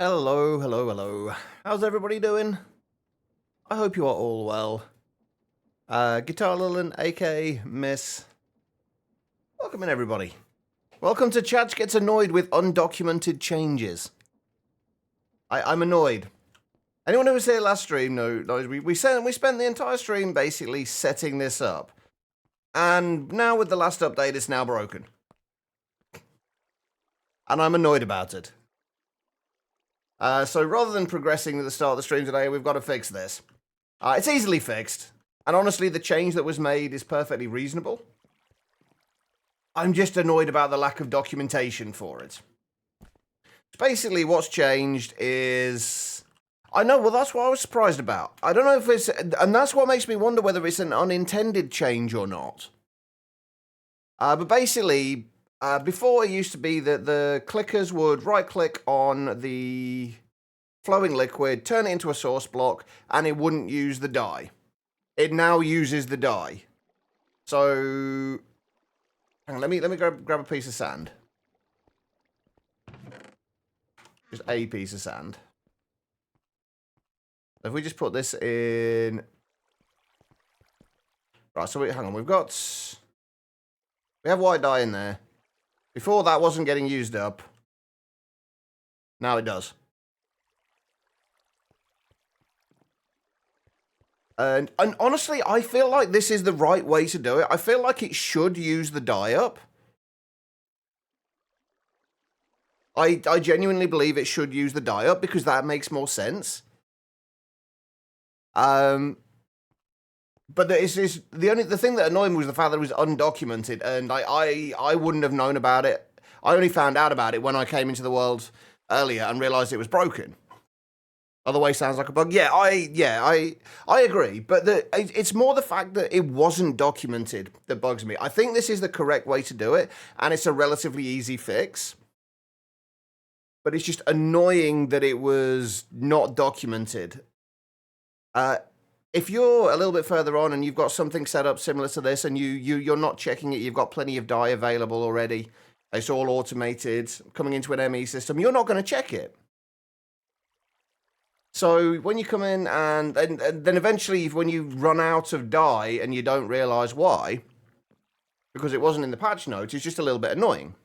Hello, hello, hello. How's everybody doing? I hope you are all well. Guitar Lilin, aka Miss. Welcome in, everybody. Welcome to Chat Gets Annoyed with Undocumented Changes. I'm annoyed. Anyone who was here last stream knows we spent the entire stream basically setting this up. And now with the last update, it's now broken. And I'm annoyed about it. So rather than progressing to the start of the stream today, we've got to fix this. It's easily fixed. And honestly, the change that was made is perfectly reasonable. I'm just annoyed about the lack of documentation for it. Basically, what's changed is... I know, well, that's what I was surprised about. I don't know if it's... And that's what makes me wonder whether it's an unintended change or not. But basically, before it used to be that the clickers would right-click on the flowing liquid, turn it into a source block, and it wouldn't use the dye. It now uses the dye. So, hang on, let me grab a piece of sand. Just a piece of sand. If we just put this in... Right, so hang on, we have white dye in there. Before that wasn't getting used up. Now it does. And honestly, I feel like this is the right way to do it. I feel like it should use the dye up. I genuinely believe it should use the dye up because that makes more sense. But the thing that annoyed me was the fact that it was undocumented, and I wouldn't have known about it. I only found out about it when I came into the world earlier and realized it was broken. Otherwise, sounds like a bug. Yeah, I agree, but it's more the fact that it wasn't documented that bugs me. I think this is the correct way to do it, and it's a relatively easy fix. But it's just annoying that it was not documented. If you're a little bit further on and you've got something set up similar to this, and you're not checking it, you've got plenty of dye available already. It's all automated, coming into an ME system. You're not going to check it. So when you come in and then eventually when you run out of dye and you don't realize why, because it wasn't in the patch notes, it's just a little bit annoying.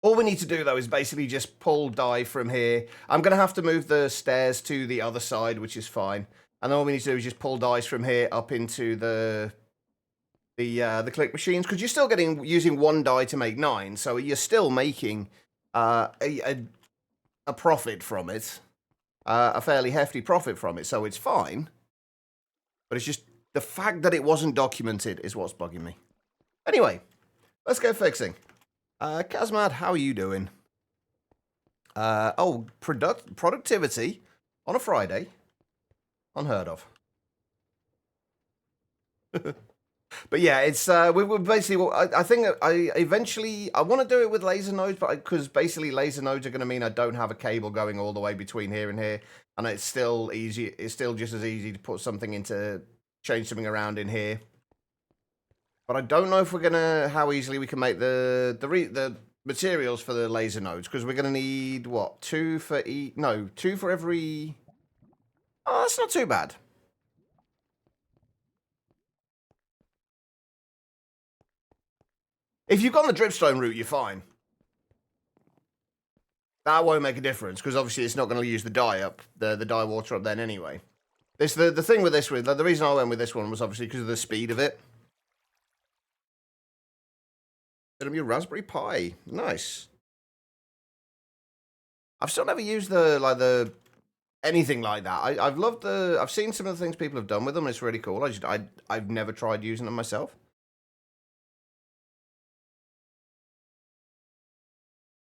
All we need to do, though, is basically just pull dye from here. I'm going to have to move the stairs to the other side, which is fine. And then all we need to do is just pull dyes from here up into the click machines, because you're still using one dye to make 9, so you're still making a profit from it. A fairly hefty profit from it, so it's fine. But it's just the fact that it wasn't documented is what's bugging me. Anyway, let's go fixing. Kazmad, how are you doing? Productivity on a Friday. Unheard of. But yeah, it's we were basically. I think I want to do it with laser nodes, but because basically laser nodes are going to mean I don't have a cable going all the way between here and here, and it's still easy. It's still just as easy to put something change something around in here. But I don't know if how easily we can make the materials for the laser nodes, because we're going to need what, 2 for each? No, 2 for every. Oh, that's not too bad. If you've gone the dripstone route, you're fine. That won't make a difference, because obviously it's not going to use the dye up, the dye water up then anyway. The thing with the reason I went with this one was obviously because of the speed of it. It'll be a Raspberry Pi. Nice. I've still never used anything like that. I've seen some of the things people have done with them, and it's really cool. I've never tried using them myself.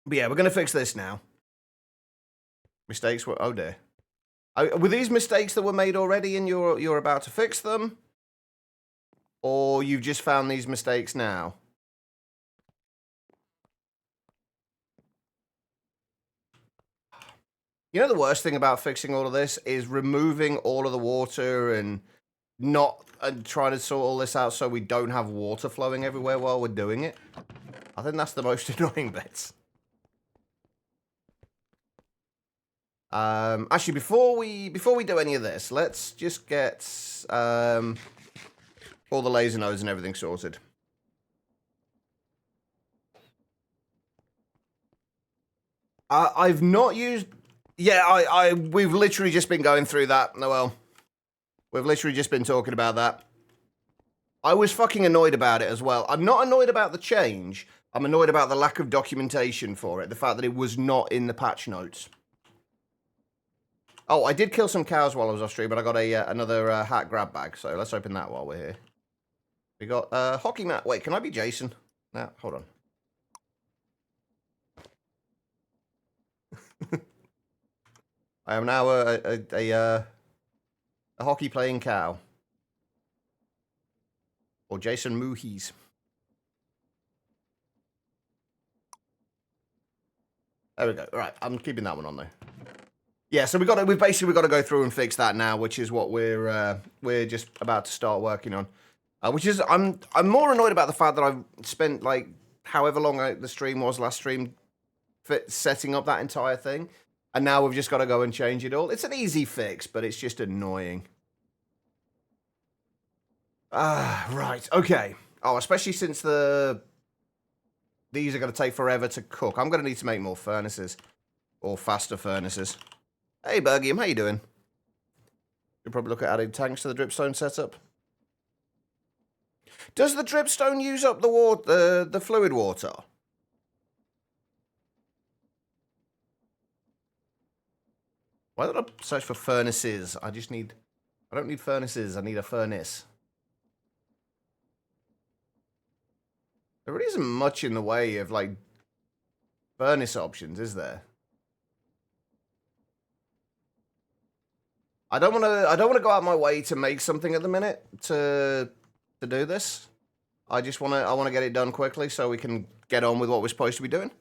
But yeah, we're going to fix this now. Mistakes were... Oh, dear. Were these mistakes that were made already and you're about to fix them? Or you've just found these mistakes now? You know the worst thing about fixing all of this is removing all of the water and trying to sort all this out so we don't have water flowing everywhere while we're doing it. I think that's the most annoying bit. Actually, before we do any of this, let's just get all the laser nodes and everything sorted. I've not used. Yeah, we've literally just been going through that, Noel. We've literally just been talking about that. I was fucking annoyed about it as well. I'm not annoyed about the change. I'm annoyed about the lack of documentation for it. The fact that it was not in the patch notes. Oh, I did kill some cows while I was off stream, but I got another hat grab bag. So let's open that while we're here. We got hockey mat. Wait, can I be Jason? No, hold on. I am now a hockey playing cow. Or Jason Moohies. There we go. All right, I'm keeping that one on there. Yeah, so we've basically got to go through and fix that now, which is what we're just about to start working on. Which is I'm more annoyed about the fact that I've spent like however long the stream was last stream setting up that entire thing, and now we've just got to go and change it all. It's an easy fix, but it's just annoying. Right, okay. Oh, especially since these are going to take forever to cook. I'm going to need to make more furnaces. Or faster furnaces. Hey, Bergium, how you doing? You'll probably look at adding tanks to the dripstone setup. Does the dripstone use up the water, the fluid water? Why don't I search for furnaces? I don't need furnaces, I need a furnace. There really isn't much in the way of, like, furnace options, is there? I don't want to go out my way to make something at the minute to do this. I want to get it done quickly so we can get on with what we're supposed to be doing.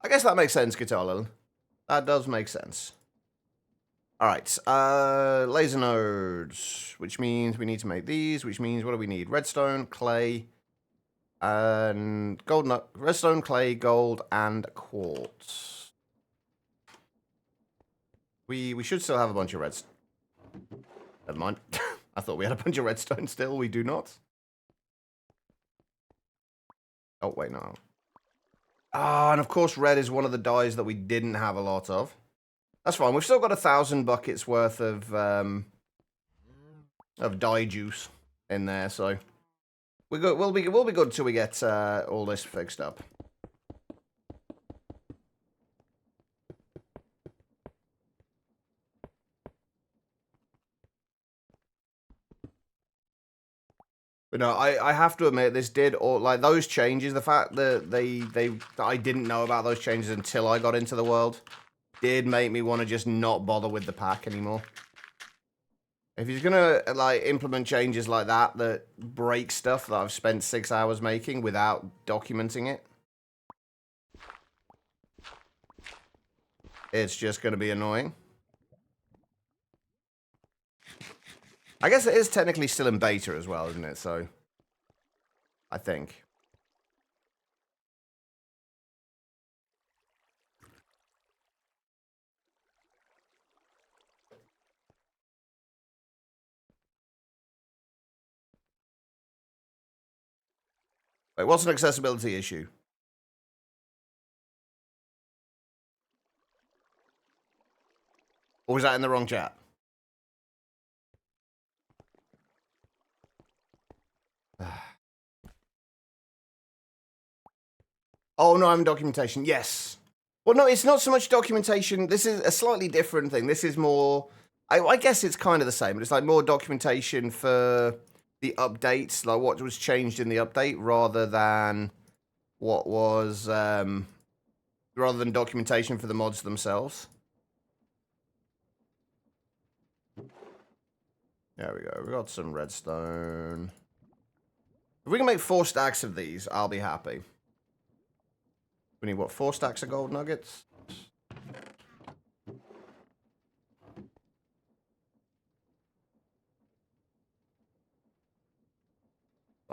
I guess that makes sense, Guitar Lil. That does make sense. All right, laser nodes, which means we need to make these, which means what do we need? Redstone, clay, and gold. Redstone, clay, gold, and quartz. We should still have a bunch of redstone. Never mind. I thought we had a bunch of redstone still. We do not. Oh, wait, no. Ah, and of course red is one of the dyes that we didn't have a lot of. That's fine. We've still got 1,000 buckets worth of dye juice in there, so we'll be good till we get all this fixed up. But no, I have to admit, this did all like those changes. The fact that I didn't know about those changes until I got into the world did make me want to just not bother with the pack anymore. If he's gonna like implement changes like that break stuff that I've spent 6 hours making without documenting it, it's just gonna be annoying. I guess it is technically still in beta as well, isn't it? So, I think. Wait, what's an accessibility issue? Or was that in the wrong chat? Oh, no, I'm documentation. Yes. Well, no, it's not so much documentation. This is a slightly different thing. This is more... I guess it's kind of the same, but it's like more documentation for the updates, like what was changed in the update, rather than what was... rather than documentation for the mods themselves. There we go. We got some redstone. If we can make 4 stacks of these, I'll be happy. We need, what, 4 stacks of gold nuggets?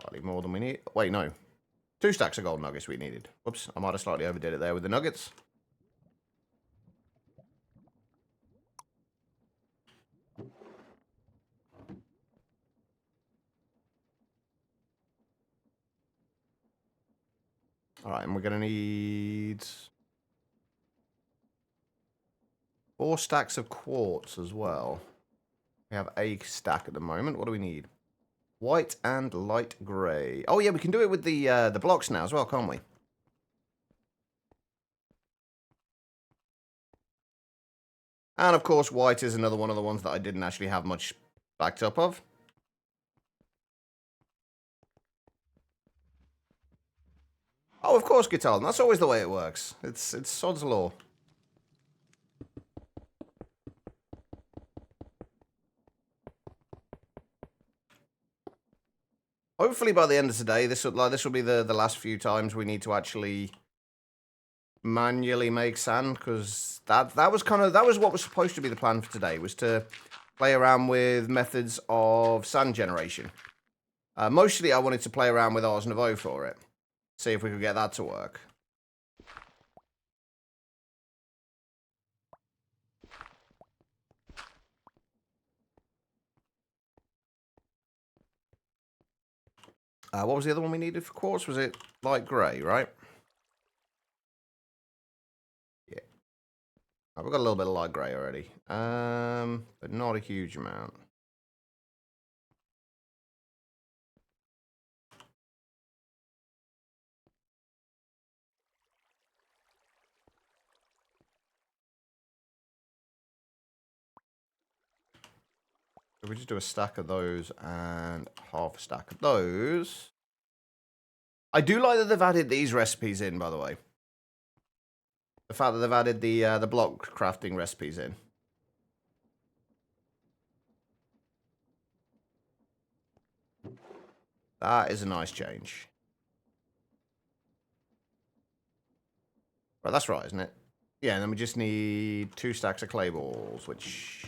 Slightly more than we need. Wait, no. 2 stacks of gold nuggets we needed. Whoops, I might have slightly overdid it there with the nuggets. Alright, and we're going to need 4 stacks of quartz as well. We have a stack at the moment. What do we need? White and light grey. Oh yeah, we can do it with the blocks now as well, can't we? And of course, white is another one of the ones that I didn't actually have much backed up of. Oh, of course, Guitar. That's always the way it works. It's sod's law. Hopefully, by the end of today, this will be the last few times we need to actually manually make sand, because that was what was supposed to be the plan for today, was to play around with methods of sand generation. Mostly, I wanted to play around with Ars Nouveau for it. See if we could get that to work. What was the other one we needed for quartz? Was it light grey, right? Yeah. Oh, we've got a little bit of light grey already. But not a huge amount. If we just do a stack of those and half a stack of those. I do like that they've added these recipes in, by the way. The fact that they've added the block crafting recipes in. That is a nice change. Right, that's right, isn't it? Yeah, and then we just need 2 stacks of clay balls, which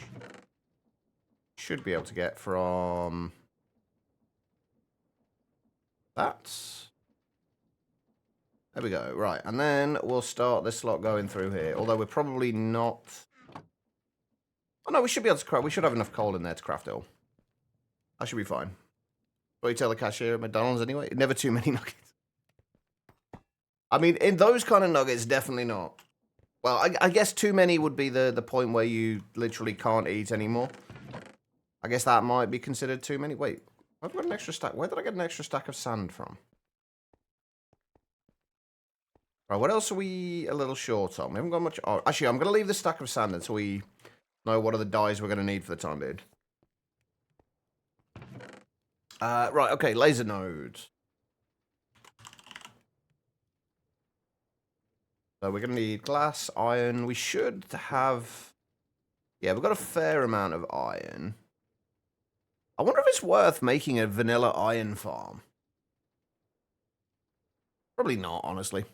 should be able to get from that. There we go. Right, and then we'll start this slot going through here. Although we're probably not... Oh no, we should be able to craft... We should have enough coal in there to craft it all. That should be fine. What do you tell the cashier at McDonald's anyway? Never too many nuggets. I mean, in those kind of nuggets, definitely not. Well, I guess too many would be the point where you literally can't eat anymore. I guess that might be considered too many. Wait, I've got an extra stack. Where did I get an extra stack of sand from? Right, what else are we a little short on? We haven't got much... Oh, actually, I'm going to leave the stack of sand until we know what are the dyes we're going to need for the time being. Right, okay, laser nodes. So we're going to need glass, iron. We should have... Yeah, we've got a fair amount of iron. I wonder if it's worth making a vanilla iron farm. Probably not, honestly.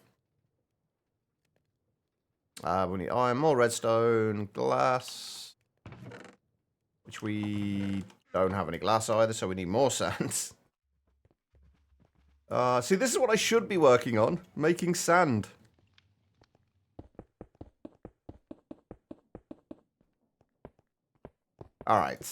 We need iron, more redstone, glass. Which we don't have any glass either, so we need more sand. See, this is what I should be working on. Making sand. Alright.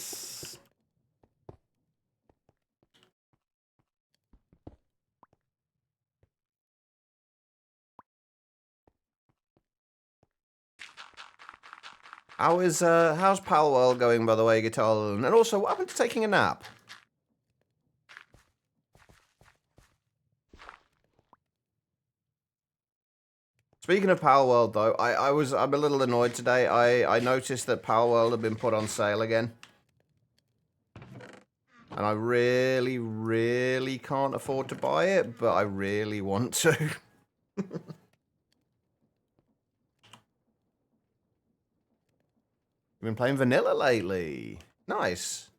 How's Palworld going, by the way, Guitar? And also, what happened to taking a nap? Speaking of Palworld, though, I'm a little annoyed today. I noticed that Palworld had been put on sale again. And I really, really can't afford to buy it, but I really want to. You've been playing vanilla lately. Nice.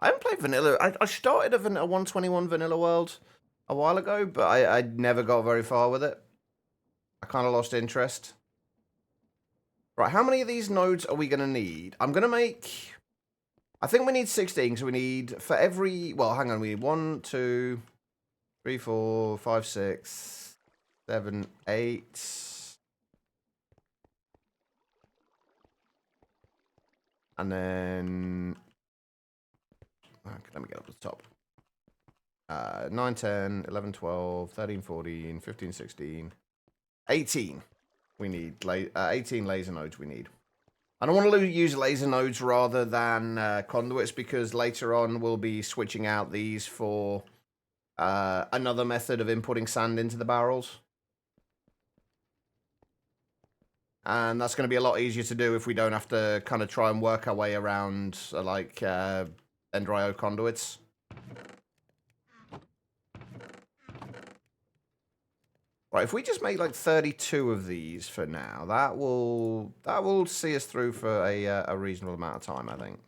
I haven't played vanilla. I started a 121 Vanilla World a while ago, but I never got very far with it. I kind of lost interest. Right, how many of these nodes are we going to need? I'm going to make... I think we need 16, so we need for every... Well, hang on, we need 1, 2, 3, 4, 5, 6, 7, 8. And then... Okay, let me get up to the top. 9, 10, 11, 12, 13, 14, 15, 16, 18. We need 18 laser nodes we need. I don't want to use laser nodes rather than conduits because later on we'll be switching out these for another method of inputting sand into the barrels. And that's going to be a lot easier to do if we don't have to kind of try and work our way around like Dendrio conduits. Right, if we just make like 32 of these for now, that will see us through for a reasonable amount of time, I think.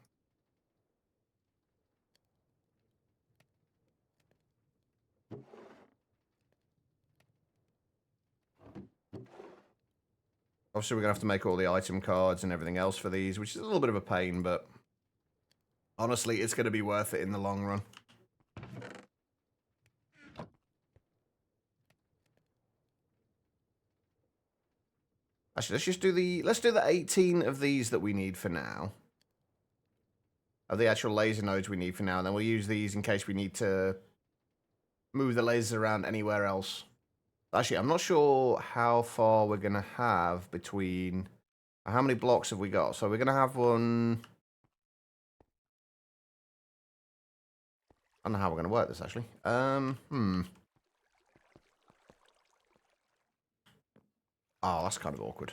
Obviously, we're going to have to make all the item cards and everything else for these, which is a little bit of a pain, but honestly, it's going to be worth it in the long run. Actually, let's do the 18 of these that we need for now. Of the actual laser nodes we need for now, and then we'll use these in case we need to move the lasers around anywhere else. Actually, I'm not sure how far we're going to have between... How many blocks have we got? So we're going to have one... I don't know how we're going to work this, actually. Oh, that's kind of awkward.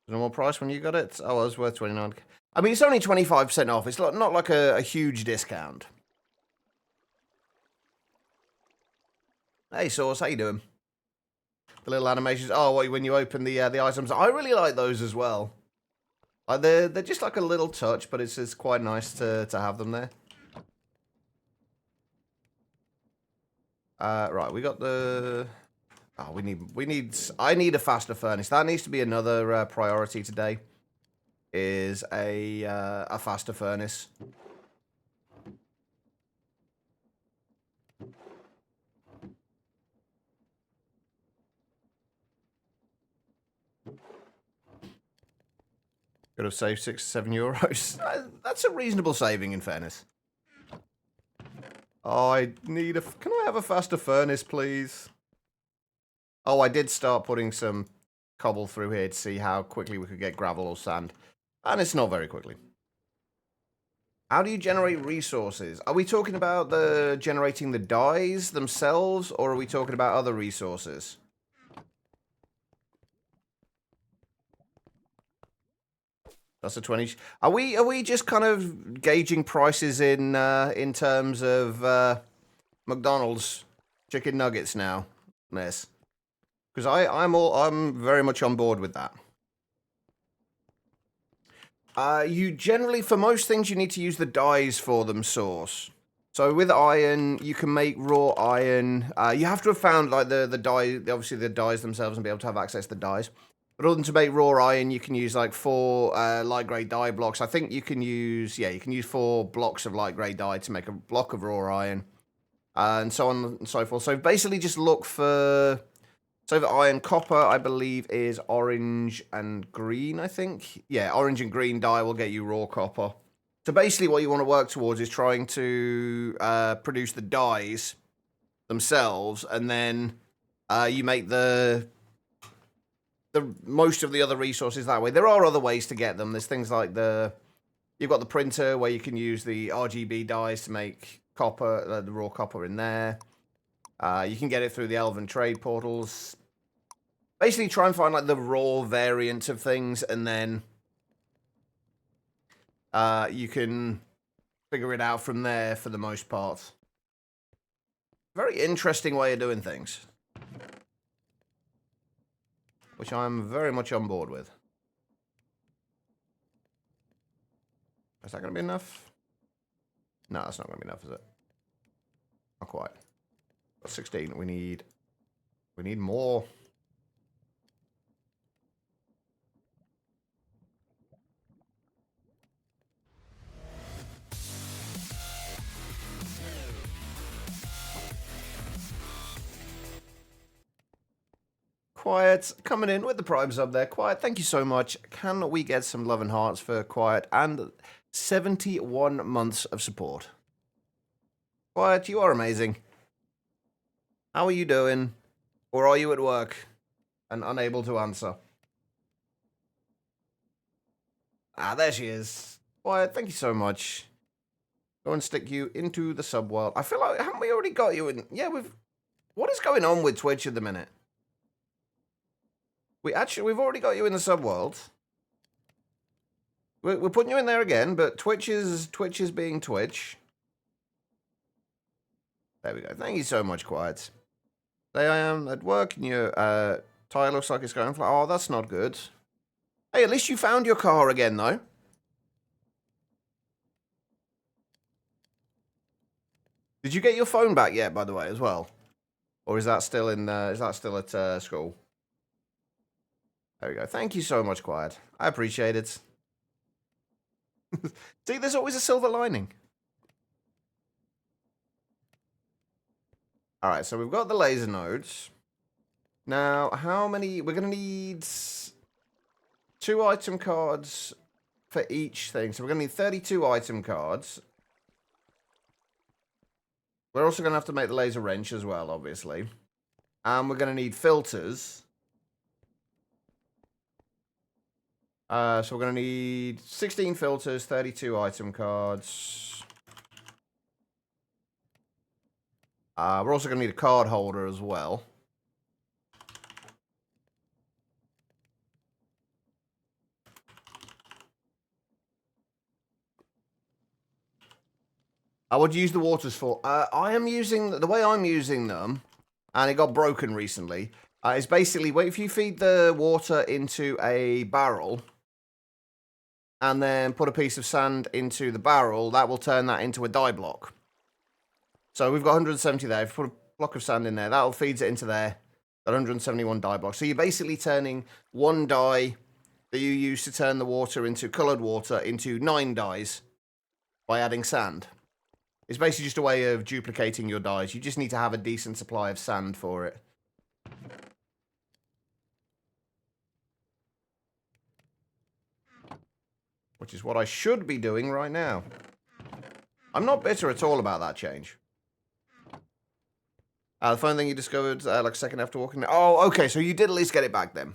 Normal price when you got it? Oh, it was worth 29. I mean, it's only 25% off. It's not like a huge discount. Hey, Source, how you doing? The little animations. Oh, when you open the items. I really like those as well. Like they're just like a little touch, but it's quite nice to have them there. Right, we got the... Oh, I need a faster furnace. That needs to be another priority today. Is a faster furnace. Could have saved 6 or 7 euros. That's a reasonable saving, in fairness. Oh, I need a... Can I have a faster furnace, please? Oh, I did start putting some cobble through here to see how quickly we could get gravel or sand. And it's not very quickly. How do you generate resources? Are we talking about generating the dyes themselves, or are we talking about other resources? That's a 20. Are we just kind of gauging prices in terms of McDonald's chicken nuggets now, Miss? Because I'm very much on board with that. You generally, for most things, you need to use the dyes for them, Source. So with iron, you can make raw iron. You have to have found like the dye, obviously the dyes themselves, and be able to have access to the dyes. But other than to make raw iron, you can use like 4 light grey dye blocks. I think you can use 4 blocks of light grey dye to make a block of raw iron, and so on and so forth. So basically, just look for. So the iron copper, I believe, is orange and green, I think. Yeah, orange and green dye will get you raw copper. So basically what you want to work towards is trying to produce the dyes themselves, and then you make the most of the other resources that way. There are other ways to get them. There's things like you've got the printer where you can use the RGB dyes to make copper, the raw copper in there. You can get it through the Elven trade portals. Basically, try and find like the raw variant of things, and then you can figure it out from there for the most part. Very interesting way of doing things, which I'm very much on board with. Is that going to be enough? No, that's not going to be enough, is it? Not quite. 16. We need more. Quiet coming in with the Prime sub there. Quiet, thank you so much. Can we get some love and hearts for Quiet and 71 months of support? Quiet, you are amazing. How are you doing? Or are you at work and unable to answer? Ah, there she is. Quiet, thank you so much. Go and stick you into the sub world. I feel like, haven't we already got you in? Yeah, we've... What is going on with Twitch at the minute? We've already got you in the sub world. We're putting you in there again, but Twitch is being Twitch. There we go. Thank you so much, Quiet. There I am at work, and your tire looks like it's going flat. Oh, that's not good. Hey, at least you found your car again, though. Did you get your phone back yet, by the way, as well? Or is that still in? Is that still at school? There we go. Thank you so much, Quiet. I appreciate it. See, there's always a silver lining. All right, so we've got the laser nodes. Now, how many? We're going to need 2 item cards for each thing. So we're going to need 32 item cards. We're also going to have to make the laser wrench as well, obviously. And we're going to need filters. So we're going to need 16 filters, 32 item cards. We're also going to need a card holder as well. What do you use the waters for? I am using, the way I'm using them, and it got broken recently, is basically, if you feed the water into a barrel, and then put a piece of sand into the barrel, that will turn that into a dye block. So we've got 170 there. If you put a block of sand in there, that'll feeds it into there. Got 171 dye blocks. So you're basically turning one dye that you use to turn the water into coloured water into 9 dyes by adding sand. It's basically just a way of duplicating your dyes. You just need to have a decent supply of sand for it. Which is what I should be doing right now. I'm not bitter at all about that change. The phone thing you discovered like a second after walking. Oh, okay, so you did at least get it back then.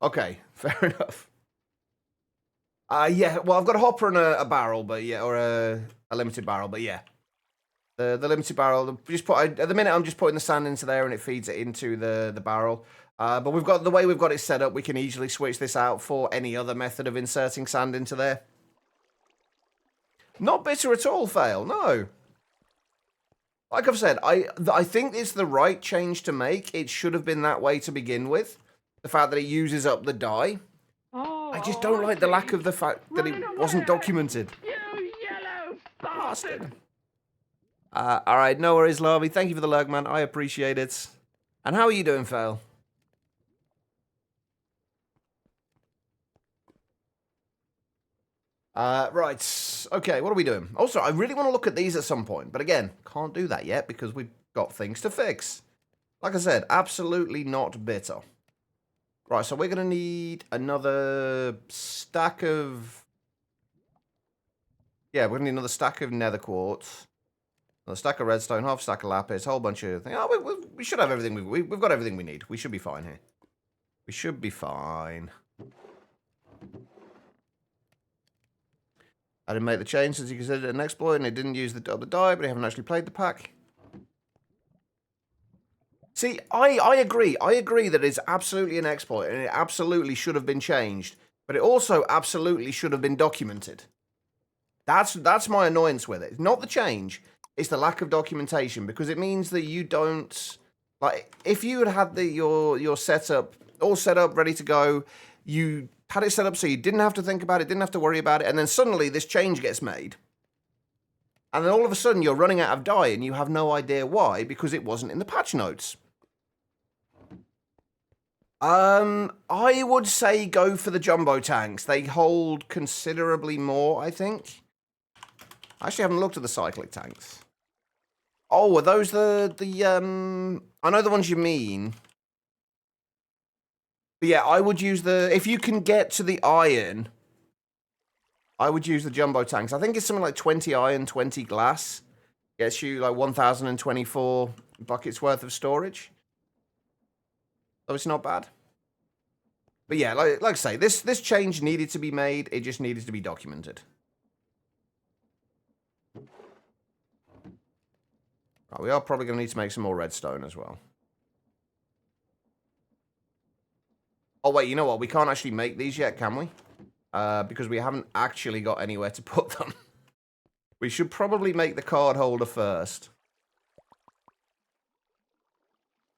Okay, fair enough. Yeah, well, I've got a hopper and a barrel, but yeah, or a limited barrel, but yeah. The limited barrel, at the minute I'm just putting the sand into there and it feeds it into the barrel. But we've got, the way we've got it set up, we can easily switch this out for any other method of inserting sand into there. Not bitter at all, Fail, no. Like I've said, I think it's the right change to make. It should have been that way to begin with. The fact that it uses up the dye. I just don't like the lack of the fact that it wasn't documented. You yellow bastard! Alright, no worries, Larvy. Thank you for the lurk, man. I appreciate it. And how are you doing, Fail? Right. Okay, what are we doing? Also, I really want to look at these at some point. But again, can't do that yet because we've got things to fix. Like I said, absolutely not bitter. Right, so we're going to need another stack of... Yeah, we're going to need another stack of nether quartz. Another stack of redstone, half stack of lapis, a whole bunch of things. Oh, we should have everything. We've got everything we need. We should be fine here. We should be fine. I didn't make the change since you considered it an exploit and it didn't use the double die, but I haven't actually played the pack. See, I agree. I agree that it's absolutely an exploit and it absolutely should have been changed. But it also absolutely should have been documented. That's my annoyance with it. Not the change, it's the lack of documentation. Because it means that you don't... Like, if you had your setup, all set up, ready to go, you had it set up so you didn't have to think about it, didn't have to worry about it, and then suddenly this change gets made. And then all of a sudden you're running out of dye and you have no idea why, because it wasn't in the patch notes. I would say go for the jumbo tanks. They hold considerably more, I think. I actually haven't looked at the cyclic tanks. Oh, are those the I know the ones you mean. But yeah, I would use if you can get to the iron, I would use the jumbo tanks. I think it's something like 20 iron, 20 glass. Gets you like 1,024 buckets worth of storage. So it's not bad. But yeah, like I say, this change needed to be made. It just needed to be documented. Right, we are probably going to need to make some more redstone as well. Oh, wait, you know what? We can't actually make these yet, can we? Because we haven't actually got anywhere to put them. We should probably make the card holder first.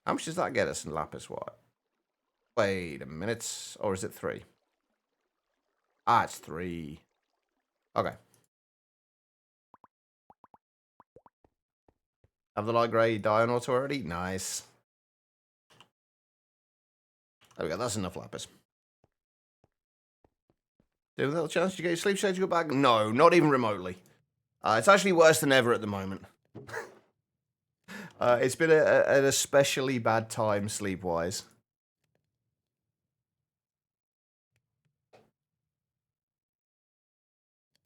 How much does that get us in lapis white? Wait a minute. Or is it 3? Ah, it's 3. Okay. Have the light grey dye on auto already? Nice. There we go. That's enough lapis. Do you have a little chance to get your sleep schedule back? No, not even remotely. It's actually worse than ever at the moment. It's been an especially bad time sleep-wise.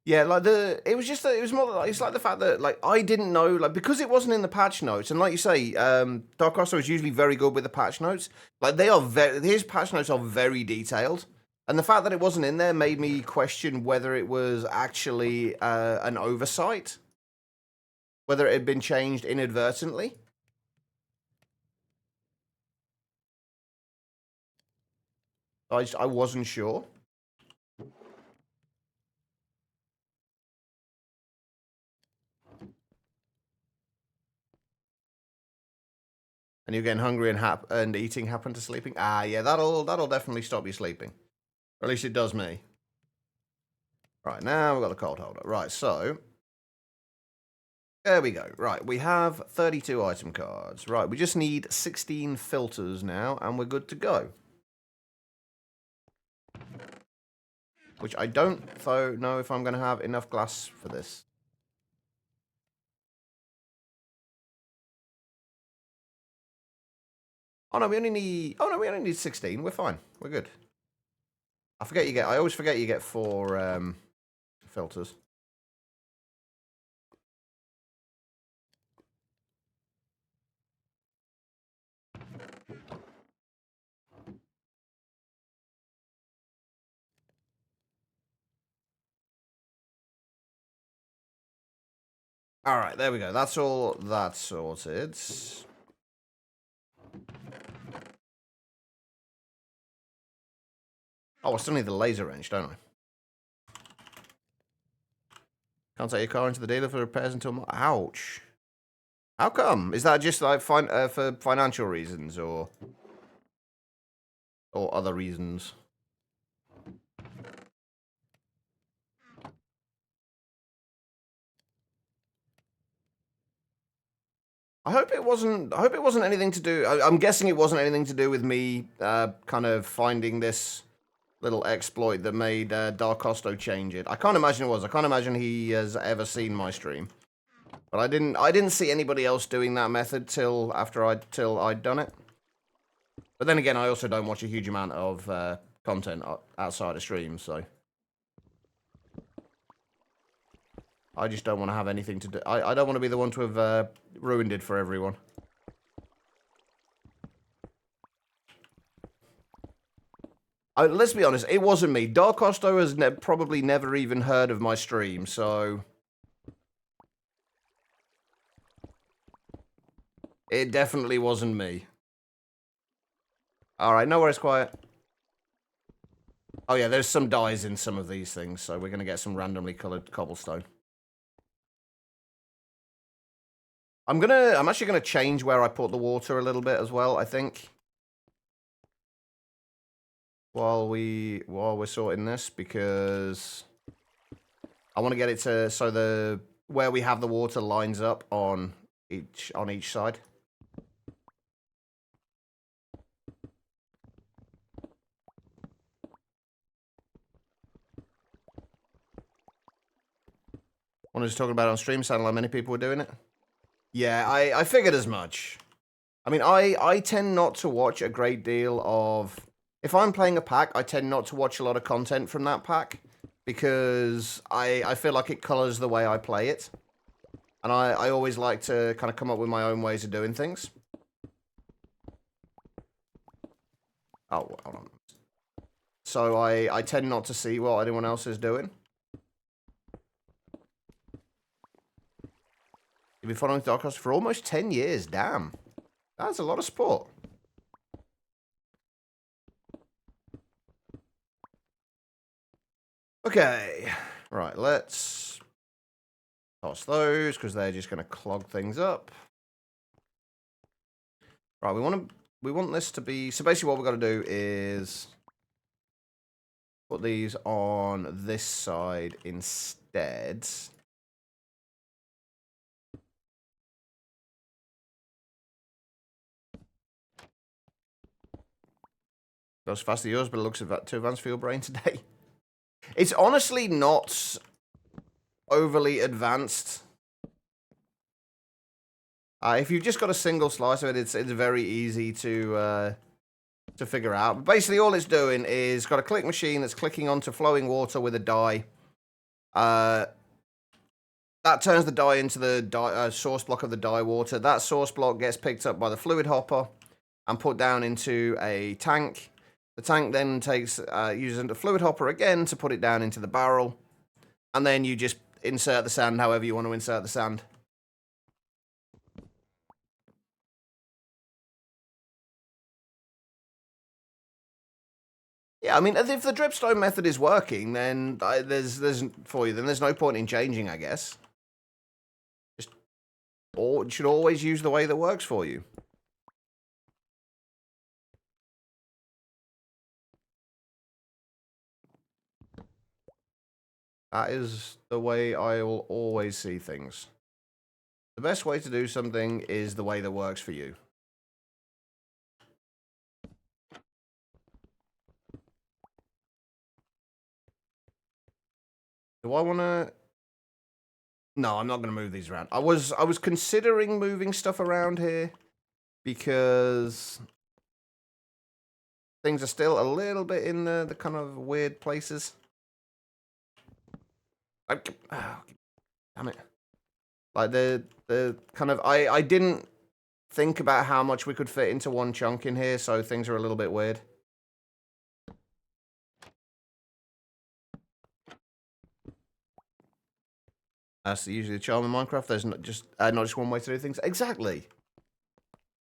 Yeah, like it was more like, it's like the fact that like I didn't know, like, because it wasn't in the patch notes, and like you say, Dark Crosser is usually very good with the patch notes. Like his patch notes are very detailed, and the fact that it wasn't in there made me question whether it was actually an oversight, whether it had been changed inadvertently. I wasn't sure. And you're getting hungry and eating happen to sleeping. Ah, yeah, that'll definitely stop you sleeping. Or at least it does me. Right, now we've got the cold holder. Right, so there we go. Right, we have 32 item cards. Right, we just need 16 filters now, and we're good to go. Which I don't, though, know if I'm going to have enough glass for this. Oh, no, we only need 16. We're fine. We're good. I always forget you get 4 filters. All right, there we go. That's all that's sorted. Oh, I still need the laser wrench, don't I? Can't take your car into the dealer for repairs until... Ouch. How come? Is that just like for financial reasons or other reasons? I hope it wasn't anything to do... I'm guessing it wasn't anything to do with me kind of finding this little exploit that made Dark Costo change it. I can't imagine it was. I can't imagine he has ever seen my stream. But I didn't see anybody else doing that method till I'd done it. But then again, I also don't watch a huge amount of content outside of streams, so I just don't want to have anything to do. I don't want to be the one to have ruined it for everyone. Let's be honest, it wasn't me. Dark Costo has probably never even heard of my stream, so it definitely wasn't me. Alright, no worries, quiet. Oh yeah, there's some dyes in some of these things, so we're going to get some randomly coloured cobblestone. I'm actually gonna change where I put the water a little bit as well, I think. While we're sorting this, because I want to get it to so where we have the water lines up on each side. When I was talking about it on stream, sounded like many people were doing it. Yeah, I figured as much. I mean, I tend not to watch a great deal of... If I'm playing a pack, I tend not to watch a lot of content from that pack, because I feel like it colours the way I play it. And I always like to kind of come up with my own ways of doing things. Oh, hold on. So I tend not to see what anyone else is doing. You've been following Dark Horse for almost 10 years, damn. That's a lot of sport. Okay, right, let's toss those, because they're just going to clog things up. Right, we want this to be... So basically what we've got to do is put these on this side instead. Goes faster yours, but it looks too advanced for your brain today. It's honestly not overly advanced. If you've just got a single slice of it, it's very easy to figure out. But basically, all it's doing is got a click machine that's clicking onto flowing water with a die. That turns the die into the source block of the dye water. That source block gets picked up by the fluid hopper and put down into a tank. The tank then uses the fluid hopper again to put it down into the barrel. And then you just insert the sand however you want to insert the sand. Yeah, I mean, if the dripstone method is working, then there's no point in changing, I guess. You should always use the way that works for you. That is the way I will always see things. The best way to do something is the way that works for you. Do I want to... No, I'm not going to move these around. I was considering moving stuff around here because things are still a little bit in the kind of weird places. Oh, damn it. Like the kind of... I didn't think about how much we could fit into one chunk in here, so things are a little bit weird. That's usually the charm in Minecraft. There's not just one way to do things. Exactly.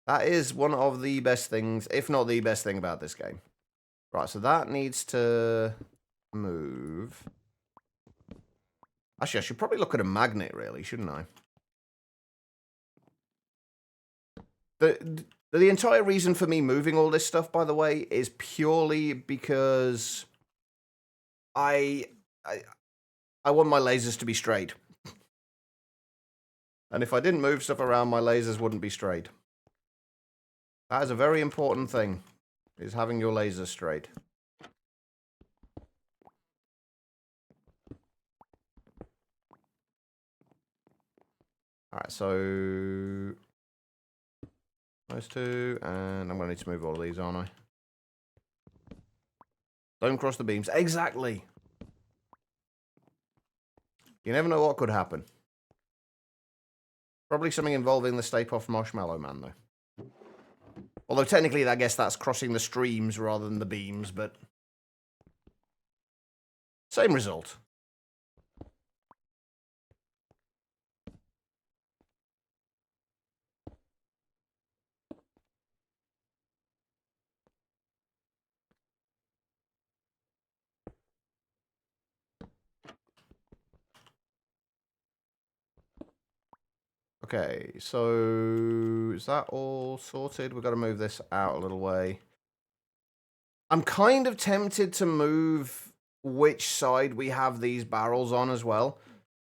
That is one of the best things, if not the best thing about this game. Right, so that needs to move. Actually, I should probably look at a magnet, really, shouldn't I? The entire reason for me moving all this stuff, by the way, is purely because I want my lasers to be straight. And if I didn't move stuff around, my lasers wouldn't be straight. That is a very important thing, is having your lasers straight. Alright, so... those two, and I'm going to need to move all of these, aren't I? Don't cross the beams. Exactly! You never know what could happen. Probably something involving the Stay Puft Marshmallow Man, though. Although technically, I guess that's crossing the streams rather than the beams, but... same result. Okay, so is that all sorted? We've got to move this out a little way. I'm kind of tempted to move which side we have these barrels on as well,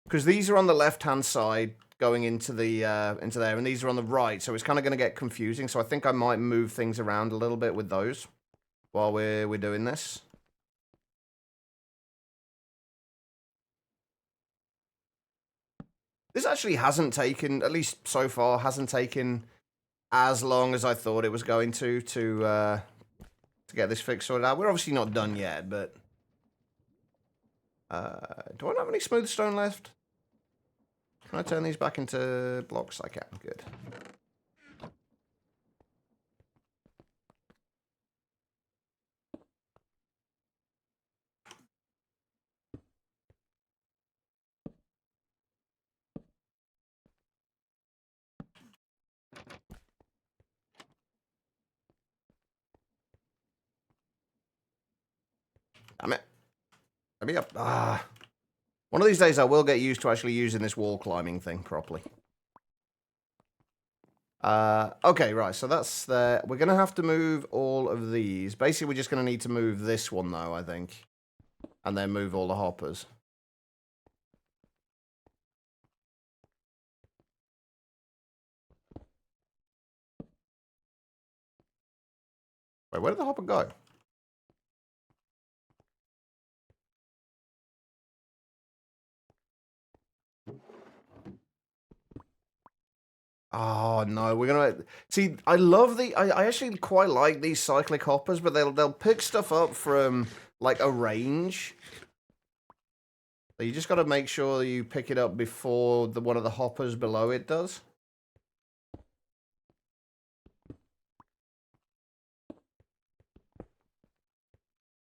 because these are on the left-hand side going into the into there, and these are on the right, so it's kind of going to get confusing. So I think I might move things around a little bit with those while we're doing this. This actually hasn't taken, at least so far, hasn't taken as long as I thought it was going to get this fix sorted out. We're obviously not done yet, but do I not have any smooth stone left? Can I turn these back into blocks? I can. Good. Damn it. Let me up. Ah. One of these days I will get used to actually using this wall climbing thing properly. Okay, right, so that's there. We're going to have to move all of these. Basically, we're just going to need to move this one, though, I think. And then move all the hoppers. Wait, where did the hopper go? Oh no, we're gonna see. I love the. I actually quite like these cyclic hoppers, but they'll pick stuff up from like a range. So you just got to make sure you pick it up before one of the hoppers below it does.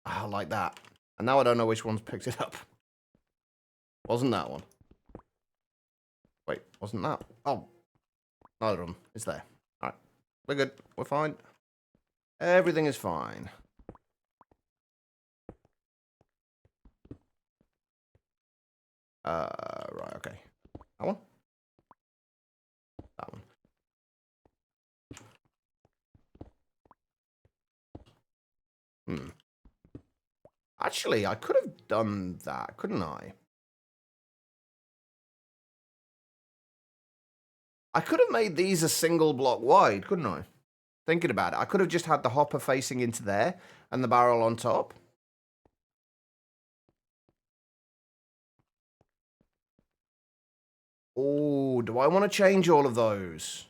Ah, like that. And now I don't know which one's picked it up. Wasn't that one? Wait, wasn't that? Oh. Neither of them is there. Alright. We're good. We're fine. Everything is fine. Right, okay. That one? That one. Hmm. Actually, I could have done that, couldn't I? I could have made these a single block wide, couldn't I? Thinking about it. I could have just had the hopper facing into there and the barrel on top. Oh, do I want to change all of those?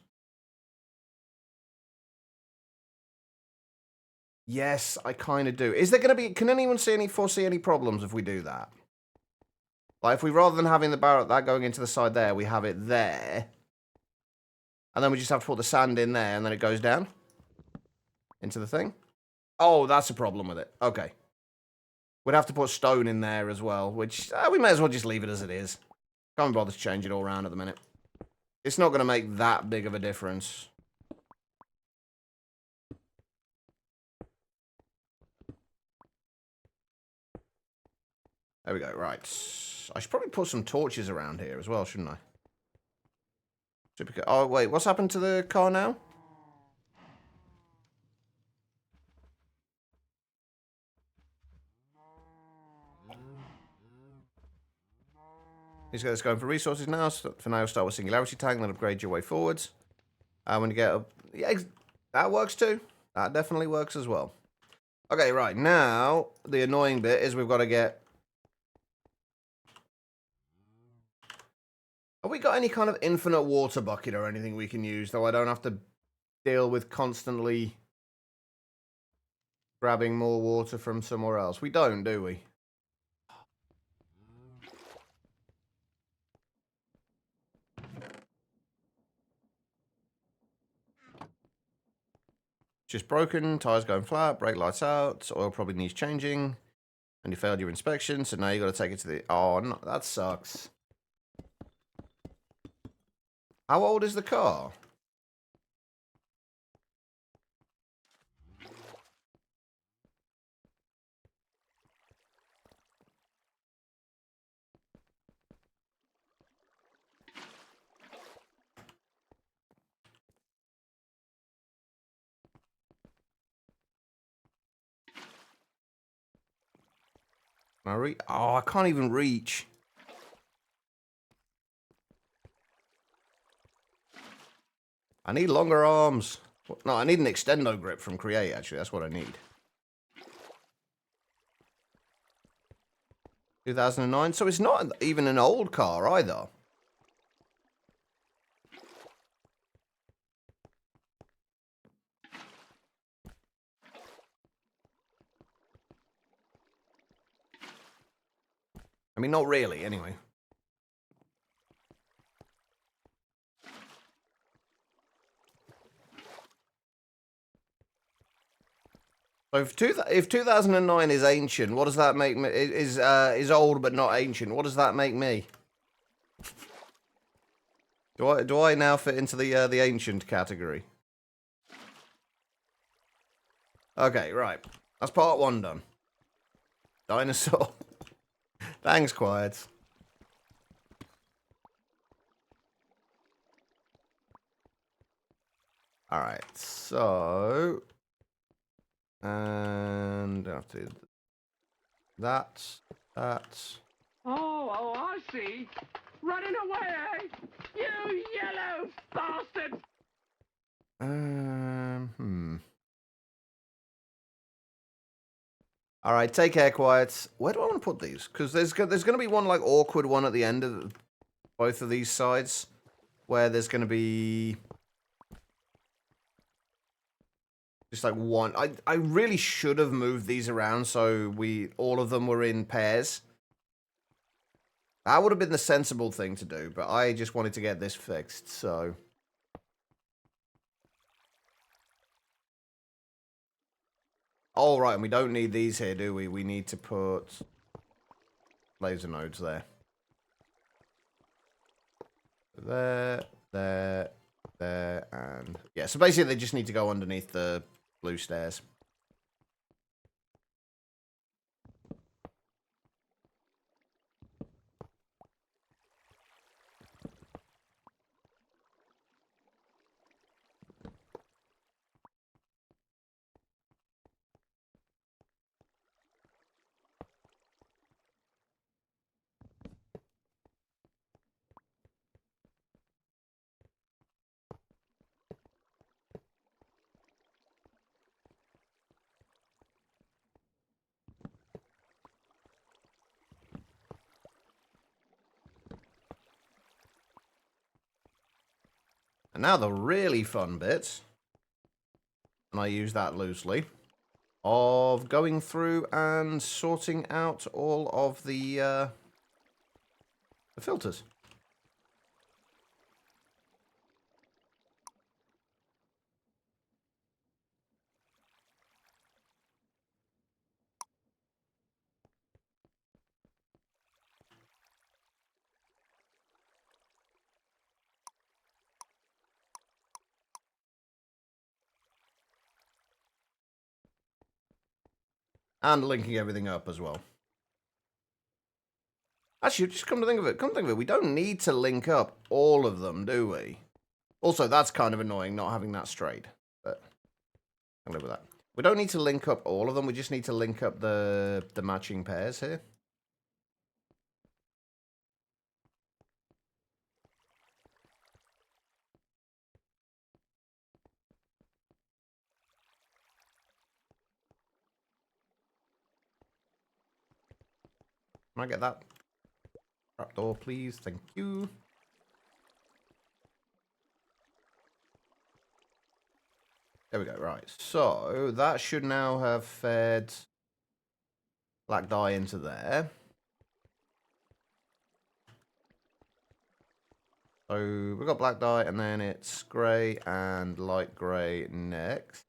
Yes, I kind of do. Is there going to be... Can anyone foresee any problems if we do that? Like, if we, rather than having the barrel, that going into the side there, we have it there. And then we just have to put the sand in there, and then it goes down into the thing. Oh, that's a problem with it. Okay. We'd have to put stone in there as well, which we may as well just leave it as it is. Can't bother to change it all around at the minute. It's not going to make that big of a difference. There we go. Right. I should probably put some torches around here as well, shouldn't I? Oh, wait. What's happened to the car now? These guys going for resources now. So for now, start with Singularity Tank, then upgrade your way forwards. When you get up... Yeah, that works too. That definitely works as well. Okay, right. Now, the annoying bit is we've got to get... Have we got any kind of infinite water bucket or anything we can use, though I don't have to deal with constantly grabbing more water from somewhere else? We don't, do we? Just broken, tires going flat, brake lights out, oil probably needs changing, and you failed your inspection, so now you got to take it to the... Oh, no, that sucks. How old is the car? Oh, I can't even reach. I need longer arms. No, I need an extendo grip from Create, actually. That's what I need. 2009. So it's not even an old car either. I mean, not really, anyway. So if 2009 is ancient, what does that make me? Is old but not ancient? What does that make me? Do I now fit into the ancient category? Okay, right. That's part 1 done. Dinosaur. Thanks, Quiet. Alright, so... And after that... Oh, I see. Running away, eh? You yellow bastard! Alright, take care, Quiet. Where do I want to put these? Because there's going to be one, like, awkward one at the end of both of these sides. Where there's going to be... just, like, one... I really should have moved these around so all of them were in pairs. That would have been the sensible thing to do, but I just wanted to get this fixed, so... Oh, right, and we don't need these here, do we? We need to put laser nodes there. There, and... yeah, so basically they just need to go underneath the blue stairs. And now the really fun bit, and I use that loosely, of going through and sorting out all of the filters. And linking everything up as well. Actually, just come to think of it, we don't need to link up all of them, do we? Also, that's kind of annoying, not having that straight. But I'll live with that. We don't need to link up all of them, we just need to link up the matching pairs here. Can I get that trapdoor, please? Thank you. There we go, right. So, that should now have fed black dye into there. So, we've got black dye, and then it's grey and light grey next.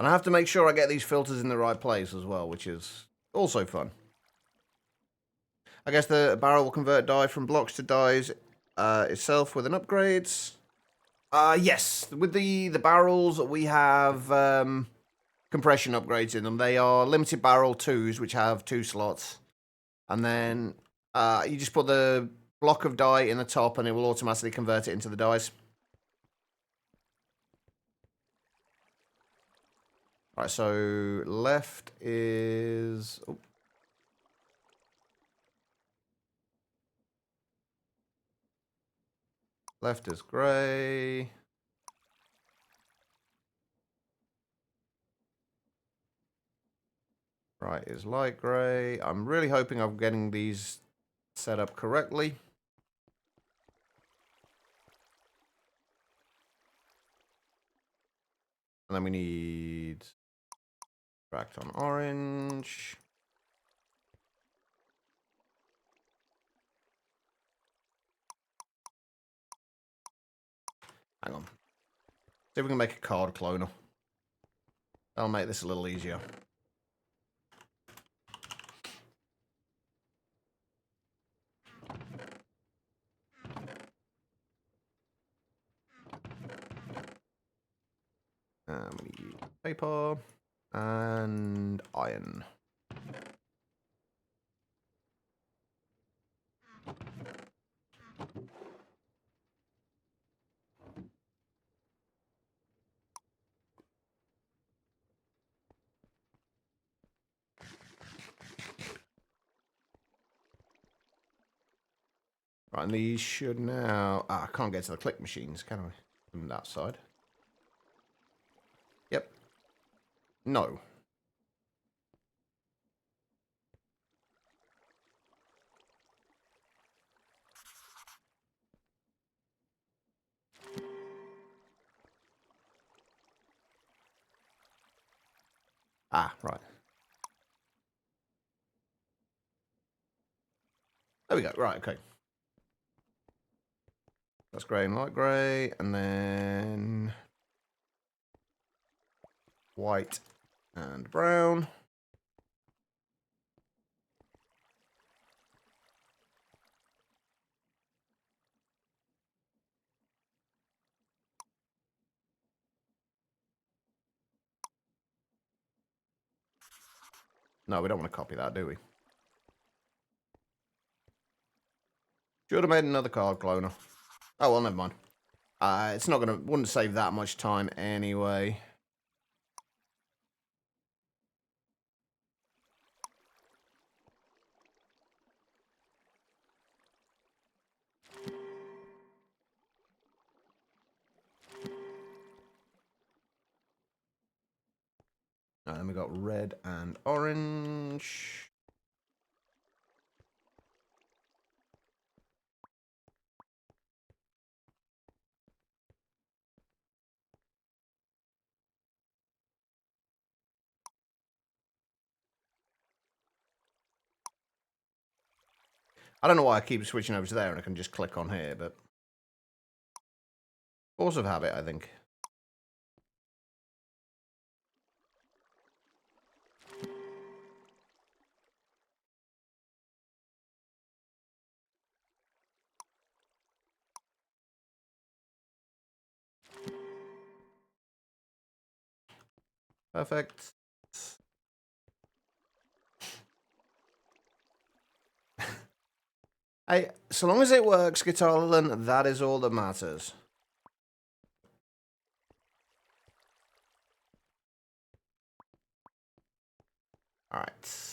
And I have to make sure I get these filters in the right place as well, which is also fun. I guess the barrel will convert dye from blocks to dyes itself with an upgrades. Yes, with the barrels, we have compression upgrades in them. They are limited barrel 2s, which have 2 slots. And then you just put the block of dye in the top, and it will automatically convert it into the dyes. Right, so left is... oh. Left is grey. Right is light grey. I'm really hoping I'm getting these set up correctly. And then we need tracked on orange. Hang on. See if we can make a card cloner. That'll make this a little easier. We need paper and iron. Right, and these should now... I can't get to the click machines, can I? From that side. Yep. No. Ah, right. There we go. Right, okay. That's grey and light grey, and then white and brown. No, we don't want to copy that, do we? Should have made another card cloner. Oh, well, never mind. It's not gonna... Wouldn't save that much time anyway. And then we got red and orange. I don't know why I keep switching over to there and I can just click on here, but... Force of habit, I think. Perfect. Hey, so long as it works, Guitarland, that is all that matters. Alright.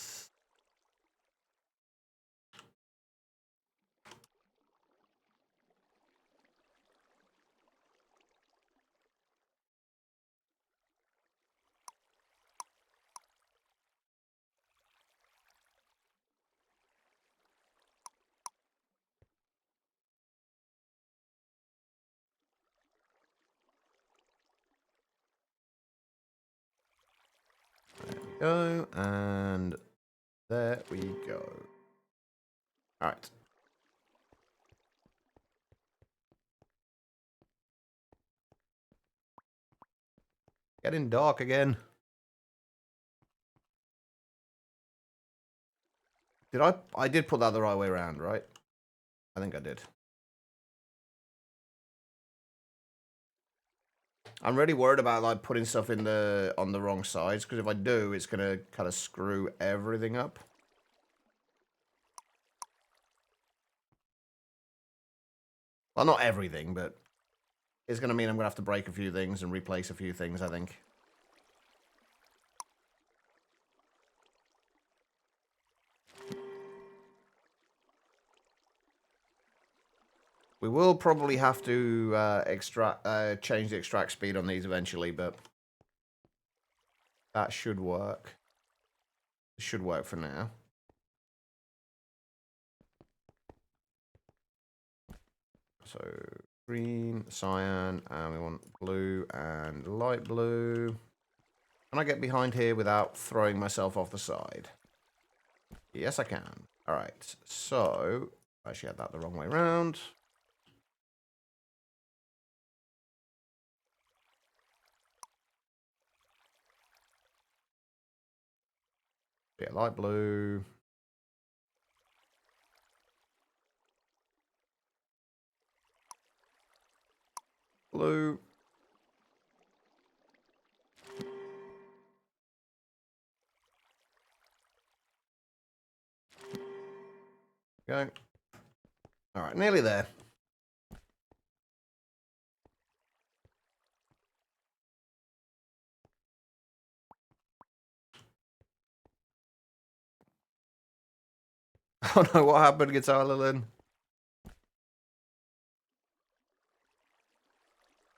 There we go, and there we go. Alright. Getting dark again. I did put that the right way around, right? I think I did. I'm really worried about like putting stuff in on the wrong sides, because if I do, it's gonna kind of screw everything up. Well, not everything, but it's gonna mean I'm gonna have to break a few things and replace a few things, I think. We will probably have to change the extract speed on these eventually, but that should work. It should work for now. So green, cyan, and we want blue and light blue. Can I get behind here without throwing myself off the side? Yes, I can. All right, so I actually had that the wrong way around. Yeah, light blue. Blue. Go. All right, nearly there. Oh no, what happened, Guitar Lilin?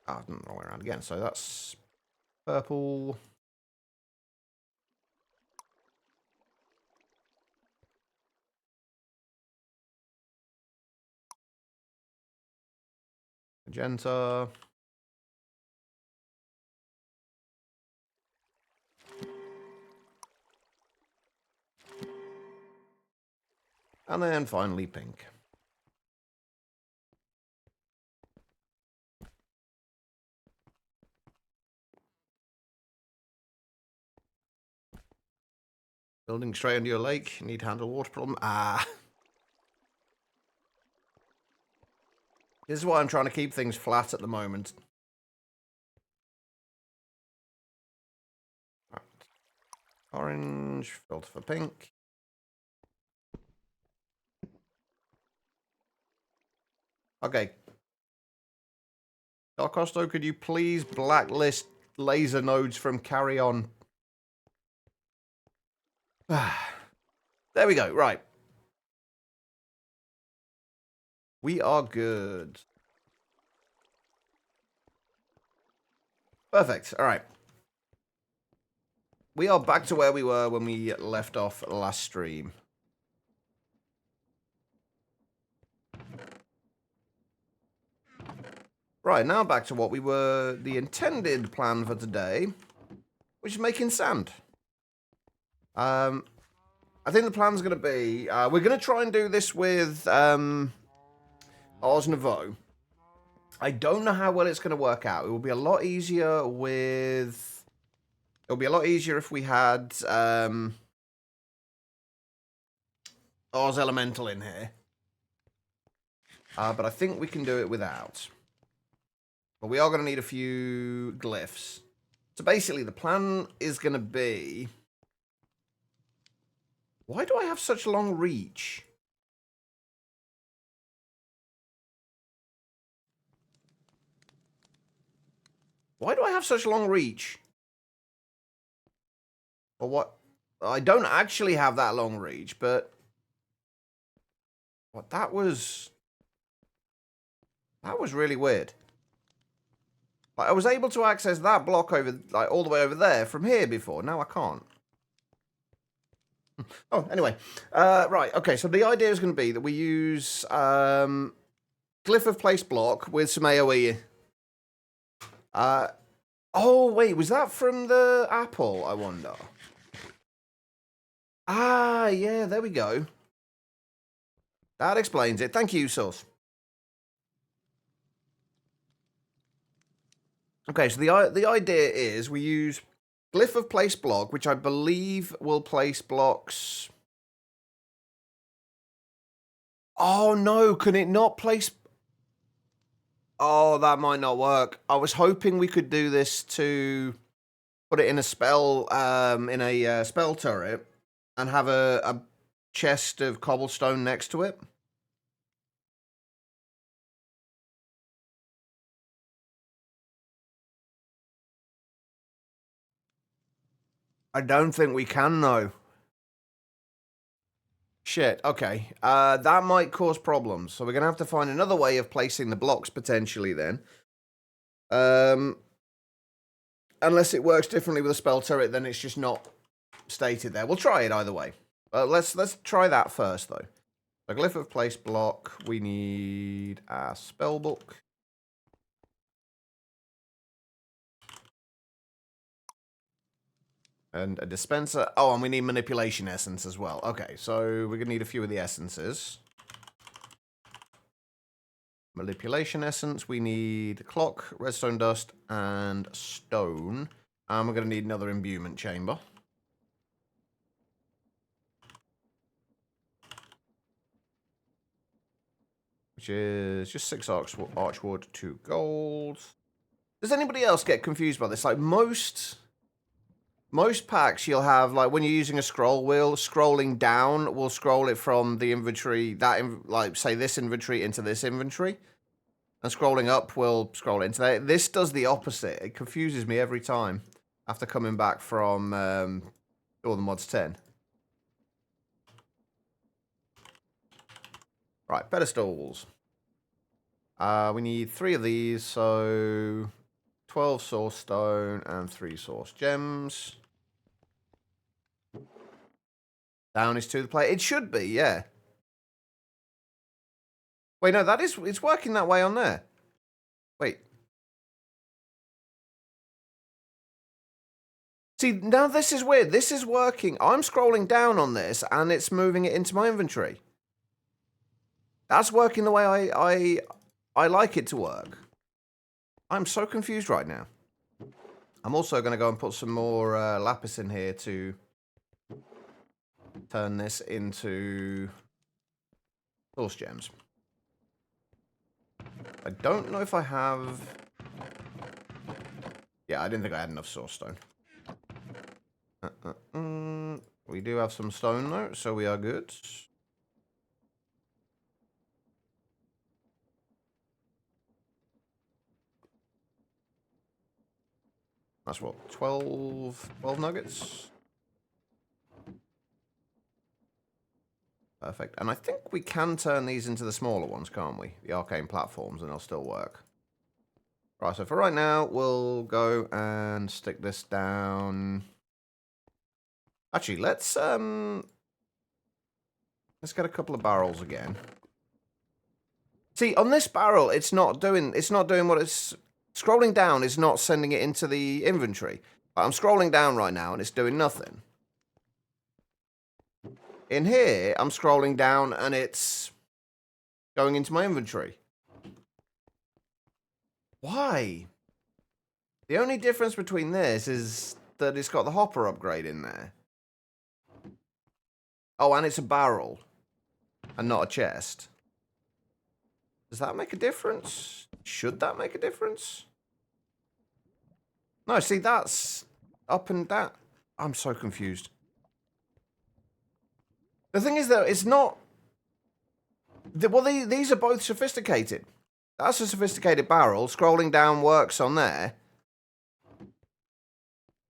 Oh, I didn't roll around again, so that's purple. Magenta. And then finally pink. Building straight under your lake. Need to handle water problem. Ah. This is why I'm trying to keep things flat at the moment. Right. Orange. Filter for pink. Okay. Darkosto, could you please blacklist laser nodes from carry on? There we go. Right. We are good. Perfect. All right. We are back to where we were when we left off last stream. Right, now back to what we were, the intended plan for today, which is making sand. I think the plan's going to be, we're going to try and do this with Ars Nouveau. I don't know how well it's going to work out. It will be a lot easier with, it'll be a lot easier if we had Ars Elemental in here. But I think we can do it without. But we are going to need a few glyphs. So basically, the plan is going to be... Why do I have such long reach? Why do I have such long reach? Or what? I don't actually have that long reach, but... What, that was... That was really weird. Like, I was able to access that block over, like, all the way over there from here before. Now I can't. Oh, anyway. Right, okay, so the idea is going to be that we use Glyph of Place block with some AoE. Oh, wait, was that from the apple, I wonder? Ah, yeah, there we go. That explains it. Thank you, Sus. Okay, so the idea is we use Glyph of Place block, which I believe will place blocks... Oh, no, can it not place... Oh, that might not work. I was hoping we could do this to put it in a spell, in a spell turret, and have a chest of cobblestone next to it. I don't think we can, though. Shit, okay. That might cause problems, so we're going to have to find another way of placing the blocks, potentially, then. Unless it works differently with a spell turret, then it's just not stated there. We'll try it either way. Let's try that first, though. A Glyph of Place block, we need a spell book. And a dispenser. Oh, and we need manipulation essence as well. Okay, so we're going to need a few of the essences. Manipulation essence, we need clock, redstone dust, and stone. And we're going to need another imbuement chamber. which is just 6 archwood, 2 gold. Does anybody else get confused by this? Like most packs you'll have, like when you're using a scroll wheel, scrolling down will scroll it from the inventory, like say this inventory into this inventory. And scrolling up will scroll into that. This does the opposite. It confuses me every time after coming back from All the Mods 10. Right, pedestals. We need 3 of these, so 12 source stone and 3 source gems. Down is 2 the plate. It should be, yeah. Wait, no, it's working that way on there. Wait. See, now this is weird. This is working. I'm scrolling down on this, and it's moving it into my inventory. That's working the way I like it to work. I'm so confused right now. I'm also going to go and put some more lapis in here to turn this into source gems. I don't know if I have... Yeah, I didn't think I had enough source stone. We do have some stone though, so we are good. That's what, 12 nuggets? Perfect. And I think we can turn these into the smaller ones, can't we? The arcane platforms, and they'll still work. Right, so for right now, we'll go and stick this down. Actually, let's get a couple of barrels again. See, on this barrel, it's not doing what it's... Scrolling down is not sending it into the inventory. I'm scrolling down right now, and it's doing nothing. In here, I'm scrolling down, and it's going into my inventory. Why? The only difference between this is that it's got the hopper upgrade in there. Oh, and it's a barrel, and not a chest. Does that make a difference? Should that make a difference? No, see, that's up and down. I'm so confused. The thing is, though, it's not... Well, these are both sophisticated. That's a sophisticated barrel. Scrolling down works on there.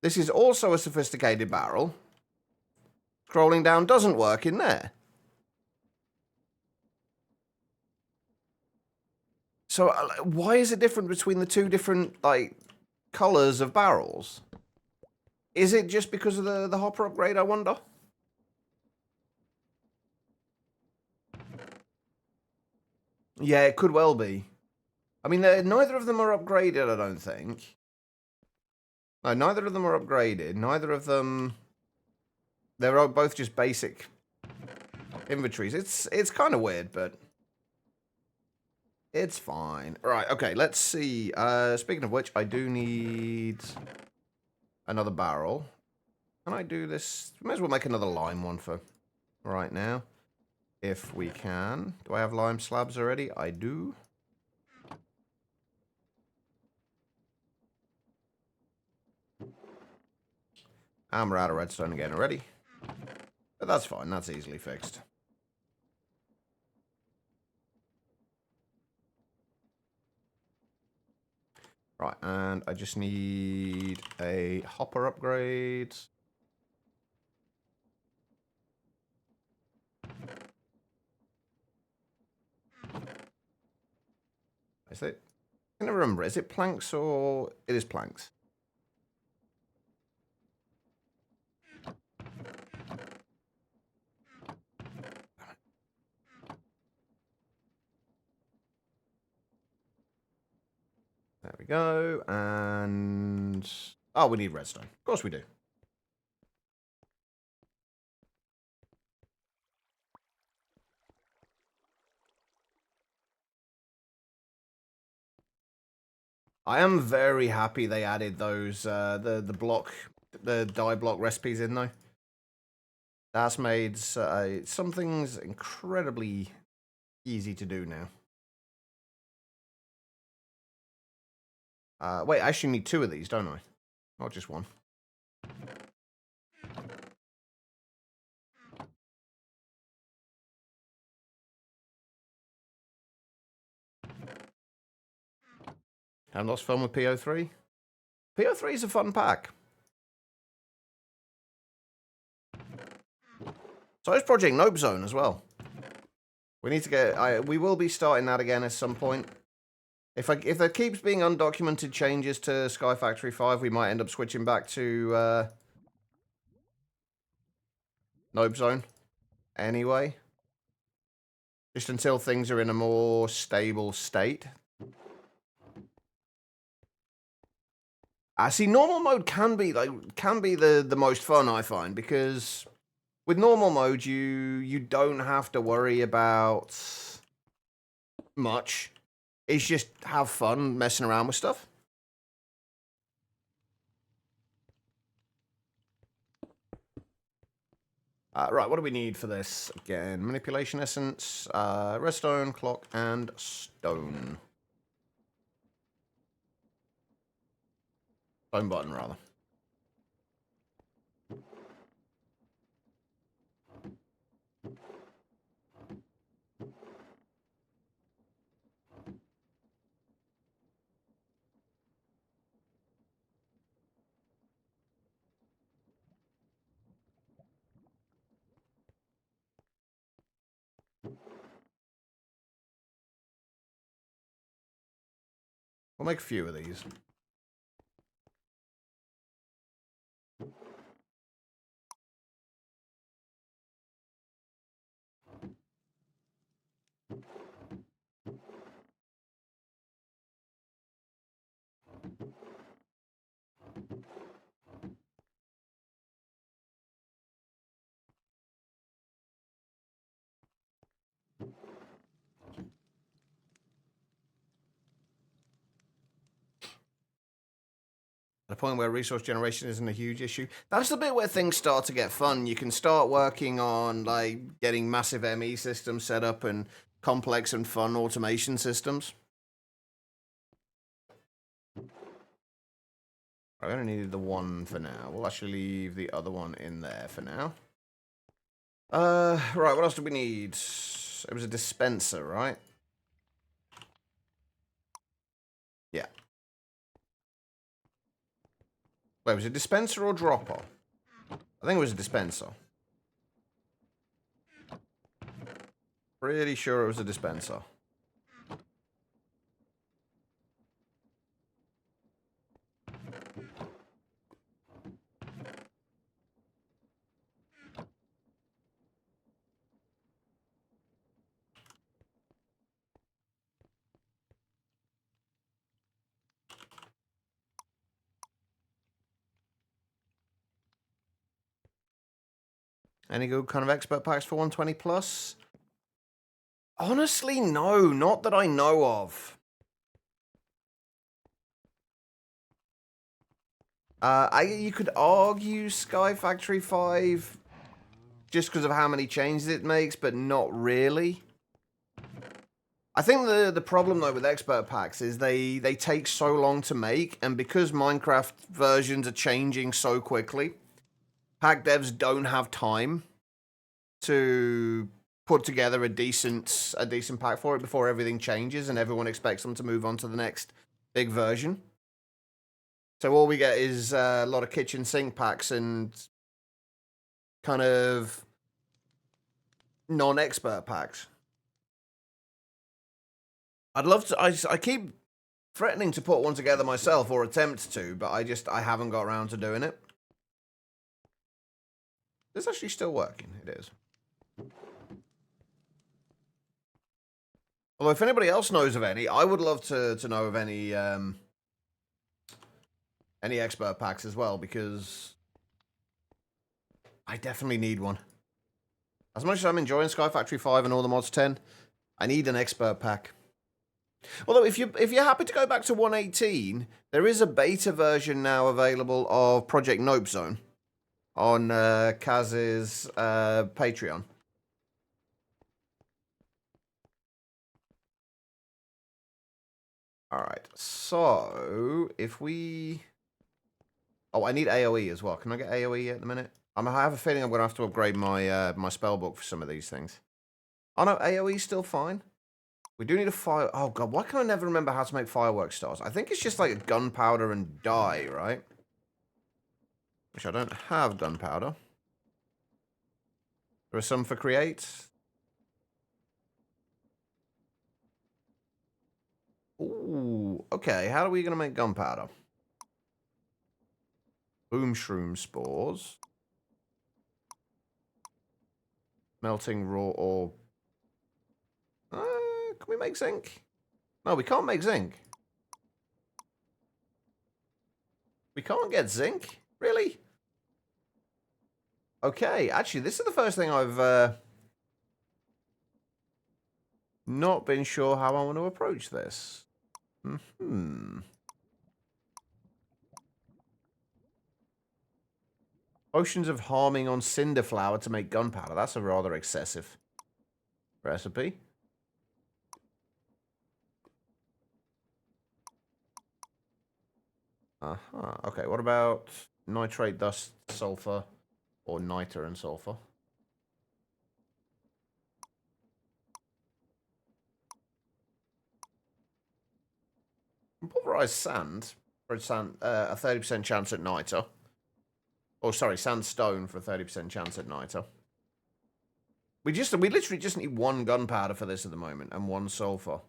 This is also a sophisticated barrel. Scrolling down doesn't work in there. So, why is it different between the two different, like, colours of barrels? Is it just because of the hopper upgrade, I wonder? Yeah, it could well be. I mean, neither of them are upgraded, I don't think. No, neither of them are upgraded. Neither of them... They're both just basic inventories. It's kind of weird, but... It's fine. Right, okay, let's see. Speaking of which, I do need another barrel. Can I do this? May as well make another lime one for right now. If we can. Do I have lime slabs already? I do. And we're out of redstone again already. But that's fine. That's easily fixed. Right, and I just need a hopper upgrade. Is it? I can't remember. Is it planks or... It is planks. There we go. And... Oh, we need redstone. Of course we do. I am very happy they added those, the dye block recipes in, though. That's made some things incredibly easy to do now. Wait, I actually need 2 of these, don't I? Not just 1. Haven't lost fun with PO3? PO3 is a fun pack. So is Project Nope Zone as well. We need to get... we will be starting that again at some point. If there keeps being undocumented changes to Sky Factory 5, we might end up switching back to Nope Zone. Anyway. Just until things are in a more stable state. See, normal mode can be the most fun, I find, because with normal mode you don't have to worry about much. It's just have fun messing around with stuff. Right, what do we need for this? Again, manipulation essence, redstone, clock, and stone. Stone button, rather. We'll make a few of these. At a point where resource generation isn't a huge issue. That's the bit where things start to get fun. You can start working on like getting massive ME systems set up and complex and fun automation systems. I only needed the 1 for now. We'll actually leave the other one in there for now. Right, what else do we need? It was a dispenser, right? Yeah. Wait, was it dispenser or dropper? I think it was a dispenser. Pretty sure it was a dispenser. Any good kind of expert packs for 120 plus? Honestly, no, not that I know of. You could argue Sky Factory 5 just because of how many changes it makes, but not really. I think the problem though with expert packs is they take so long to make, and because Minecraft versions are changing so quickly, pack devs don't have time to put together a decent pack for it before everything changes and everyone expects them to move on to the next big version. So all we get is a lot of kitchen sink packs and kind of non-expert packs. I'd love to. I keep threatening to put one together myself or attempt to, but I haven't got around to doing it. It's actually still working. It is. Although if anybody else knows of any, I would love to know of any expert packs as well, because I definitely need one. As much as I'm enjoying Sky Factory 5 and all the mods 10, I need an expert pack. Although if you're happy to go back to 118, there is a beta version now available of Project Nope Zone on Kaz's Patreon. Alright, so if we... Oh, I need AoE as well. Can I get AoE at the minute? I have a feeling I'm going to have to upgrade my my spell book for some of these things. Oh no, AoE's still fine. We do need a fire... Oh god, why can I never remember how to make firework stars? I think it's just like gunpowder and dye, right? Which I don't have gunpowder. There are some for create. Ooh, okay. How are we going to make gunpowder? Boom shroom spores. Melting raw ore. Can we make zinc? No, we can't make zinc. We can't get zinc? Really? Okay, actually, this is the first thing I've not been sure how I want to approach this. Potions of harming on cinder flower to make gunpowder. That's a rather excessive recipe. Okay, what about nitrate dust, sulfur, or niter and sulfur? Pulverized sand for a 30% chance at niter. Oh, sorry, sandstone for a 30% chance at niter. We literally just need one gunpowder for this at the moment and one sulfur.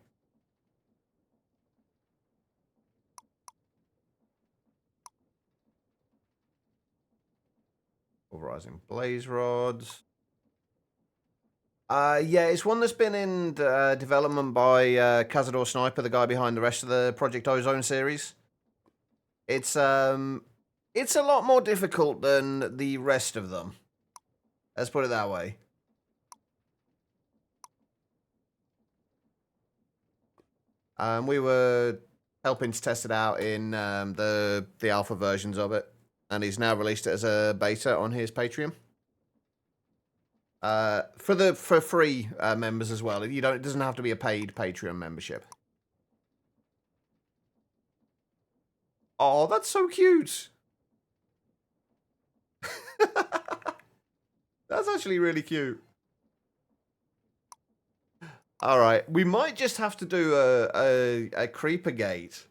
Pulverizing blaze rods. Yeah, it's one that's been in development by Cazador Sniper, the guy behind the rest of the Project Ozone series. It's a lot more difficult than the rest of them. Let's put it that way. We were helping to test it out in the alpha versions of it, and he's now released it as a beta on his Patreon. For free members as well. It doesn't have to be a paid Patreon membership. Oh, that's so cute. That's actually really cute. All right, we might just have to do a creeper gate.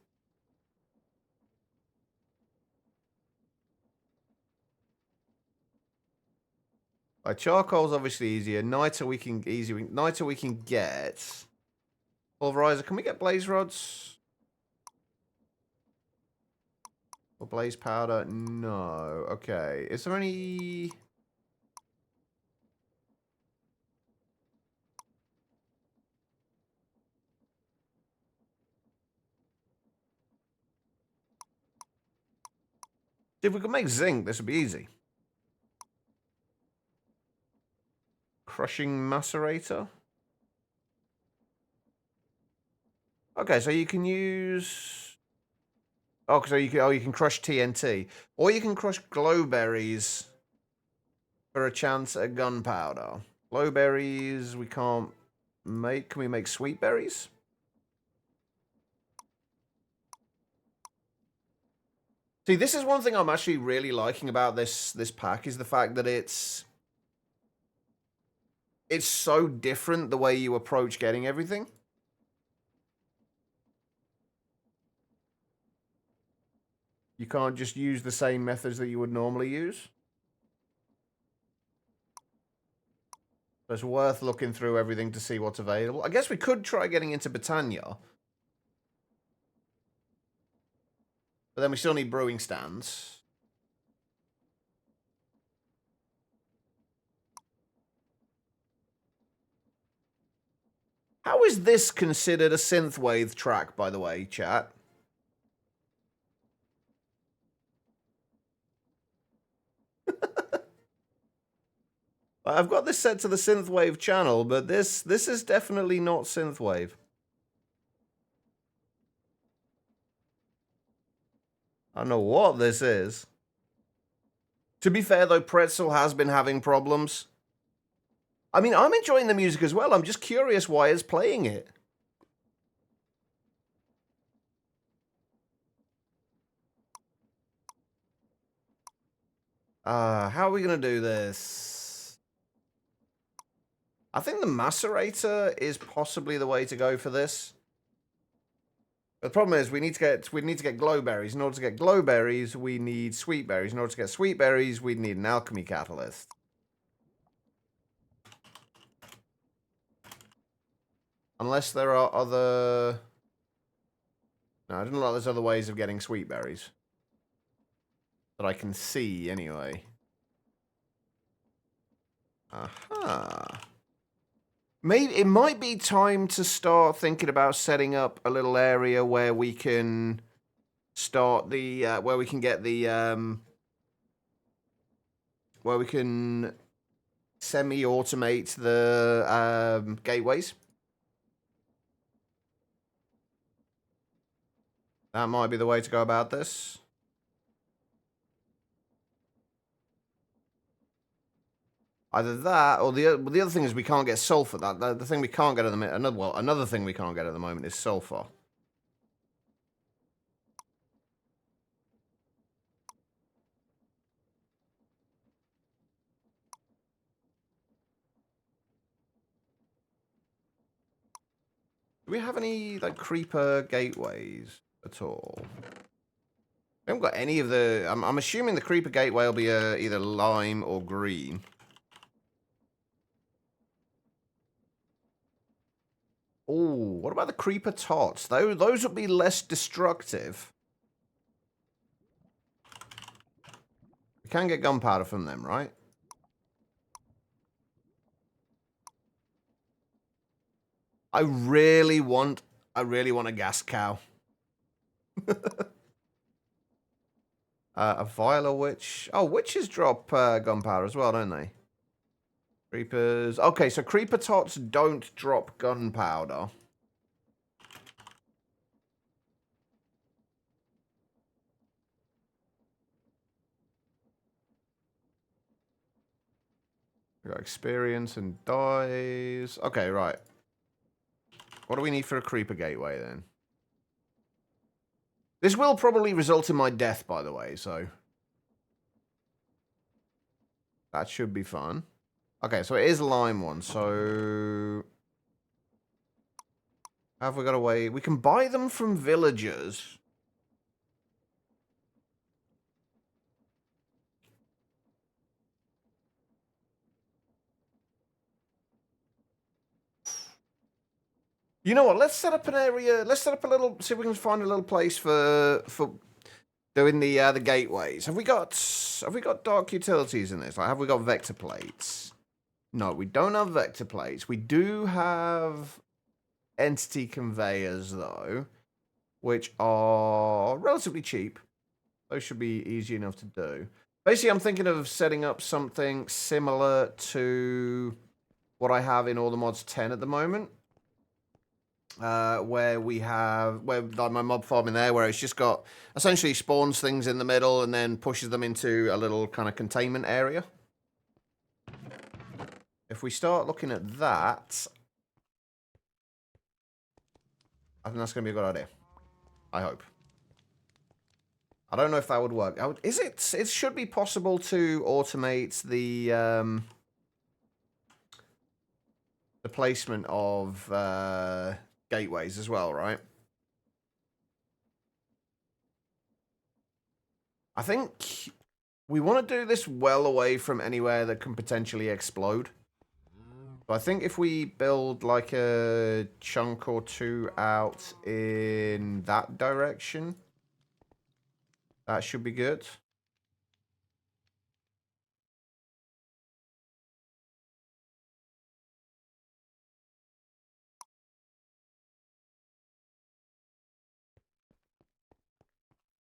Charcoal's obviously easier. Niter we can get. Pulverizer. Can we get blaze rods? Or blaze powder? No. Okay. Is there any? If we could make zinc, this would be easy. Crushing macerator. Okay, so you can use. Oh, so you can crush TNT, or you can crush glowberries for a chance at gunpowder. Glowberries we can't make. Can we make sweet berries? See, this is one thing I'm actually really liking about this pack is the fact that it's so different the way you approach getting everything. You can't just use the same methods that you would normally use. So it's worth looking through everything to see what's available. I guess we could try getting into Botania. But then we still need brewing stands. How is this considered a synthwave track, by the way, chat? I've got this set to the synthwave channel, but this is definitely not synthwave. I don't know what this is. To be fair, though, Pretzel has been having problems. I mean, I'm enjoying the music as well. I'm just curious why it's playing it. How are we going to do this? I think the macerator is possibly the way to go for this. The problem is we need to get glowberries. In order to get glowberries, we need sweet berries. In order to get sweet berries, we need an alchemy catalyst. Unless there are other... No, I don't know if there's other ways of getting sweet berries. That I can see, anyway. Aha. Maybe it might be time to start thinking about setting up a little area where we can start the where we can get the where we can semi-automate the gateways. That might be the way to go about this. Either that, or the other thing is we can't get sulfur. The thing we can't get at the minute. Another thing we can't get at the moment is sulfur. Do we have any like creeper gateways at all? We haven't got any of the. I'm assuming the creeper gateway will be either lime or green. Oh, what about the creeper tots? Those would be less destructive. We can get gunpowder from them, right? I really want a gas cow. A viola witch. Oh, witches drop gunpowder as well, don't they? Creepers. Okay, so creeper tots don't drop gunpowder. We got experience and dies. Okay, right. What do we need for a creeper gateway then? This will probably result in my death, by the way, so that should be fun. Okay, so it is a lime one, so have we got a way? We can buy them from villagers. You know what? Let's set up an area. Let's set up a little. See if we can find a little place for doing the gateways. Have we got dark utilities in this? Like, have we got vector plates? No, we don't have vector plates. We do have entity conveyors though, which are relatively cheap. Those should be easy enough to do. Basically, I'm thinking of setting up something similar to what I have in All the Mods 10 at the moment. Where like my mob farm in there, where it's just got essentially spawns things in the middle and then pushes them into a little kind of containment area. If we start looking at that, I think that's going to be a good idea. I hope. I don't know if that would work. Is it? It should be possible to automate the placement of gateways as well, right? I think we want to do this well away from anywhere that can potentially explode. So I think if we build like a chunk or two out in that direction, that should be good.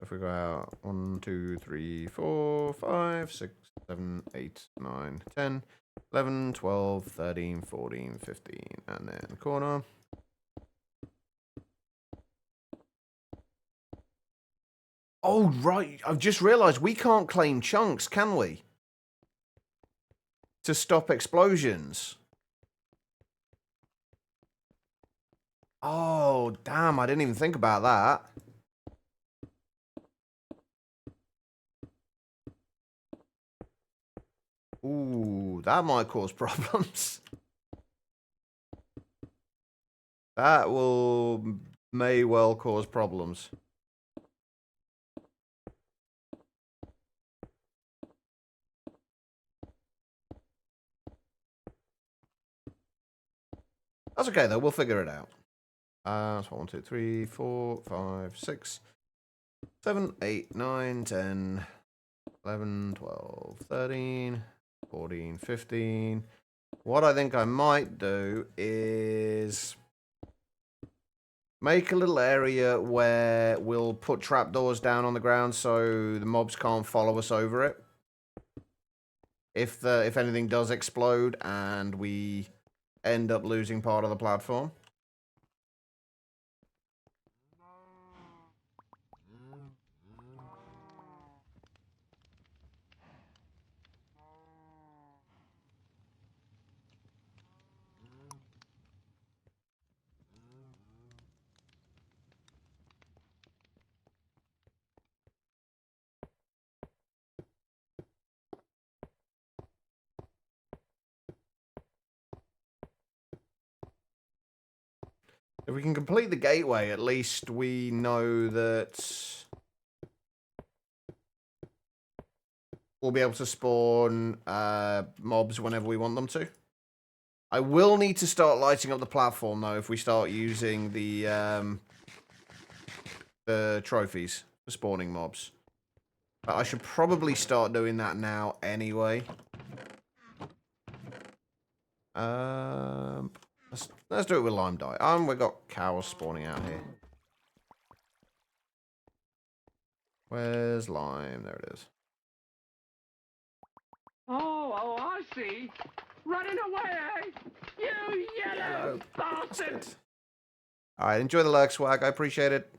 If we go out 1, 2, 3, 4, 5, 6, 7, 8, 9, 10, 11, 12, 13, 14, 15, and then the corner. Oh, right. I've just realized we can't claim chunks, can we? To stop explosions. Oh, damn. I didn't even think about that. Ooh, that might cause problems. That may well cause problems. That's okay though, we'll figure it out. So 1, 2, 3, 4, 5, 6, 7, 8, 9, 10, 11, 12, 13, 14, 15. What I think I might do is make a little area where we'll put trapdoors down on the ground so the mobs can't follow us over it. If anything does explode and we end up losing part of the platform. If we can complete the gateway, at least we know that we'll be able to spawn mobs whenever we want them to. I will need to start lighting up the platform, though, if we start using the trophies for spawning mobs. But I should probably start doing that now anyway. Let's do it with lime dye. We've got cows spawning out here. Where's lime? There it is. Oh, I see. Running away, you yellow bastard! Alright, enjoy the lurk swag. I appreciate it.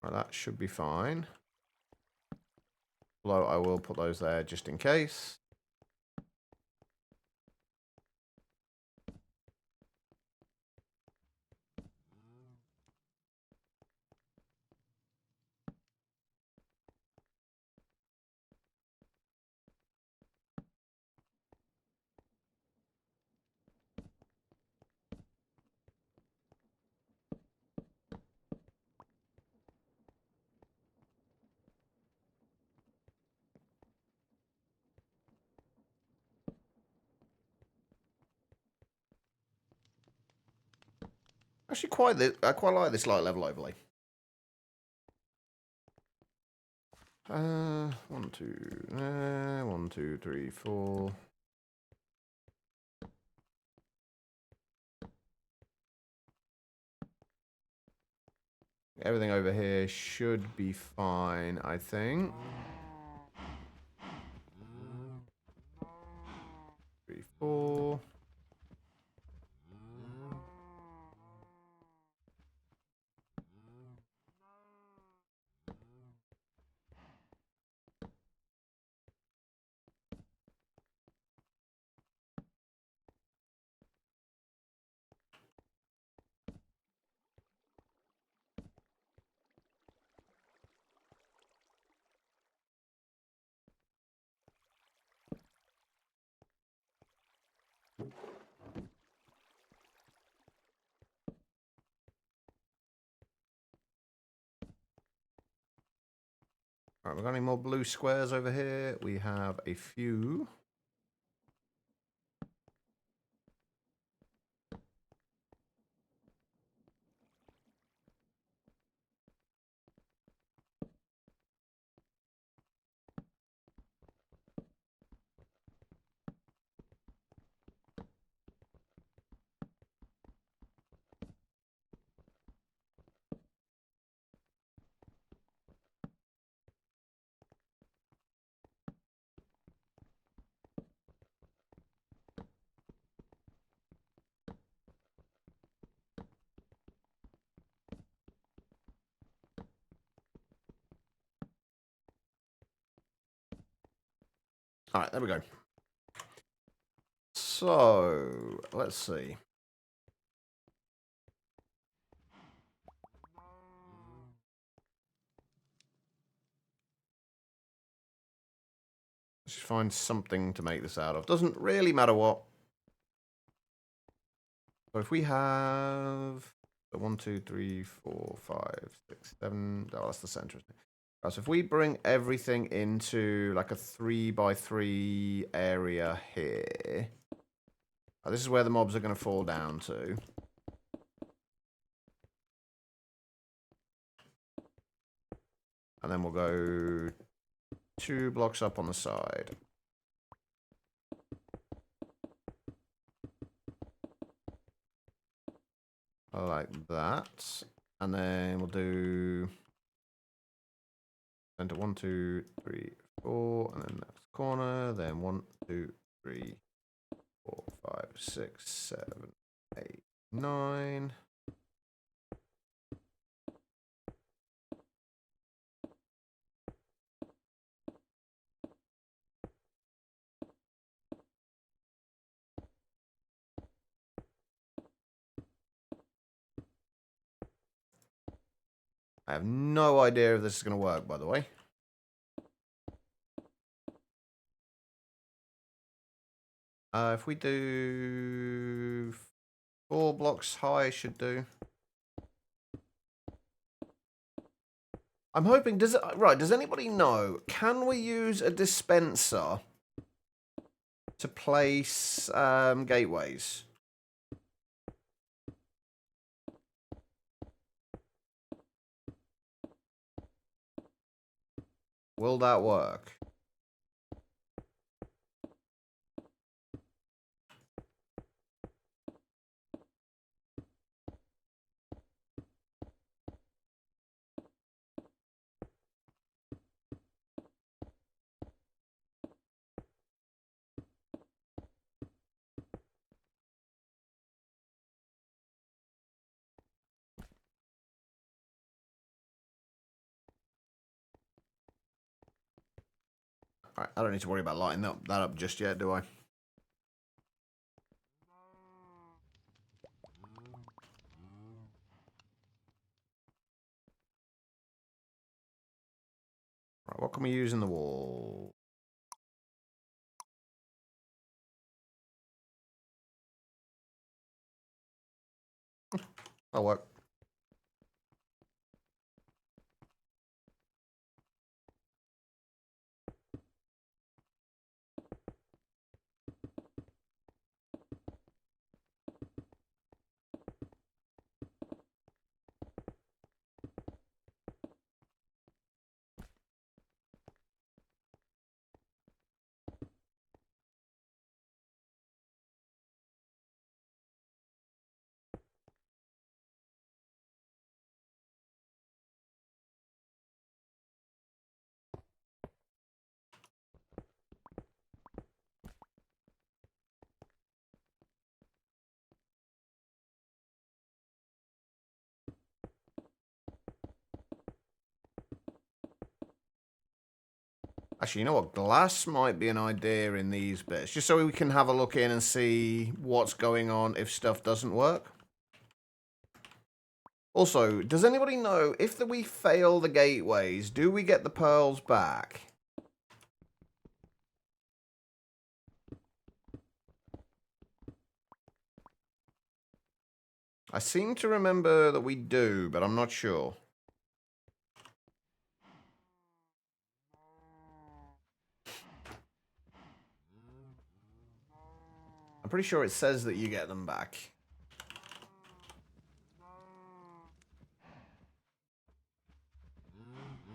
Right, that should be fine. Although I will put those there just in case. Actually, I quite like this light level overlay. 1, 2, 1, 2, 3, 4. Everything over here should be fine, I think. 3, 4. Alright, we got any more blue squares over here? We have a few. All right, there we go. So, let's see. Let's just find something to make this out of. Doesn't really matter what. So if we have 1, 2, 3, 4, 5, 6, 7. Oh, that's the center. Right, so if we bring everything into like a 3x3 area here, this is where the mobs are going to fall down to. And then we'll go 2 blocks up on the side. Like that. And then we'll do center 1, 2, 3, 4, and then next corner. Then 1, 2, 3, 4, 5, 6, 7, 8, 9. I have no idea if this is going to work, by the way. If we do 4 blocks high, should do. I'm hoping, does anybody know, can we use a dispenser to place gateways? Will that work? Alright, I don't need to worry about lighting that up just yet, do I? Right, what can we use in the wall? That'll work. Actually, you know what? Glass might be an idea in these bits, just so we can have a look in and see what's going on if stuff doesn't work. Also, does anybody know, if we fail the gateways, do we get the pearls back? I seem to remember that we do, but I'm not sure. I'm pretty sure it says that you get them back.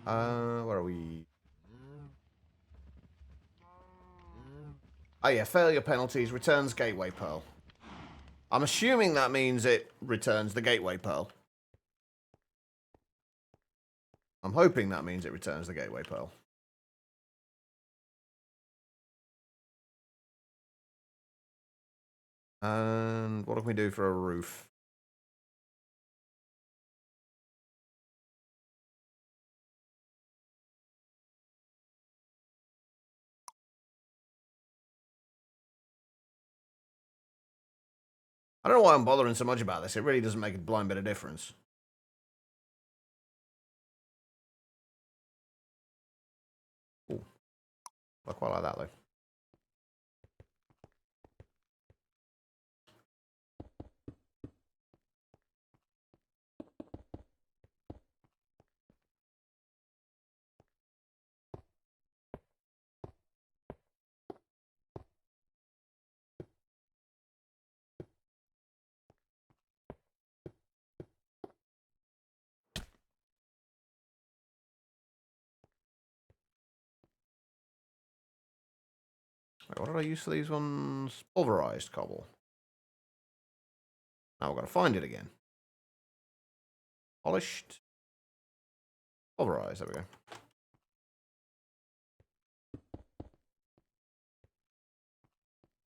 Where are we? Oh yeah, failure penalties, returns gateway pearl. I'm assuming that means it returns the gateway pearl. I'm hoping that means it returns the gateway pearl. And what can we do for a roof? I don't know why I'm bothering so much about this. It really doesn't make a blind bit of difference. Ooh. I quite like that, though. Wait, what did I use for these ones? Pulverized cobble. Now we've got to find it again. Polished. Pulverized, there we go.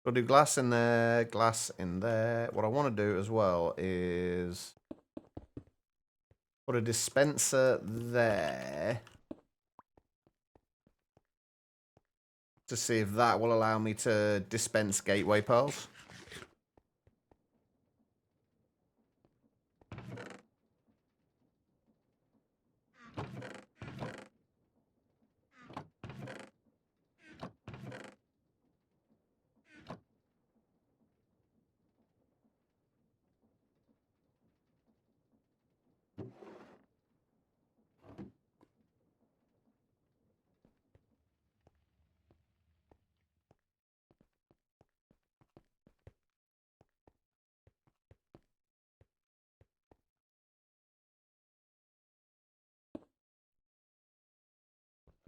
We'll do glass in there, glass in there. What I want to do as well is put a dispenser there to see if that will allow me to dispense gateway pearls.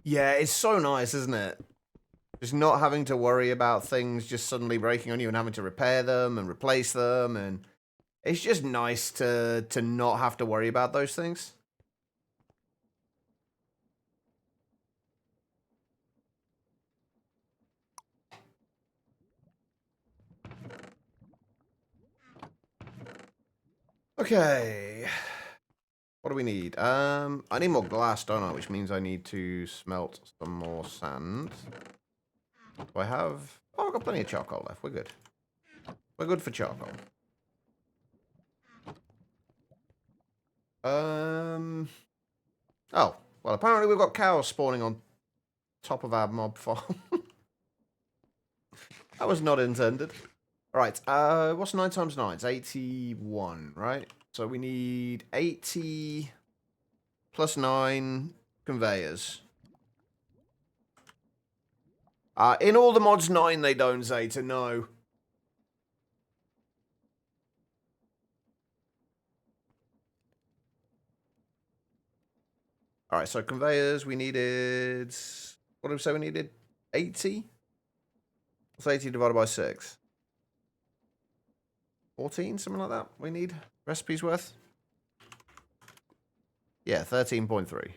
Yeah, it's so nice, isn't it? Just not having to worry about things just suddenly breaking on you and having to repair them and replace them, and it's just nice to not have to worry about those things. Okay. What do we need? I need more glass, don't I? Which means I need to smelt some more sand. Do I have... Oh, I've got plenty of charcoal left. We're good. We're good for charcoal. Oh. Well, apparently we've got cows spawning on top of our mob farm. That was not intended. Right, what's 9 times 9? It's 81, right? So we need 80 plus 9 conveyors. In all the mods 9 they don't, Zeta, no. Alright, so conveyors, we needed... What did we say we needed? 80? What's 80 divided by 6? 14, something like that we need? Recipes worth? Yeah, 13.3.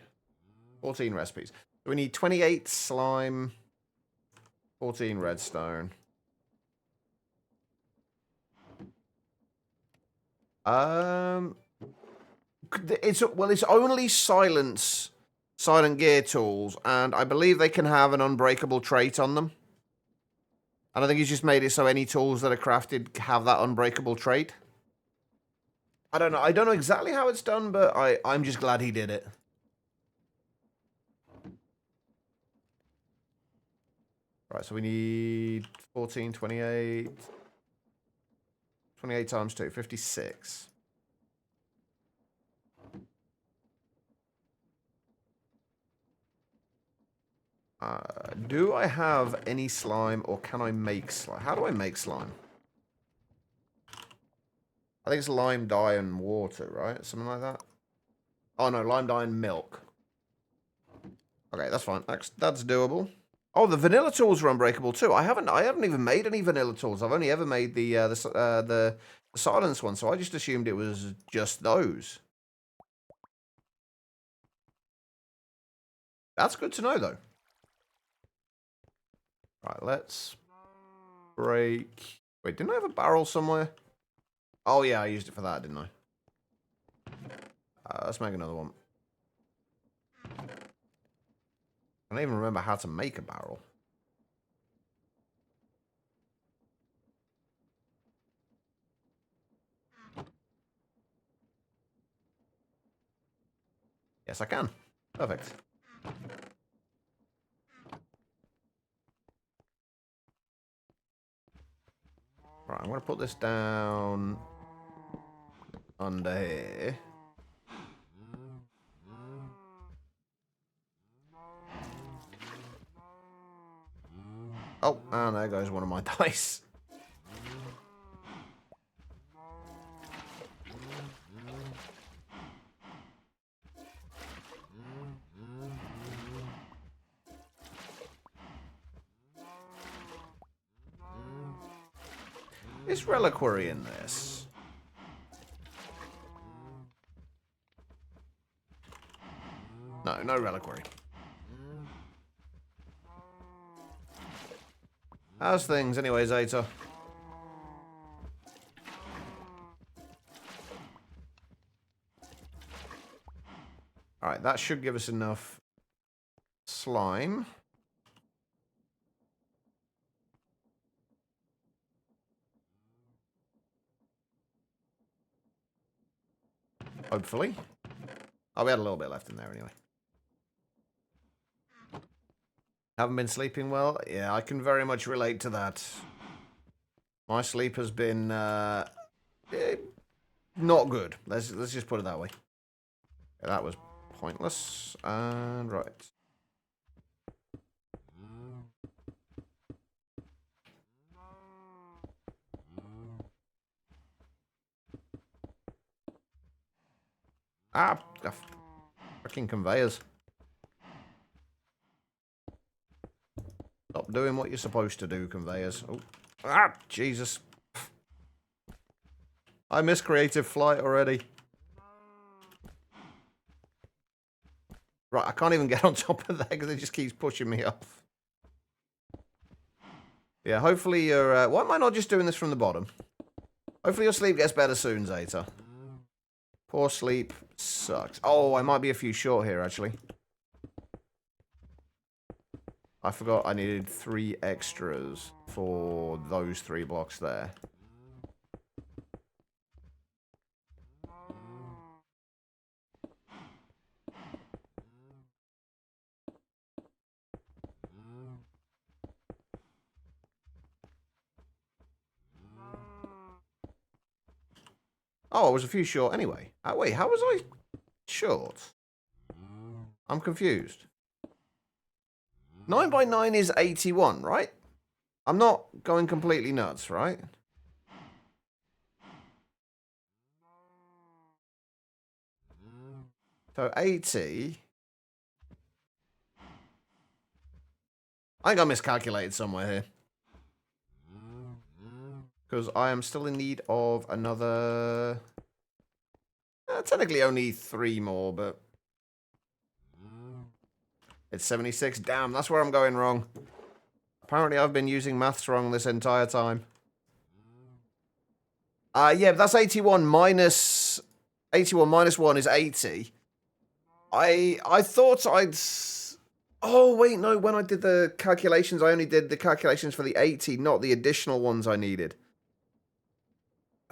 14 recipes. So we need 28 slime, 14 redstone. It's only silent gear tools, and I believe they can have an unbreakable trait on them. And I think he's just made it so any tools that are crafted have that unbreakable trait. I don't know. I don't know exactly how it's done, but I'm just glad he did it. Right, so we need 14, 28. 28 times 2, 56. Do I have any slime, or can I make slime? How do I make slime? I think it's lime dye and water, right? Something like that. Oh no, lime dye and milk. Okay, that's fine. That's doable. Oh, the vanilla tools are unbreakable too. I haven't even made any vanilla tools. I've only ever made the silence one, so I just assumed it was just those. That's good to know, though. Right, let's break. Wait, didn't I have a barrel somewhere? Oh yeah, I used it for that, didn't I? Let's make another one. I don't even remember how to make a barrel. Yes, I can. Perfect. Right, I'm going to put this down under here. Oh, and there goes one of my dice. Is reliquary in this? No, no reliquary. How's things anyway, Zeta? Alright, that should give us enough slime. Hopefully. Oh, we had a little bit left in there anyway. Haven't been sleeping well? Yeah, I can very much relate to that. My sleep has been not good. Let's just put it that way. Yeah, that was pointless. And right. Fucking conveyors. Stop doing what you're supposed to do, conveyors. Oh. Ah, Jesus. I miss creative flight already. Right, I can't even get on top of that because it just keeps pushing me off. Yeah, hopefully you're... why am I not just doing this from the bottom? Hopefully your sleep gets better soon, Zeta. Poor sleep sucks. Oh, I might be a few short here, actually. I forgot I needed 3 extras for those 3 blocks there. Oh, I was a few short anyway. Wait, how was I short? I'm confused. 9 by 9 is 81, right? I'm not going completely nuts, right? So 80. I think I miscalculated somewhere here. Because I am still in need of another... technically only 3 more, but... It's 76. Damn, that's where I'm going wrong. Apparently I've been using maths wrong this entire time. Yeah, but that's 81 minus... 81 minus 1 is 80. I thought I'd... Oh, wait, no. When I did the calculations, I only did the calculations for the 80, not the additional ones I needed.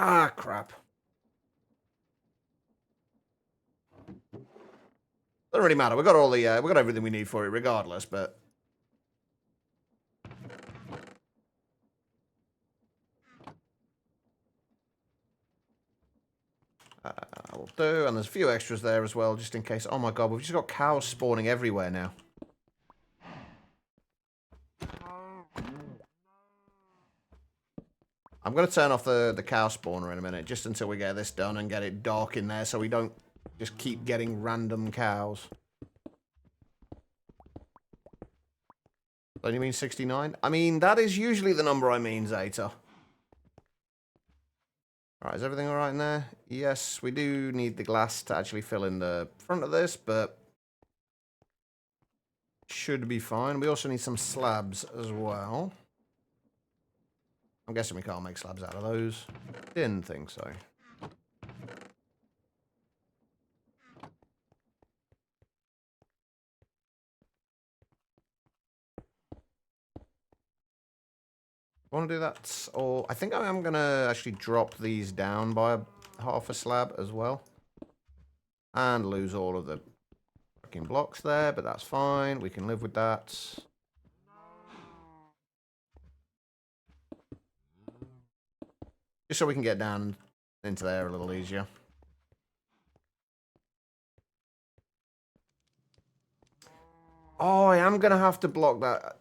Ah, crap. Doesn't really matter. We got all the... we got everything we need for it regardless, but... will do, and there's a few extras there as well, just in case. Oh my god, we've just got cows spawning everywhere now. I'm going to turn off the cow spawner in a minute, just until we get this done and get it dark in there, so we don't just keep getting random cows. Don't you mean 69? I mean, that is usually the number I mean, Zeta. Right, is everything alright in there? Yes, we do need the glass to actually fill in the front of this, but... should be fine. We also need some slabs as well. I'm guessing we can't make slabs out of those. Didn't think so. Want to do that? Or I think I am going to actually drop these down by half a slab as well. And lose all of the fucking blocks there, but that's fine. We can live with that. Just so we can get down into there a little easier. Oh, I am going to have to block that.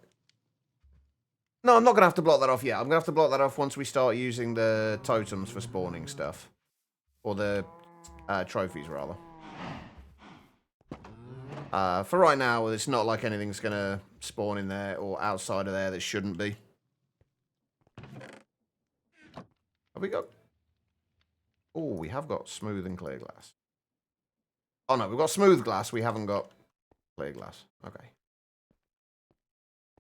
No, I'm not going to have to block that off yet. I'm going to have to block that off once we start using the totems for spawning stuff. Or the trophies, rather. For right now, it's not like anything's going to spawn in there or outside of there that shouldn't be. Have we got... Oh, we have got smooth and clear glass. Oh, no, we've got smooth glass. We haven't got clear glass. Okay.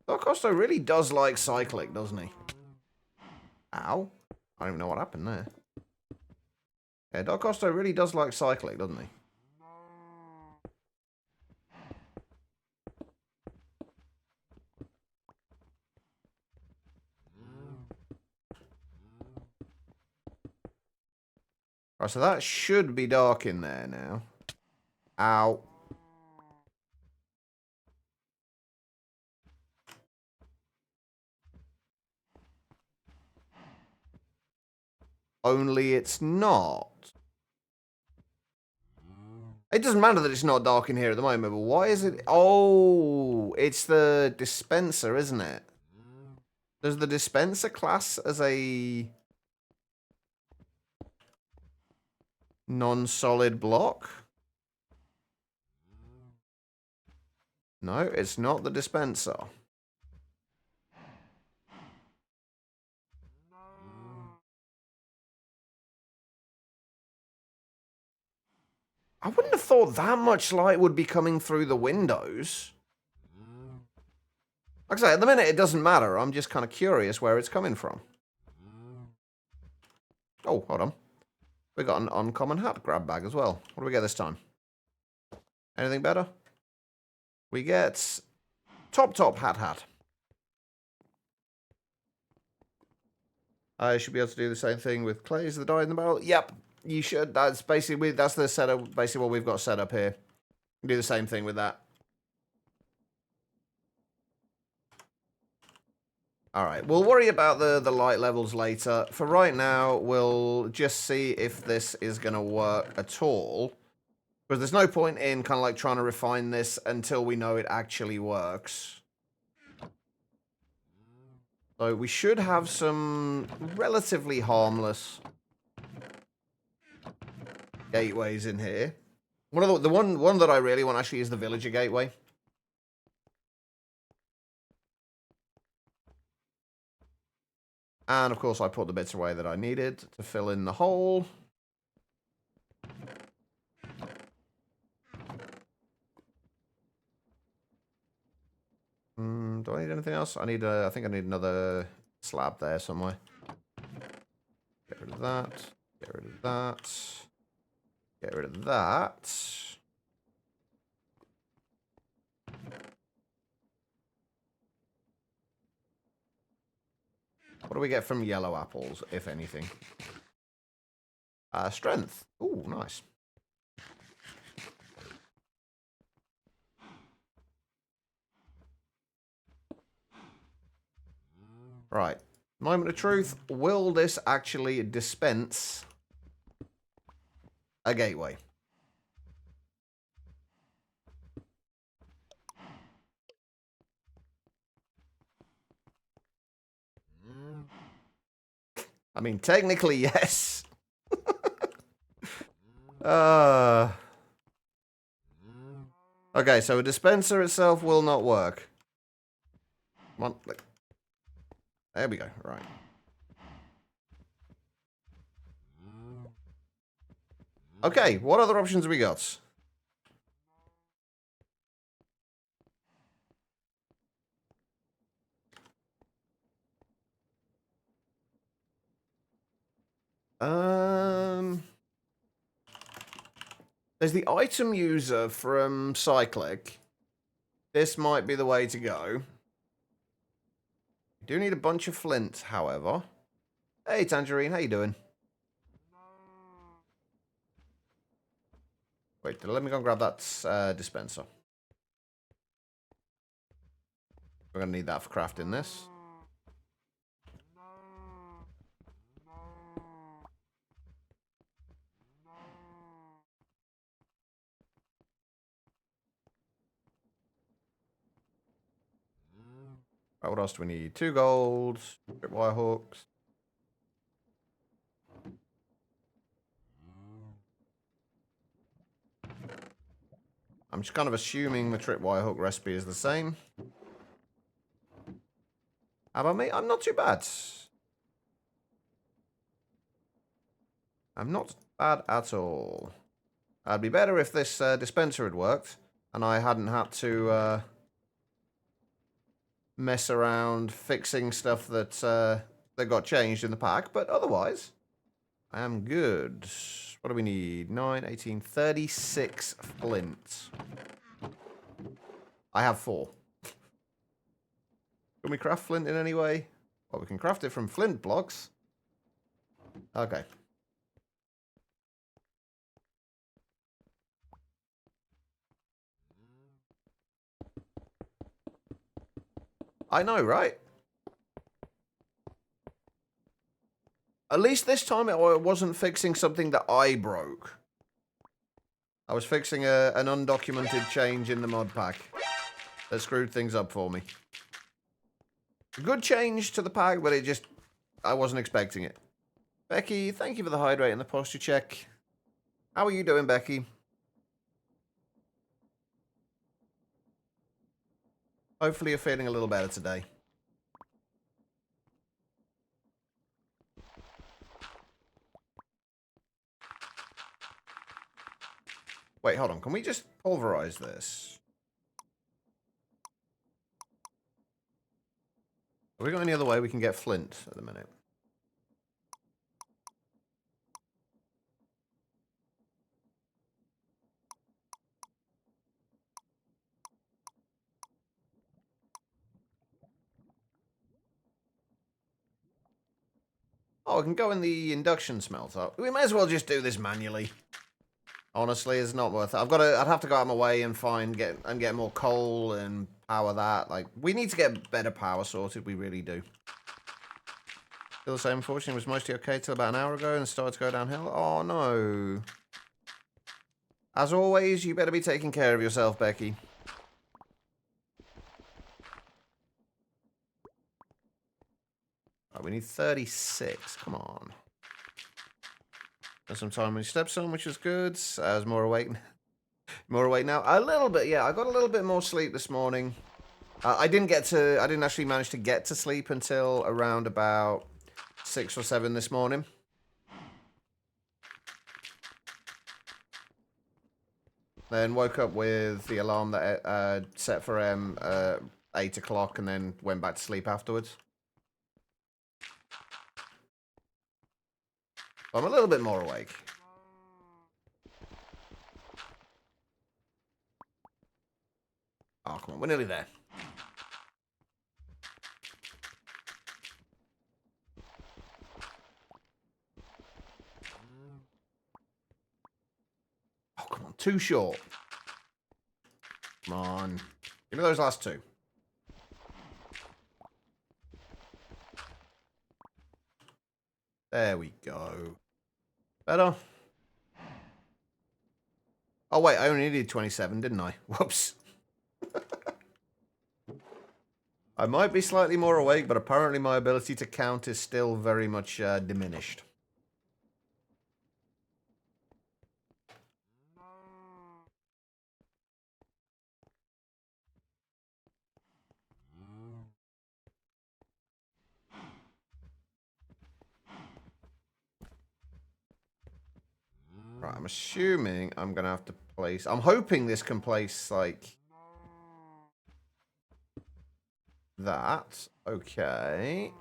Dark Costo really does like cyclic, doesn't he? Ow. I don't even know what happened there. Yeah, Dark Costo really does like cyclic, doesn't he? Alright, so that should be dark in there now. Ow. Only it's not. It doesn't matter that it's not dark in here at the moment, but why is it... Oh, it's the dispenser, isn't it? Does the dispenser class as a non-solid block? No, it's not the dispenser. I wouldn't have thought that much light would be coming through the windows. Like I say, at the minute it doesn't matter. I'm just kind of curious where it's coming from. Oh, hold on. We got an uncommon hat grab bag as well. What do we get this time? Anything better? We get top hat. I should be able to do the same thing with clays that die in the barrel. Yep, you should. That's basically that's the setup. Basically, what we've got set up here. Do the same thing with that. All right, we'll worry about the light levels later. For right now, we'll just see if this is going to work at all. Because there's no point in kind of like trying to refine this until we know it actually works. So we should have some relatively harmless gateways in here. One of the one that I really want actually is the villager gateway. And of course I put the bits away that I needed to fill in the hole. Do I need anything else? I think I need another slab there somewhere. Get rid of that. Get rid of that. Get rid of that. What do we get from yellow apples, if anything? Strength. Ooh, nice. Right. Moment of truth. Will this actually dispense a gateway? I mean, technically, yes. Okay, so a dispenser itself will not work. Come on. Look. There we go. Right. Okay, what other options have we got? There's the item user from Cyclic. This might be the way to go. Do need a bunch of flint, however. Hey, Tangerine, how you doing? Wait, let me go and grab that dispenser. We're going to need that for crafting this. Right, what else do we need? 2 gold, tripwire hooks. I'm just kind of assuming the tripwire hook recipe is the same. How about me? I'm not too bad. I'm not bad at all. I'd be better if this dispenser had worked and I hadn't had to mess around fixing stuff that that got changed in the pack, but otherwise, I am good. What do we need? 9, 18, 36 flint. I have 4. Can we craft flint in any way? Well, we can craft it from flint blocks. Okay. I know, right? At least this time it wasn't fixing something that I broke. I was fixing an undocumented change in the mod pack that screwed things up for me. A good change to the pack, but I wasn't expecting it. Becky, thank you for the hydrate and the posture check. How are you doing, Becky? Hopefully you're feeling a little better today. Wait, hold on. Can we just pulverize this? Have we got any other way we can get flint at the minute? Oh, I can go in the induction smelter. We may as well just do this manually. Honestly, it's not worth it. I'd have to go out of my way and get more coal and power that. Like, we need to get better power sorted. We really do. Still the same, unfortunately. It was mostly okay till about an hour ago and it started to go downhill. Oh, no. As always, you better be taking care of yourself, Becky. Right, we need 36. Come on. There's some time when you stepson, which was good. I was more awake. More awake now. A little bit, yeah. I got a little bit more sleep this morning. I didn't actually manage to get to sleep until around about 6 or 7 this morning. Then woke up with the alarm that set for 8 o'clock and then went back to sleep afterwards. I'm a little bit more awake. Oh, come on. We're nearly there. Oh, come on. Too short. Come on. Give me those last 2. There we go. Better. Oh, wait. I only needed 27, didn't I? Whoops. I might be slightly more awake, but apparently my ability to count is still very much diminished. Right, I'm assuming I'm going to have to place... I'm hoping this can place, like... that. Okay.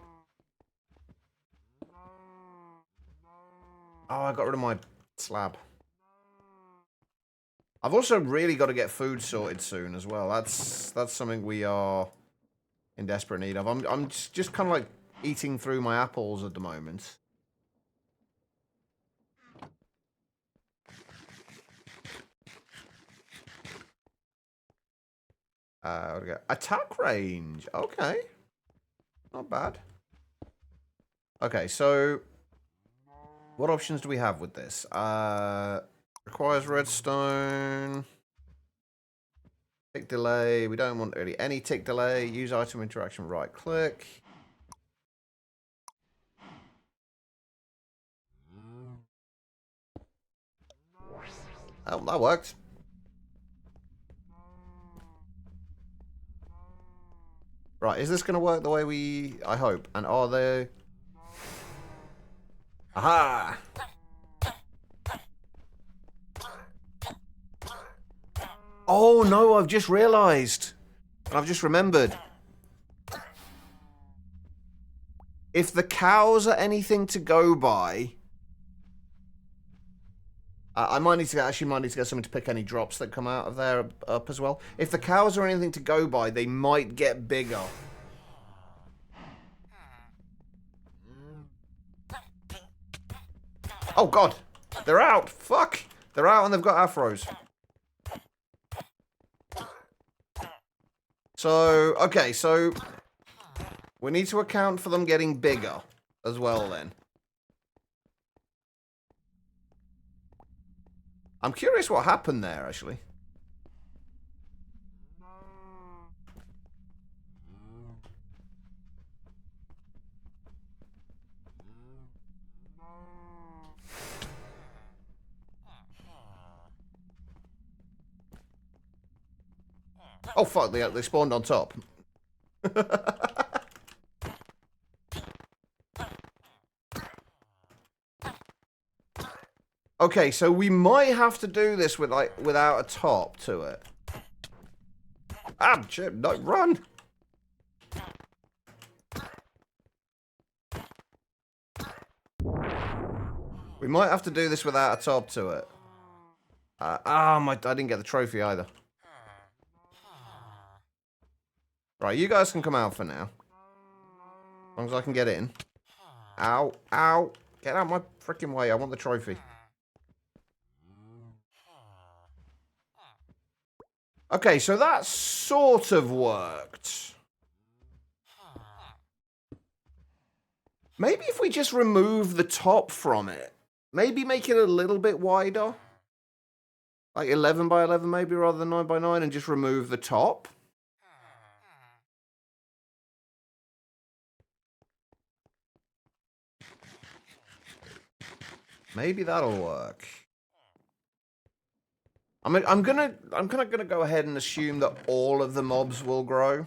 Oh, I got rid of my slab. I've also really got to get food sorted soon as well. That's something we are in desperate need of. I'm just kind of like eating through my apples at the moment. What do we got? Attack range. Okay. Not bad. Okay, so what options do we have with this? Requires redstone. Tick delay. We don't want really any tick delay. Use item interaction. Right click. Oh, that worked. Right, is this going to work the way I hope? And are they... Aha! Oh no, I've just realised. I've just remembered. If the cows are anything to go by... I might need to get something to pick any drops that come out of there up as well. If the cows are anything to go by, they might get bigger. Oh god, they're out. Fuck, they're out and they've got afros. So okay, so we need to account for them getting bigger as well. Then I'm curious what happened there, actually. Oh fuck, they spawned on top. Okay, so we might have to do this with without a top to it. Ah, shit, no, run! We might have to do this without a top to it. I didn't get the trophy either. Right, you guys can come out for now. As long as I can get in. Ow, ow. Get out of my freaking way, I want the trophy. Okay, so that sort of worked. Maybe if we just remove the top from it. Maybe make it a little bit wider. Like 11 by 11 maybe rather than 9 by 9 and just remove the top. Maybe that'll work. I'm gonna go ahead and assume that all of the mobs will grow.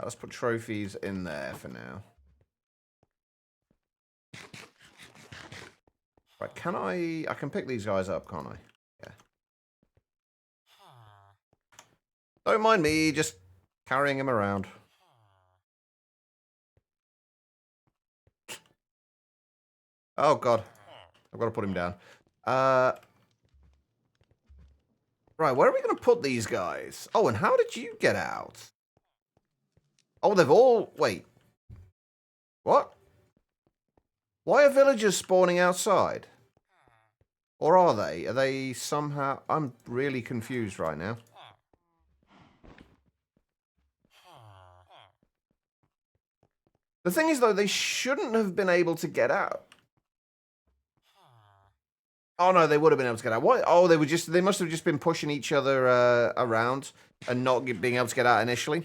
Let's put trophies in there for now. Right, can I can pick these guys up, can't I? Yeah. Don't mind me, just carrying him around. Oh god. I've got to put him down. Right, where are we going to put these guys? Oh, and how did you get out? Oh, they've all... Wait. What? Why are villagers spawning outside? Or are they? Are they somehow... I'm really confused right now. The thing is, though, they shouldn't have been able to get out. Oh, no, they would have been able to get out. What? Oh, they must have just been pushing each other around and not being able to get out initially.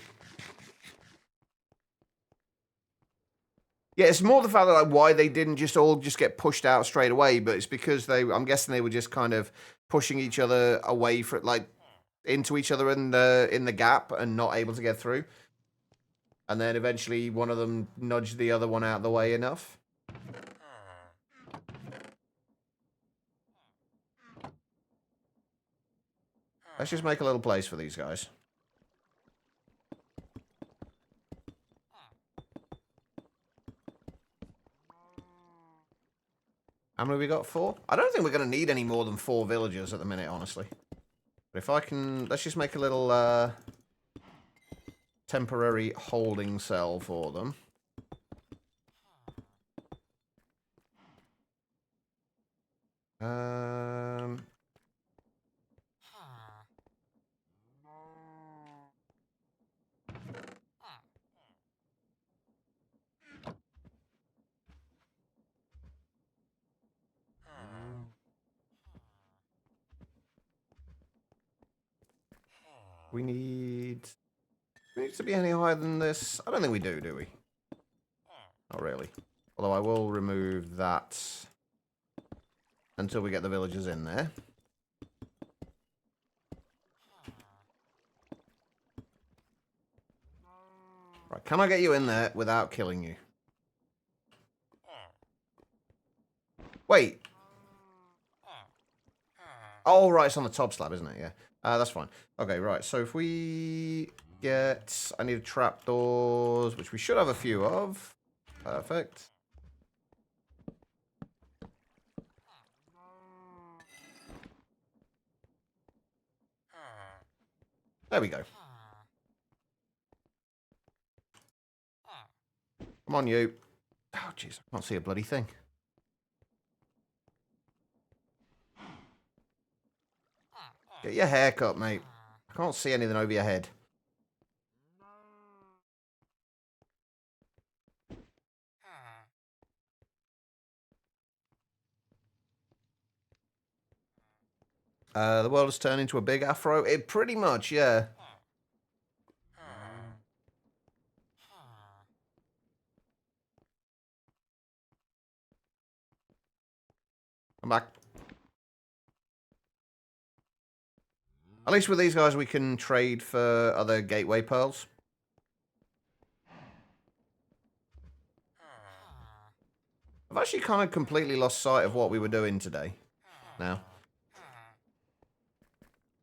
Yeah, it's more the fact that like why they didn't just all get pushed out straight away, but it's because I'm guessing they were just kind of pushing each other away from like into each other in the gap and not able to get through. And then eventually one of them nudged the other one out of the way enough. Let's just make a little place for these guys. How many we got? 4? I don't think we're going to need any more than 4 villagers at the minute, honestly. But if I can... Let's just make a little temporary holding cell for them. We need to be any higher than this. I don't think we do we? Not really. Although I will remove that until we get the villagers in there. Right, can I get you in there without killing you? Wait. Oh, right, it's on the top slab, isn't it? Yeah. That's fine. Okay, right, so if we get... I need trapdoors, which we should have a few of. Perfect. There we go. Come on, you. Oh, jeez, I can't see a bloody thing. Get your hair cut, mate. I can't see anything over your head. The world has turned into a big afro. It pretty much, yeah. I'm back. At least with these guys, we can trade for other gateway pearls. I've actually kind of completely lost sight of what we were doing today. Now.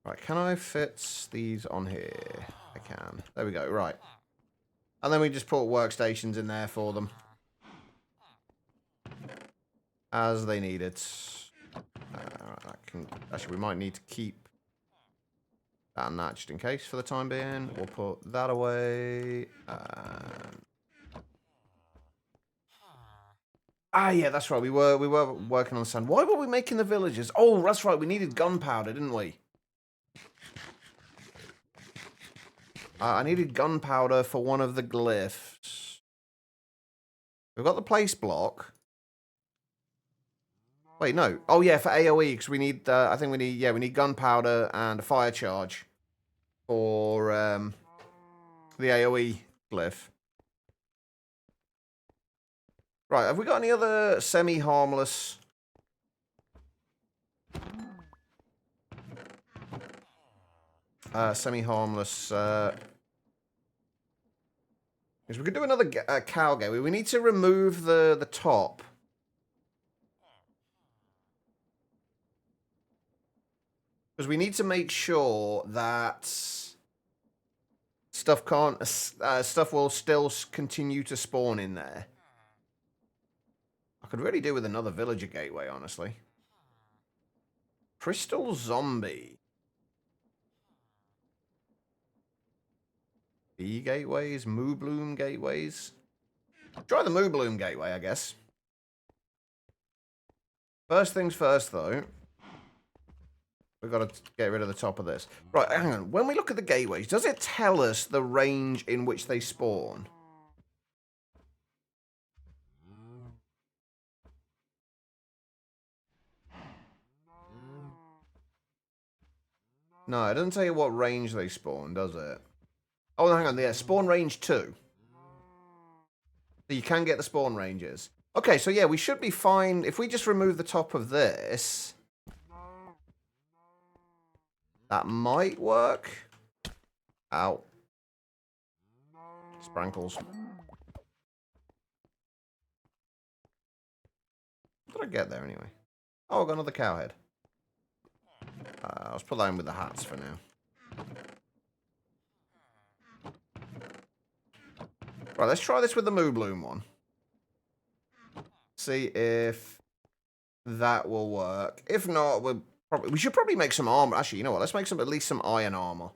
Right, can I fit these on here? I can. There we go, right. And then we just put workstations in there for them. As they need it. Actually, we might need to keep that and that just in case for the time being. We'll put that away. Yeah, that's right. We were working on the sand. Why were we making the villagers? Oh, that's right. We needed gunpowder, didn't we? I needed gunpowder for one of the glyphs. We've got the place block. Wait, no. Oh, yeah, for AoE, because we need, I think we need gunpowder and a fire charge for the AoE glyph. Right, have we got any other semi-harmless... semi-harmless... Because we could do another cow gateway. We need to remove the top. Because we need to make sure that stuff will still continue to spawn in there. I could really do with another villager gateway, honestly. Crystal Zombie. Bee gateways, Moo Bloom gateways. Try the Moo Bloom gateway, I guess. First things first, though. We've got to get rid of the top of this. Right, hang on. When we look at the gateways, does it tell us the range in which they spawn? No, it doesn't tell you what range they spawn, does it? Oh, hang on. Yeah, spawn range 2. So you can get the spawn ranges. Okay, so yeah, we should be fine. If we just remove the top of this... That might work. Ow. Sprankles. How did I get there anyway? Oh, I got another cow head. Let's put that in with the hats for now. Right, let's try this with the Moo Bloom one. See if that will work. If not, we should probably make some armor. Actually, you know what? Let's make at least some iron armor.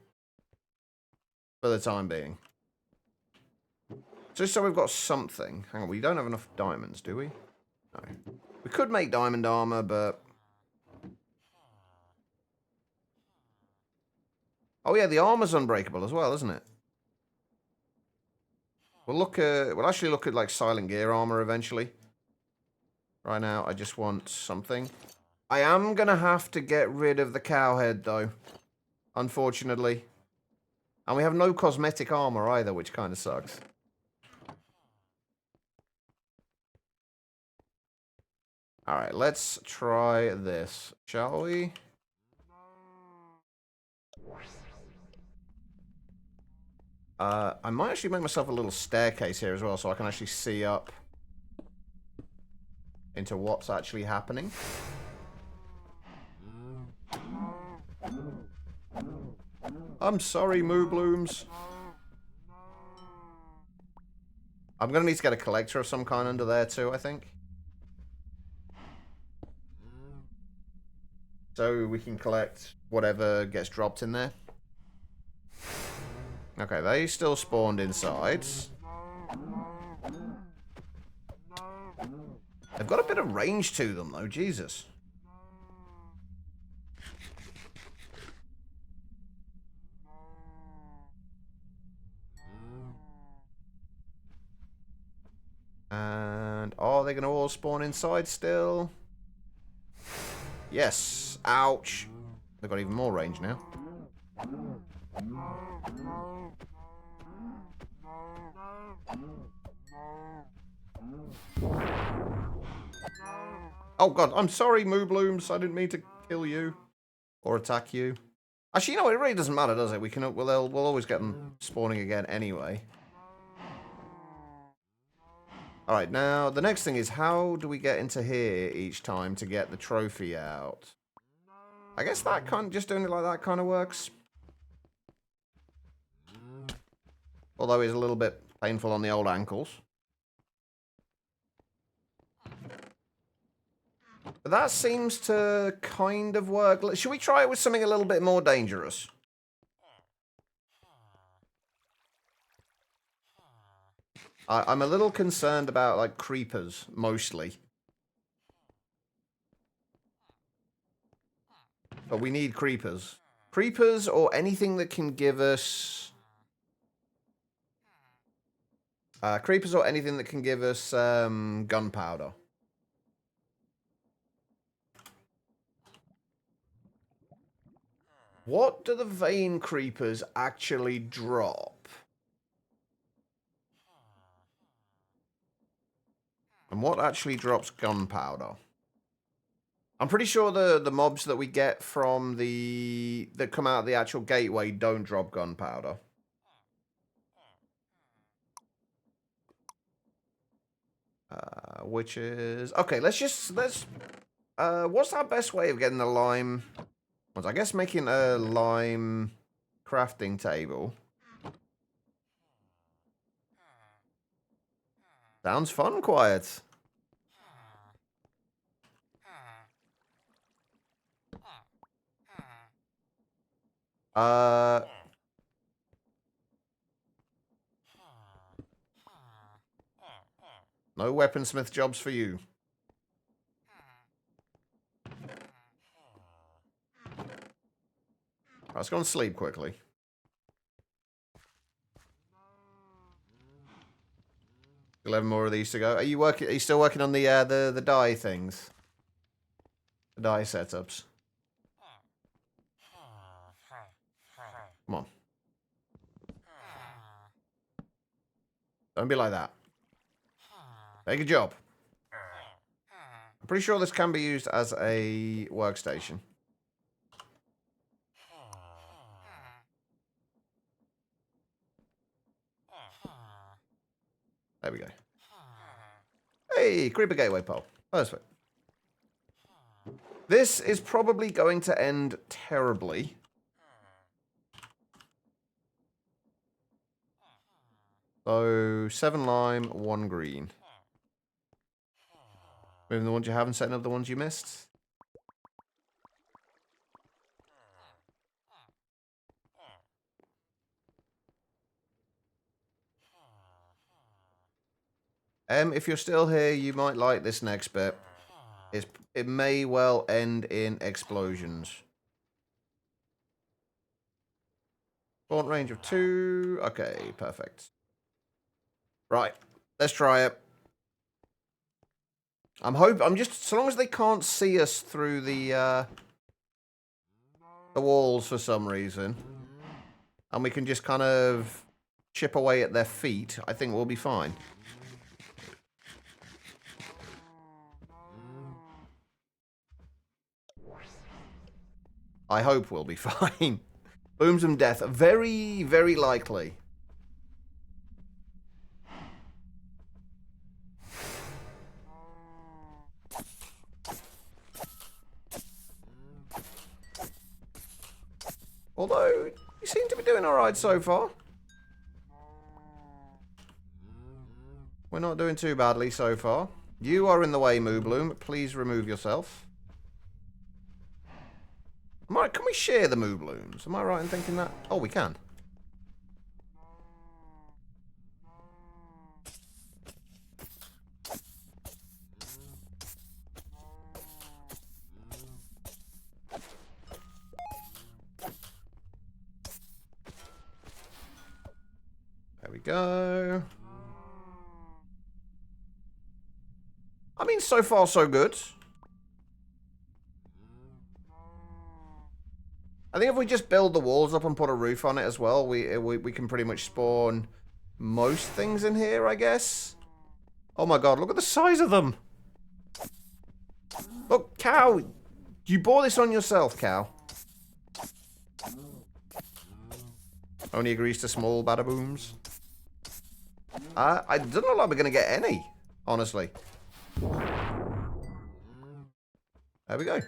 For the time being. Just so we've got something. Hang on, we don't have enough diamonds, do we? No. We could make diamond armor, but... Oh yeah, the armor's unbreakable as well, isn't it? We'll actually look at like Silent Gear armor eventually. Right now, I just want something. I am gonna have to get rid of the cow head though. Unfortunately. And we have no cosmetic armor either, which kind of sucks. Alright, let's try this, shall we? I might actually make myself a little staircase here as well, so I can actually see up into what's actually happening. I'm sorry, Moo Blooms. I'm gonna need to get a collector of some kind under there too, I think. So we can collect whatever gets dropped in there. Okay, they still spawned inside. They've got a bit of range to them, though. Jesus. And are they going to all spawn inside still? Yes. Ouch. They've got even more range now. Oh god, I'm sorry, Moo Blooms. I didn't mean to kill you or attack you. Actually, you know, it really doesn't matter, does it? We'll always get them spawning again anyway. All right, now the next thing is how do we get into here each time to get the trophy out? I guess that just doing it like that kind of works. Although it's a little bit painful on the old ankles. But that seems to kind of work. Should we try it with something a little bit more dangerous? I'm a little concerned about, like, creepers, mostly. But we need creepers. Creepers or anything that can give us... creepers or anything that can give us gunpowder. What do the vein creepers actually drop? And what actually drops gunpowder? I'm pretty sure the mobs that we get from that come out of the actual gateway don't drop gunpowder. Which is okay. Let's what's our best way of getting the lime? I guess making a lime crafting table. Sounds fun, Quiet. No weaponsmith jobs for you. Let's go and sleep quickly. Still 11 more of these to go. Are you still working on the dye things? The dye setups. Come on. Don't be like that. Take a job. I'm pretty sure this can be used as a workstation. There we go. Hey, Creeper Gateway pole. Perfect. This is probably going to end terribly. So, 7 lime, 1 green. Moving the ones you haven't, setting up the ones you missed. If you're still here, you might like this next bit. It may well end in explosions. Spawn range of 2. Okay, perfect. Right, let's try it. I'm just, so long as they can't see us through the walls for some reason. and we can just kind of chip away at their feet, I think we'll be fine. I hope we'll be fine. Booms and death, very, very likely. Although, you seem to be doing alright so far. We're not doing too badly so far. You are in the way, Moobloom. Please remove yourself. Can we share the Mooblooms? Am I right in thinking that? Oh, we can. There we go. I mean, so far so good. I think if we just build the walls up and put a roof on it as well, we can pretty much spawn most things in here, I guess. Oh my god, look at the size of them. Look, cow. You bought this on yourself, cow. Only agrees to small badabooms. I don't know if we're going to get any, honestly. There we go.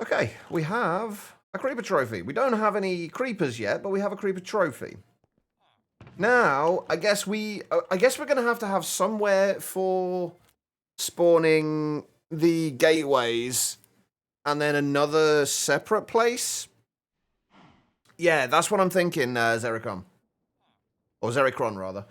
Okay, we have a creeper trophy. We don't have any creepers yet, but we have a creeper trophy. Now, I guess we're going to have somewhere for spawning the gateways and then another separate place. Yeah, that's what I'm thinking, Zericon. Or Zericron, rather.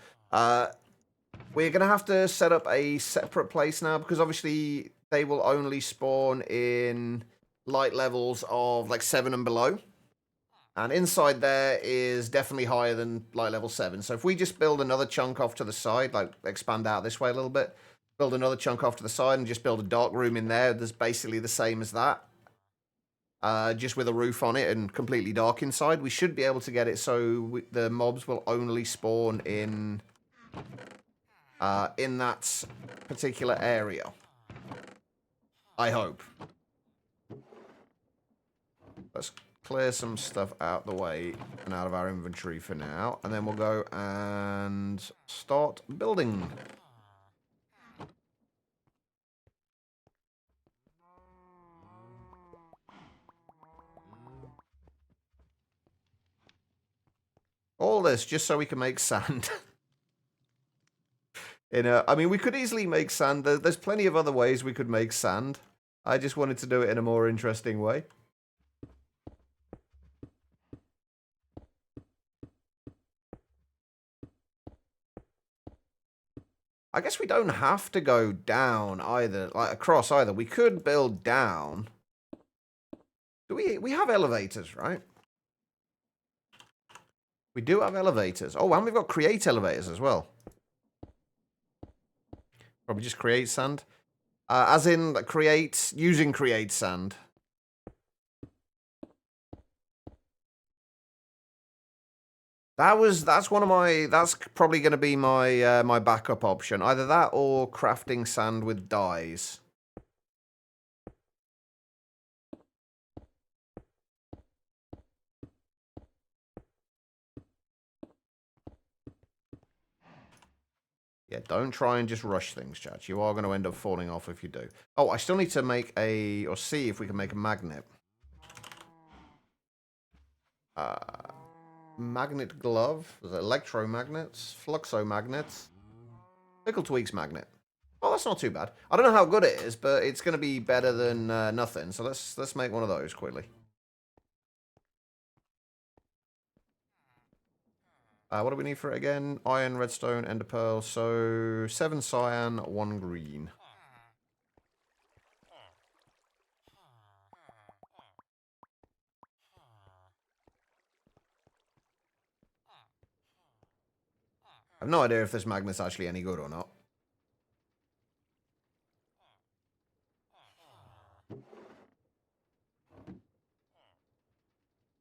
We're going to have to set up a separate place now because obviously they will only spawn in light levels of like 7 and below. And inside there is definitely higher than light level 7. So if we just build another chunk off to the side, like expand out this way a little bit, build another chunk off to the side and just build a dark room in there that's basically the same as that. Just with a roof on it and completely dark inside, we should be able to get it so the mobs will only spawn in that particular area. I hope. Let's clear some stuff out the way and out of our inventory for now, and then we'll go and start building. All this just so we can make sand. I mean, we could easily make sand. There's plenty of other ways we could make sand. I just wanted to do it in a more interesting way. I guess we don't have to go down either, like across either. We could build down. Do we have elevators, right? We do have elevators. Oh, and we've got create elevators as well. Probably just create sand. As in using create sand. That's probably going to be my my backup option. Either that or crafting sand with dyes. Yeah, don't try and just rush things, chat. You are going to end up falling off if you do. Oh, I still need to make or see if we can make a magnet. Magnet glove. There's electromagnets, fluxomagnets, Pickle Tweaks magnet. Oh, that's not too bad. I don't know how good it is, but it's going to be better than nothing. So let's make one of those quickly. What do we need for it again? Iron, redstone, ender pearl. So 7 cyan, 1 green. I have no idea if this magnet's actually any good or not.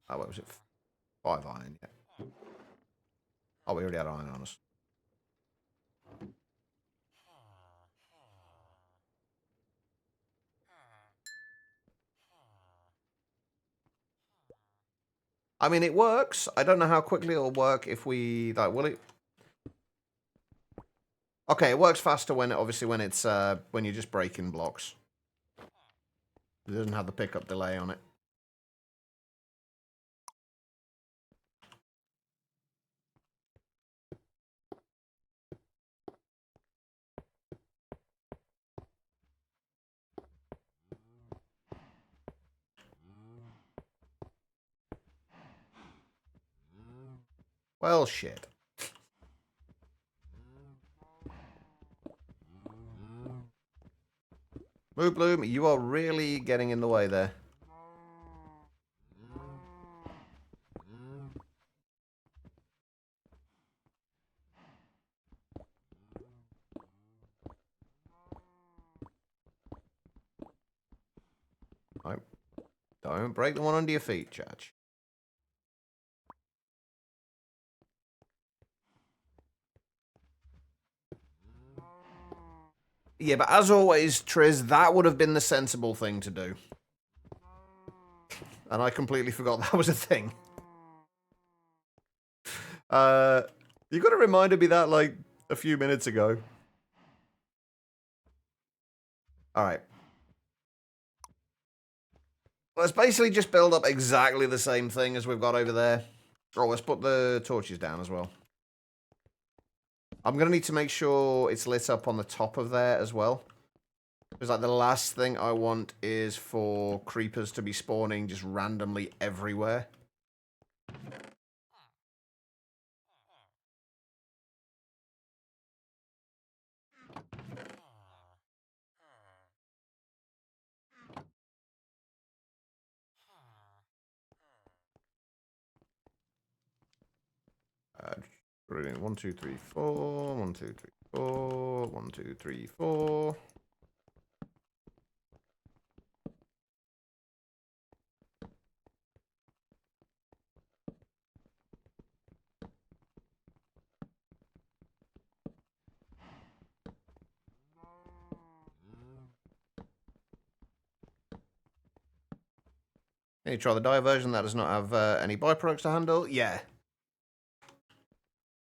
Oh, what was it? 5 iron, yeah. Oh, we already had iron on us. I mean, it works. I don't know how quickly it'll work if we, like, will it? Okay, it works faster when, obviously, when it's, when you're just breaking blocks. It doesn't have the pickup delay on it. Well, shit. Moo Bloom, you are really getting in the way there. Don't break the one under your feet, Chach. Yeah, but as always, Triz, that would have been the sensible thing to do. And I completely forgot that was a thing. You got to reminded me that, like, a few minutes ago. Alright. Let's basically just build up exactly the same thing as we've got over there. Oh, let's put the torches down as well. I'm going to need to make sure it's lit up on the top of there as well. Because, like, the last thing I want is for creepers to be spawning just randomly everywhere. Brilliant. 1, 2, 3, 4. 1, 2, 3, 4. 1, 2, 3, 4. Can you try the diversion that does not have any byproducts to handle? Yeah.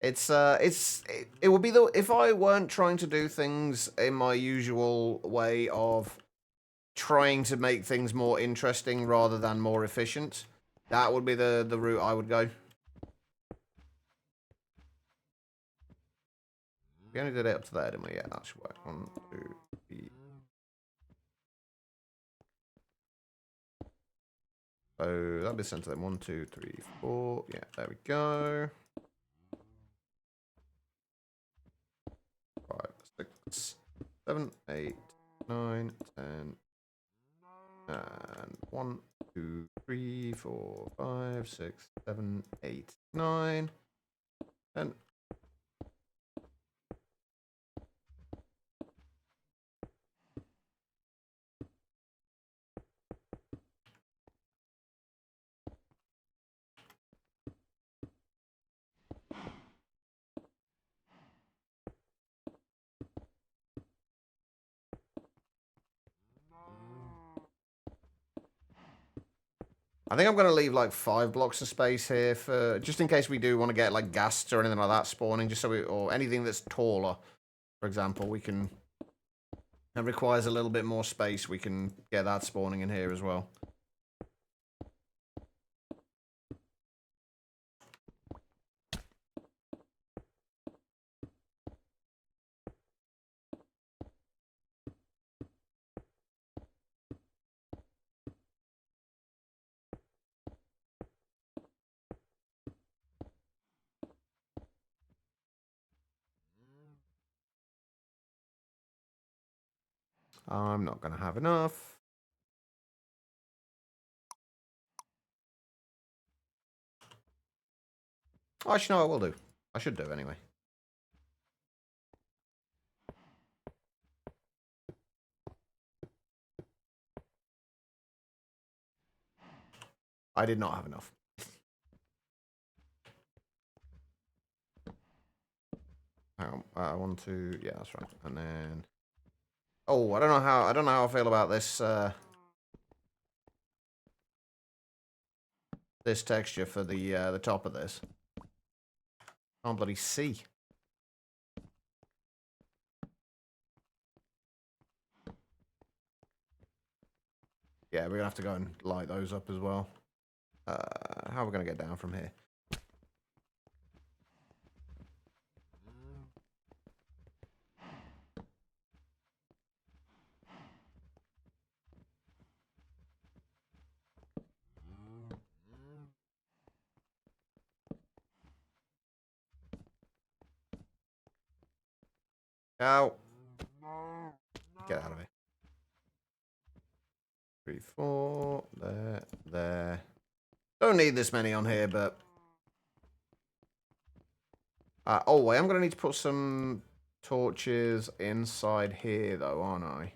It would be the, if I weren't trying to do things in my usual way of trying to make things more interesting rather than more efficient, that would be the route I would go. We only did it up to there, didn't we? Yeah, that should work. 1, 2, 3. So that'll be sent to them. 1, 2, 3, 4. Yeah, there we go. 5, 6, 7, 8, 9, 10. And 1, 2, 3, 4, 5, 6, 7, 8, 9, 10. I think I'm going to leave like 5 blocks of space here for just in case we do want to get like ghasts or anything like that spawning, just so we, or anything that's taller, for example, we can, that requires a little bit more space, we can get that spawning in here as well. I'm not going to have enough. Oh, actually, no, I will do. I should do anyway. I did not have enough. Hang on, I want to, yeah, that's right. And then, oh, I don't know how I feel about this, this texture for the top of this. Can't bloody see. Yeah, we're gonna have to go and light those up as well. How are we gonna get down from here? Out. Get out of here. 3, 4. There. Don't need this many on here, but... oh, I am going to need to put some torches inside here, though, aren't I?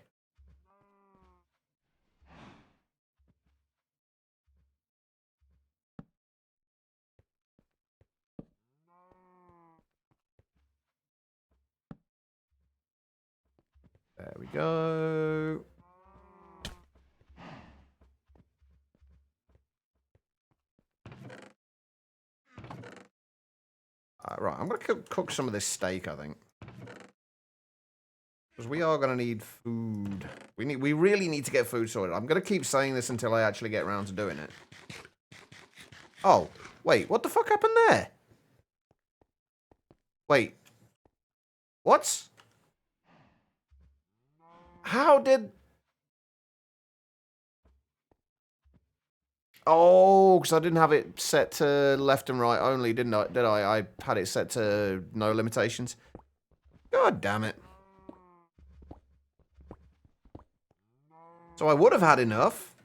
There we go. Right, I'm going to cook some of this steak, I think. Because we are going to need food. We really need to get food sorted. I'm going to keep saying this until I actually get around to doing it. Oh, wait, what the fuck happened there? Wait. What? How did... Oh, because I didn't have it set to left and right only, didn't I? Did I? I had it set to no limitations. God damn it. So I would have had enough.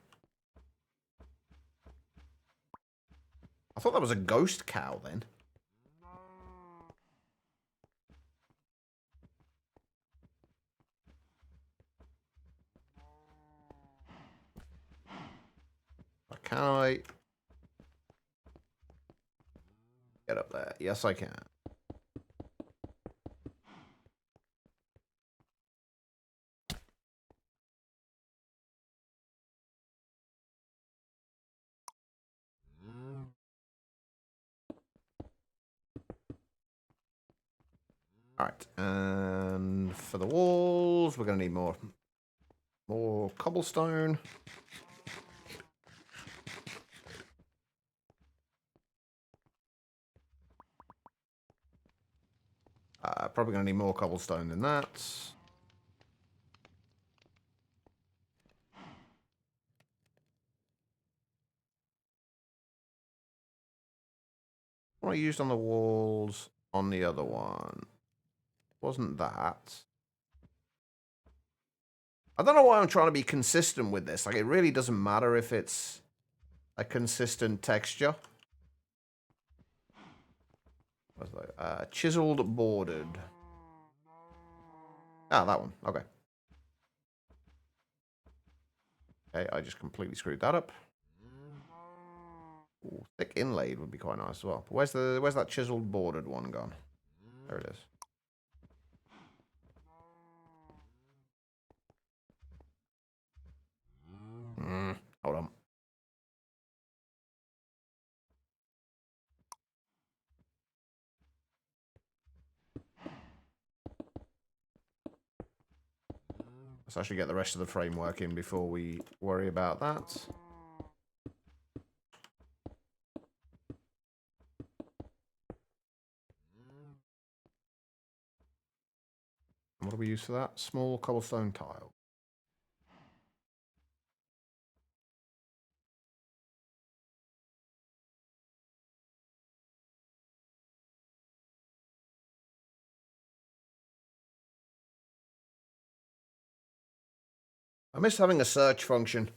I thought that was a ghost cow then. Can I get up there? Yes, I can. Alright, and for the walls, we're going to need more cobblestone. Probably going to need more cobblestone than that. What I used on the walls on the other one wasn't that. I don't know why I'm trying to be consistent with this. Like, it really doesn't matter if it's a consistent texture. What's that? Chiseled bordered. Ah, that one. Okay. Okay, I just completely screwed that up. Ooh, thick inlaid would be quite nice as well. But where's that chiseled bordered one gone? There it is. Hold on. Let's actually get the rest of the framework in before we worry about that. What do we use for that? Small cobblestone tile. I miss having a search function.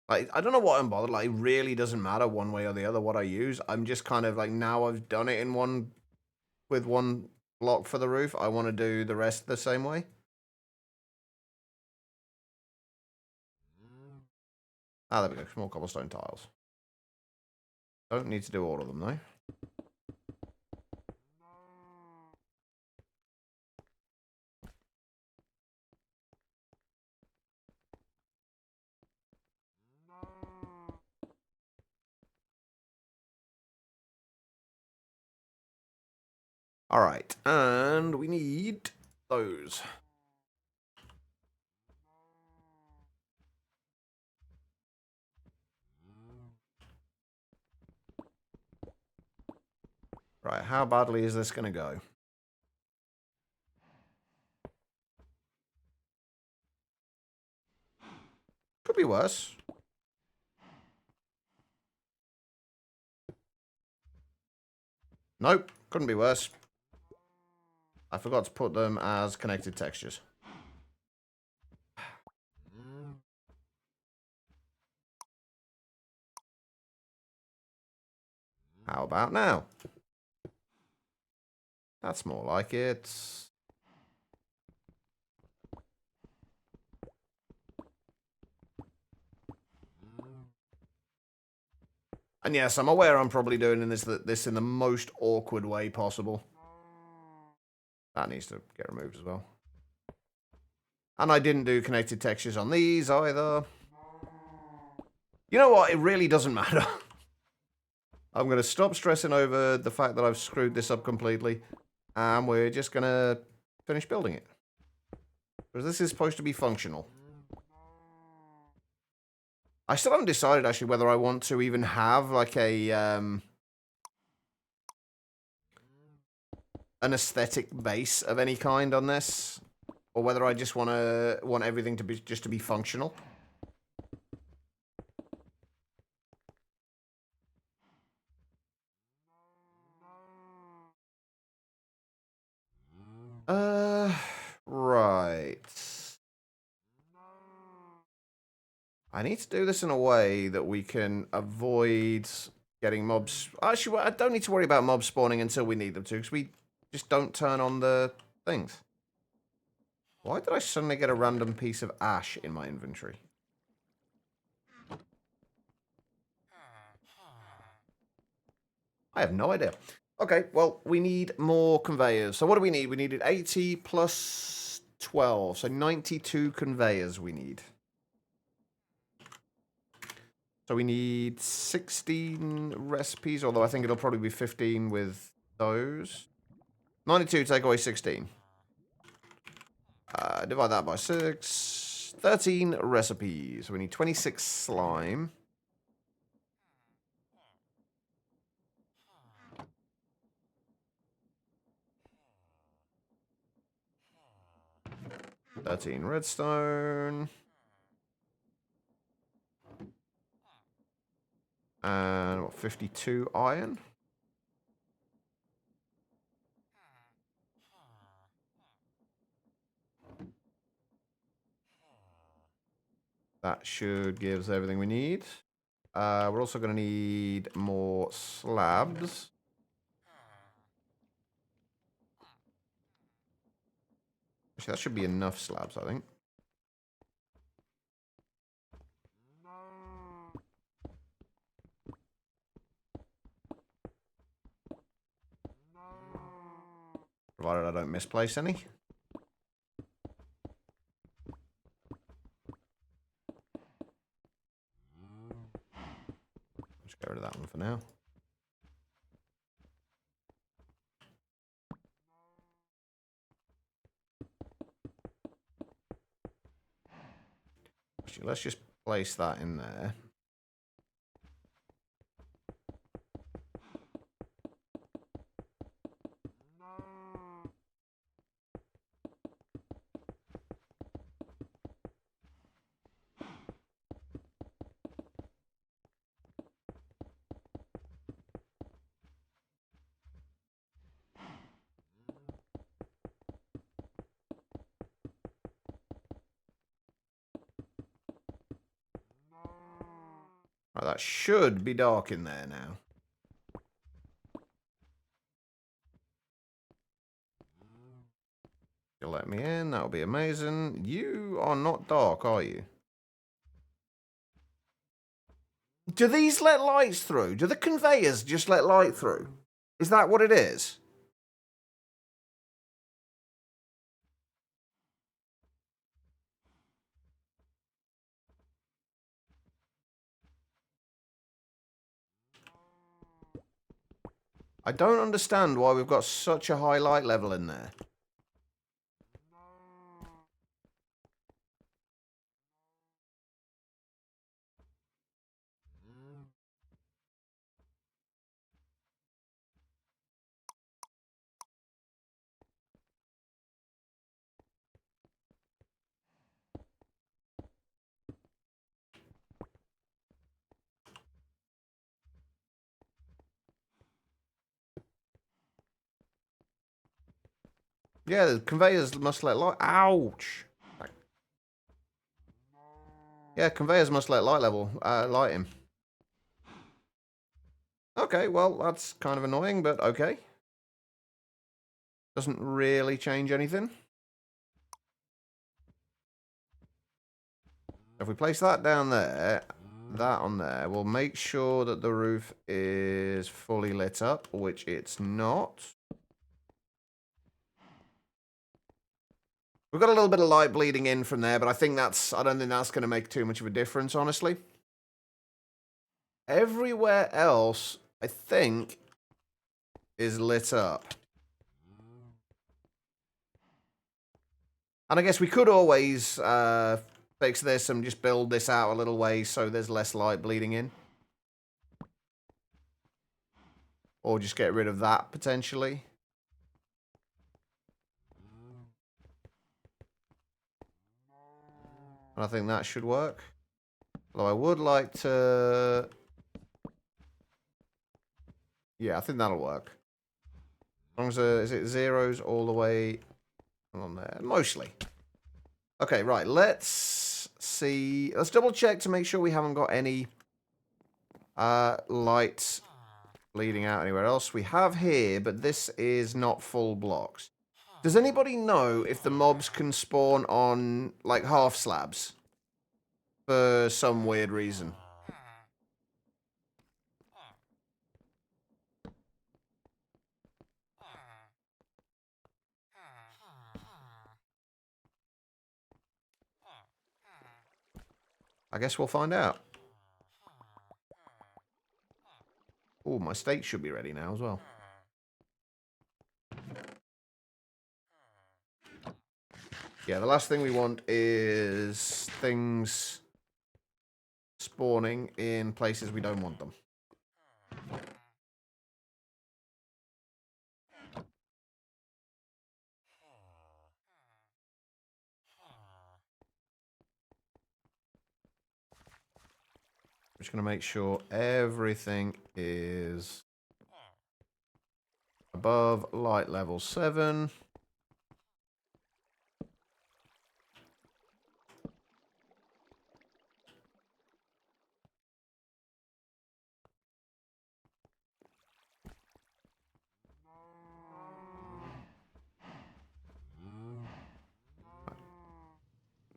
Like, I don't know what I'm bothered. Like, it really doesn't matter one way or the other what I use. I'm just kind of like, now I've done it in with one block for the roof, I want to do the rest the same way. Ah, there we go. Small cobblestone tiles. Don't need to do all of them, though. All right, and we need those. Right, how badly is this going to go? Could be worse. Nope, couldn't be worse. I forgot to put them as connected textures. How about now? That's more like it. And yes, I'm aware I'm probably doing this in the most awkward way possible. That needs to get removed as well. And I didn't do connected textures on these either. You know what? It really doesn't matter. I'm going to stop stressing over the fact that I've screwed this up completely. And we're just going to finish building it. Because this is supposed to be functional. I still haven't decided, actually, whether I want to even have, like, an aesthetic base of any kind on this. Or whether I just want everything to be just to be functional. Right. I need to do this in a way that we can avoid getting mobs. Actually, I don't need to worry about mobs spawning until we need them to, because we just don't turn on the things. Why did I suddenly get a random piece of ash in my inventory? I have no idea. Okay, well, we need more conveyors. So what do we need? We needed 80 plus 12. So 92 conveyors we need. So we need 16 recipes, although I think it'll probably be 15 with those. 92 take away 16. Divide that by 6. 13 recipes. So we need 26 slime. $13 redstone. And what, 52 iron? That should give us everything we need. We're also going to need more slabs. Actually, that should be enough slabs, I think. Provided I don't misplace any. Just get rid of that one for now. Actually, let's just place that in there. Right, that should be dark in there now. You'll let me in, that'll be amazing. You are not dark, are you? Do these let lights through? Do the conveyors just let light through? Is that what it is? I don't understand why we've got such a high light level in there. Yeah, the conveyors must let light... Ouch! Yeah, conveyors must let light in. Okay, well, that's kind of annoying, but okay. Doesn't really change anything. If we place that down there, that on there, we'll make sure that the roof is fully lit up, which it's not. We've got a little bit of light bleeding in from there, but I don't think that's going to make too much of a difference, honestly. Everywhere else, I think, is lit up. And I guess we could always fix this and just build this out a little way so there's less light bleeding in. Or just get rid of that, potentially. And I think that should work. Although I would like to... Yeah, I think that'll work. As long as is it zeros all the way on there? Mostly. Okay, right. Let's see. Let's double check to make sure we haven't got any light bleeding out anywhere else. We have here, but this is not full blocks. Does anybody know if the mobs can spawn on, like, half slabs? For some weird reason. I guess we'll find out. Oh, my steak should be ready now as well. Yeah, the last thing we want is things spawning in places we don't want them. I'm just going to make sure everything is above light level 7.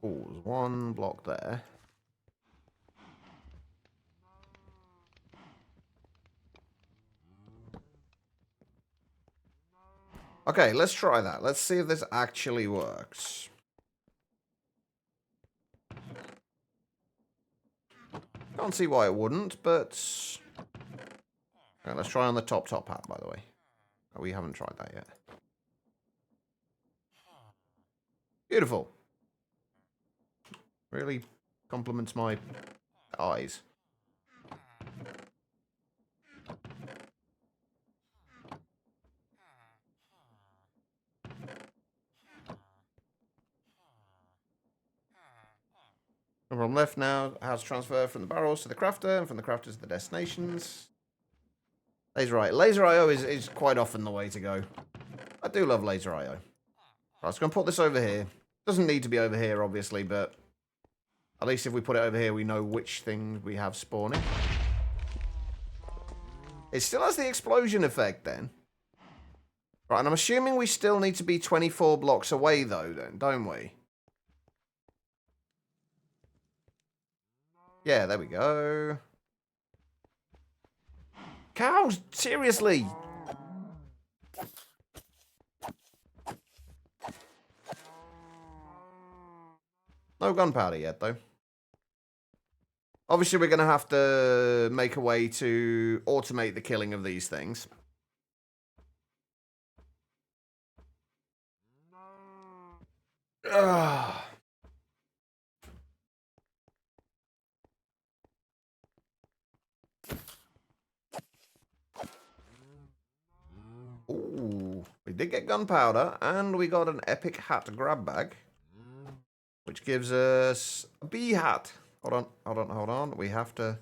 Oh, there's one block there. Okay, let's try that. Let's see if this actually works. Can't see why it wouldn't, but... Okay, let's try on the top hat, by the way. Oh, we haven't tried that yet. Beautiful. Really compliments my eyes. From left now, how to transfer from the barrels to the crafter, and from the crafters to the destinations. Laser IO. Laser IO is quite often the way to go. I do love Laser IO. Right, so I'm going to put this over here. Doesn't need to be over here, obviously, but at least if we put it over here, we know which thing we have spawning. It still has the explosion effect, then. Right, and I'm assuming we still need to be 24 blocks away, though, then, don't we? Yeah, there we go. Cows, seriously. No gunpowder yet, though. Obviously, we're going to have to make a way to automate the killing of these things. Ugh. Ooh, we did get gunpowder, and we got an epic hat grab bag, which gives us a bee hat. Hold on. We have to...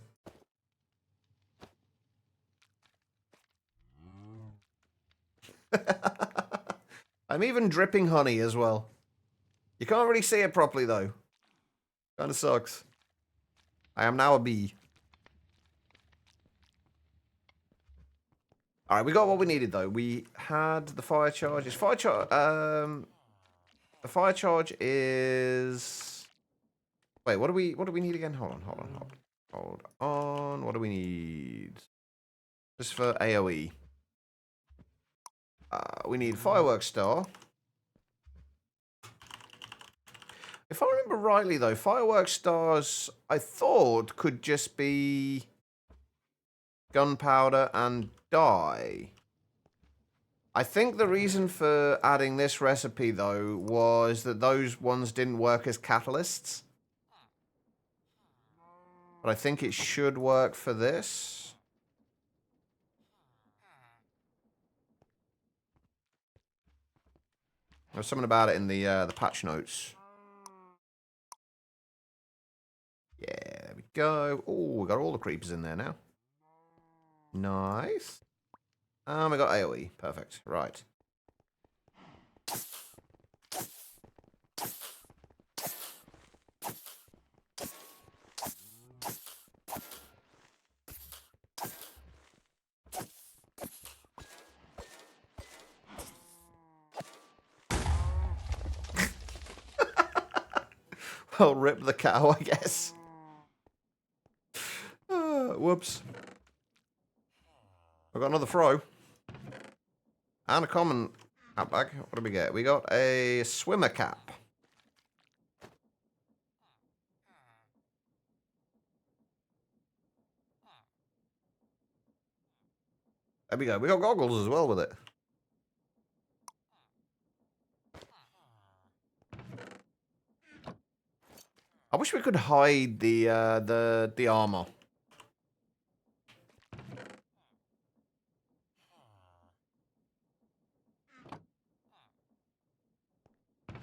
I'm even dripping honey as well. You can't really see it properly, though. Kind of sucks. I am now a bee. Alright, we got what we needed, though. We had the fire charges. The fire charge is... Wait, what do we need again? Hold on. What do we need? Just for AoE. We need Fireworks Star. If I remember rightly, though, Fireworks Stars, I thought, could just be gunpowder and dye. I think the reason for adding this recipe, though, was that those ones didn't work as catalysts. But I think it should work for this. There's something about it in the patch notes. Yeah, there we go. Oh, we got all the creepers in there now. Nice. And we got AoE. Perfect. Right. Well, rip the cow, I guess. Whoops. I got another throw. And a common hat bag. What do we get? We got a swimmer cap. There we go. We got goggles as well with it. I wish we could hide the armor.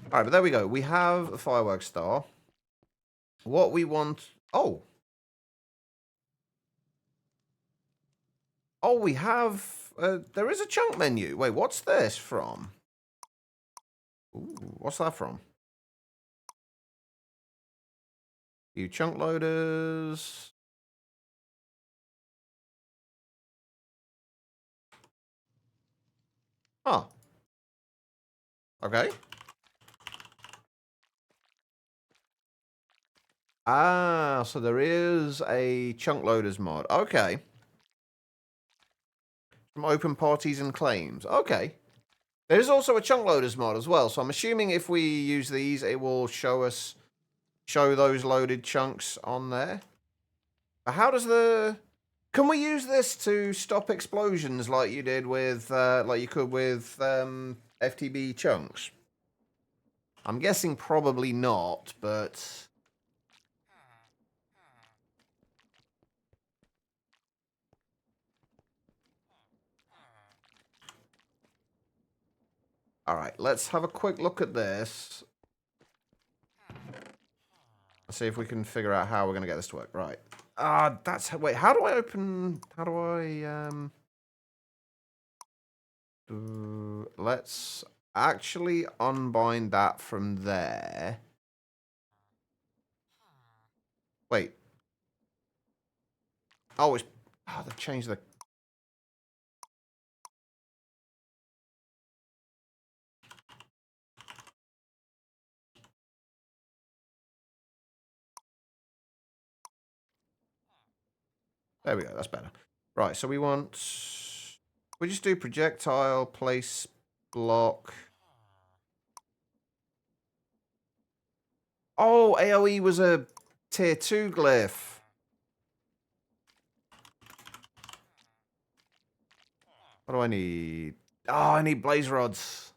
Alright, but there we go. We have a fireworks star. What we want... Oh! Oh, we have... there is a chunk menu. Wait, what's this from? Ooh, what's that from? You chunk loaders... Oh. Okay. Ah, so there is a chunk loaders mod. Okay. From open parties and claims. Okay. There is also a chunk loaders mod as well, so I'm assuming if we use these, it will show those loaded chunks on there. But how does the... Can we use this to stop explosions like you did with, like you could with FTB chunks? I'm guessing probably not, but... Alright, let's have a quick look at this. Let's see if we can figure out how we're going to get this to work. Right. That's... Wait, how do I open... How do I... Let's actually unbind that from there. Wait. Oh, it's... Oh, they've changed the... There we go, that's better. Right, so we want... We just do projectile, place, block. Oh, AoE was a tier 2 glyph. What do I need? Oh, I need blaze rods.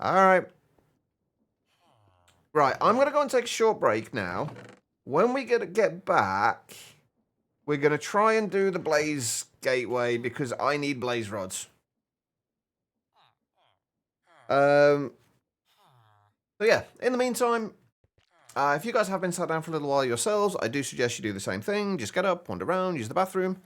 Alright. Right, I'm going to go and take a short break now. When we get back, we're going to try and do the blaze gateway because I need blaze rods. So yeah, in the meantime, if you guys have been sat down for a little while yourselves, I do suggest you do the same thing. Just get up, wander around, use the bathroom,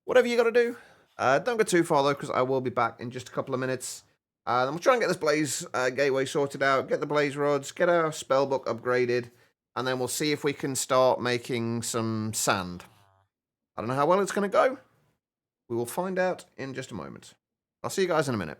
whatever you got to do. Don't go too far though, because I will be back in just a couple of minutes. Then we'll try and get this blaze gateway sorted out, get the blaze rods, get our spell book upgraded, and then we'll see if we can start making some sand. I don't know how well it's going to go. We will find out in just a moment. I'll see you guys in a minute.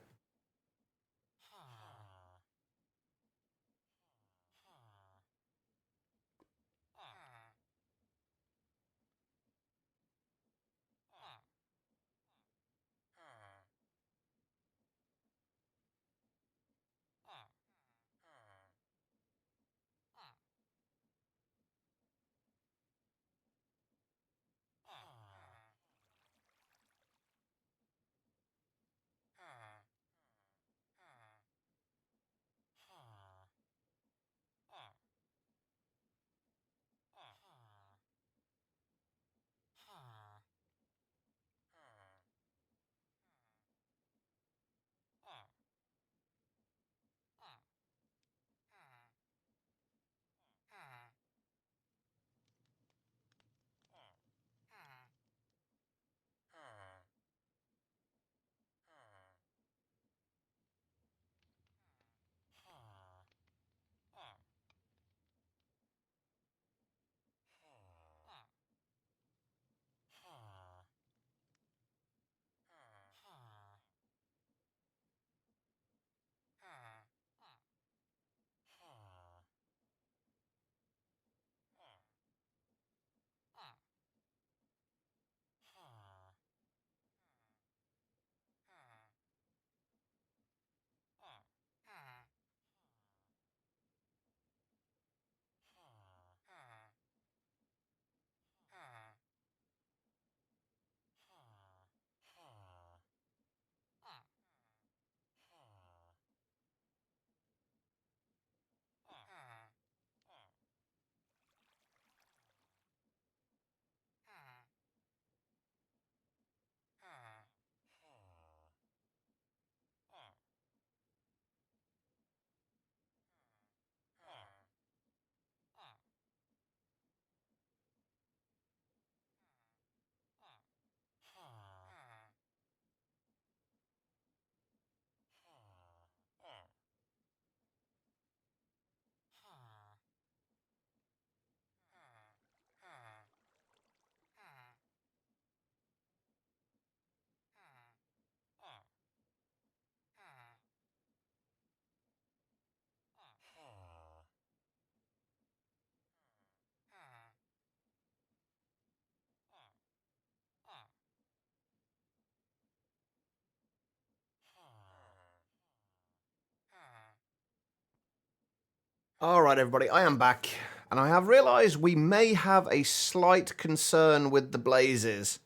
All right, everybody, I am back, and I have realized we may have a slight concern with the blazes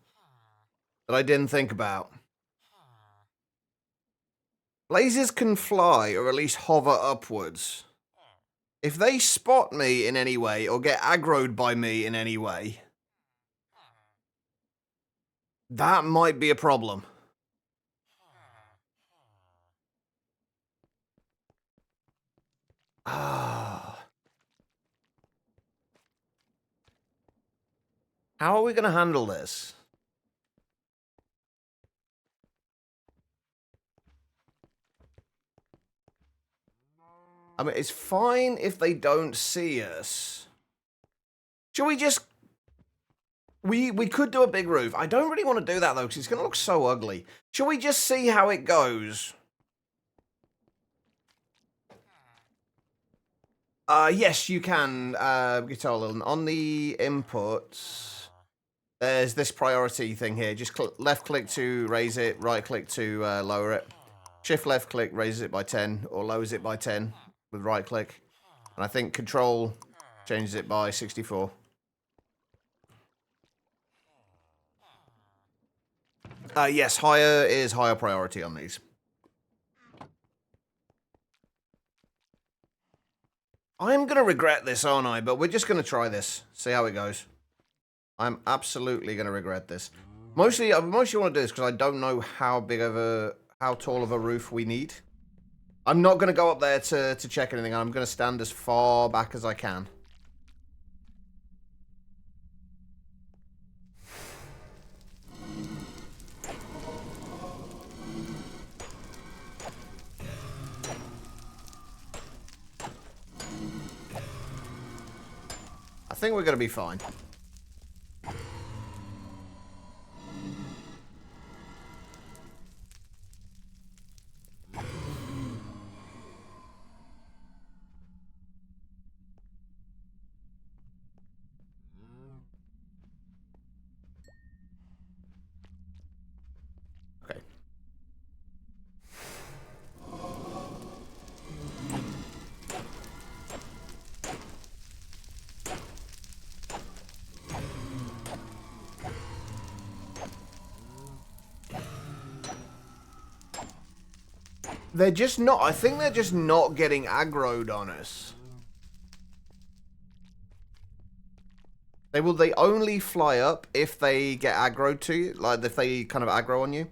that I didn't think about. Blazes can fly, or at least hover upwards. If they spot me in any way, or get aggroed by me in any way, that might be a problem. Ah. How are we going to handle this? I mean, it's fine if they don't see us. Should we just... We could do a big roof. I don't really want to do that, though, because it's going to look so ugly. Should we just see how it goes? Yes, you can, Guitar Lil. On the inputs, there's this priority thing here. Just left click to raise it, right click to lower it. Shift left click raises it by 10 or lowers it by 10 with right click. And I think control changes it by 64. Yes, higher is higher priority on these. I'm going to regret this, aren't I? But we're just going to try this. See how it goes. I'm absolutely going to regret this. Mostly want to do this because I don't know how tall of a roof we need. I'm not going to go up there to check anything. I'm going to stand as far back as I can. I think we're going to be fine. Okay. They're just not, I think they're just not getting aggroed on us. They only fly up if they get aggroed to you, like if they kind of aggro on you.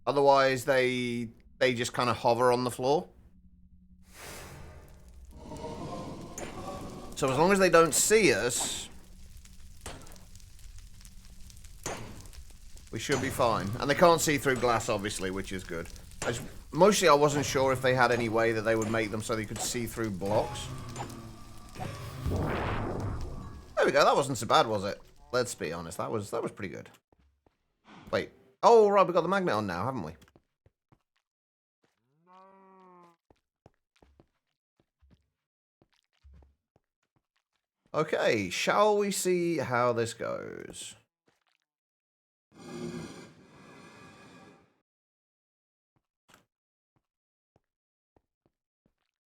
Otherwise, they just kind of hover on the floor. So as long as they don't see us, we should be fine. And they can't see through glass, obviously, which is good. Mostly I wasn't sure if they had any way that they would make them so they could see through blocks. There we go, that wasn't so bad, was it? Let's be honest, that was pretty good. Wait. Oh, right, we got the magnet on now, haven't we? Okay, shall we see how this goes?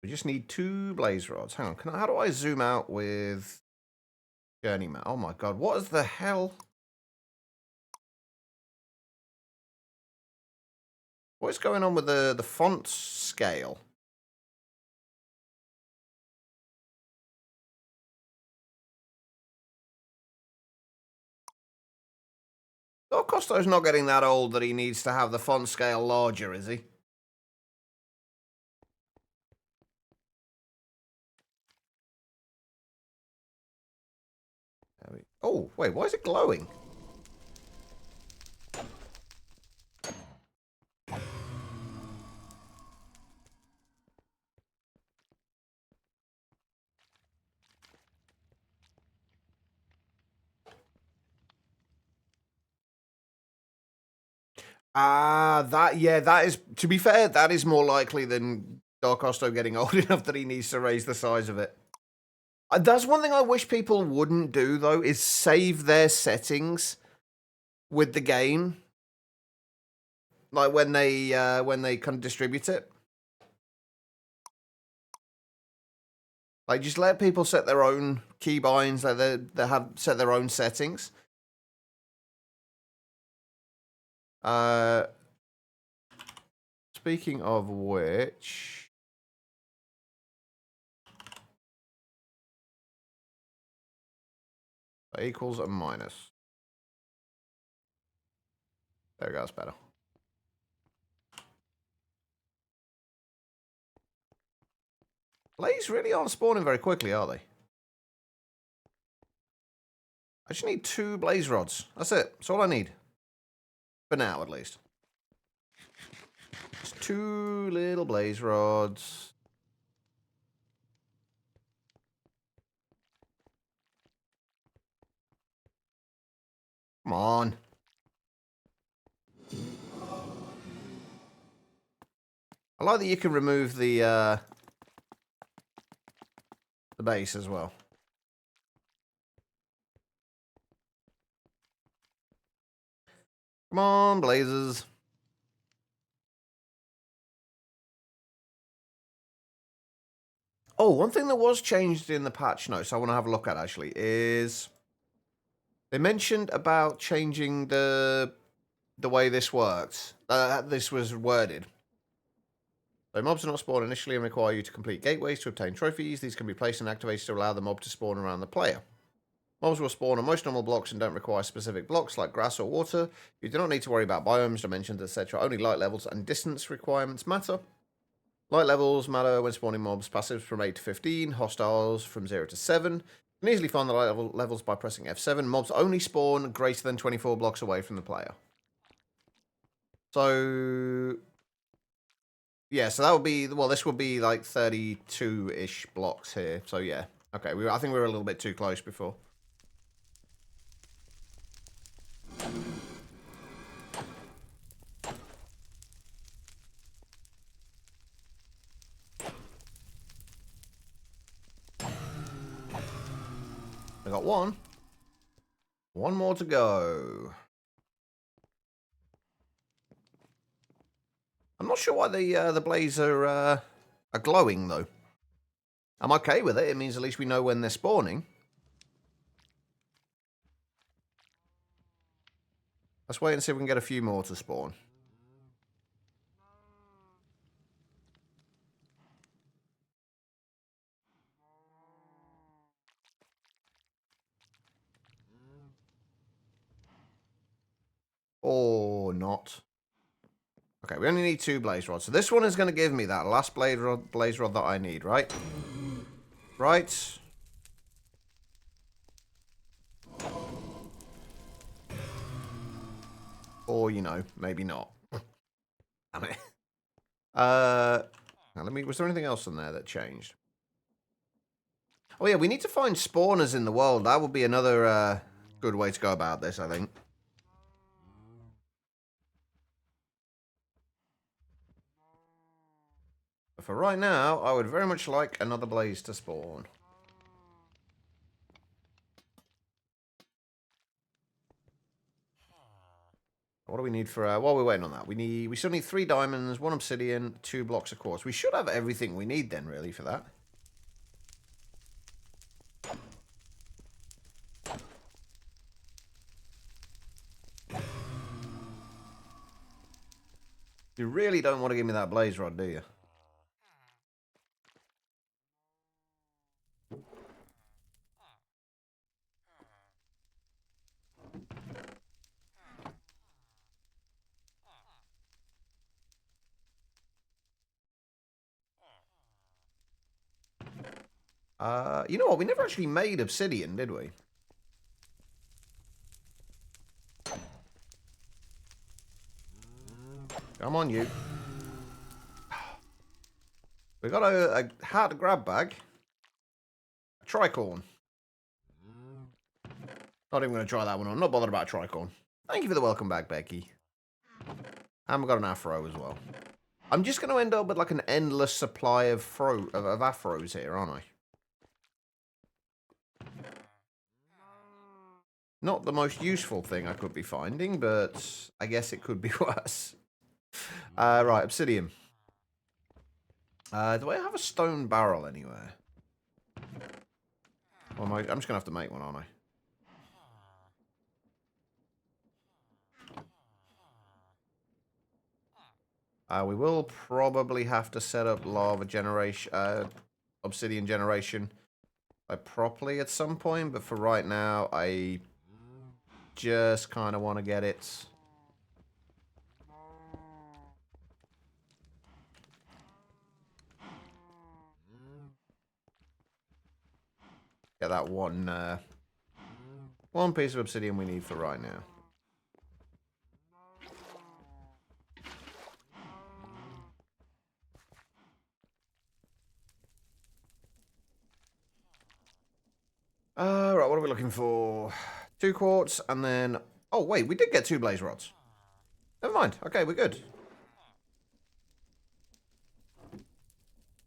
We just need 2 blaze rods. Hang on, how do I zoom out with Journeyman? Oh my god, what is the hell? What is going on with the font scale? Oh, Costo's not getting that old that he needs to have the font scale larger, is he? Oh, wait, why is it glowing? That is, to be fair, that is more likely than Dark Costo getting old enough that he needs to raise the size of it. That's one thing I wish people wouldn't do, though, is save their settings with the game. Like when they kind of distribute it. Like, just let people set their own keybinds, like they have set their own settings. Speaking of which, equals a minus. There we go, that's better. Blaze really aren't spawning very quickly, are they? I just need 2 blaze rods. That's it. That's all I need. For now, at least. Just 2 little blaze rods. Come on. I like that you can remove the base as well. Come on, blazes. Oh, one thing that was changed in the patch notes I want to have a look at, actually, is they mentioned about changing the way this works. This was worded. So mobs do not spawn initially and require you to complete gateways to obtain trophies. These can be placed and activated to allow the mob to spawn around the player. Mobs will spawn on most normal blocks and don't require specific blocks like grass or water. You do not need to worry about biomes, dimensions, etc. Only light levels and distance requirements matter. Light levels matter when spawning mobs. Passives from 8 to 15. Hostiles from 0 to 7. You can easily find the light levels by pressing F7. Mobs only spawn greater than 24 blocks away from the player. So... yeah, so that would be... well, this would be like 32-ish blocks here. So yeah. Okay, I think we were a little bit too close before. I got one. One more to go. I'm not sure why the blaze are glowing, though. I'm okay with it. It means at least we know when they're spawning. Let's wait and see if we can get a few more to spawn. Or not. Okay, we only need 2 blaze rods. So this one is going to give me that last blaze rod that I need, right? Right. Or, you know, maybe not. Damn it. Now was there anything else in there that changed? Oh yeah, we need to find spawners in the world. That would be another good way to go about this, I think. But for right now, I would very much like another blaze to spawn. What do we need for, while we're waiting on that? We still need 3 diamonds, 1 obsidian, 2 blocks of quartz. We should have everything we need then, really, for that. You really don't want to give me that blaze rod, do you? You know what? We never actually made obsidian, did we? Come on, you. We got a hard grab bag. A tricorn. Not even going to try that one on. Not bothered about tricorn. Thank you for the welcome back, Becky. And we've got an afro as well. I'm just going to end up with like an endless supply of afros here, aren't I? Not the most useful thing I could be finding, but I guess it could be worse. Right, obsidian. Do I have a stone barrel anywhere? Well, I'm just going to have to make one, aren't I? We will probably have to set up lava generation, obsidian generation properly at some point, but for right now, I just kind of want to get it. Get that one piece of obsidian we need for right now. Right, what are we looking for? 2 quartz, and then... oh, wait, we did get 2 blaze rods. Never mind. Okay, we're good.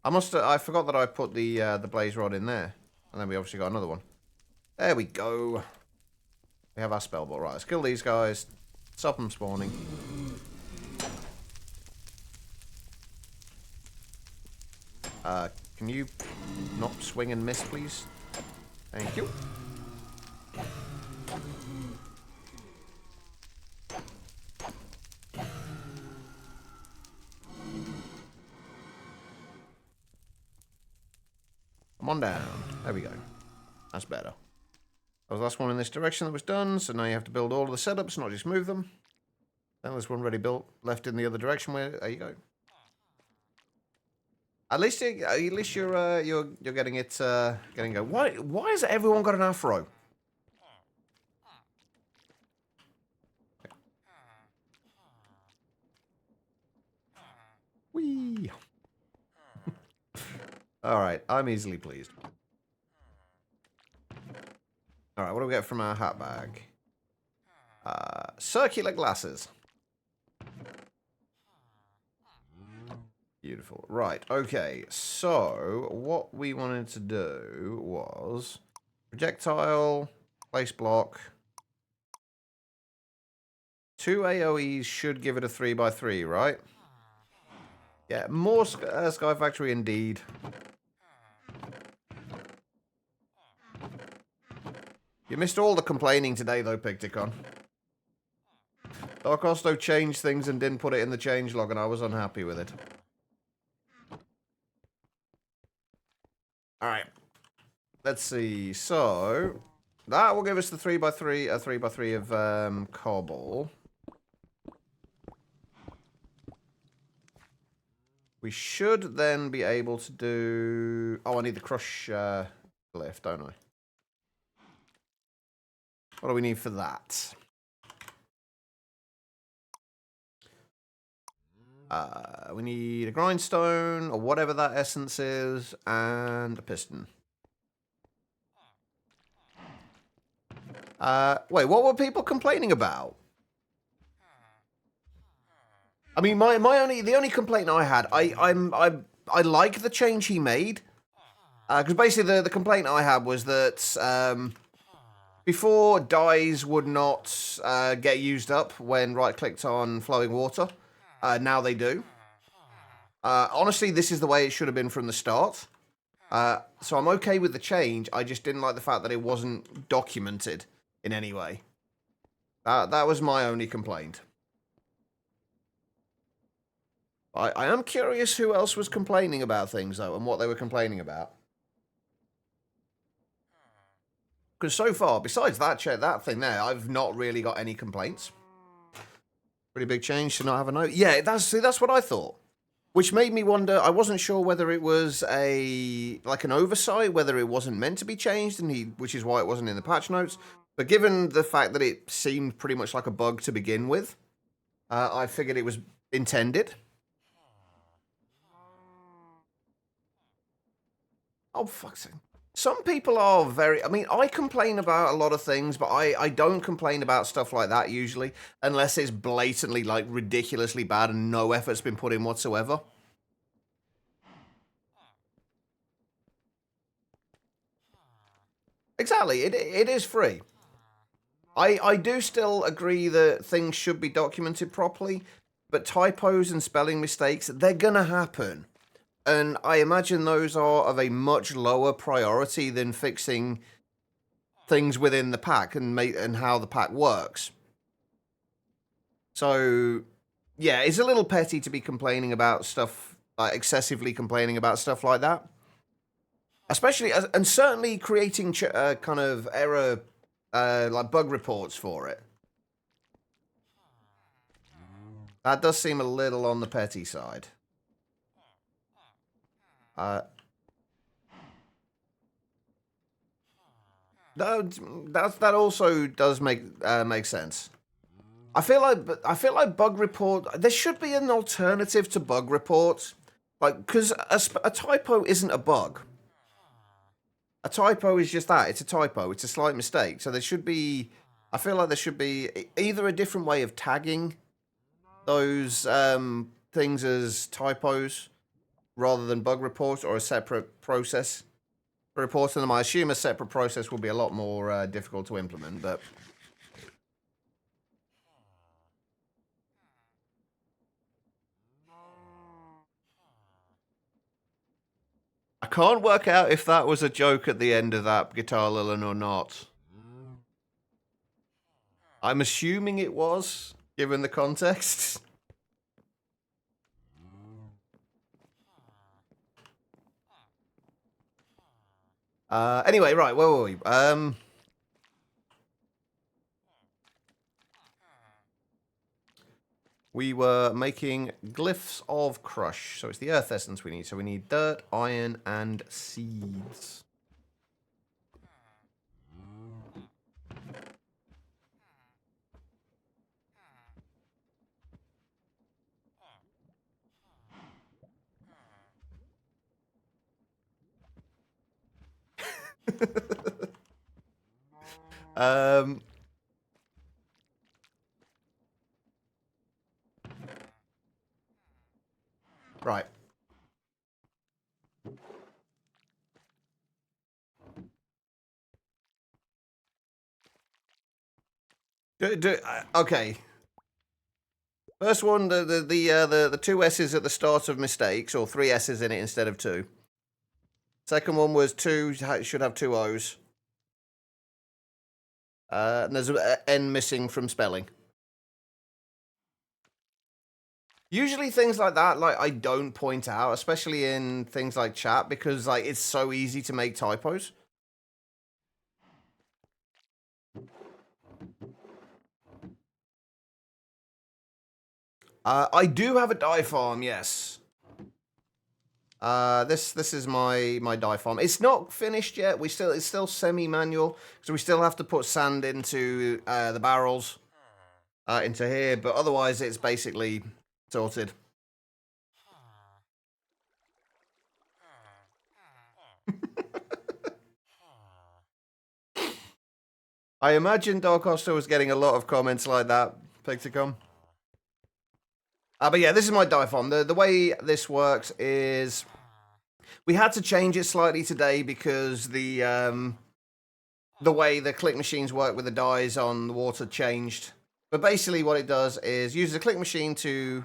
I forgot that I put the blaze rod in there. And then we obviously got another one. There we go. We have our spell ball. Right, let's kill these guys. Stop them spawning. Can you not swing and miss, please? Thank you. Come on down. There we go. That's better. That was the last one in this direction that was done, so now you have to build all of the setups, not just move them. Then there's one ready built, left in the other direction. Where there you go. At least you're getting it getting go. Why has everyone got an afro? Whee. All right, I'm easily pleased. All right, what do we get from our hat bag? Circular glasses. Beautiful. Right, okay. So, what we wanted to do was projectile, place block. 2 AoEs should give it a 3x3, right? Yeah, more Sky Factory indeed. You missed all the complaining today, though, Picticon. Dark Osto changed things and didn't put it in the changelog, and I was unhappy with it. Alright. Let's see. So, that will give us the 3x3, a 3x3 of cobble. We should then be able to do... Oh, I need the crush glyph, don't I? What do we need for that? We need a grindstone, or whatever that essence is, and a piston. Wait, what were people complaining about? I mean, the only complaint I had, I like the change he made, because basically the complaint I had was that before dyes would not get used up when right-clicked on flowing water. Now they do. Honestly, this is the way it should have been from the start. So I'm okay with the change. I just didn't like the fact that it wasn't documented in any way. That was my only complaint. I am curious who else was complaining about things, though, and what they were complaining about. Because so far, besides that thing there, I've not really got any complaints. Pretty big change to not have a note. Yeah, that's what I thought. Which made me wonder, I wasn't sure whether it was like an oversight, whether it wasn't meant to be changed, which is why it wasn't in the patch notes. But given the fact that it seemed pretty much like a bug to begin with, I figured it was intended. Oh, fuck's sake. Some people are very... I mean, I complain about a lot of things, but I don't complain about stuff like that usually, unless it's blatantly, like, ridiculously bad and no effort's been put in whatsoever. Exactly, it is free. I do still agree that things should be documented properly, but typos and spelling mistakes, they're gonna happen. And I imagine those are of a much lower priority than fixing things within the pack and how the pack works. So, yeah, it's a little petty to be complaining about stuff, excessively complaining about stuff like that. Especially, and certainly creating kind of error, like bug reports for it. That does seem a little on the petty side. No, that also does make sense. I feel like bug report. There should be an alternative to bug reports, like because a typo isn't a bug. A typo is just that. It's a typo. It's a slight mistake. So there should be. I feel like there should be either a different way of tagging those things as typos rather than bug reports, or a separate process for reporting them. I assume a separate process will be a lot more difficult to implement, but can't work out if that was a joke at the end of that, Guitar Lilin, or not. I'm assuming it was, given the context. Anyway, right, where were we? We were making glyphs of crush. So it's the earth essence we need. So we need dirt, iron, and seeds. Right. Okay. First one, the two S's at the start of mistakes, or three S's in it instead of two. Second one was two, should have two O's. And there's an N missing from spelling. Usually things like that, like, I don't point out, especially in things like chat, because, like, it's so easy to make typos. I do have a dye farm, yes. This is my dye farm. It's not finished yet. It's still semi-manual, so we still have to put sand into the barrels into here, but otherwise it's basically sorted. I imagine Dark Hoster was getting a lot of comments like that, Picticom. But yeah, this is my dye farm. The way this works is we had to change it slightly today because the way the click machines work with the dyes on the water changed. But basically what it does is uses a click machine to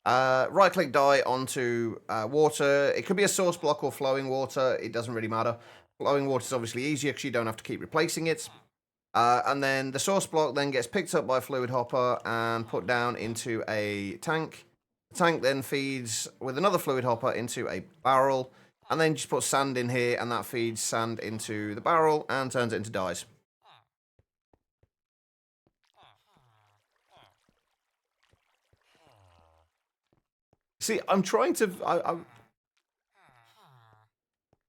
right-click dye onto water. It could be a source block or flowing water. It doesn't really matter. Flowing water is obviously easier because you don't have to keep replacing it. And then the source block then gets picked up by a fluid hopper and put down into a tank. The tank then feeds with another fluid hopper into a barrel. And then just put sand in here, and that feeds sand into the barrel and turns it into dyes. See, I'm trying to...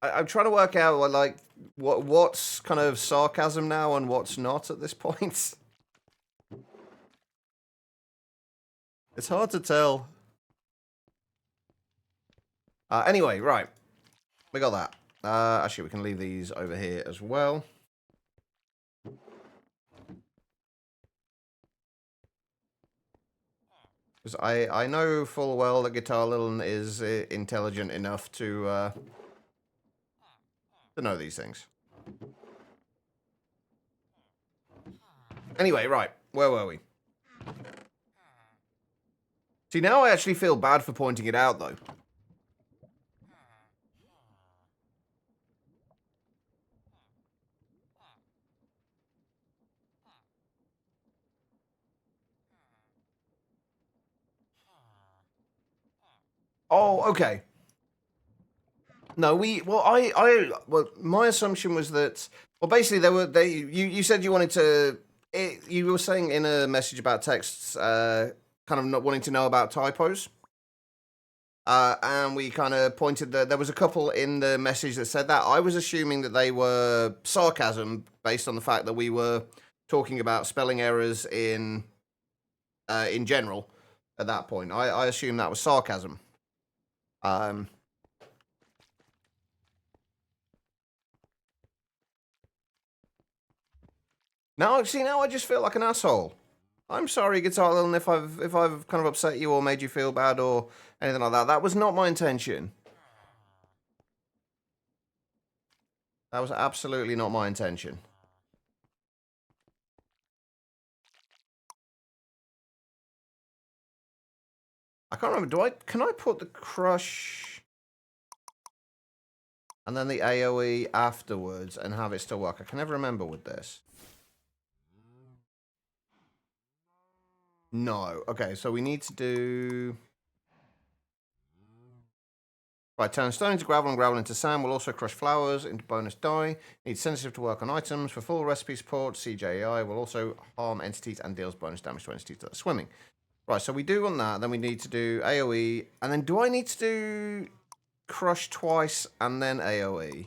I'm trying to work out, like, what's kind of sarcasm now and what's not at this point. It's hard to tell. Anyway, right. We got that. Actually, we can leave these over here as well. Because I know full well that Guitar Lilin is intelligent enough to know these things. Anyway, right. Where were we? See, now I actually feel bad for pointing it out, though. Oh, okay. No, well, my assumption was that, well, basically you said you wanted to, you were saying in a message about texts, kind of not wanting to know about typos. And we kind of pointed that there was a couple in the message that said that. I was assuming that they were sarcasm based on the fact that we were talking about spelling errors in general at that point. I assumed that was sarcasm. Now I just feel like an asshole. I'm sorry, Guitar Lilin, if I've kind of upset you or made you feel bad or anything like that. That was not my intention. That was absolutely not my intention. I can't remember. Can I put the crush? and then the AoE afterwards and have it still work. I can never remember with this. No. Okay, so we need to do... Right, turn stone into gravel and gravel into sand. Will also crush flowers into bonus die. Needs sensitive to work on items. For full recipe support, CJI will also harm entities and deals bonus damage to entities that are swimming. Right, so we do want that. Then we need to do AoE. And then do I need to do crush twice and then AoE?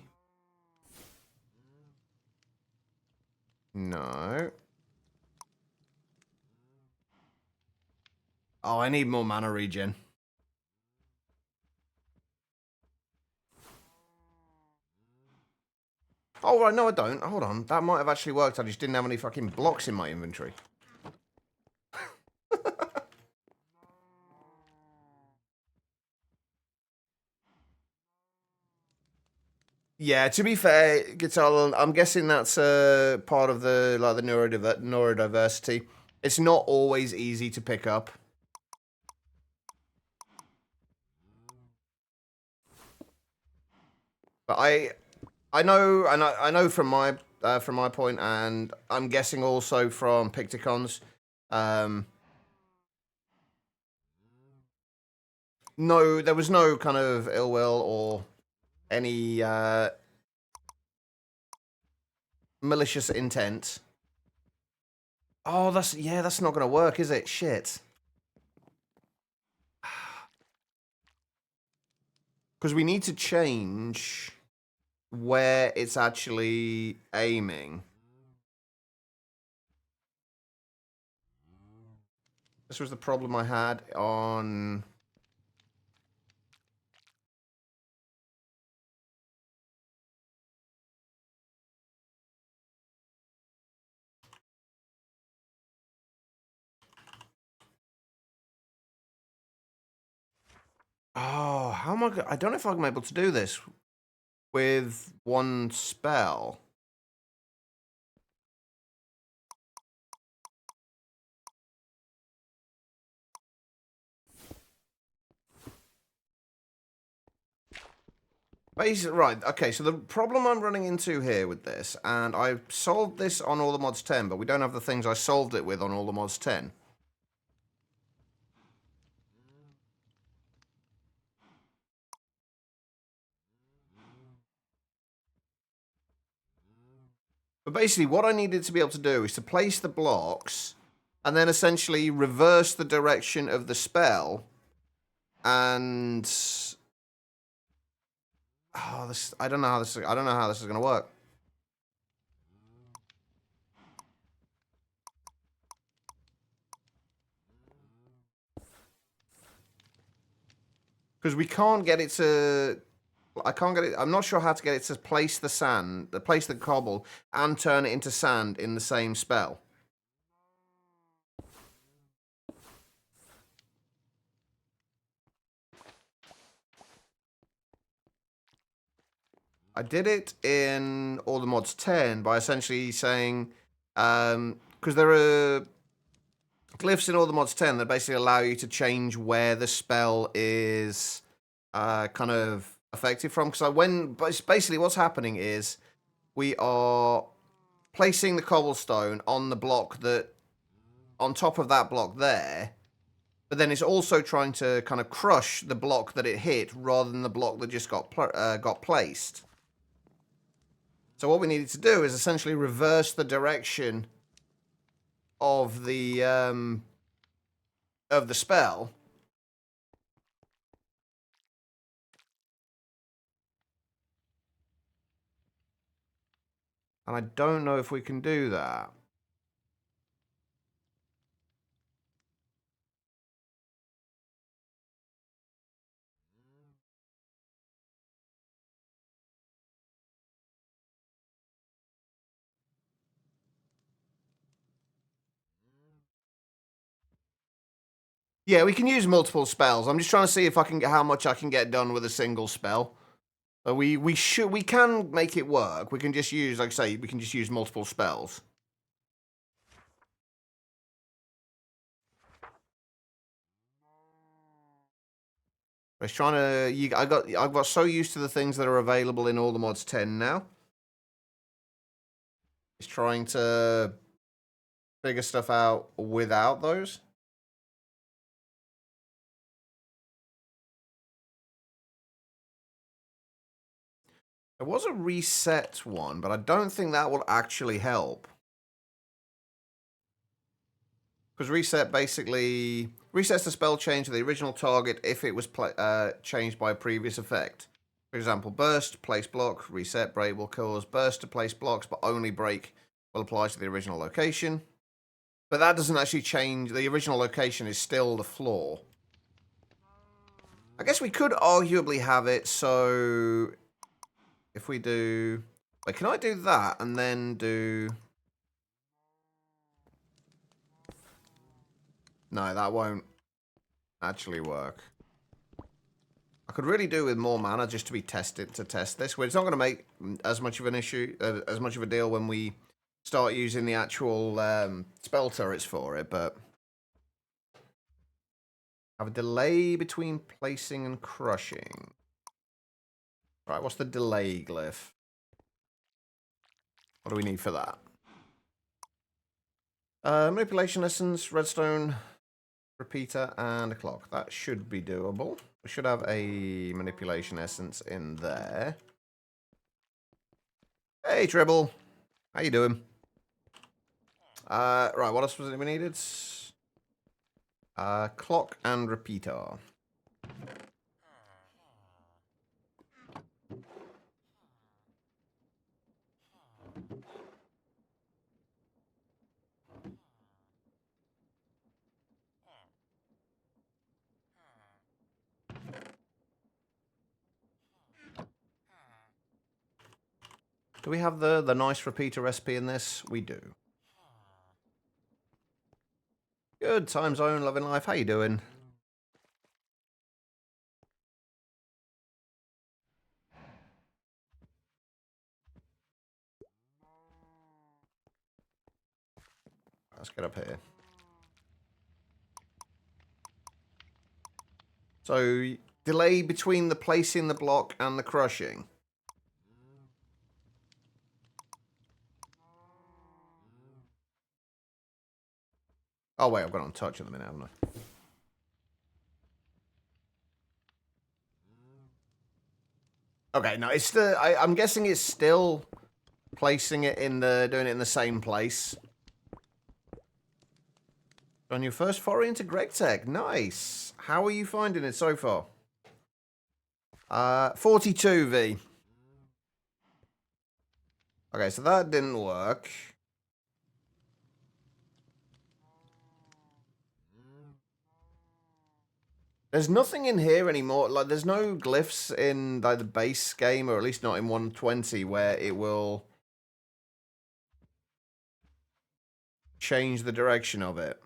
No. Oh, I need more mana regen. Oh, right, no, I don't. Hold on. That might have actually worked. I just didn't have any fucking blocks in my inventory. Yeah, to be fair, Guitar, I'm guessing that's part of the the neurodiversity. It's not always easy to pick up. But I know from my point, and I'm guessing also from Picticons. No, there was no kind of ill will or any malicious intent. Oh, that's not gonna work, is it? Shit. Because we need to change where it's actually aiming. This was the problem I had on... Oh, how am I... I don't know if I'm able to do this with one spell. Basically, right, okay, so the problem I'm running into here with this, and I solved this on All the Mods 10, but we don't have the things I solved it with on All the Mods 10. But basically, what I needed to be able to do is to place the blocks, and then essentially reverse the direction of the spell, and... Oh, this... I don't know how this is going to work. Because we can't get it to... I can't get it... I'm not sure how to get it to place the sand, place the cobble, and turn it into sand in the same spell. I did it in All the Mods 10 by essentially saying... Because there are glyphs in All the Mods 10 that basically allow you to change where the spell is kind of effective from. Because basically what's happening is we are placing the cobblestone on the block that... on top of that block there, but then it's also trying to kind of crush the block that it hit rather than the block that just got placed. So what we needed to do is essentially reverse the direction of the spell. And I don't know if we can do that. Yeah, we can use multiple spells. I'm just trying to see if I can get how much I can get done with a single spell. But we can make it work. We can just use, like I say, we can just use multiple spells. It's trying to. I got so used to the things that are available in all the mods 10 now. It's trying to figure stuff out without those. There was a reset one, but I don't think that will actually help. Because reset basically resets the spell change to the original target if it was changed by a previous effect. For example, burst, place block, reset, break will cause burst to place blocks, but only break will apply to the original location. But that doesn't actually change. The original location is still the floor. I guess we could arguably have it so if we do... Wait, can I do that and then do... No, that won't actually work. I could really do with more mana just to test this. It's not going to make as much of an issue, as much of a deal when we start using the actual spell turrets for it, but have a delay between placing and crushing. Right, what's the delay glyph? What do we need for that? Manipulation essence, redstone, repeater, and a clock. That should be doable. We should have a manipulation essence in there. Hey, Tribble. How you doing? Right, what else was it we needed? Clock and repeater. Do we have the nice repeater recipe in this? We do. Good, time zone, loving life. How you doing? Let's get up here. So, delay between the placing the block and the crushing. Oh, wait, I've got it on touch at the minute, haven't I? Okay, no, it's the... I'm guessing it's still placing it in the... doing it in the same place. On your first foray into GregTech. Nice. How are you finding it so far? 42, V. Okay, so that didn't work. There's nothing in here anymore. Like, there's no glyphs in like the base game, or at least not in 120, where it will change the direction of it.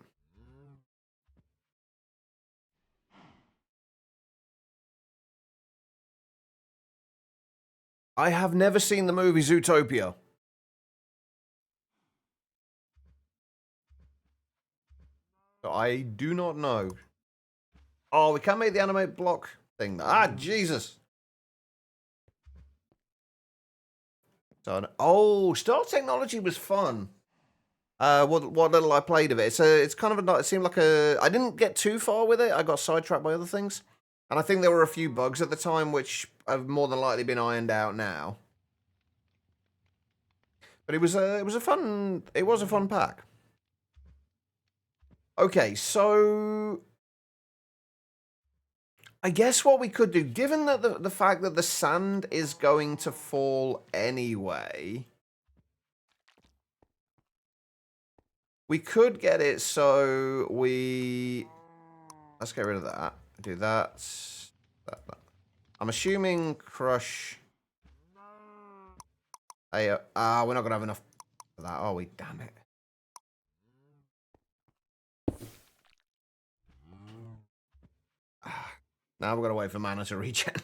I have never seen the movie Zootopia. So I do not know. Oh, we can't make the animate block thing. Ah, Jesus. So, oh, Star Technology was fun. What little I played of it. It's kind of it seemed like I didn't get too far with it. I got sidetracked by other things. And I think there were a few bugs at the time which have more than likely been ironed out now. But it was a fun pack. Okay, so I guess what we could do, given that the fact that the sand is going to fall anyway, we could get it so let's get rid of that. Do that. I'm assuming crush. Hey, we're not going to have enough for that, are we? Damn it. Now we're going to wait for mana to regen.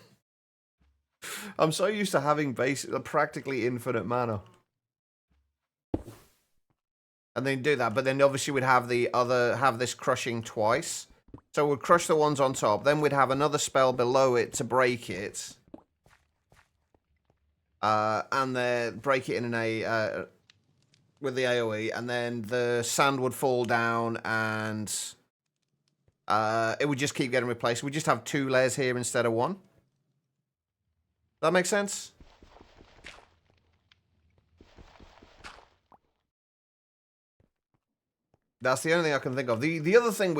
I'm so used to having practically infinite mana. And then do that, but then obviously we'd have have this crushing twice. So we'd crush the ones on top. Then we'd have another spell below it to break it. And then break it in an with the AoE. And then the sand would fall down and it would just keep getting replaced. We just have 2 layers here instead of 1. That makes sense? That's the only thing I can think of. The other thing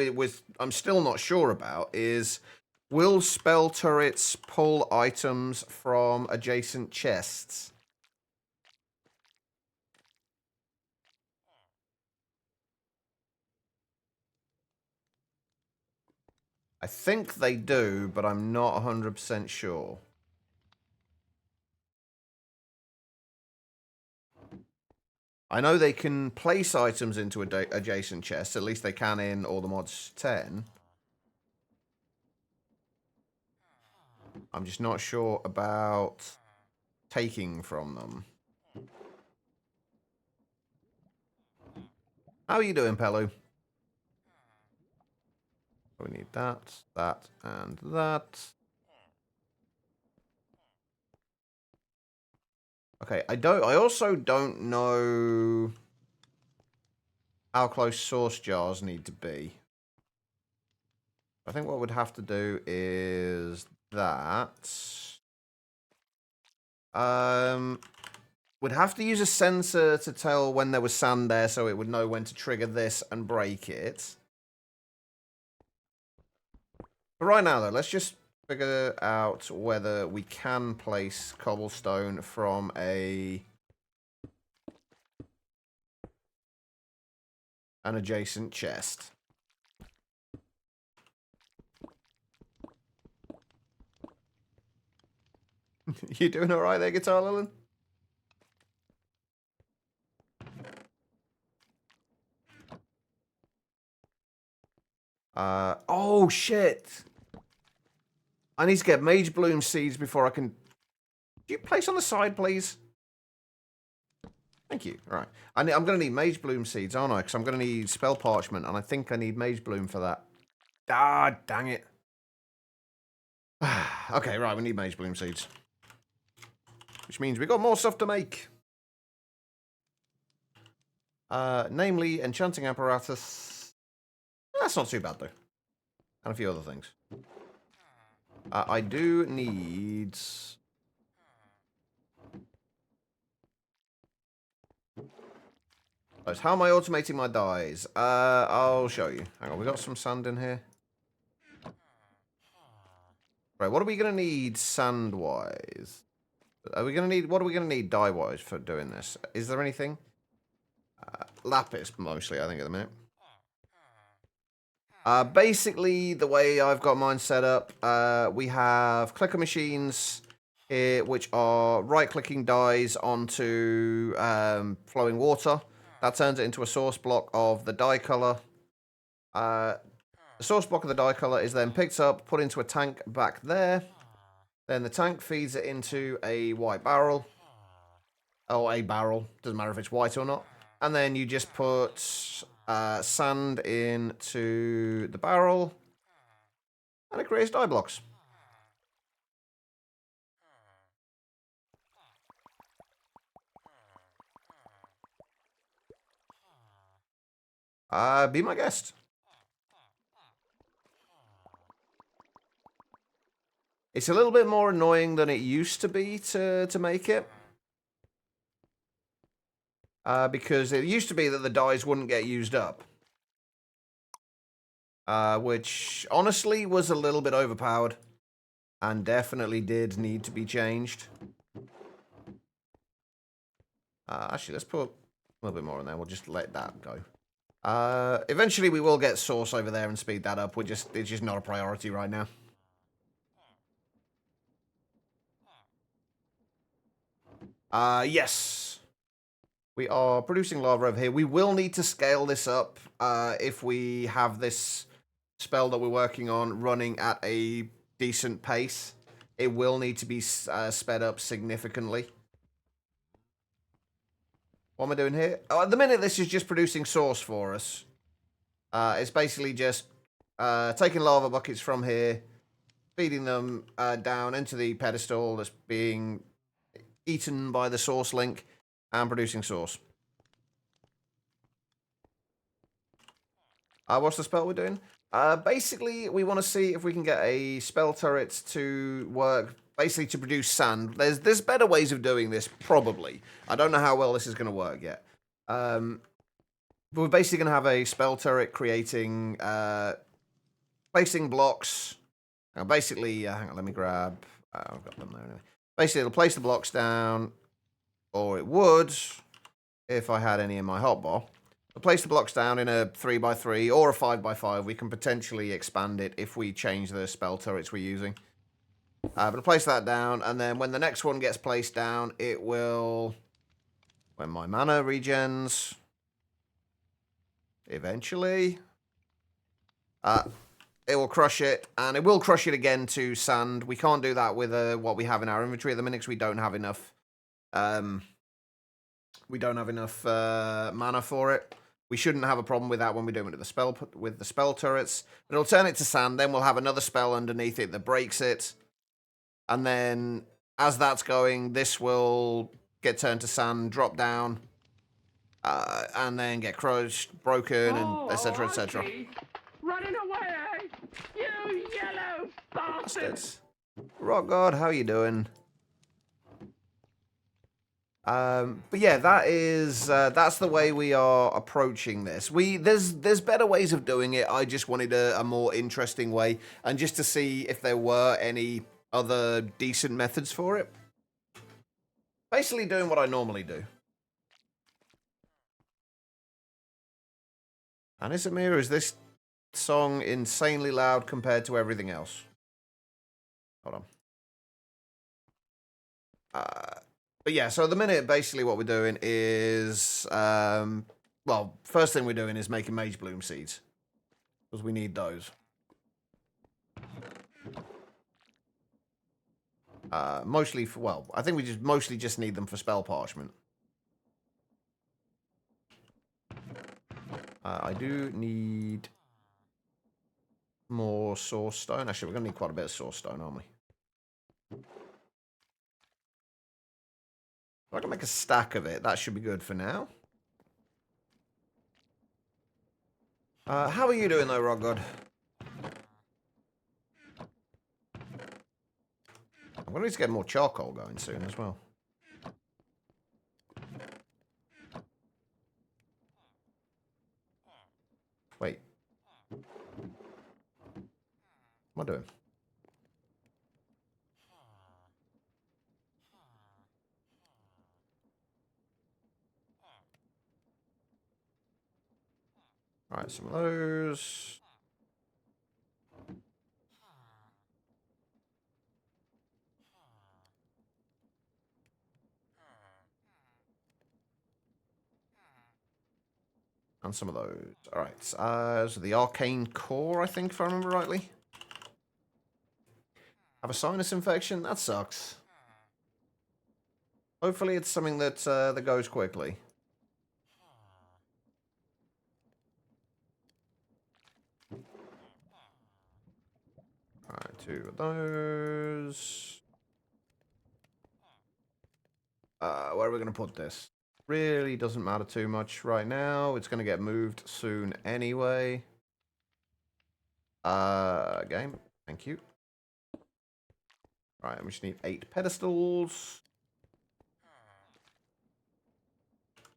I'm still not sure about is, will spell turrets pull items from adjacent chests? I think they do, but I'm not 100% sure. I know they can place items into adjacent chests. At least they can in All the Mods 10. I'm just not sure about taking from them. How are you doing, Pelu? We need that, that, and that. Okay, I also don't know how close source jars need to be. I think what we'd have to do is that. We'd have to use a sensor to tell when there was sand there so it would know when to trigger this and break it. But right now, though, let's just figure out whether we can place cobblestone from an adjacent chest. You doing all right there, Guitar Lilin? Oh shit! I need to get Mage Bloom seeds before I can. Do you place on the side, please? Thank you. All right. I'm going to need Mage Bloom seeds, aren't I? Because I'm going to need Spell Parchment, and I think I need Mage Bloom for that. Ah, dang it. Okay, right. We need Mage Bloom seeds. Which means we've got more stuff to make. Namely, Enchanting Apparatus. That's not too bad, though. And a few other things. I do need... How am I automating my dyes? I'll show you. Hang on, we got some sand in here. Right, what are we going to need sand-wise? What are we going to need dye-wise for doing this? Is there anything? Lapis, mostly, I think, at the minute. Basically, the way I've got mine set up, we have clicker machines here, which are right-clicking dyes onto flowing water. That turns it into a source block of the dye color. The source block of the dye color is then picked up, put into a tank back there. Then the tank feeds it into a white barrel. Oh, a barrel. Doesn't matter if it's white or not. And then you just put sand into the barrel. And it creates dye blocks. Be my guest. It's a little bit more annoying than it used to be to make it. Because it used to be that the dyes wouldn't get used up. Which, honestly, was a little bit overpowered. And definitely did need to be changed. Actually, let's put a little bit more in there. We'll just let that go. Eventually, we will get source over there and speed that up. It's just not a priority right now. Yes. We are producing lava over here. We will need to scale this up if we have this spell that we're working on running at a decent pace. It will need to be sped up significantly. What am I doing here? Oh, at the minute, this is just producing source for us. It's basically just taking lava buckets from here, feeding them down into the pedestal that's being eaten by the source link, and producing source. What's the spell we're doing? Basically, we want to see if we can get a spell turret to work, basically to produce sand. There's better ways of doing this, probably. I don't know how well this is going to work yet. But we're basically going to have a spell turret creating, placing blocks. Now, basically, hang on, let me grab, I've got them there anyway. Basically, it'll place the blocks down, or it would, if I had any in my hotbar. We'll place the blocks down in a 3x3 or a 5x5. We can potentially expand it if we change the spell turrets we're using. But I'll place that down, and then when the next one gets placed down, it will, when my mana regens, eventually, it will crush it, and it will crush it again to sand. We can't do that with what we have in our inventory at the minute, because we don't have enough. We don't have enough mana for it. We shouldn't have a problem with that when we do it with the spell turrets. But it'll turn it to sand. Then we'll have another spell underneath it that breaks it, and then as that's going, this will get turned to sand, drop down, and then get crushed, broken, and etc. etc. Running away, eh? You yellow bastard! Rock God, how you doing? But yeah, that's the way we are approaching this. There's better ways of doing it. I just wanted a more interesting way, and just to see if there were any other decent methods for it. Basically doing what I normally do. And is this song insanely loud compared to everything else? Hold on. But yeah, so at the minute, basically what we're doing is, well, first thing we're doing is making Mage Bloom seeds, because we need those. Mostly for, well, I think we mostly just need them for spell parchment. I do need more source stone. Actually, we're going to need quite a bit of source stone, aren't we? If I can make a stack of it, that should be good for now. How are you doing though, Rock God? I'm going to need to get more charcoal going soon as well. Wait. What am I doing? Alright, some of those. And some of those. Alright, so the arcane core, I think, if I remember rightly. Have a sinus infection? That sucks. Hopefully it's something that that goes quickly. Alright, 2 of those. Where are we going to put this? Really doesn't matter too much right now. It's going to get moved soon anyway. Game. Thank you. Alright, we just need 8 pedestals.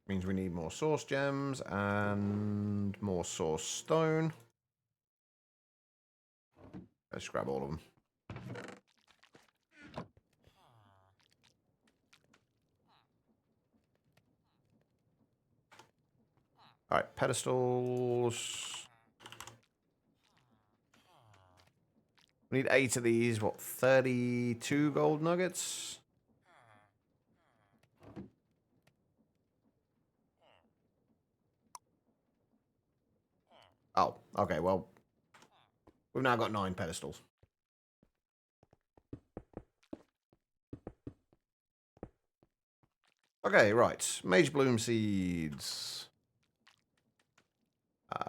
Means we need more source gems and more source stone. Let's grab all of them. Alright, pedestals. We need 8 of these. What, 32 gold nuggets? Oh, okay, well, we've now got 9 pedestals. Okay, right. Mage Bloom seeds.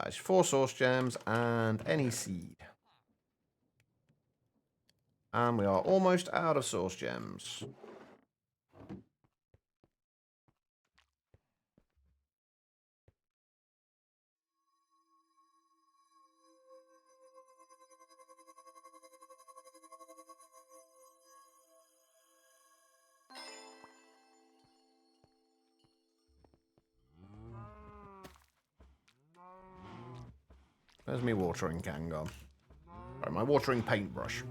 It's 4 source gems and any seed. And we are almost out of source gems. Where's my watering can gone? Right, my watering paintbrush.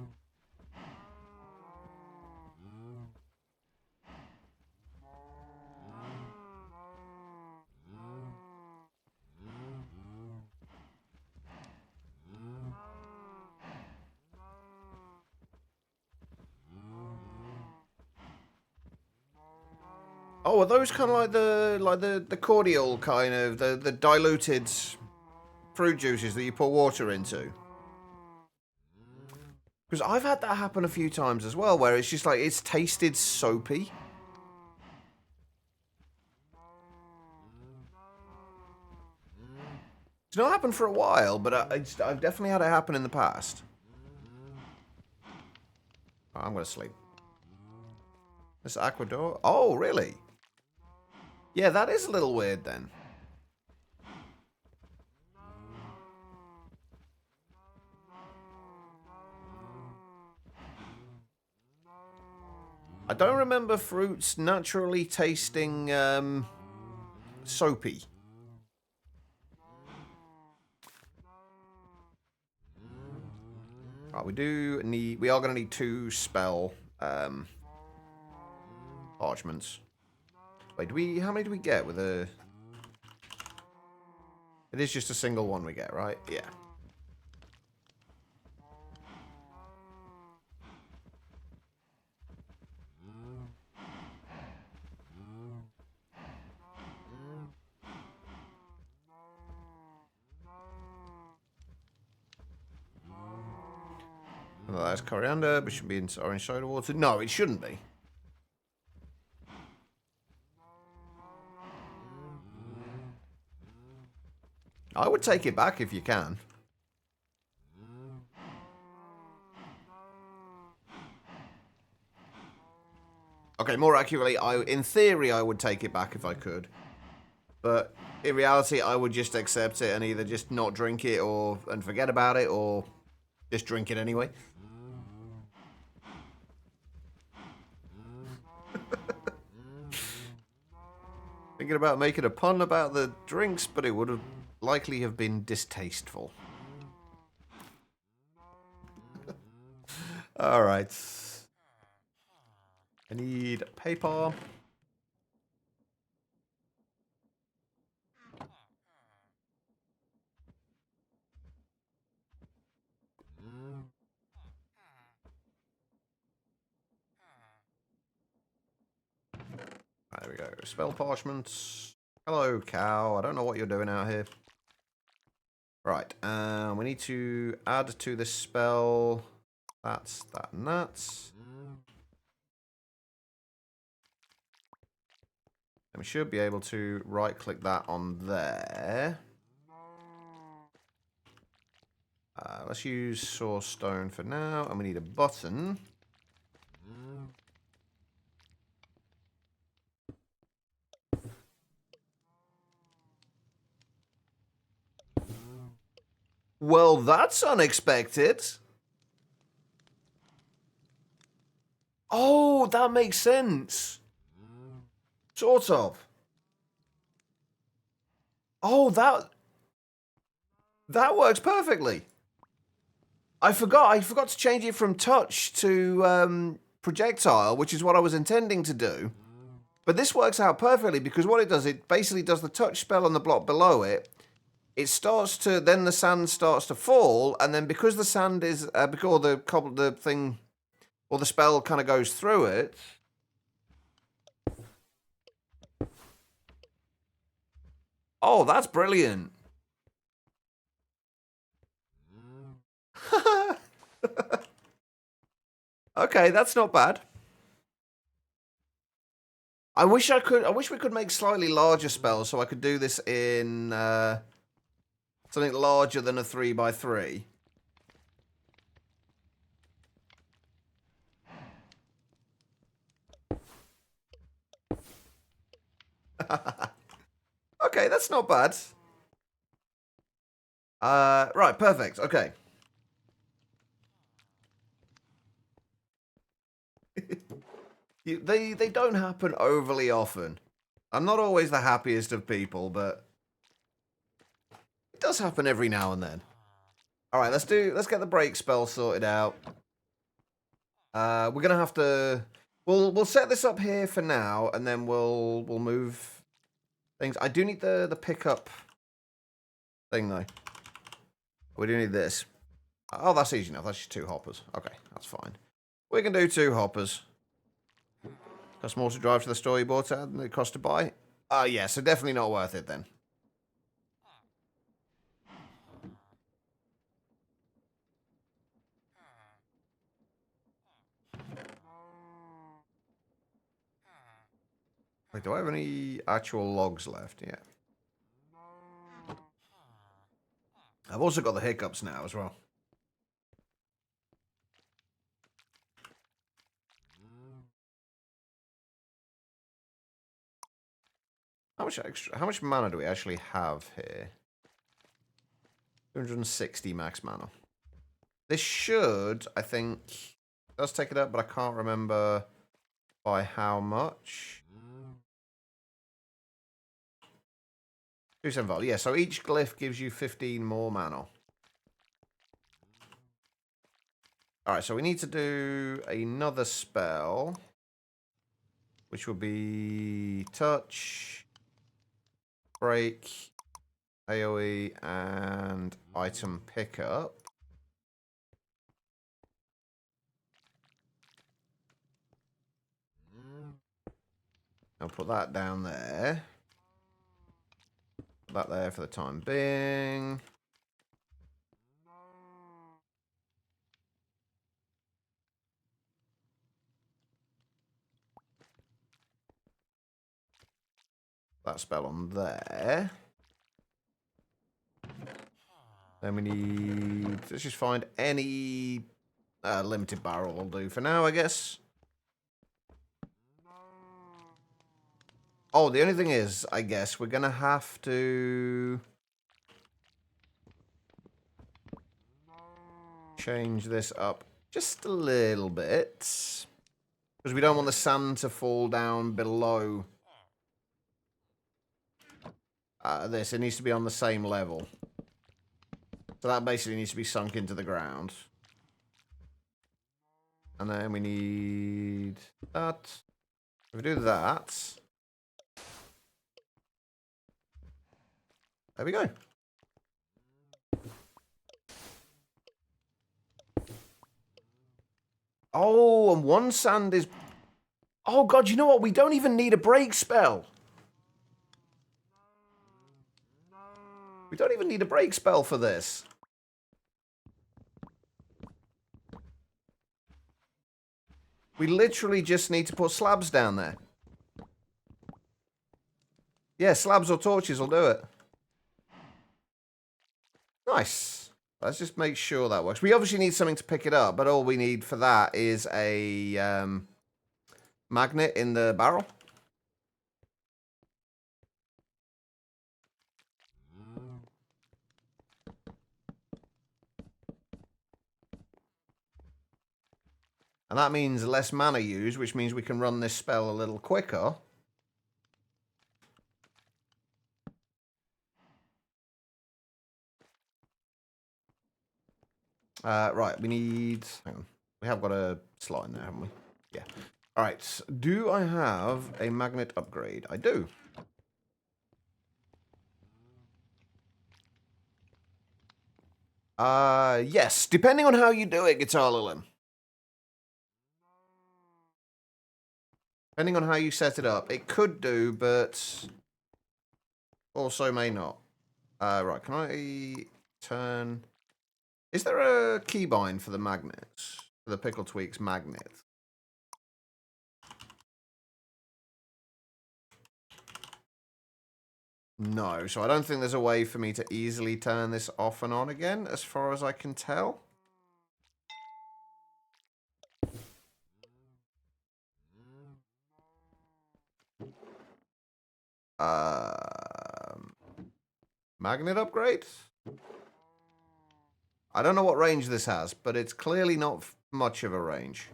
Oh, are those kind of like the cordial kind of the diluted fruit juices that you pour water into? Because I've had that happen a few times as well, where it's just like it's tasted soapy. It's not happened for a while, but I've definitely had it happen in the past. Oh, I'm gonna sleep. This Aquador? Oh, really? Yeah, that is a little weird then. I don't remember fruits naturally tasting soapy. Right, we are going to need 2 spell parchments. Wait, how many do we get with a... It is just a single one we get, right? Yeah. Well, that's coriander, but should be in orange soda water. No, it shouldn't be. I would take it back if you can. Okay, more accurately, in theory, I would take it back if I could. But in reality, I would just accept it and either just not drink it and forget about it, or just drink it anyway. Thinking about making a pun about the drinks, but it would have likely have been distasteful. All right. I need paper. There we go. Spell parchments. Hello, cow. I don't know what you're doing out here. Right. We need to add to this spell. That's that and that. And we should be able to right-click that on there. Let's use Source Stone for now. And we need a button. Well, that's unexpected. Oh, that makes sense. Sort of. Oh, that works perfectly. I forgot to change it from touch to projectile, which is what I was intending to do. But this works out perfectly because what it does, it basically does the touch spell on the block below it. It starts to, then the sand starts to fall, and then because the sand is, because the thing, or the spell kind of goes through it. Oh, that's brilliant. Okay, that's not bad. I wish we could make slightly larger spells so I could do this in Something larger than a 3x3. Okay, that's not bad. Right, perfect. Okay. They don't happen overly often. I'm not always the happiest of people, but it does happen every now and then. All right, let's get the break spell sorted out. We're gonna have to. We'll set this up here for now, and then we'll move things. I do need the pickup thing though. We do need this. Oh, that's easy enough. That's just 2 hoppers. Okay, that's fine. We can do 2 hoppers. Cost more to drive to the store you bought at than it cost to buy. Yeah, so definitely not worth it then. Wait, do I have any actual logs left? Yeah. I've also got the hiccups now as well. How much mana do we actually have here? 260 max mana. This should, I think, does take it up, but I can't remember by how much. 275. Yeah, so each glyph gives you 15 more mana. Alright, so we need to do another spell, which will be touch, break, AoE, and item pickup. I'll put that down there. Put that there for the time being. That spell on there. Then we need... Let's just find any limited barrel will do for now, I guess. Oh, the only thing is, I guess, we're going to have to... change this up just a little bit. Because we don't want the sand to fall down below this. It needs to be on the same level. So that basically needs to be sunk into the ground. And then we need that. If we do that... There we go. Oh, and 1 sand is... Oh, God, you know what? We don't even need a break spell. We don't even need a break spell for this. We literally just need to put slabs down there. Yeah, slabs or torches will do it. Nice. Let's just make sure that works. We obviously need something to pick it up, but all we need for that is a magnet in the barrel. And that means less mana used, which means we can run this spell a little quicker. Right, we need... Hang on. We have got a slot in there, haven't we? Yeah. Alright, do I have a magnet upgrade? I do. Yes, depending on how you do it, Guitar Lilim. Depending on how you set it up, it could do, but also may not. Right, can I turn... Is there a keybind for the magnets? For the Pickle Tweaks magnet? No, so I don't think there's a way for me to easily turn this off and on again, as far as I can tell. Magnet upgrade? I don't know what range this has, but it's clearly not much of a range.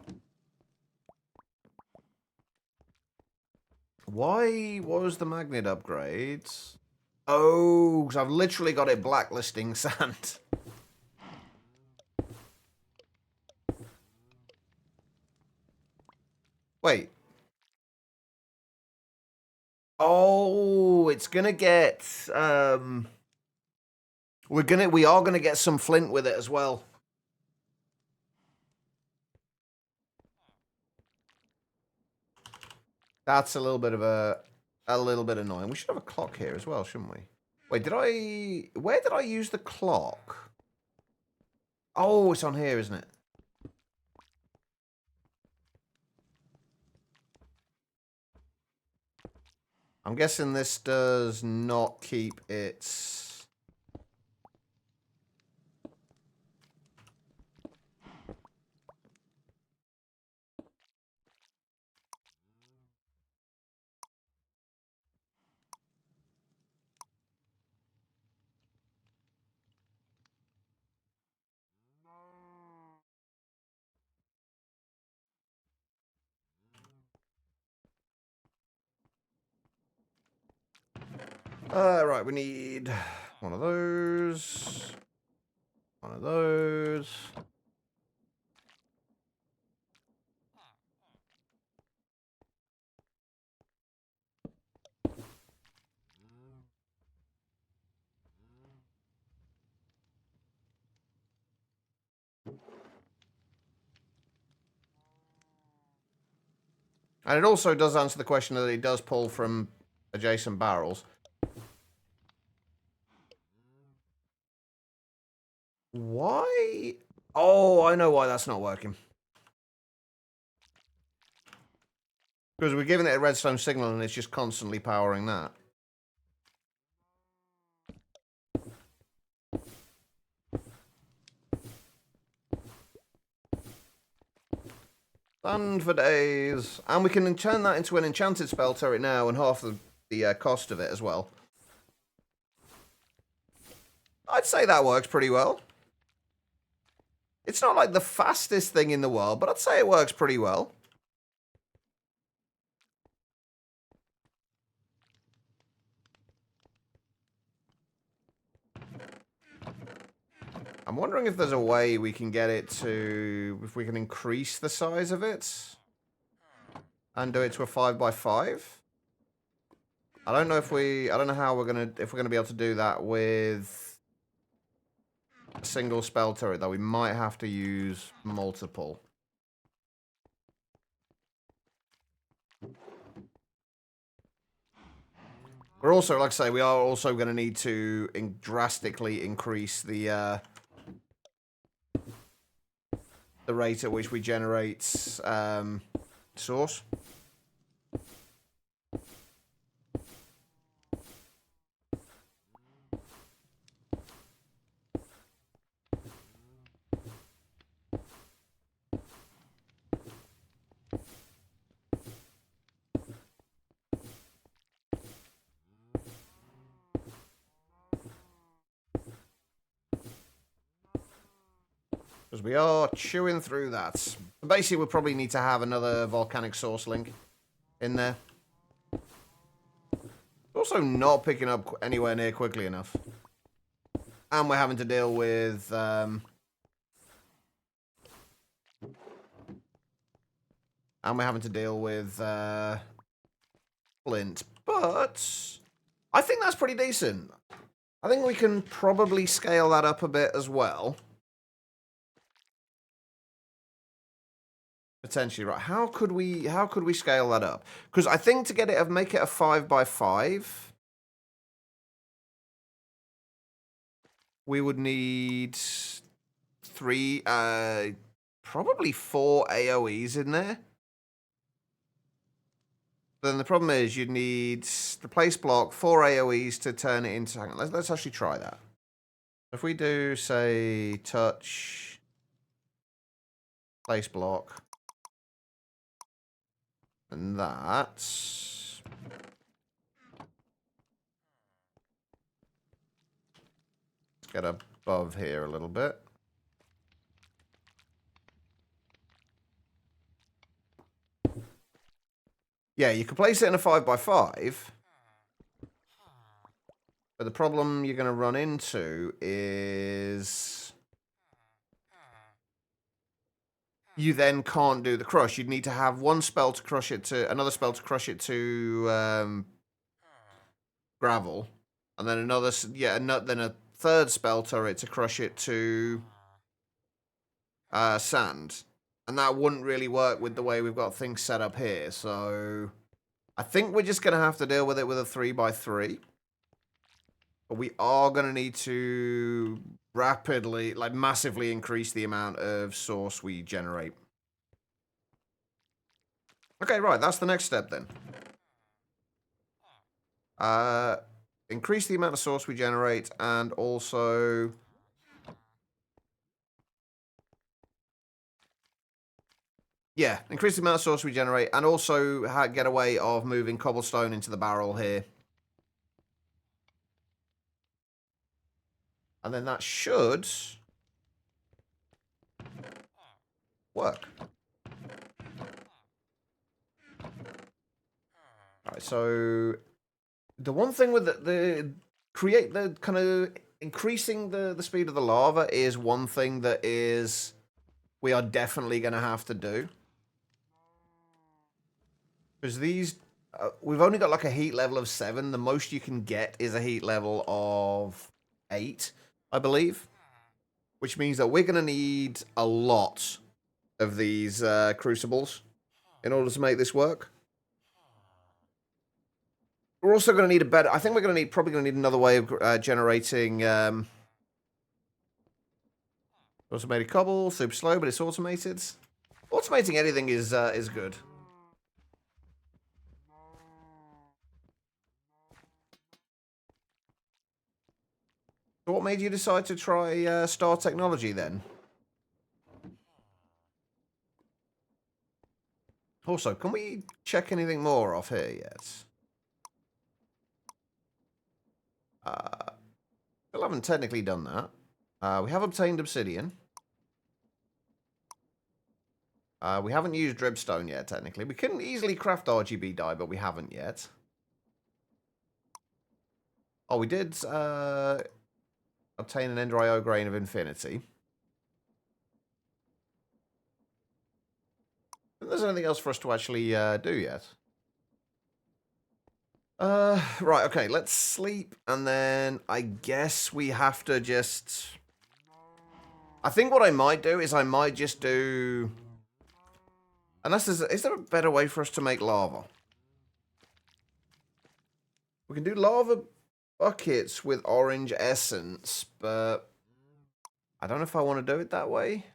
Why was the magnet upgrades? Oh, because I've literally got it blacklisting sand. Wait. Oh, it's gonna get we are gonna get some flint with it as well. That's a little bit of a little bit annoying. We should have a clock here as well, shouldn't we? Wait, where did I use the clock? Oh, it's on here, isn't it? I'm guessing this does not keep its... Right, we need one of those. One of those. And it also does answer the question that it does pull from adjacent barrels. Why? Oh, I know why that's not working. Because we're giving it a redstone signal and it's just constantly powering that. Fun for days. And we can turn that into an enchanted spell turret now and half the cost of it as well. I'd say that works pretty well. It's not like the fastest thing in the world, but I'd say it works pretty well. I'm wondering if there's a way we can get it to... if we can increase the size of it and do it to a 5x5. I don't know if I don't know how we're gonna be able to do that with a single spell turret, though. We might have to use multiple. We're also, like I say, we are also going to need to drastically increase the rate at which we generate source. Because we are chewing through that. Basically, we'll probably need to have another volcanic source link in there. Also not picking up anywhere near quickly enough. And we're having to deal with... and we're having to deal with flint. But I think that's pretty decent. I think we can probably scale that up a bit as well. Potentially, right. How could we scale that up? Because I think to make it a 5x5, we would need probably 4 AoEs in there. Then the problem is you'd need the place block, 4 AoEs to turn it into... Hang on, let's actually try that. If we do, say, touch, place block, and that... Let's get above here a little bit. Yeah, you can place it in a 5x5. But the problem you're going to run into is you then can't do the crush. You'd need to have one spell to crush it to, another spell to crush it to gravel, and then another, then a third spell turret to crush it to sand. And that wouldn't really work with the way we've got things set up here. So I think we're just going to have to deal with it with a 3x3. But we are going to need to rapidly, like massively increase the amount of source we generate. Okay, right, that's the next step then. Increase the amount of source we generate and also... Yeah, increase the amount of source we generate and also get a way of moving cobblestone into the barrel here. And then that should work. Alright, so the one thing with the kind of increasing the speed of the lava is one thing that is we are definitely going to have to do. Because these, we've only got like a heat level of 7. The most you can get is a heat level of 8, I believe. Which means that we're going to need a lot of these crucibles in order to make this work. We're also going to need a better... I think we're going to need, probably going to need another way of generating automated cobble. Super slow, but it's automated. Automating anything is good. So what made you decide to try Star Technology then? Also, can we check anything more off here yet? Still haven't technically done that. We have obtained obsidian. We haven't used dripstone yet, technically. We couldn't easily craft RGB dye, but we haven't yet. Oh, we did obtain an Ender IO grain of infinity. I don't think there's anything else for us to actually do yet. Right, okay, let's sleep, and then I guess we have to just... I think what I might do is I might just do... Unless there's... Is there a better way for us to make lava? We can do lava buckets with orange essence, but... I don't know if I want to do it that way.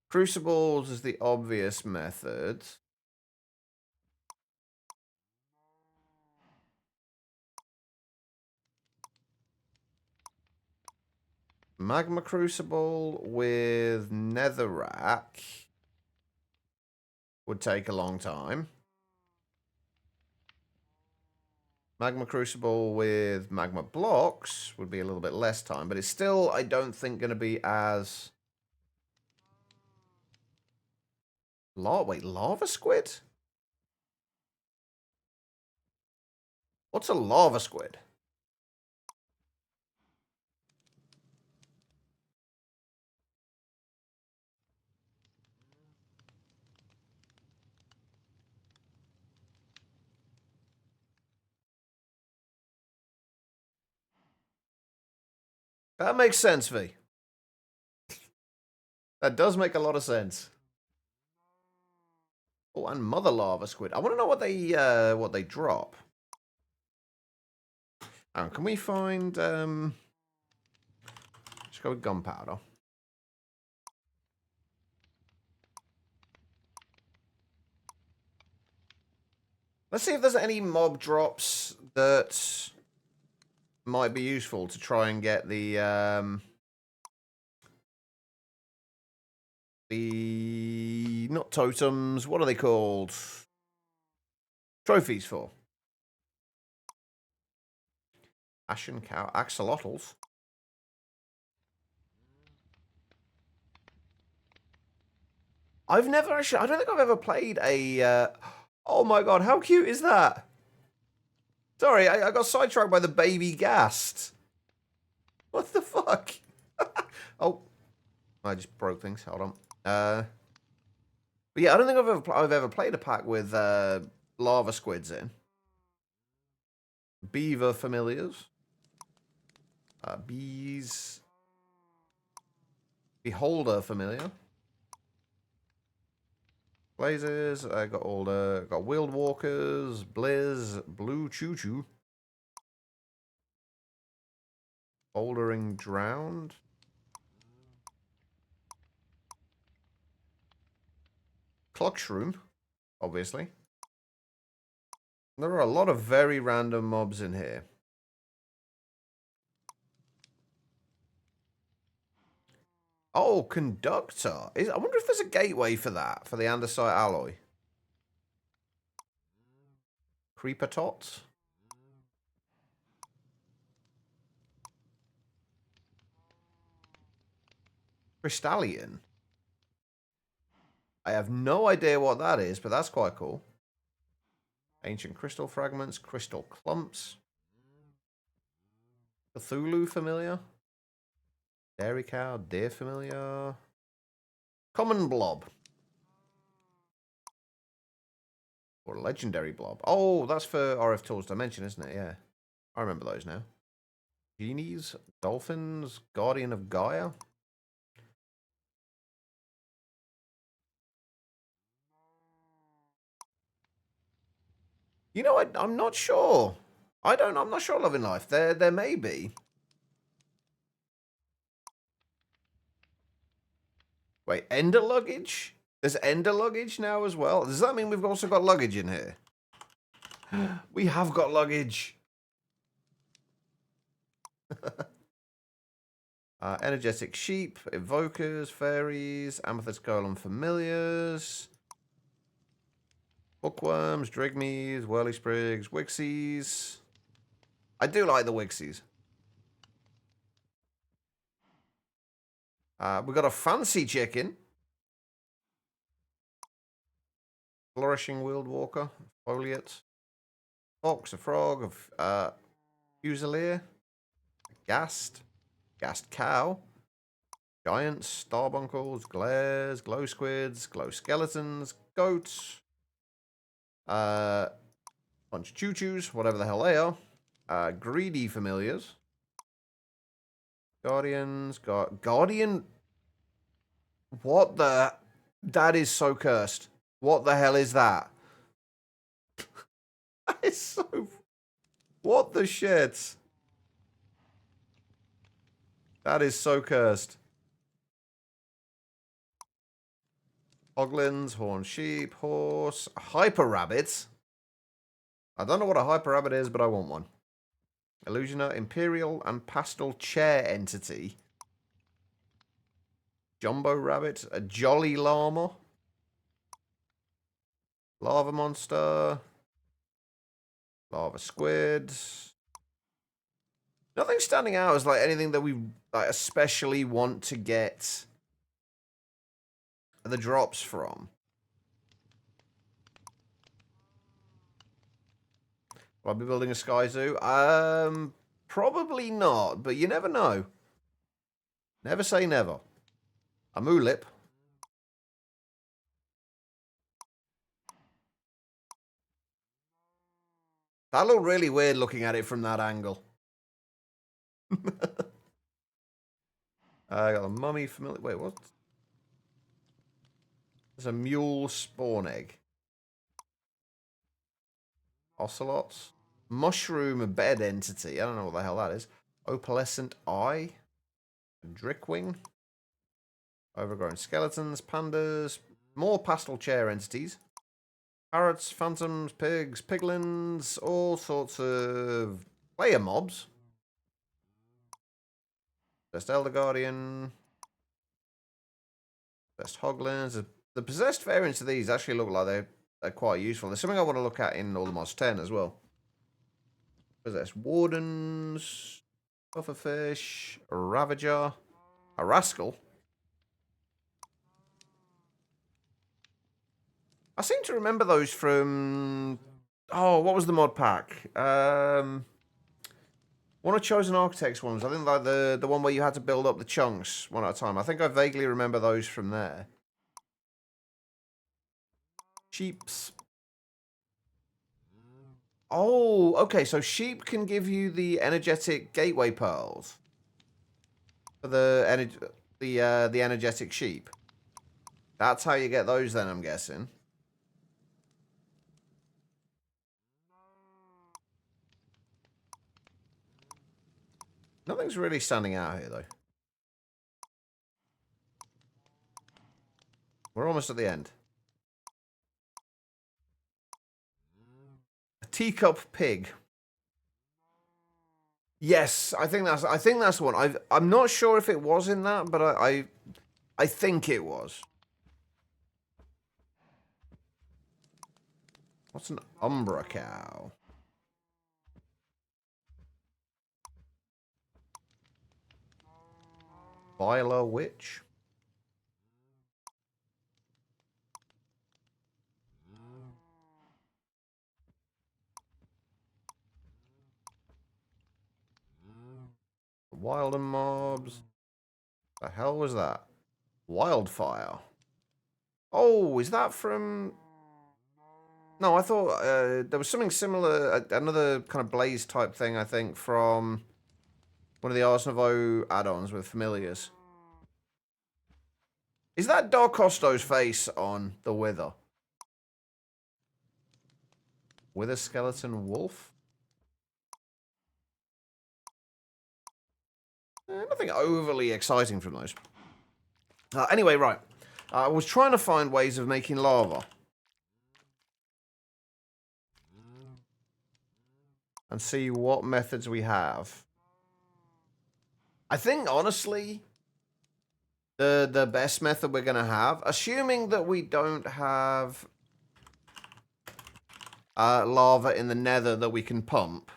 Crucibles is the obvious method. Magma Crucible with Netherrack would take a long time. Magma Crucible with Magma Blocks would be a little bit less time, but it's still, I don't think, going to be as... Wait, Lava Squid? What's a Lava Squid? That makes sense, V. That does make a lot of sense. Oh, and Mother Lava Squid. I want to know what they drop. Oh, can we find... Let's go with gunpowder. Let's see if there's any mob drops that might be useful to try and get the not totems, what are they called? Trophies for. Ashen cow, axolotls. I've never actually, I don't think I've ever played a, oh my god, how cute is that? Sorry, I got sidetracked by the baby ghast. What the fuck? Oh, I just broke things, hold on. But yeah, I don't think I've ever played a pack with lava squids in. Beaver familiars. Bees. Beholder familiar. Blazes. I got all the wheeled walkers, Blizz, blue choo choo. Bouldering drowned. Clock shroom, obviously. There are a lot of very random mobs in here. Oh, conductor. I wonder if there's a gateway for that, for the andesite alloy. Creeper tots. Crystallian. I have no idea what that is, but that's quite cool. Ancient crystal fragments, crystal clumps. Cthulhu familiar. Dairy cow, deer familiar. Common blob. Or legendary blob. Oh, that's for RF Tools Dimension, isn't it? Yeah. I remember those now. Genies, dolphins, guardian of Gaia. You know, I'm not sure. I'm not sure, Loving Life. There may be. Wait, ender luggage? There's ender luggage now as well? Does that mean we've also got luggage in here? We have got luggage. Energetic sheep, evokers, fairies, amethyst golem familiars, bookworms, drigmies, whirly sprigs, wixies. I do like the wixies. We got a fancy chicken. Flourishing wheeled walker, foliate, fox, a frog, fusilier, ghast cow, giants, starbuncles, glares, glow squids, glow skeletons, goats, bunch of choo-choos, whatever the hell they are, greedy familiars, guardians, guardian. What the? That is so cursed. What the hell is that? That is so. What the shit? That is so cursed. Hoglins, horned sheep, horse, hyper rabbits. I don't know what a hyper rabbit is, but I want one. Illusioner, imperial, and pastel chair entity. Jumbo rabbit, a jolly llama. Lava monster. Lava squid. Nothing standing out as like anything that we like especially want to get the drops from. Will I be building a sky zoo? Probably not, but you never know. Never say never. A mulip. That looked really weird looking at it from that angle. I got a mummy familiar. Wait, what? There's a mule spawn egg. Ocelots. Mushroom bed entity. I don't know what the hell that is. Opalescent eye. Drickwing. Overgrown skeletons. Pandas. More pastel chair entities. Parrots, phantoms, pigs, piglins, all sorts of player mobs. Best Elder Guardian. Best Hoglins. The possessed variants of these actually look like they're quite useful. There's something I want to look at in All the Mods 10 as well. Possessed Wardens. Pufferfish. A Ravager. A Rascal. I seem to remember those from... Oh, what was the mod pack? One of Chosen Architects ones. I think like the one where you had to build up the chunks one at a time. I think I vaguely remember those from there. Sheeps. Oh, okay. So sheep can give you the energetic gateway pearls for the energetic sheep. That's how you get those. Then I'm guessing. Nothing's really standing out here though. We're almost at the end. A teacup pig. Yes, I think that's the one. I'm not sure if it was in that, but I think it was. What's an Umbra cow? Viola witch. Wild and mobs. The hell was that? Wildfire. Oh, is that from... No, I thought there was something similar, another kind of Blaze type thing, I think, from one of the Ars Novo add-ons with familiars. Is that Dark Costo's face on the Wither? Wither skeleton wolf? Nothing overly exciting from those. Anyway, right. I was trying to find ways of making lava. And see what methods we have. I think, honestly, the best method we're going to have, assuming that we don't have lava in the nether that we can pump.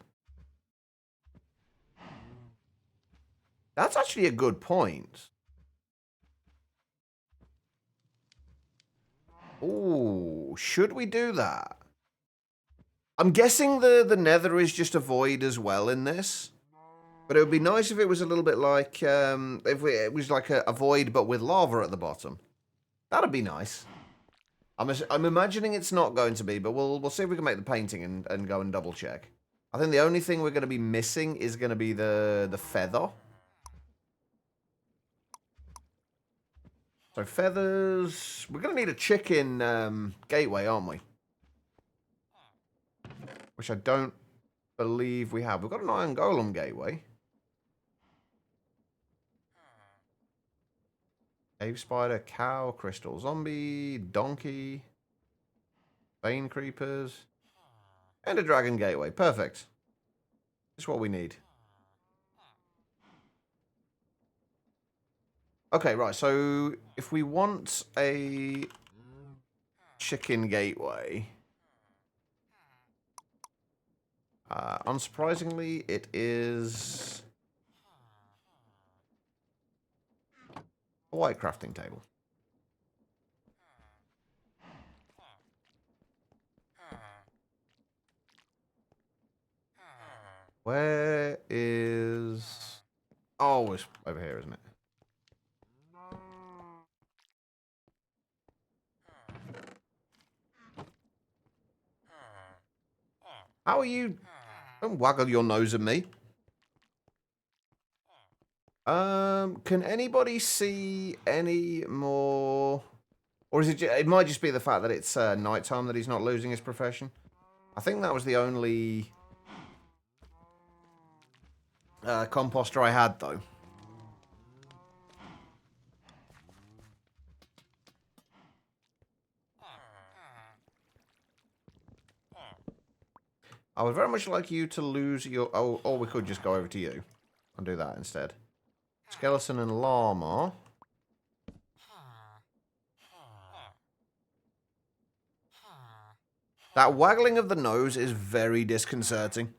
That's actually a good point. Ooh, should we do that? I'm guessing the nether is just a void as well in this. But it would be nice if it was a little bit like, if it was like a void but with lava at the bottom. That'd be nice. I'm imagining it's not going to be, but we'll see if we can make the painting and go and double check. I think the only thing we're going to be missing is going to be the feather. So feathers... We're going to need a chicken gateway, aren't we? Which I don't believe we have. We've got an iron golem gateway. Cave spider, cow, crystal zombie, donkey, bane creepers, and a dragon gateway. Perfect. That's what we need. Okay, right. So if we want a chicken gateway, unsurprisingly, it is a white crafting table. Where is... Oh, it's over here, isn't it? How are you? Don't waggle your nose at me. Can anybody see any more? Or is it? It might just be the fact that it's nighttime that he's not losing his profession. I think that was the only composter I had, though. I would very much like you to lose your... Oh, or we could just go over to you and do that instead. Skeleton and llama. That waggling of the nose is very disconcerting.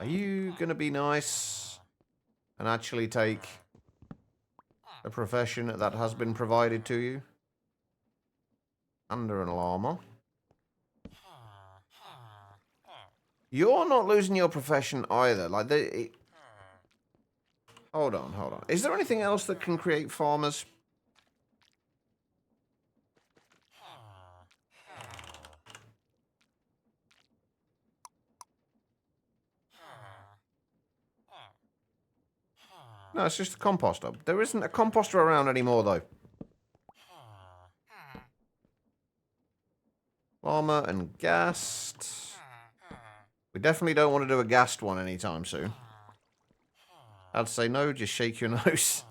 Are you going to be nice and actually take a profession that has been provided to you? Under an llama. You're not losing your profession either. Like, hold on, hold on. Is there anything else that can create farmers? No, it's just a composter. There isn't a composter around anymore, though. Llama and ghast. We definitely don't want to do a ghast one anytime soon. I'd say no, just shake your nose.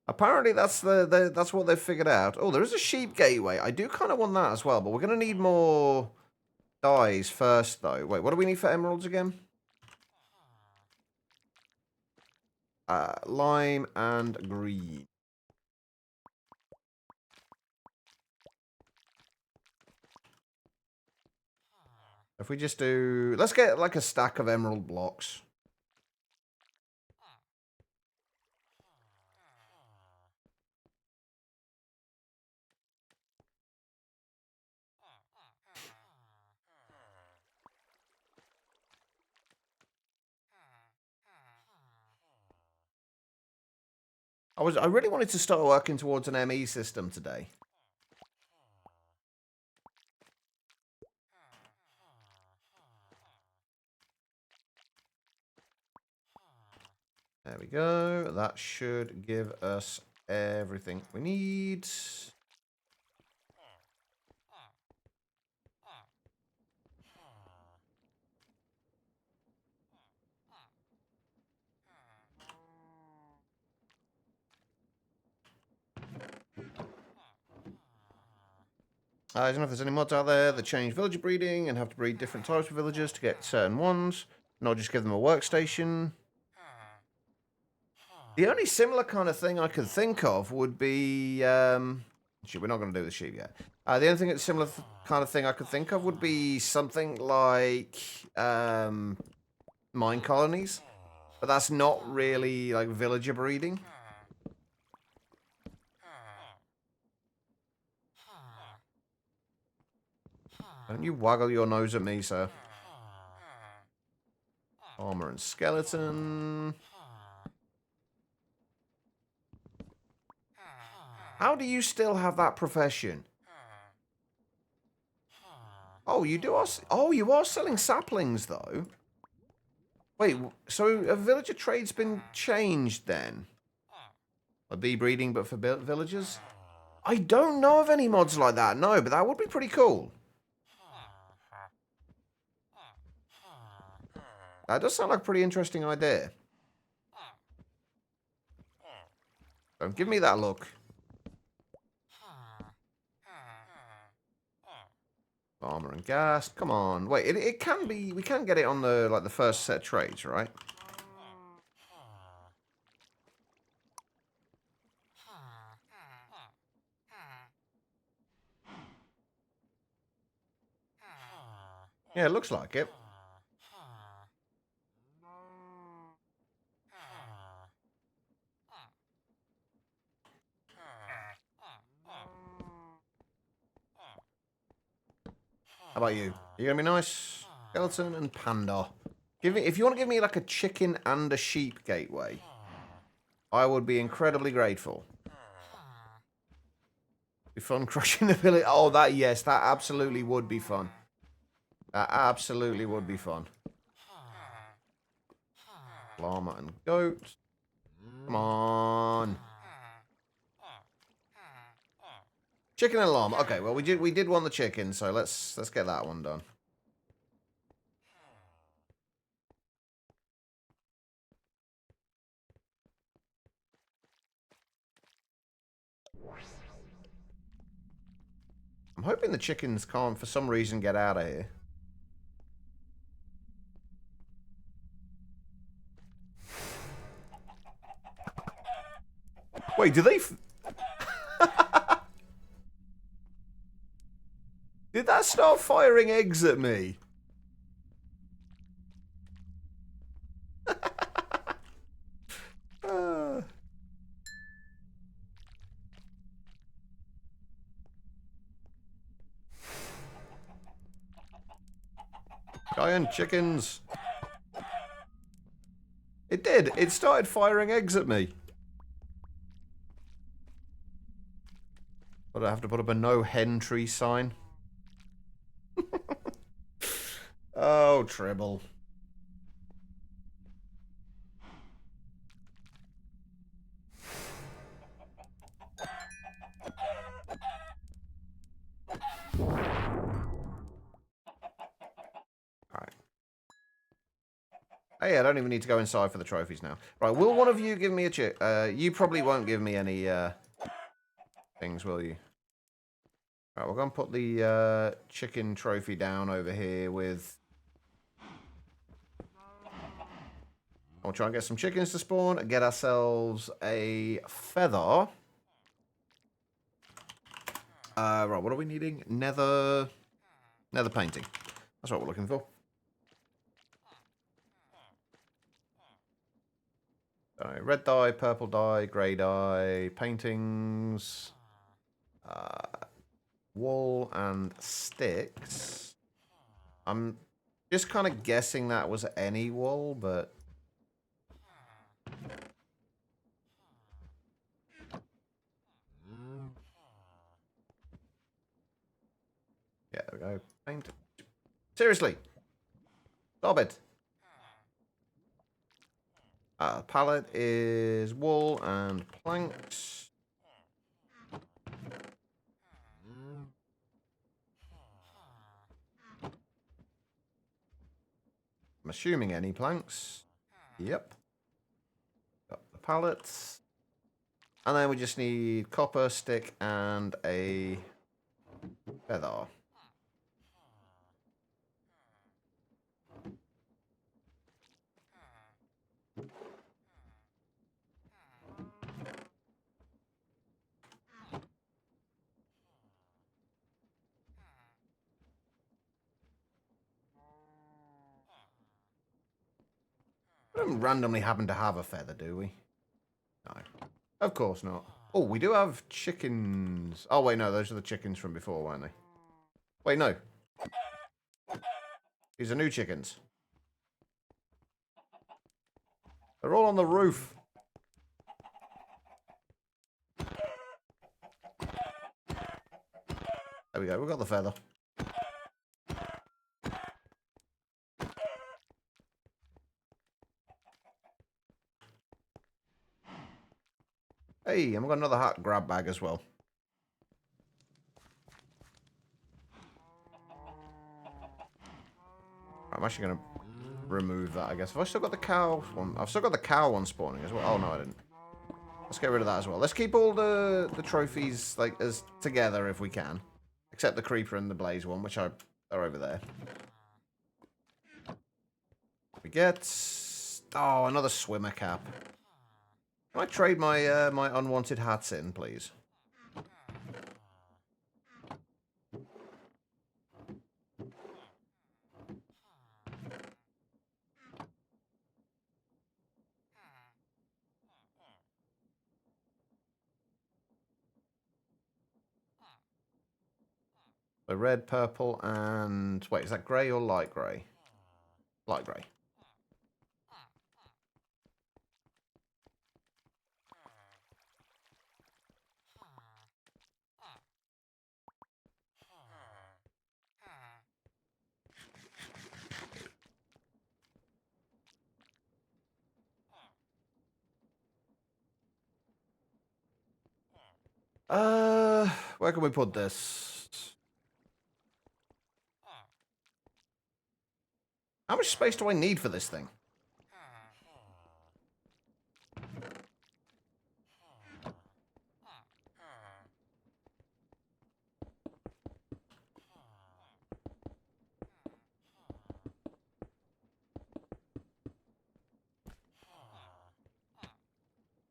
Apparently that's that's what they've figured out. Oh, there is a sheep gateway. I do kind of want that as well, but we're going to need more dyes first, though. Wait, what do we need for emeralds again? Lime and green. If we just do... Let's get like a stack of emerald blocks. I really wanted to start working towards an ME system today. There we go. That should give us everything we need. I don't know if there's any mods out there that change villager breeding and have to breed different types of villagers to get certain ones, not just give them a workstation. The only similar kind of thing I could think of would be... Actually, we're not going to do the sheep yet. The only thing that's similar kind of thing I could think of would be something like mine colonies. But that's not really like villager breeding. Don't you waggle your nose at me, sir. Armor and skeleton. How do you still have that profession? Oh, you do. Oh, you are selling saplings, though. Wait, so a villager trade's been changed then? A bee breeding, but for villagers? I don't know of any mods like that, no, but that would be pretty cool. That does sound like a pretty interesting idea. Don't give me that look. Armor and ghast. Come on. Wait, it can be... We can get it on the, like, the first set of trades, right? Yeah, it looks like it. How about you? You gonna be nice? Skeleton and panda. If you want to give me like a chicken and a sheep gateway, I would be incredibly grateful. Be fun crushing the village. Oh, yes, that absolutely would be fun. That absolutely would be fun. Llama and goat. Come on. Chicken and llama. Okay, well we did want the chicken, so let's get that one done. I'm hoping the chickens can't, for some reason, get out of here. Wait, do they... Did that start firing eggs at me? Giant chickens. It did. It started firing eggs at me. But I have to put up a no hen tree sign. Oh, Tribble. Alright. Hey, I don't even need to go inside for the trophies now. Right, will one of you give me a chick? You probably won't give me any things, will you? Right, we're going to put the chicken trophy down over here with... I'll try and get some chickens to spawn and get ourselves a feather. Right, what are we needing? Nether painting. That's what we're looking for. Red dye, purple dye, grey dye, paintings, wool and sticks. I'm just kind of guessing that was any wool, but... Yeah, there we go. Paint. Seriously. Stop it. Palette is wool and planks. I'm assuming any planks. Yep. Got the pallets. And then we just need copper, stick, and a feather. We don't randomly happen to have a feather, do we? No. Of course not. Oh, we do have chickens. Oh, wait, no. Those are the chickens from before, weren't they? Wait, no. These are new chickens. They're all on the roof. There we go. We've got the feather. Hey, and we've got another hat grab bag as well. I'm actually going to remove that, I guess. Have I still got the cow one? I've still got the cow one spawning as well. Oh, no, I didn't. Let's get rid of that as well. Let's keep all the trophies like as together if we can. Except the creeper and the blaze one, which are over there. We get... Oh, another swimmer cap. Can I trade my my unwanted hats in, please? So red, purple, and... Wait, is that grey or light grey? Light grey. Where can we put this? How much space do I need for this thing?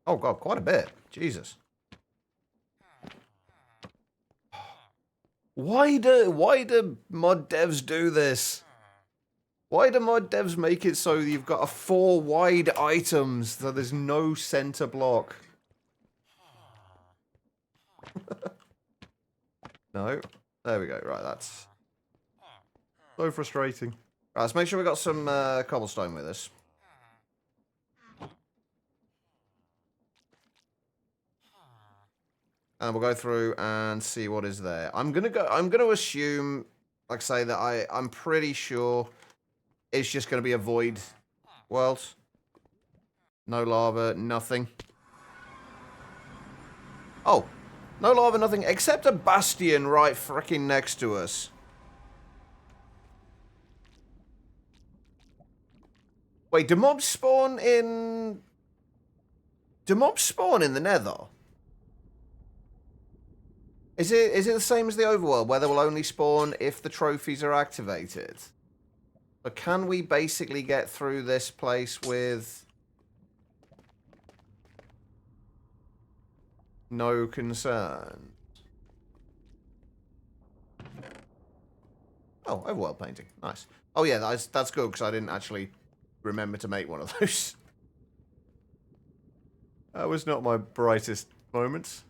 Oh god, quite a bit. Jesus. Why do mod devs do this? Why do mod devs make it so you've got a 4 wide items so there's no center block? No. There we go. Right, that's so frustrating. Right, let's make sure we got some cobblestone with us. And we'll go through and see what is there. I'm gonna assume, like I say, that I'm pretty sure it's just gonna be a void world. No lava, nothing. Oh, no lava, nothing, except a bastion right frickin' next to us. Wait, do mobs spawn in... Do mobs spawn in the nether? Is it the same as the overworld, where they will only spawn if the trophies are activated? Or can we basically get through this place with... no concern? Oh, overworld painting. Nice. Oh yeah, that's good, because I didn't actually remember to make one of those. That was not my brightest moment.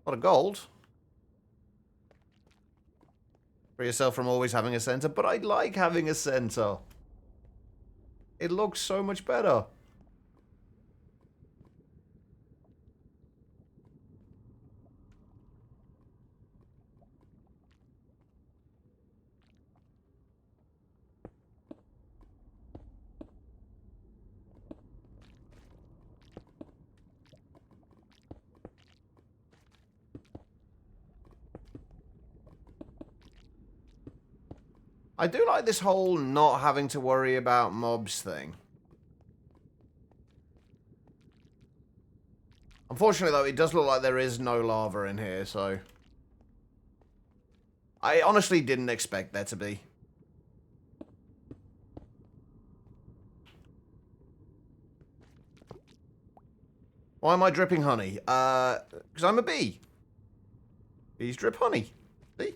A lot of gold. Free yourself from always having a center, but I like having a center. It looks so much better. I do like this whole not having to worry about mobs thing. Unfortunately, though, it does look like there is no lava in here, so... I honestly didn't expect there to be. Why am I dripping honey? Because I'm a bee. Bees drip honey. See?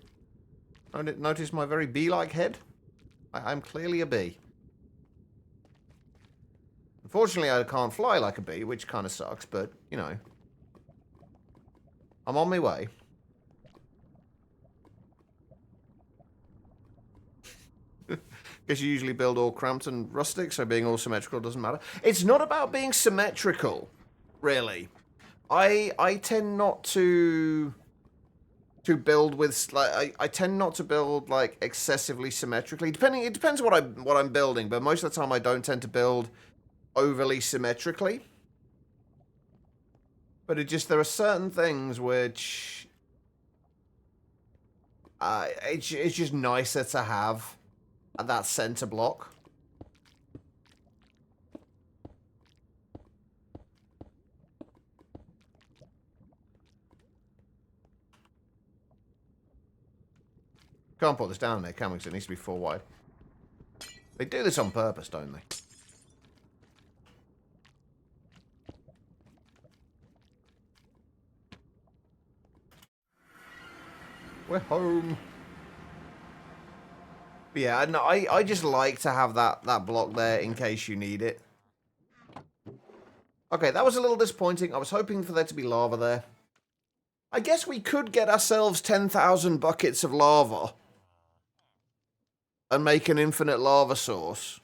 Notice my very bee-like head? I'm clearly a bee. Unfortunately, I can't fly like a bee, which kind of sucks, but, you know. I'm on my way. Guess you usually build all cramped and rustic, so being all symmetrical doesn't matter. It's not about being symmetrical, really. I tend not to build with, like, I tend not to build like excessively symmetrically. It depends what I'm building, but most of the time I don't tend to build overly symmetrically. But there are certain things which it's just nicer to have at that center block. Can't put this down there, can we? Because it needs to be 4 wide. They do this on purpose, don't they? We're home. But yeah, no, I just like to have that block there in case you need it. Okay, that was a little disappointing. I was hoping for there to be lava there. I guess we could get ourselves 10,000 buckets of lava and make an infinite lava source.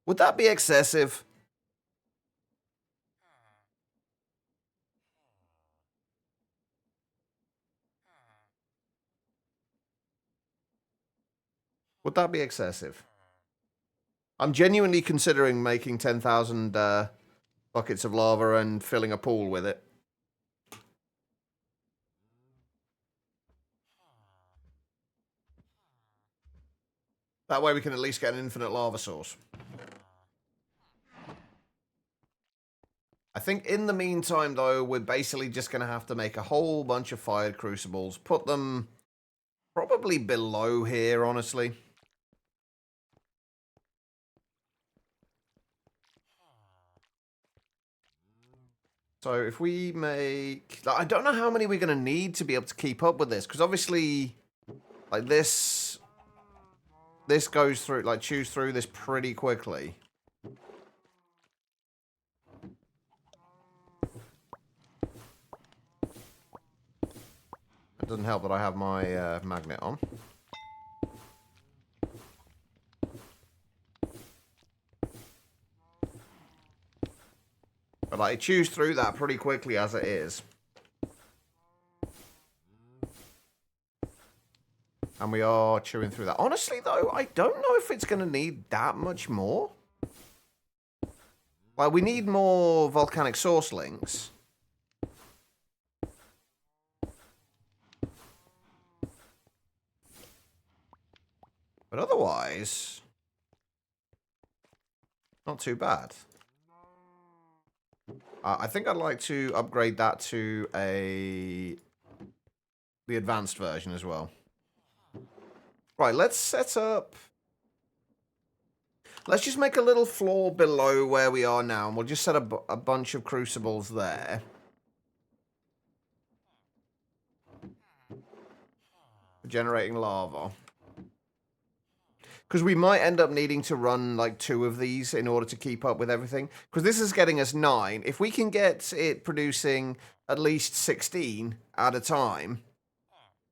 Would that be excessive? Would that be excessive? I'm genuinely considering making 10,000 buckets of lava and filling a pool with it. That way we can at least get an infinite lava source. I think in the meantime, though, we're basically just going to have to make a whole bunch of fired crucibles. Put them probably below here, honestly. So if we make... Like, I don't know how many we're going to need to be able to keep up with this. Because obviously, like this... This goes through, like, chews through this pretty quickly. It doesn't help that I have my magnet on. But like, it chews through that pretty quickly as it is. And we are chewing through that. Honestly, though, I don't know if it's going to need that much more. Like, we need more volcanic source links. But otherwise, not too bad. I think I'd like to upgrade that to the advanced version as well. Right, let's set up... Let's just make a little floor below where we are now, and we'll just set a bunch of crucibles there. Generating lava. Because we might end up needing to run, like, 2 of these in order to keep up with everything. Because this is getting us 9. If we can get it producing at least 16 at a time,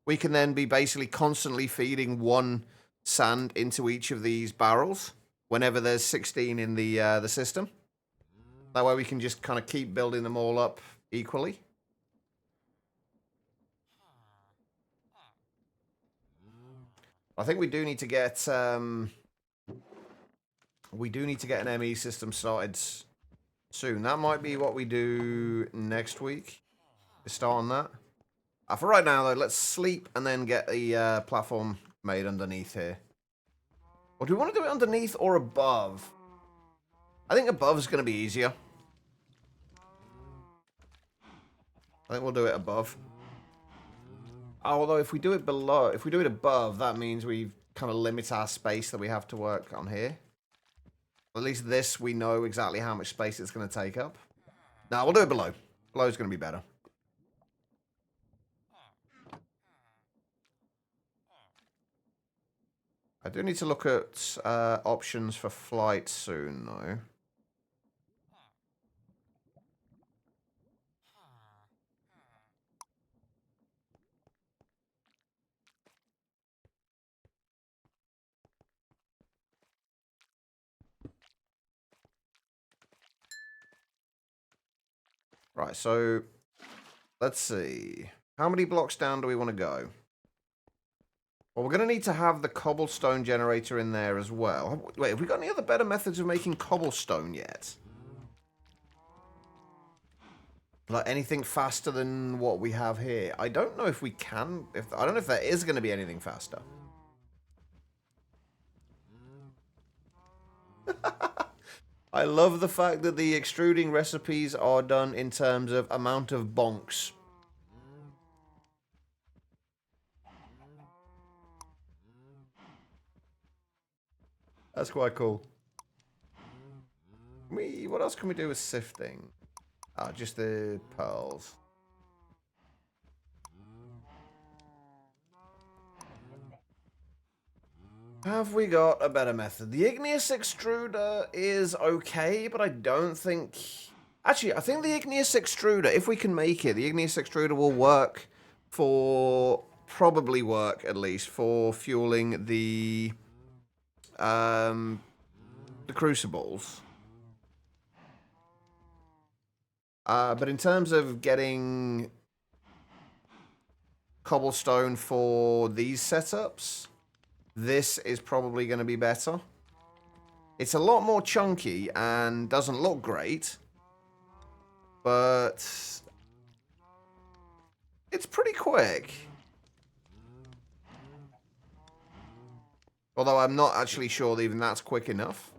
we can then be basically constantly feeding 1 sand into each of these barrels whenever there's 16 in the system. That way we can just kind of keep building them all up equally. I think we do need to get an ME system started soon. That might be what we do next week. To start on that. For right now, though, let's sleep and then get the platform made underneath here. Or do we want to do it underneath or above? I think above is going to be easier. I think we'll do it above. Although if we do it below, if we do it above, that means we kind of limit our space that we have to work on here. At least this, we know exactly how much space it's going to take up. No, we'll do it below. Below is going to be better. I do need to look at options for flight soon, though. Right, so let's see. How many blocks down do we want to go? Well, we're going to need to have the cobblestone generator in there as well. Wait, have we got any other better methods of making cobblestone yet? Like anything faster than what we have here? I don't know if we can. I don't know if there is going to be anything faster. I love the fact that the extruding recipes are done in terms of amount of bonks. That's quite cool. What else can we do with sifting? Just the pearls. Have we got a better method? The igneous extruder is okay, but I don't think... Actually, I think the igneous extruder, if we can make it, the igneous extruder will work for... Probably work, at least, for fueling the crucibles. But in terms of getting cobblestone for these setups, this is probably going to be better. It's a lot more chunky and doesn't look great, but it's pretty quick. Although I'm not actually sure that even that's quick enough.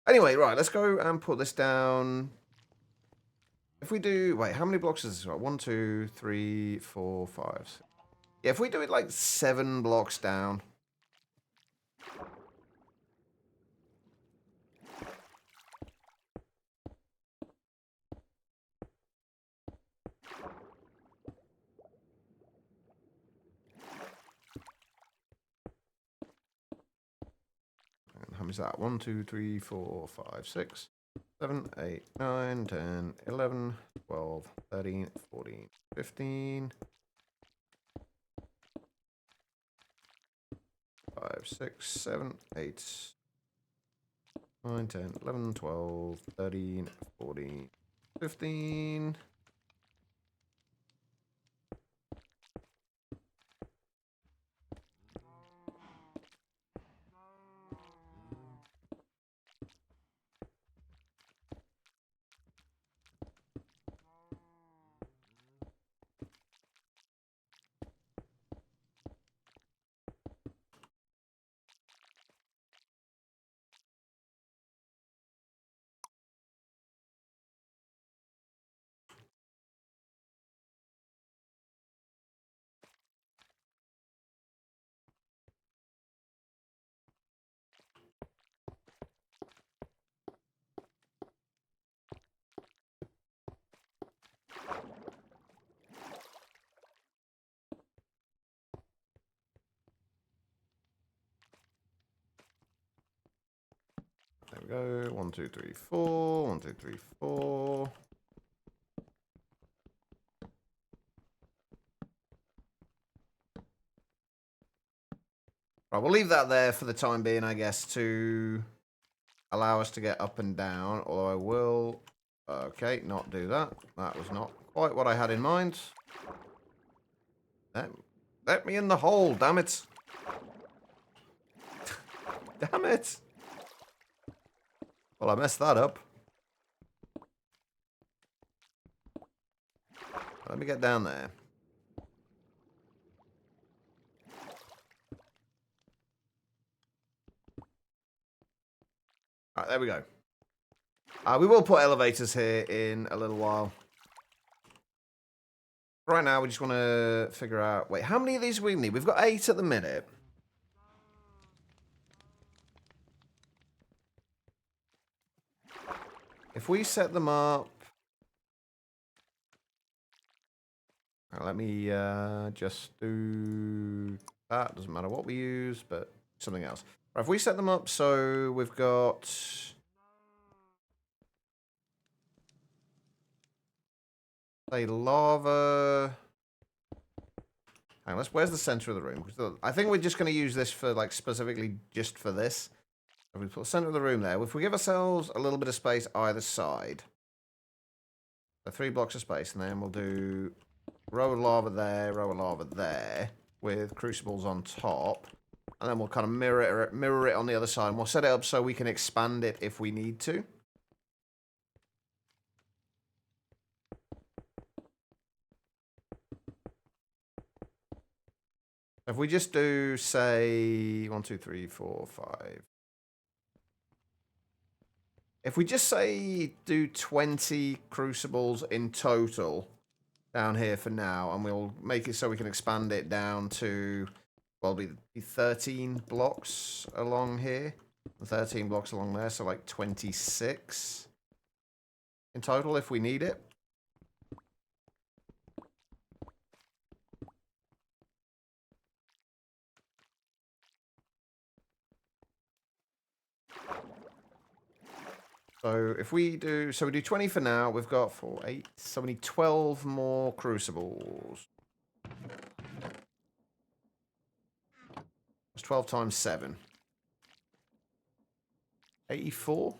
Anyway, right, let's go and put this down. If we do... Wait, how many blocks is this? 1, 2, 3, 4, 5. Yeah, if we do it like 7 blocks down. time is that? 1, 2, 3, 4, 5, 6, 7, 8, 9, 10, 11, 12, 13, 14, 15. 5, 6, 7, 8, 9, 10, 11, 12, 13, 14, 15. There we go. 1, 2, 3, 4. 1, 2, 3, 4. Right, we'll leave that there for the time being, I guess, to allow us to get up and down. Although I will, okay, not do that. That was not quite what I had in mind. Let me in the hole, damn it. Damn it. Well, I messed that up. Let me get down there. Alright, there we go. We will put elevators here in a little while. Right now, we just want to figure out... Wait, how many of these we need? We've got 8 at the minute. If we set them up... Let me just do that. Doesn't matter what we use, but something else. Right, if we set them up so we've got... say lava... Hang on, where's the center of the room? I think we're just going to use this for, like, specifically just for this. If we put the center of the room there, if we give ourselves a little bit of space either side, so 3 blocks of space, and then we'll do row of lava there, with crucibles on top, and then we'll kind of mirror it on the other side, and we'll set it up so we can expand it if we need to. If we just do, say, 1, 2, 3, 4, 5. If we just say do 20 crucibles in total down here for now, and we'll make it so we can expand it down to, well, be 13 blocks along here, 13 blocks along there, so like 26 in total if we need it. So if we do, so we do 20 for now. We've got 4, 8, so we need 12 more crucibles. That's 12 times 7. 84?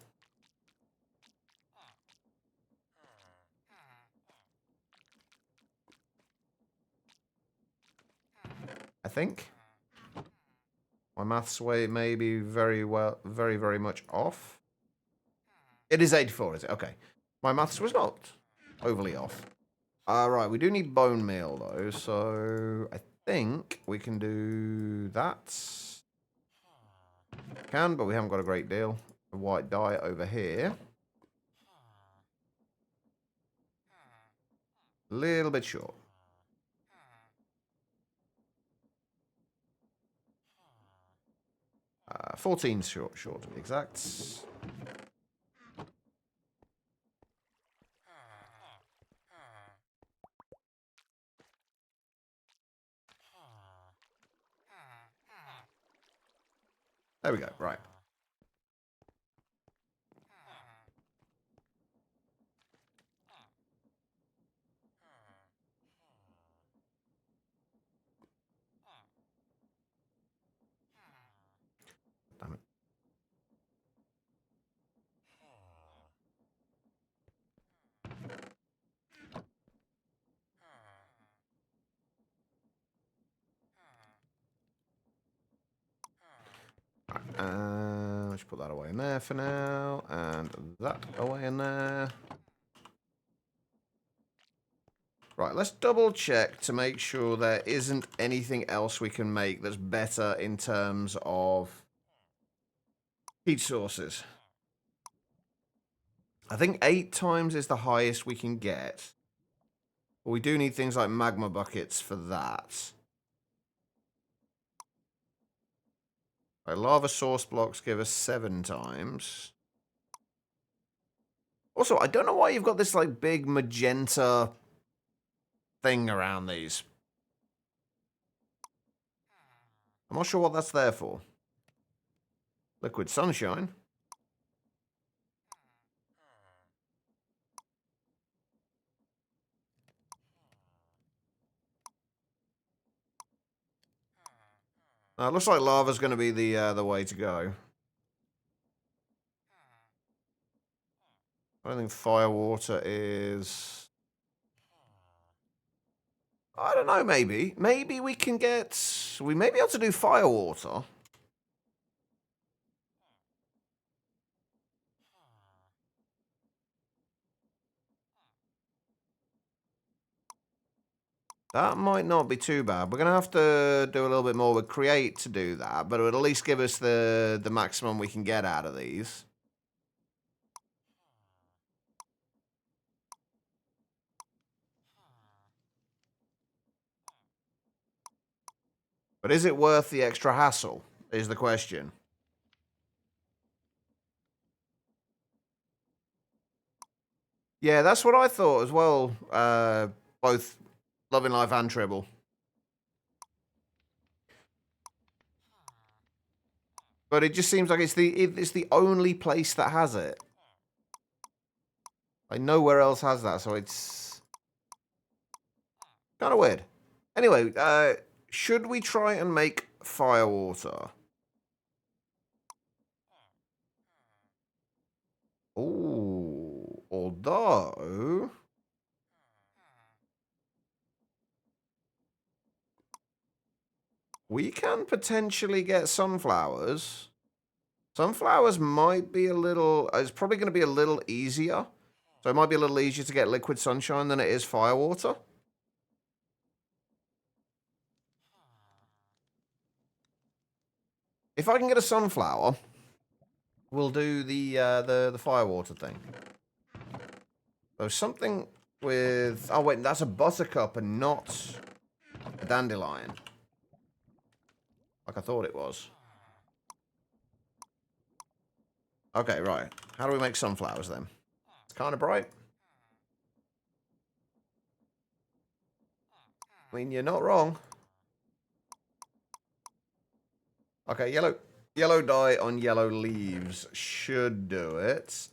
I think. My maths way may be very much off. It is 84, is it? Okay. My maths was not overly off. Right, we do need bone meal, though, so I think we can do that. Can, but we haven't got a great deal of white dye over here. A little bit short. 14 short to be exact. There we go, right. just put that away in there for now, and that away in there. Right, let's double check to make sure there isn't anything else we can make that's better in terms of heat sources. I think 8 times is the highest we can get. But we do need things like magma buckets for that. Right, lava source blocks give us 7 times. Also, I don't know why you've got this like big magenta thing around these. I'm not sure what that's there for. Liquid sunshine. It looks like lava's going to be the way to go. I don't think fire water is... I don't know, maybe. Maybe we can get... We may be able to do fire water. That might not be too bad. We're going to have to do a little bit more with Create to do that, but it would at least give us the maximum we can get out of these. But is it worth the extra hassle, is the question. Yeah, that's what I thought as well. Both Loving Life and Tribble. But it just seems like it's the only place that has it. Like nowhere else has that, so it's kind of weird. Anyway, should we try and make fire water? Ooh, although we can potentially get sunflowers. Sunflowers might be a little... It's probably going to be a little easier. So it might be a little easier to get liquid sunshine than it is fire water. If I can get a sunflower, we'll do the fire water thing. So something with... Oh, wait, that's a buttercup and not a dandelion. Like I thought it was. Okay, right. How do we make sunflowers then? It's kind of bright. I mean, you're not wrong. Okay, yellow dye on yellow leaves should do it.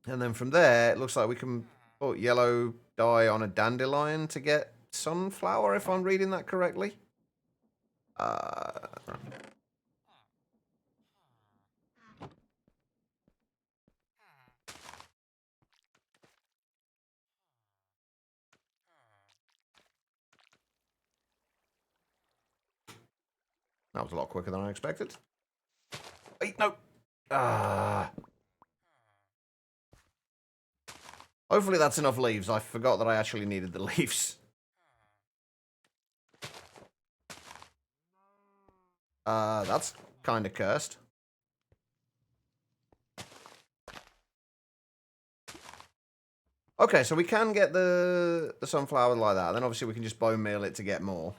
And then from there, it looks like we can put yellow dye on a dandelion to get sunflower, if I'm reading that correctly. That was a lot quicker than I expected. Wait, no. Hopefully that's enough leaves. I forgot that I actually needed the leaves. That's kind of cursed. Okay, so we can get the sunflower like that. Then obviously we can just bone meal it to get more.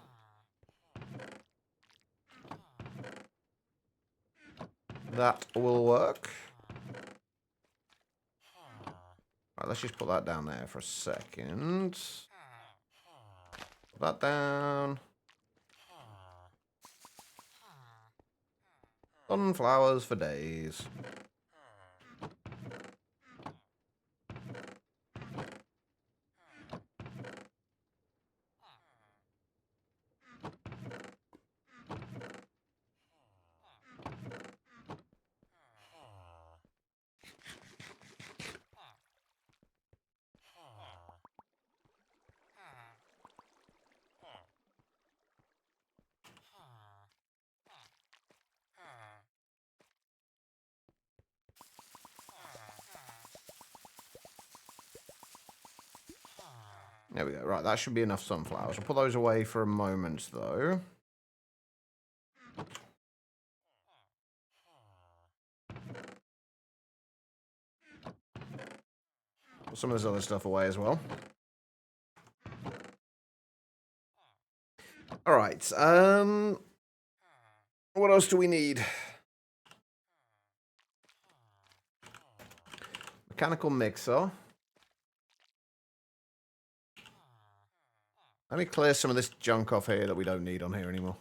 That will work. Right, let's just put that down there for a second. Put that down. Sunflowers for days. There we go. Right, that should be enough sunflowers. I'll put those away for a moment, though. Put some of this other stuff away as well. Alright, what else do we need? Mechanical mixer. Let me clear some of this junk off here that we don't need on here anymore.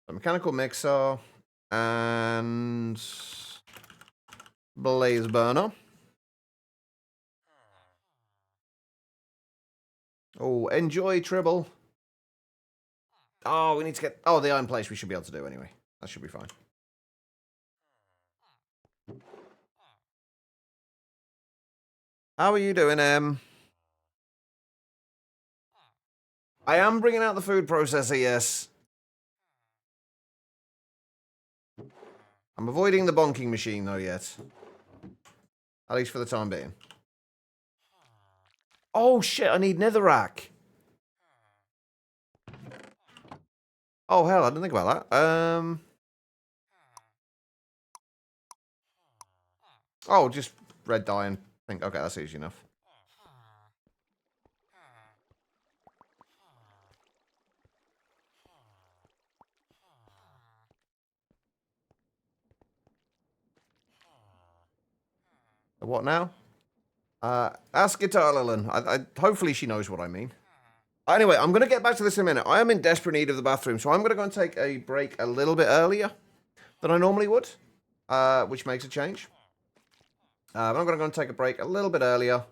So mechanical mixer and blaze burner. Oh, enjoy, Tribble. Oh, we need to get... Oh, the iron place we should be able to do anyway. That should be fine. How are you doing, I am bringing out the food processor, yes. I'm avoiding the bonking machine, though, yet. At least for the time being. Oh, shit, I need netherrack. Oh, hell, I didn't think about that. Oh, just red dye and think. Okay, that's easy enough. What now? Ask Guitar Lillian. Hopefully she knows what I mean. Anyway, I'm going to get back to this in a minute. I am in desperate need of the bathroom, so I'm going to go and take a break a little bit earlier than I normally would, which makes a change. But I'm going to go and take a break a little bit earlier.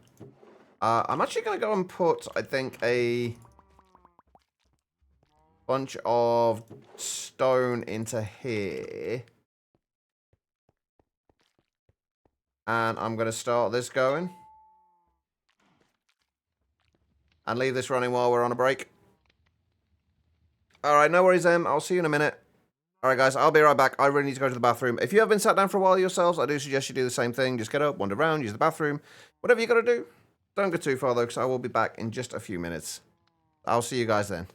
I'm actually going to go and put, I think, a bunch of stone into here. And I'm going to start this going. And leave this running while we're on a break. Alright, no worries, I'll see you in a minute. Alright, guys, I'll be right back. I really need to go to the bathroom. If you have been sat down for a while yourselves, I do suggest you do the same thing. Just get up, wander around, use the bathroom. Whatever you got to do. Don't go too far, though, because I will be back in just a few minutes. I'll see you guys then.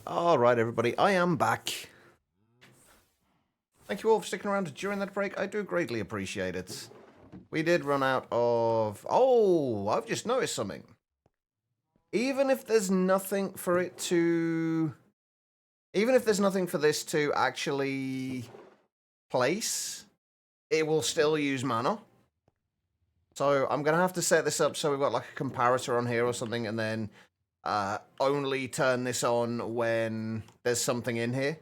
All right, everybody, I am back. Thank you all for sticking around during that break. I do greatly appreciate it. We did run out of... Oh, I've just noticed something. Even if there's nothing for it to... Even if there's nothing for this to actually place, it will still use mana. So I'm going to have to set this up so we've got like a comparator on here or something, and then only turn this on when there's something in here.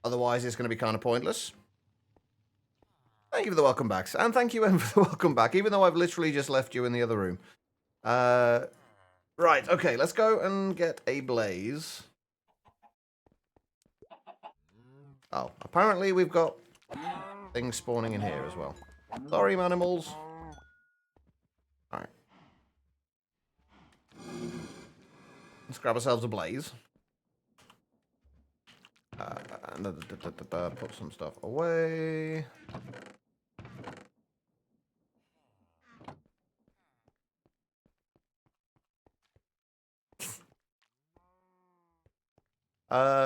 Otherwise, it's going to be kind of pointless. Thank you for the welcome backs. And thank you, Em, for the welcome back, even though I've literally just left you in the other room. Right, okay, let's go and get a blaze. Oh, apparently we've got things spawning in here as well. Sorry, animals. Alright. Let's grab ourselves a blaze. Put some stuff away.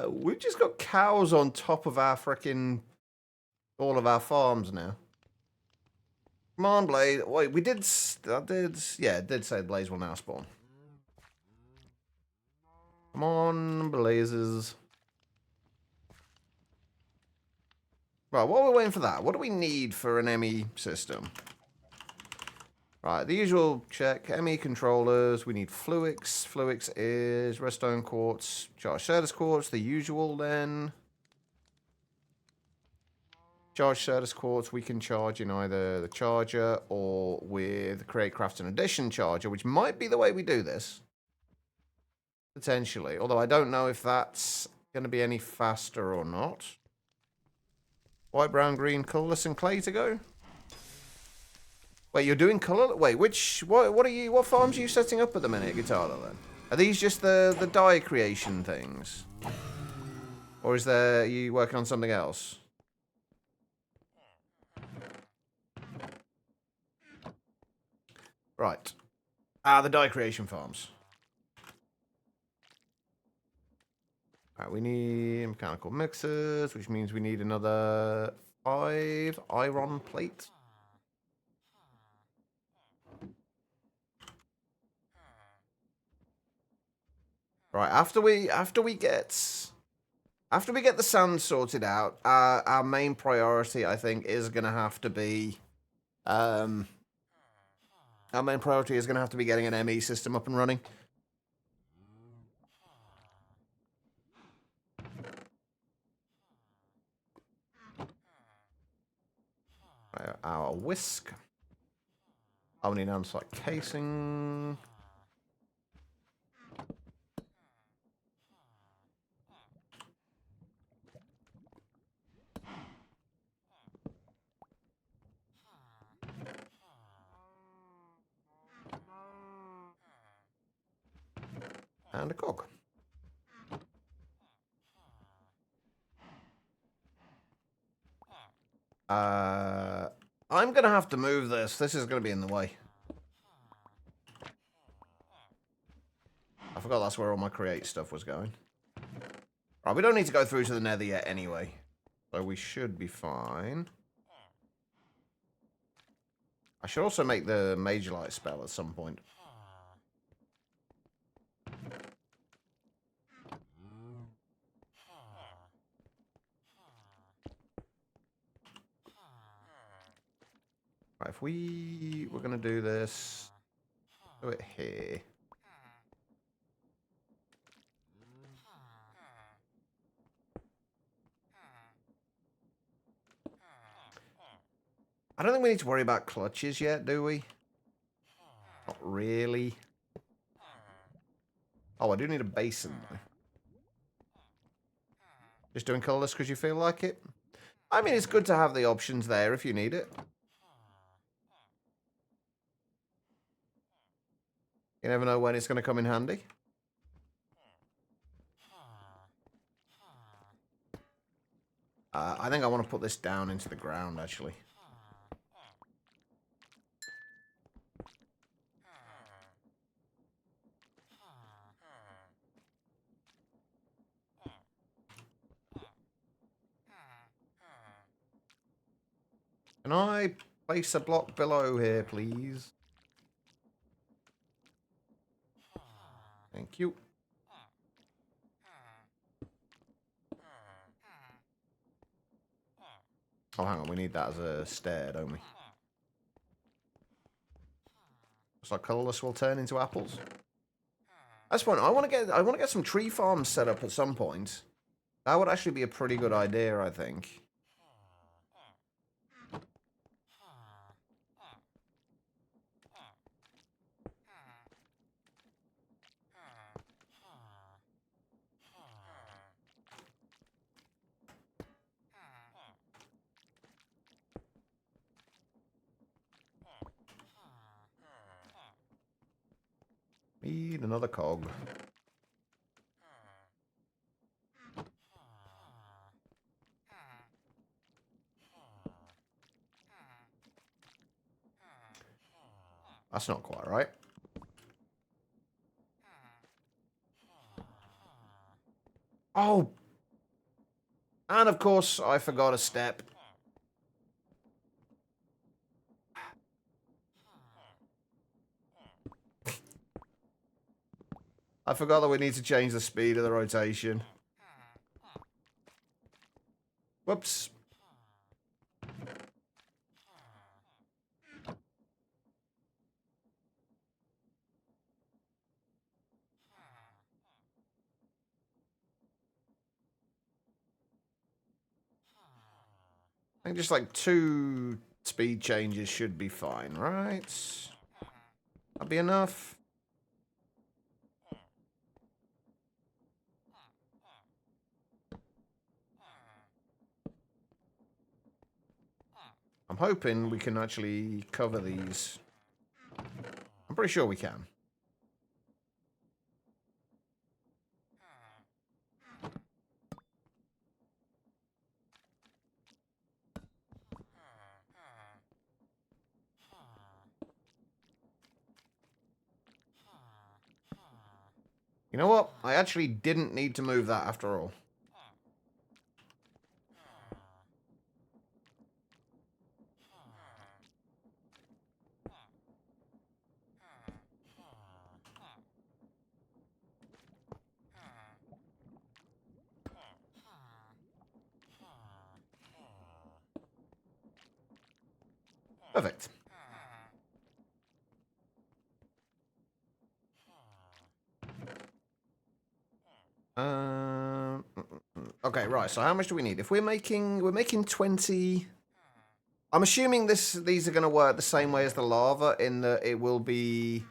We've just got cows on top of our frickin' all of our farms now. Come on, Blaze. Wait, we did. Yeah, it did say Blaze will now spawn. Come on, Blazes. Right, while we're waiting for that, what do we need for an ME system? Right, the usual check. ME controllers. We need Fluix. Fluix is redstone quartz, charged Certus quartz. The usual then. Charged Certus quartz we can charge in either the charger or with Create Crafts and Addition charger, which might be the way we do this. Potentially. Although I don't know if that's going to be any faster or not. White, brown, green, colourless, and clay to go. Wait, you're doing colour? Wait, what farms are you setting up at the minute, Guitarla, then? Are these just the dye creation things? Or are you working on something else? Right. The dye creation farms. Alright, we need mechanical mixers, which means we need another 5 iron plates. Right, after we get the sand sorted out, our main priority, I think, is gonna have to be getting an ME system up and running. Right, our whisk. I need an andesite casing. And a cog. I'm gonna have to move this. This is gonna be in the way. I forgot that's where all my create stuff was going. Right, we don't need to go through to the nether yet anyway. So we should be fine. I should also make the Major Light spell at some point. Right, if we were going to do this, do it here. I don't think we need to worry about clutches yet, do we? Not really. Oh, I do need a basin, though. Just doing colourless because you feel like it? I mean, it's good to have the options there if you need it. You never know when it's going to come in handy. I think I want to put this down into the ground, actually. Can I place a block below here, please? Thank you. Oh, hang on. We need that as a stair, don't we? Looks like colourless will turn into apples. That's fine. I want to get some tree farms set up at some point. That would actually be a pretty good idea, I think. Need another cog. That's not quite right. Oh! And of course, I forgot a step. I forgot that we need to change the speed of the rotation. Whoops. I think just like 2 speed changes should be fine, right? That'll be enough. I'm hoping we can actually cover these. I'm pretty sure we can. You know what? I actually didn't need to move that after all. Perfect. Okay, right. So how much do we need? If we're making 20. I'm assuming these are going to work the same way as the lava in that it will be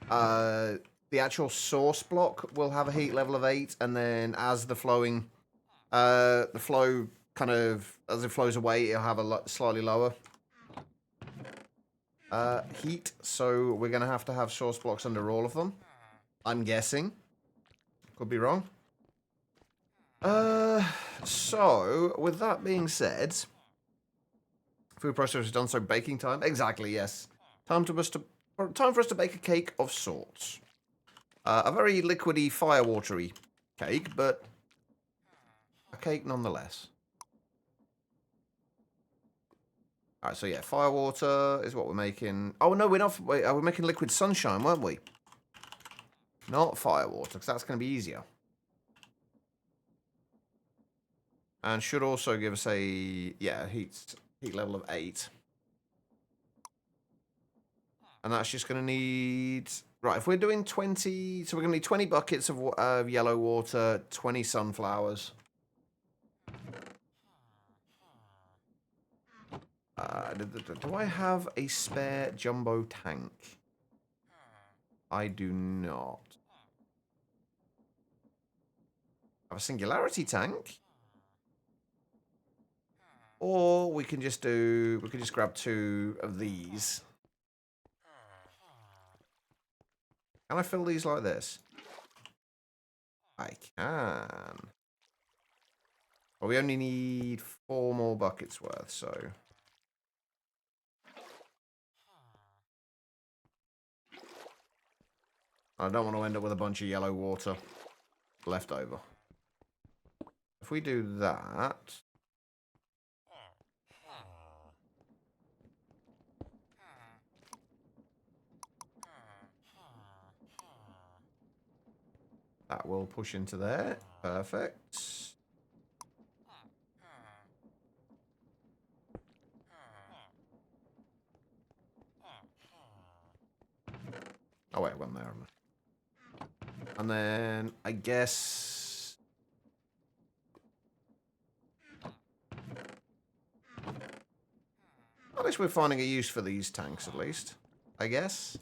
the actual source block will have a heat level of 8, and then as the flow kind of as it flows away, it'll have a slightly lower heat. So we're going to have source blocks under all of them. I'm guessing. Could be wrong. So with that being said, food processor is done. So baking time, exactly. Yes, time for us to bake a cake of sorts. A very liquidy, firewatery cake, but a cake nonetheless. All right, so yeah, firewater is what we're making. Oh no, we're not. Wait, we're making liquid sunshine, weren't we? Not firewater, because that's going to be easier. And should also give us a heat level of 8. And that's just going to need... Right, if we're doing 20... So we're going to need 20 buckets of yellow water, 20 sunflowers. Do I have a spare jumbo tank? I do not. I have a singularity tank? Or we can just grab 2 of these. Can I fill these like this? I can. Well, we only need 4 more buckets worth, so... I don't want to end up with a bunch of yellow water left over. If we do that... That will push into there. Perfect. Oh, wait, one there. And then, I guess... At least we're finding a use for these tanks, at least. I guess.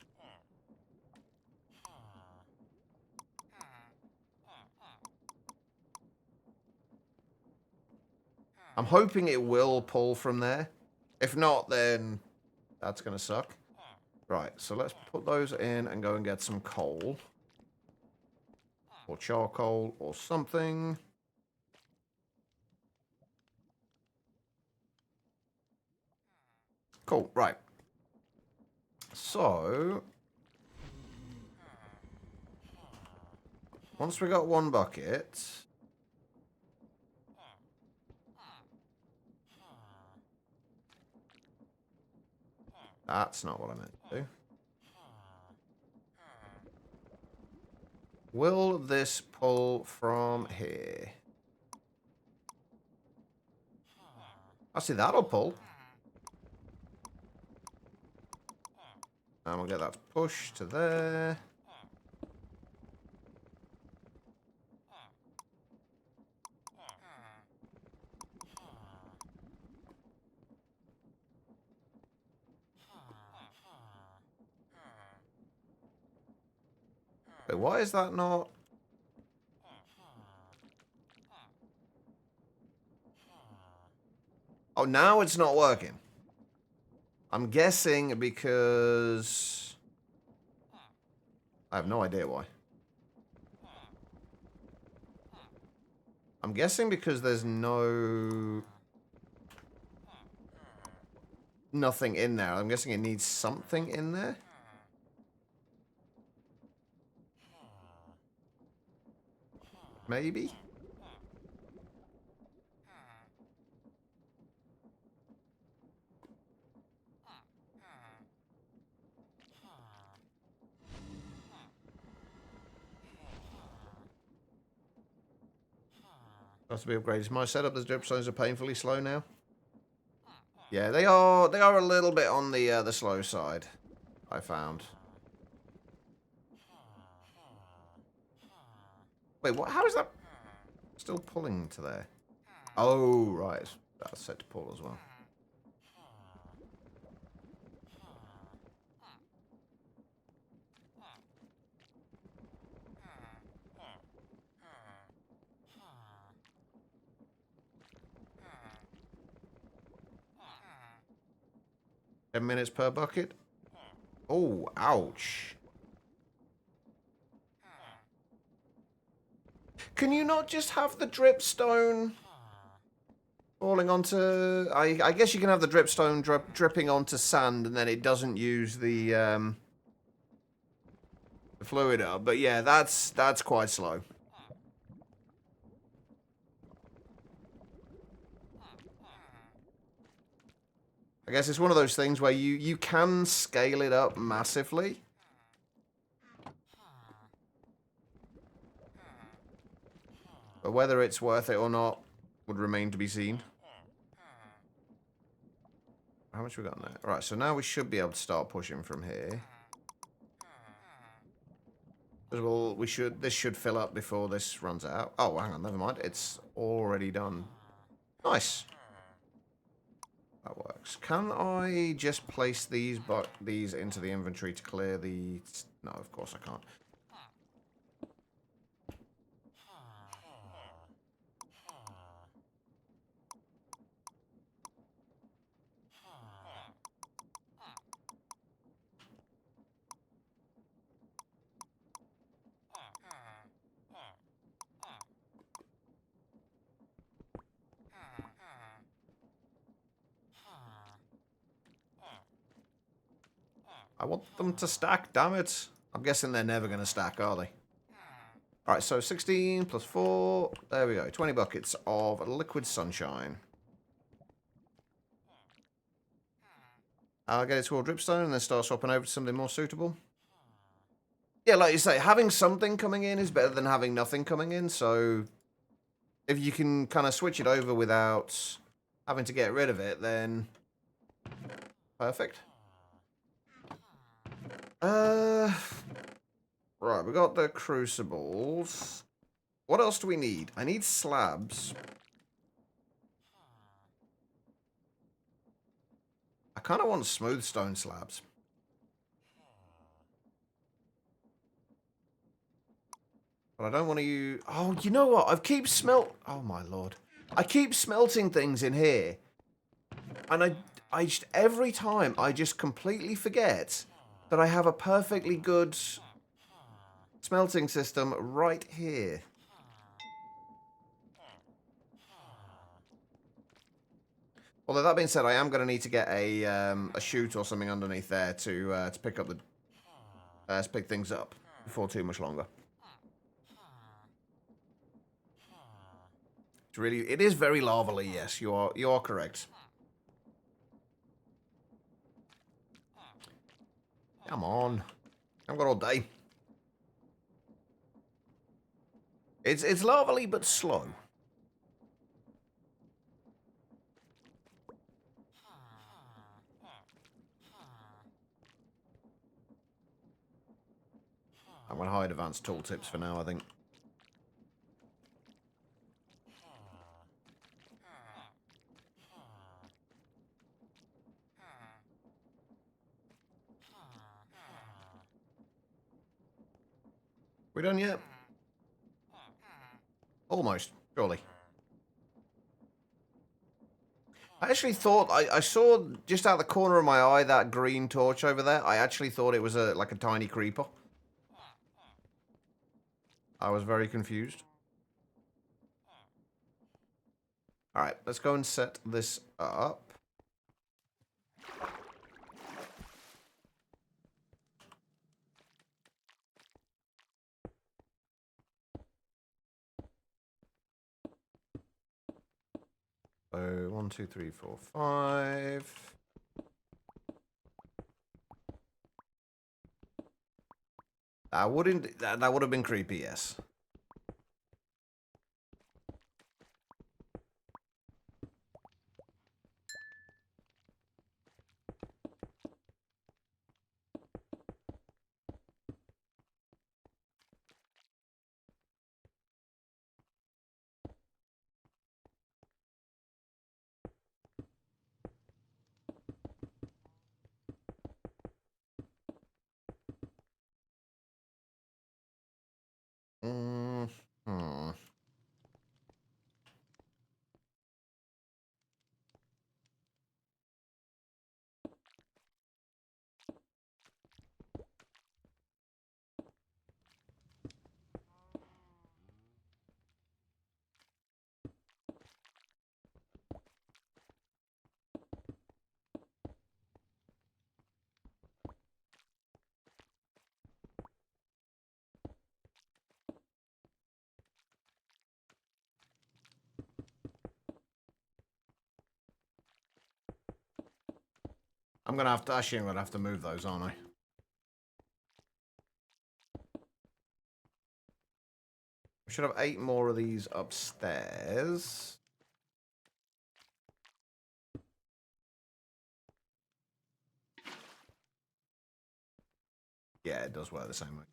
I'm hoping it will pull from there. If not, then that's going to suck. Right, so let's put those in and go and get some coal. Or charcoal or something. Cool, right. So... once we got one bucket... That's not what I meant to do. Will this pull from here? I see that'll pull. And we'll get that pushed to there. Wait, why is that not... oh, now it's not working. I'm guessing because... I have no idea why. I'm guessing because there's nothing in there. I'm guessing it needs something in there. Maybe? Has to be upgraded. Is my setup, the dripstones are painfully slow now? Yeah, they are a little bit on the slow side, I found. Wait, what? How is that still pulling to there? Oh, right. That's set to pull as well. $10 per bucket? Oh, ouch. Can you not just have the dripstone falling onto... I guess you can have the dripstone dripping onto sand and then it doesn't use the fluid up. But yeah, that's quite slow. I guess it's one of those things where you can scale it up massively. But whether it's worth it or not would remain to be seen. How much we got in there? Right, so now we should be able to start pushing from here. Well, this should fill up before this runs out. Oh, hang on, never mind. It's already done. Nice. That works. Can I just place these into the inventory to clear the... no, of course I can't. I want them to stack, damn it. I'm guessing they're never going to stack, are they? Alright, so 16 plus 4. There we go. 20 buckets of liquid sunshine. I'll get it to a dripstone and then start swapping over to something more suitable. Yeah, like you say, having something coming in is better than having nothing coming in, so if you can kind of switch it over without having to get rid of it, then perfect. Right, we got the crucibles. What else do we need? I need slabs. I kind of want smooth stone slabs. But I don't want to use... Oh, you know what? Oh, my lord. I keep smelting things in here. And I just... Every time, I just completely forget that I have a perfectly good smelting system right here. Although that being said, I am going to need to get a chute or something underneath there to pick up the... to pick things up before too much longer. It is very lavally, yes, you are correct. Come on. I've got all day. It's lavally but slow. I'm gonna hide advanced tooltips for now, I think. We done yet? Almost, surely. I actually thought, I saw just out of the corner of my eye that green torch over there. I actually thought it was like a tiny creeper. I was very confused. Alright, let's go and set this up. So, 1, 2, 3, 4, 5. That would have been creepy, yes. Hmm. I'm gonna have to, actually, I'm gonna have to move those, aren't I? We should have 8 more of these upstairs. Yeah, it does work the same way.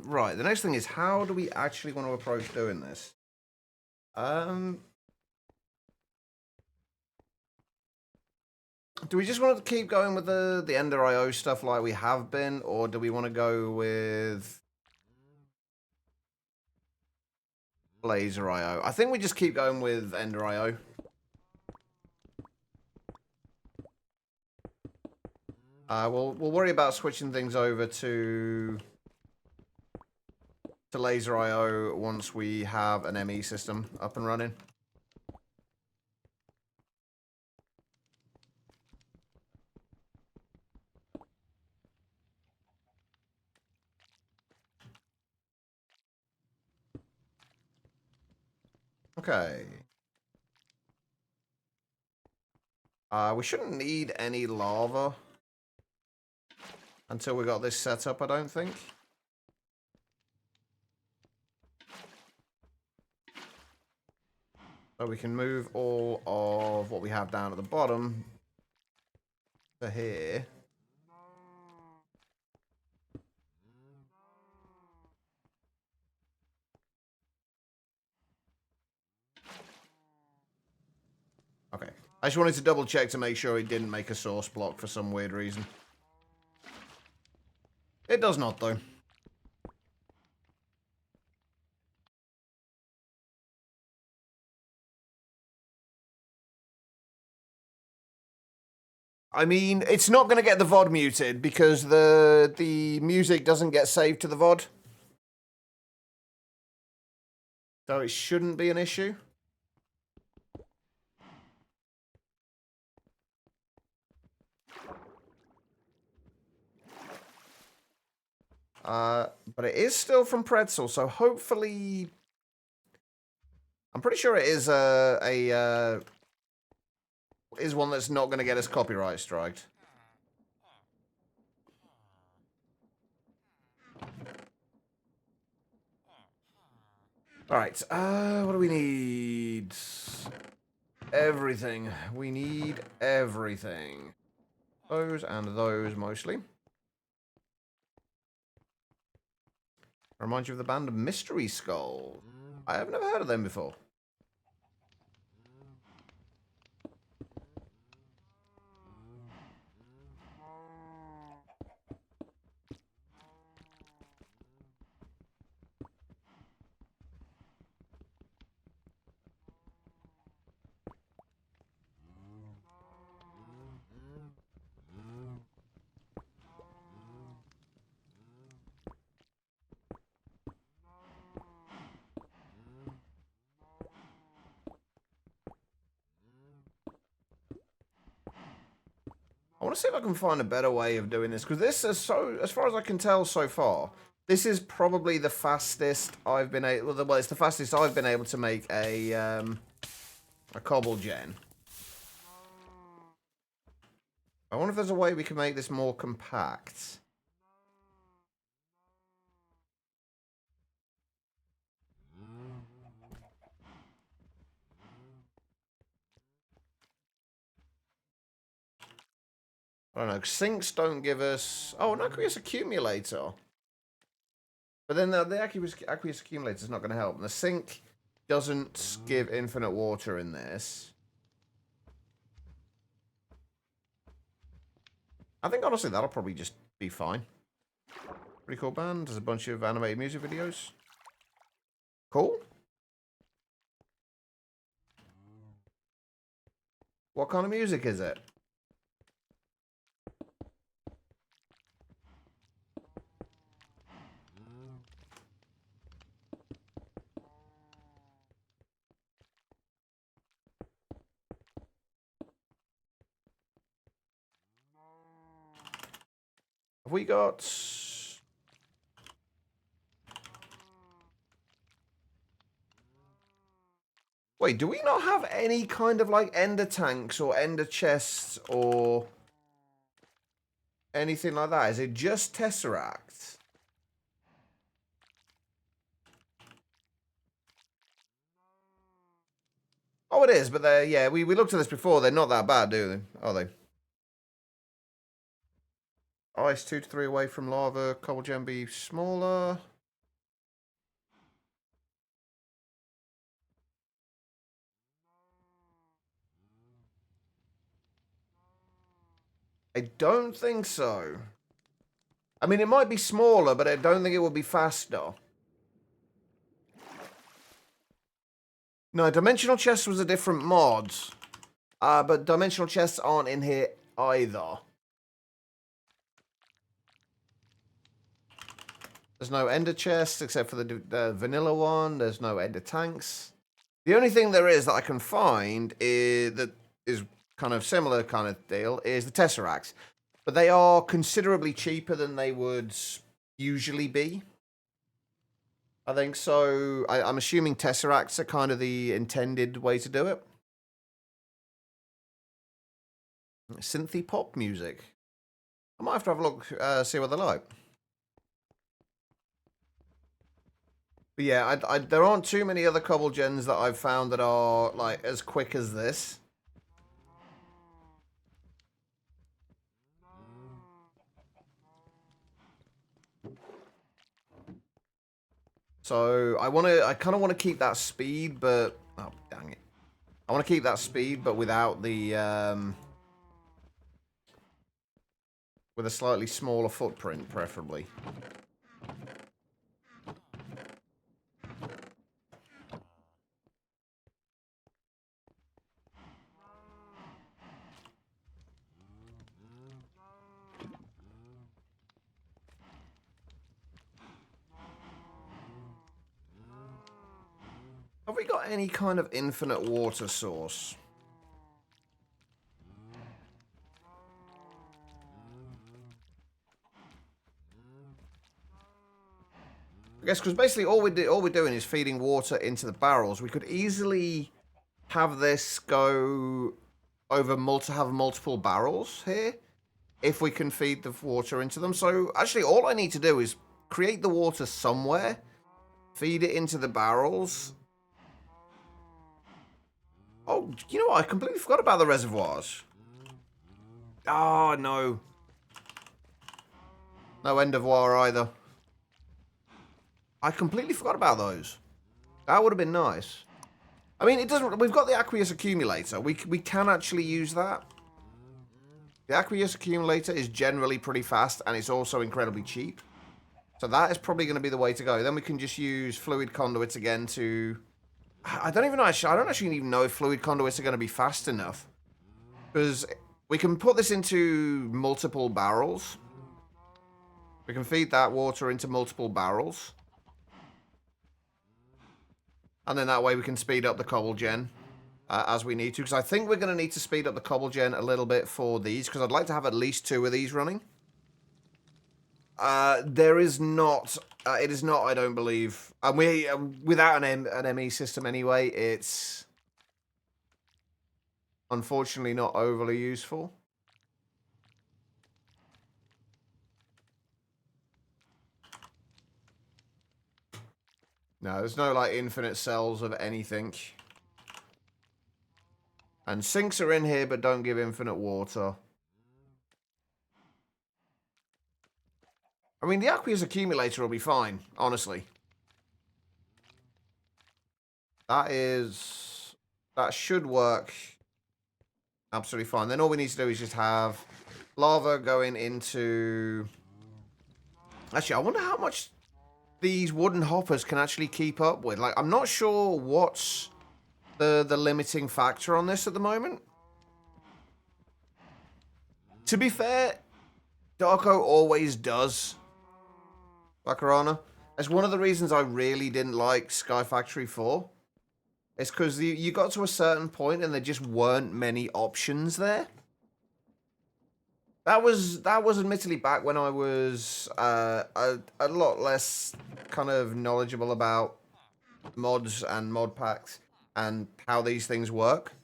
Right, the next thing is, how do we actually want to approach doing this? Do we just want to keep going with the Ender IO stuff like we have been, or do we want to go with Laser IO? I think we just keep going with Ender IO. We'll worry about switching things over to Laser IO once we have an ME system up and running. Okay. We shouldn't need any lava until we got this set up, I don't think. So we can move all of what we have down at the bottom to here. Okay. I just wanted to double check to make sure it didn't make a source block for some weird reason. It does not, though. I mean, it's not going to get the VOD muted because the music doesn't get saved to the VOD. So it shouldn't be an issue. But it is still from Pretzel, so hopefully... I'm pretty sure it is is one that's not going to get us copyright striked. Alright, what do we need? Everything. We need everything. Those and those, mostly. Remind you of the band Mystery Skull. I have never heard of them before. I want to see if I can find a better way of doing this, because this is so, as far as I can tell so far, this is probably the fastest I've been able, well, it's the fastest I've been able to make a cobble gen. I wonder if there's a way we can make this more compact. I don't know, sinks don't give us... Oh, an aqueous accumulator. But then the aqueous accumulator is not going to help. And the sink doesn't give infinite water in this. I think, honestly, that'll probably just be fine. Pretty cool band. There's a bunch of animated music videos. Cool. What kind of music is it? Have we got... Wait, do we not have any kind of, like, ender tanks or ender chests or anything like that? Is it just Tesseract? Oh, it is, but they're, yeah, we looked at this before. They're not that bad, do they? Are they? Ice 2 to 3 away from lava. Cobble gem be smaller. I don't think so. I mean, it might be smaller, but I don't think it will be faster. No, Dimensional Chests was a different mod. But Dimensional Chests aren't in here either. There's no ender chests except for the vanilla one. There's no ender tanks. The only thing there is that I can find that is kind of similar kind of deal is the tesseracts. But they are considerably cheaper than they would usually be. I think so. I'm assuming tesseracts are kind of the intended way to do it. Synthy pop music. I might have to have a look, see what they're like. But yeah, there aren't too many other cobble gens that I've found that are like as quick as this. So I kind of want to keep that speed, but oh dang it, I want to keep that speed, but without the with a slightly smaller footprint, preferably. Have we got any kind of infinite water source? I guess because basically all we're doing is feeding water into the barrels. We could easily have this go over have multiple barrels here if we can feed the water into them. So actually all I need to do is create the water somewhere, feed it into the barrels. Oh, you know what? I completely forgot about the reservoirs. Oh, no. No end of war either. I completely forgot about those. That would have been nice. I mean, it doesn't... We've got the aqueous accumulator. We can actually use that. The aqueous accumulator is generally pretty fast, and it's also incredibly cheap. So that is probably going to be the way to go. Then we can just use fluid conduits again to... I don't even know. I don't actually even know if fluid conduits are going to be fast enough. Because we can put this into multiple barrels. We can feed that water into multiple barrels. And then that way we can speed up the cobble gen as we need to. Because I think we're going to need to speed up the cobble gen a little bit for these. Because I'd like to have at least 2 of these running. There is not... it is not, I don't believe. And we without an ME system anyway, it's unfortunately not overly useful. No, there's no like infinite cells of anything. And sinks are in here, but don't give infinite water. I mean, the aqueous accumulator will be fine, honestly. That should work absolutely fine. Then all we need to do is just have lava going into... Actually, I wonder how much these wooden hoppers can actually keep up with. Like, I'm not sure what's the limiting factor on this at the moment. To be fair, Darko always does Bacarana. That's one of the reasons I really didn't like Sky Factory 4. It's because you got to a certain point and there just weren't many options there. That was admittedly back when I was a lot less kind of knowledgeable about mods and mod packs and how these things work.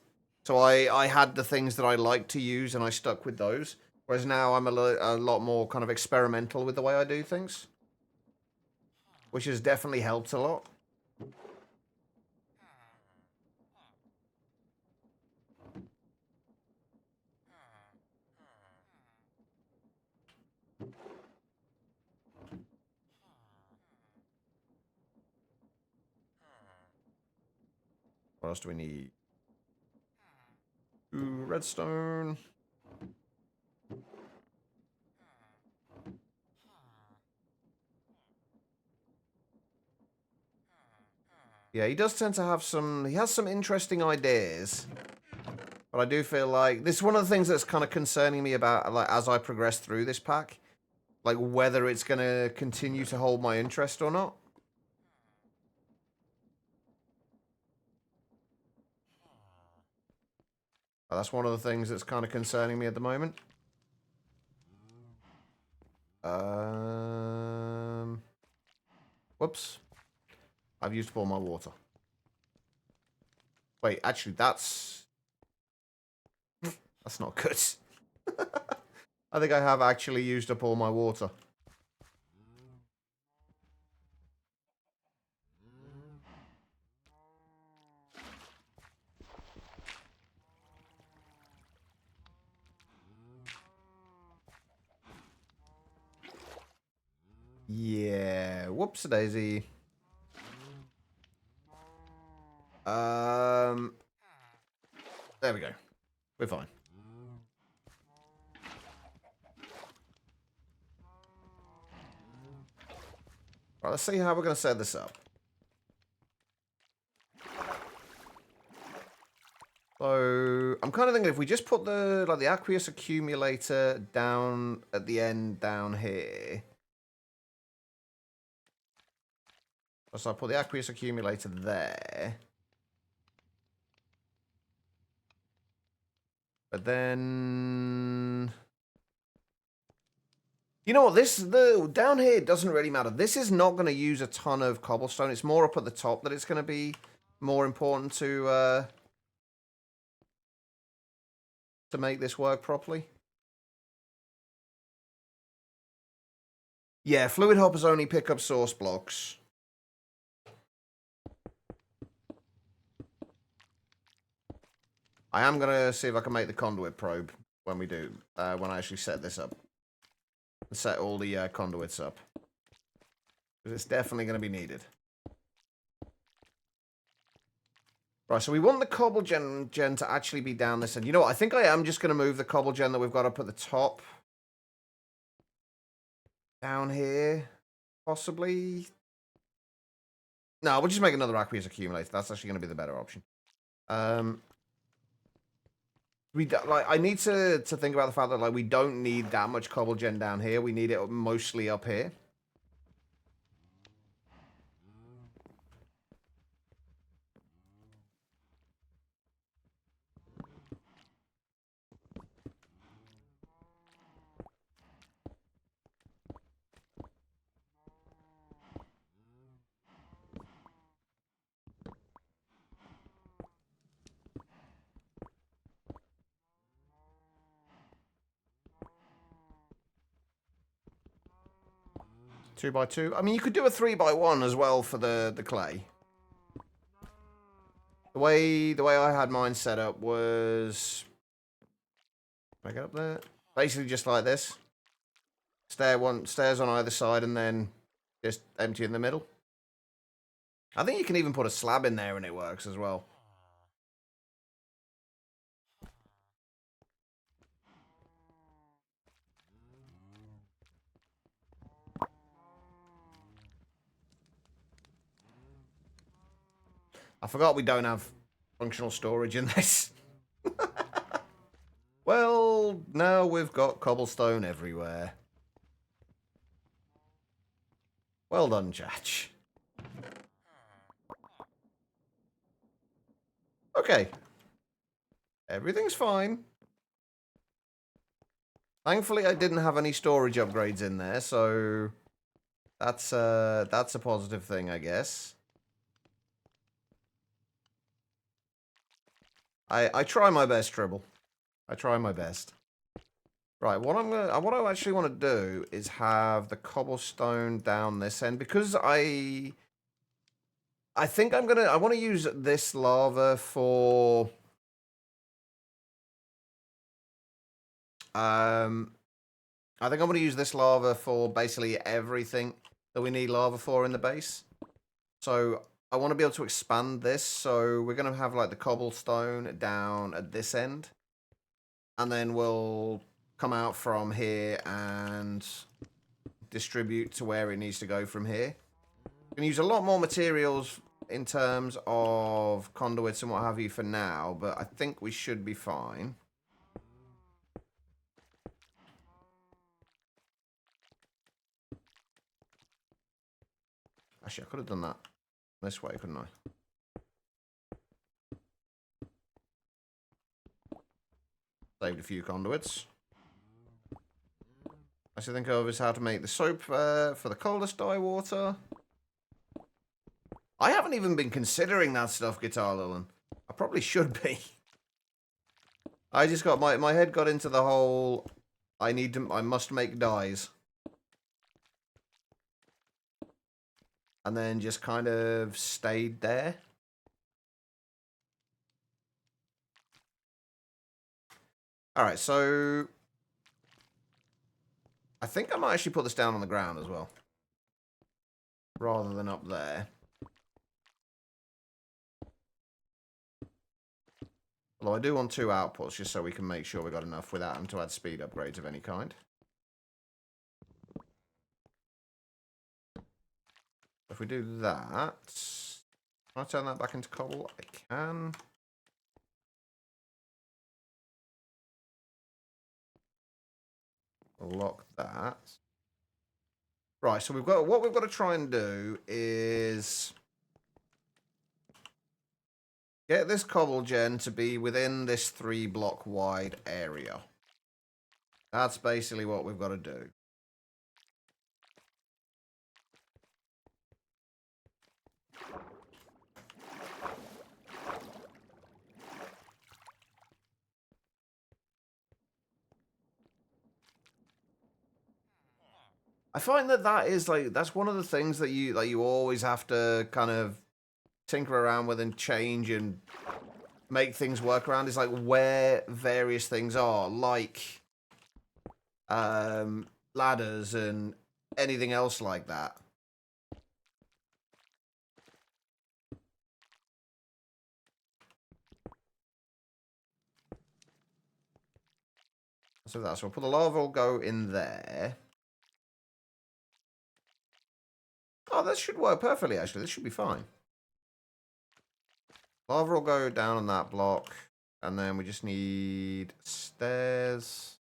So I had the things that I liked to use and I stuck with those. Whereas now I'm a lot more kind of experimental with the way I do things. Which has definitely helped a lot. What else do we need? Ooh, redstone. Yeah, he does tend to have some... He has some interesting ideas. But I do feel like... This is one of the things that's kind of concerning me about, like, as I progress through this pack. Like, whether it's going to continue to hold my interest or not. That's one of the things that's kind of concerning me at the moment. Whoops. I've used up all my water. Wait, actually, that's not good. I think I have actually used up all my water. Yeah, whoops-a-daisy. There we go. We're fine. Right, let's see how we're going to set this up. So, I'm kind of thinking if we just put the aqueous accumulator down at the end down here. So I'll put the aqueous accumulator there. But then... You know what, down here doesn't really matter. This is not going to use a ton of cobblestone. It's more up at the top that it's going to be more important to make this work properly. Yeah, fluid hoppers only pick up source blocks. I am going to see if I can make the conduit probe when we do, when I actually set this up. Set all the conduits up. Because it's definitely going to be needed. Right, so we want the cobble gen to actually be down this end. You know what? I think I am just going to move the cobble gen that we've got up at the top. Down here. Possibly. No, we'll just make another aqueous accumulator. That's actually going to be the better option. I need to think about the fact that like we don't need that much cobble gen down here. We need it mostly up here. Two by two. I mean, you could do a 3x1 as well for the clay. The way I had mine set up was, can I get up there? Basically just like this. Stairs on either side and then just empty in the middle. I think you can even put a slab in there and it works as well. I forgot we don't have functional storage in this. Well, now we've got cobblestone everywhere. Well done, Chach. Okay. Everything's fine. Thankfully, I didn't have any storage upgrades in there, so that's a positive thing, I guess. I try my best, Tribble. I try my best. Right, what I actually want to do is have the cobblestone down this end because I think I want to use this lava for I think I'm going to use this lava for basically everything that we need lava for in the base. So I want to be able to expand this. So we're going to have like the cobblestone down at this end. And then we'll come out from here and distribute to where it needs to go from here. We're going to use a lot more materials in terms of conduits and what have you for now, but I think we should be fine. Actually, I could have done that this way, couldn't I? Saved a few conduits. I should think of is how to make the soap for the coldest dye water. I haven't even been considering that stuff, Guitar Lilin. I probably should be. I just got my head got into the whole I must make dyes. And then just kind of stayed there. Alright, so I think I might actually put this down on the ground as well. Rather than up there. Although I do want 2 outputs just so we can make sure we got enough without them to add speed upgrades of any kind. If we do that, can I turn that back into cobble? I can. Lock that. Right, so what we've got to try and do is get this cobble gen to be within this 3-block wide area. That's basically what we've got to do. I find that is that's one of the things that you always have to kind of tinker around with and change and make things work around is like where various things are, like ladders and anything else like that. So we'll put the lava will go in there. Oh, that should work perfectly, actually. This should be fine. Lava will go down on that block. And then we just need stairs.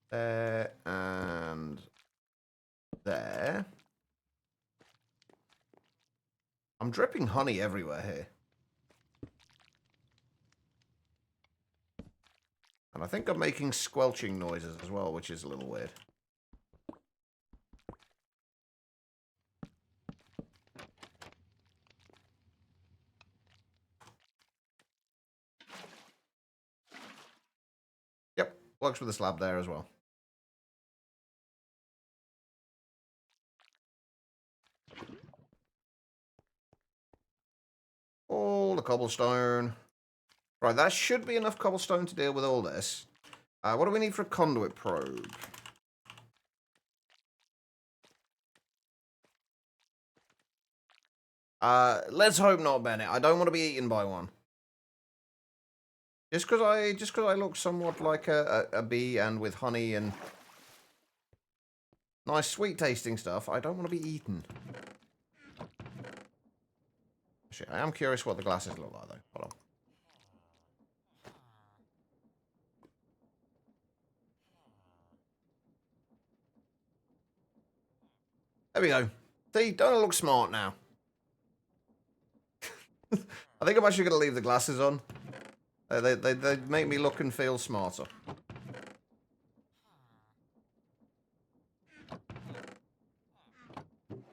There and there. I'm dripping honey everywhere here. And I think I'm making squelching noises as well, which is a little weird. Yep, works with the slab there as well. All the cobblestone. Right, that should be enough cobblestone to deal with all this. What do we need for a conduit probe? Let's hope not, Bennett. I don't want to be eaten by one. Just because I look somewhat like a bee and with honey and nice sweet tasting stuff, I don't want to be eaten. Actually, I am curious what the glasses look like, though. Hold on. There we go. See, don't I look smart now? I think I'm actually going to leave the glasses on. They make me look and feel smarter.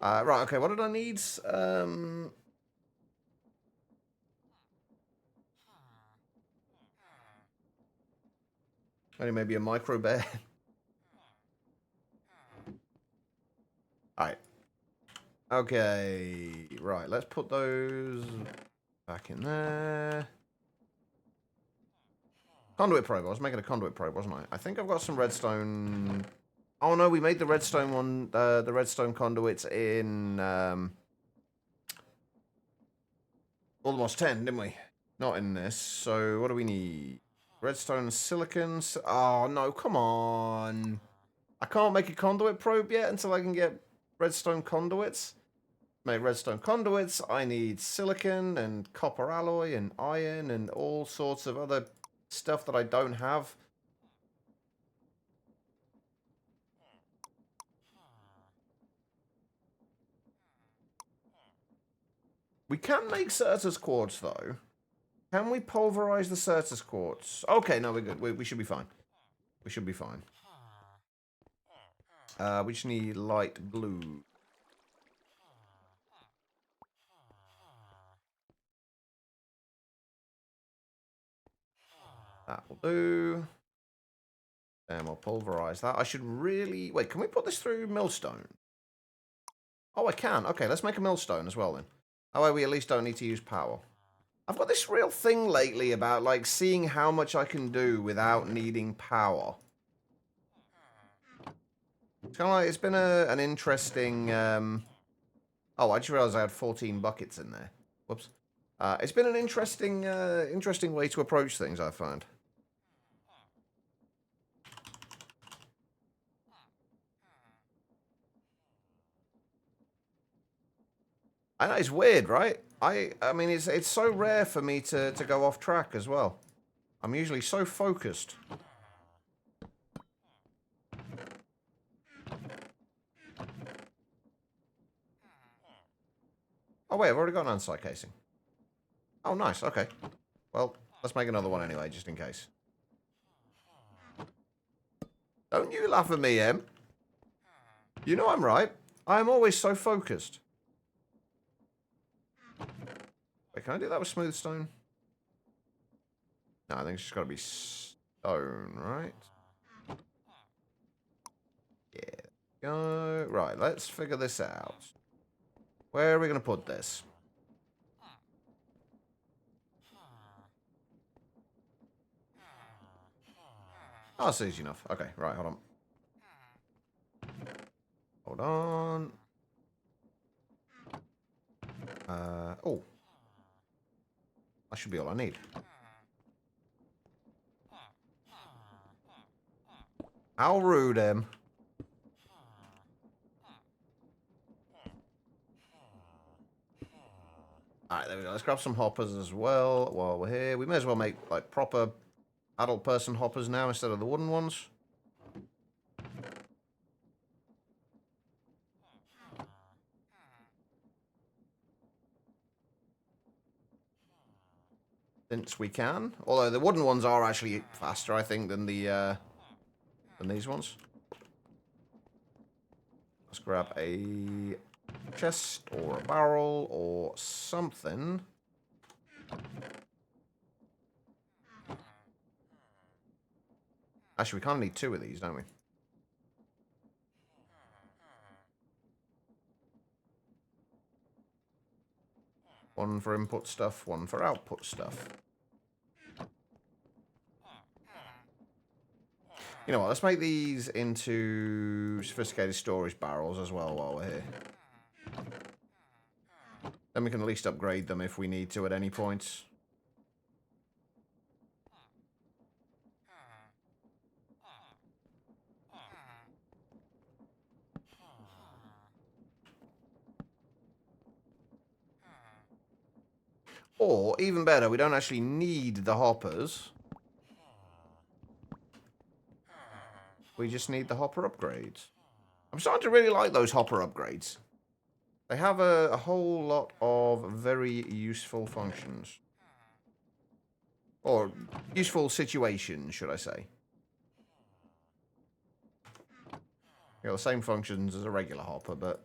Right, okay, what did I need? Only maybe a micro bear. Alright. Okay, right, let's put those back in there. Conduit probe. I was making a conduit probe, wasn't I? I think I've got some redstone. Oh no, we made the redstone one, the redstone conduits in almost 10, didn't we? Not in this. So what do we need? Redstone silicon. Oh no, come on. I can't make a conduit probe yet until I can get redstone conduits. Make redstone conduits. I need silicon and copper alloy and iron and all sorts of other stuff that I don't have. We can make Certus quartz, though. Can we pulverize the Certus quartz? Okay, no, we're good. We should be fine. We should be fine. We just need light blue. That will do. And we'll pulverize that. I should really... Wait, can we put this through millstone? Oh, I can. Okay, let's make a millstone as well, then. That way we at least don't need to use power. I've got this real thing lately about, like, seeing how much I can do without needing power. It's kind of like, it's been an interesting... Oh, I just realized I had 14 buckets in there. Whoops. It's been an interesting way to approach things, I find. I know, it's weird, right? I mean, it's so rare for me to go off track as well. I'm usually so focused. Oh, wait, I've already got an andesite casing. Oh, nice, okay. Well, let's make another one anyway, just in case. Don't you laugh at me, Em. You know I'm right. I am always so focused. Wait, can I do that with smooth stone? No, I think it's just got to be stone, right? Yeah. Go. Right, let's figure this out. Where are we going to put this? Oh, that's easy enough. Okay, right, hold on. Hold on. Oh. That should be all I need. How rude, Em. Alright, there we go. Let's grab some hoppers as well while we're here. We may as well make, like, proper adult person hoppers now instead of the wooden ones. Since we can. Although the wooden ones are actually faster, I think, than the than these ones. Let's grab a chest or a barrel or something. Actually, we kind of need two of these, don't we? One for input stuff, one for output stuff. You know what, let's make these into sophisticated storage barrels as well while we're here. Then we can at least upgrade them if we need to at any point. Or, even better, we don't actually need the hoppers. We just need the hopper upgrades. I'm starting to really like those hopper upgrades. They have a whole lot of very useful functions. Or useful situations, should I say. You know, the same functions as a regular hopper, but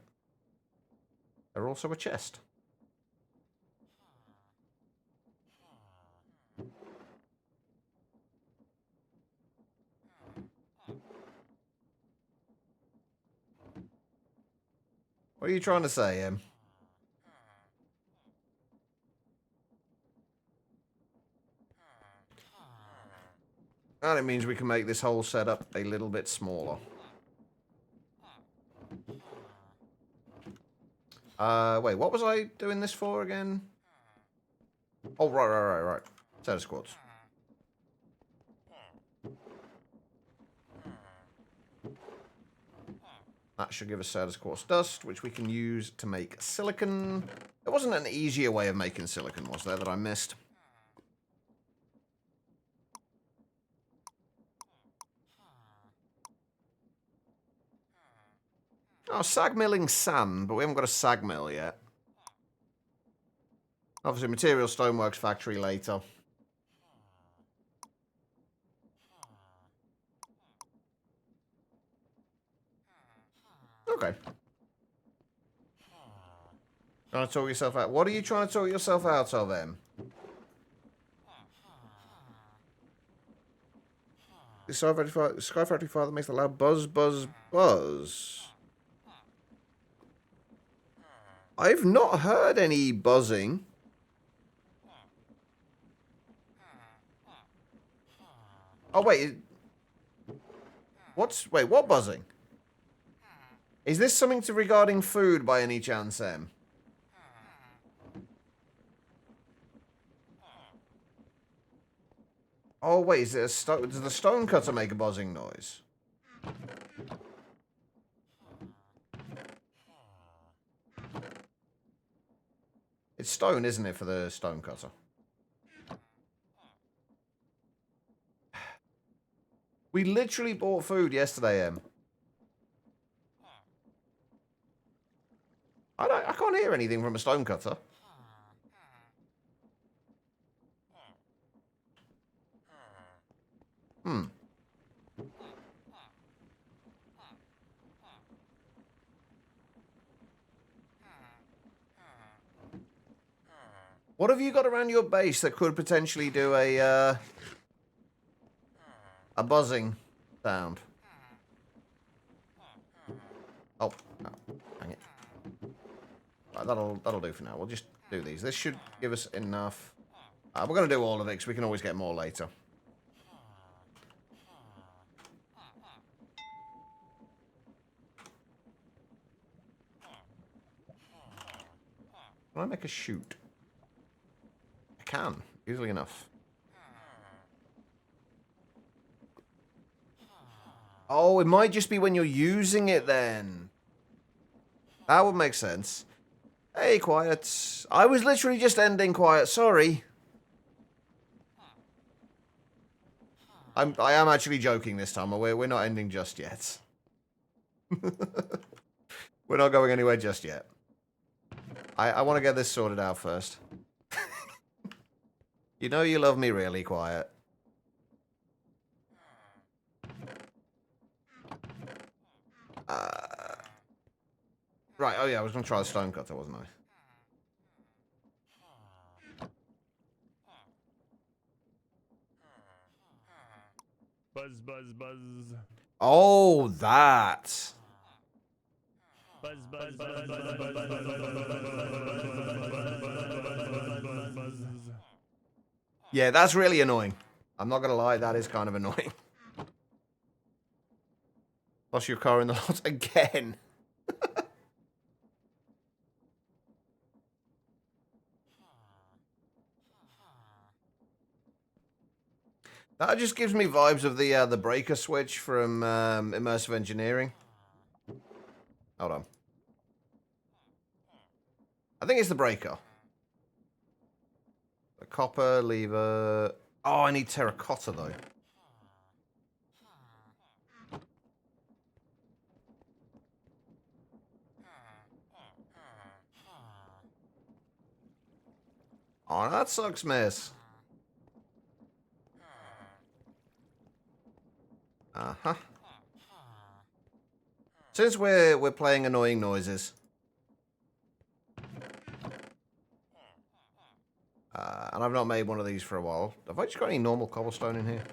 they're also a chest. What are you trying to say, Em? And it means we can make this whole setup a little bit smaller. Wait, what was I doing this for again? Oh, right. Certus quartz. That should give us Certus quartz dust, which we can use to make silicon. There wasn't an easier way of making silicon, was there, that I missed? Oh, sag milling sand, but we haven't got a sag mill yet. Obviously, Material Stoneworks factory later. Okay. Trying to talk yourself out. What are you trying to talk yourself out of, Em? The Sky Factory fire that makes the loud buzz, buzz, buzz. I've not heard any buzzing. Oh, wait. Wait, what buzzing? Is this something to regarding food by any chance, Em? Oh, wait, is it a stone? Does the stone cutter make a buzzing noise? It's stone, isn't it, for the stone cutter? We literally bought food yesterday, Em. I can't hear anything from a stone cutter. Hmm. What have you got around your base that could potentially do a buzzing sound? Oh, no. Hang it. Right, that'll do for now. We'll just do these. This should give us enough. We're going to do all of it because we can always get more later. Can I make a chute? I can, easily enough. Oh, it might just be when you're using it then. That would make sense. Hey, quiet. I was literally just ending quiet, sorry. I am actually joking this time. We're not ending just yet. We're not going anywhere just yet. I want to get this sorted out first. You know you love me really, quiet. Right, oh yeah, I was going to try the stone cutter, wasn't I? Buzz, buzz, buzz. Oh, that. Buzz, buzz, buzz, buzz, buzz, buzz. Yeah, that's really annoying. I'm not going to lie, that is kind of annoying. Lost your car in the lot again. That just gives me vibes of the breaker switch from Immersive Engineering. Hold on. I think it's the breaker. The copper, lever... Oh, I need terracotta, though. Oh, that sucks, miss. Uh-huh. Since we're playing annoying noises. And I've not made one of these for a while. Have I just got any normal cobblestone in here?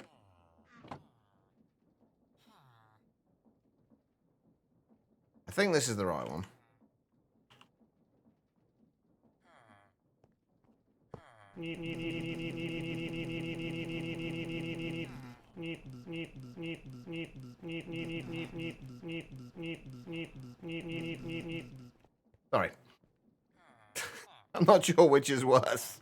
I think this is the right one. Sorry. I'm not sure which is worse.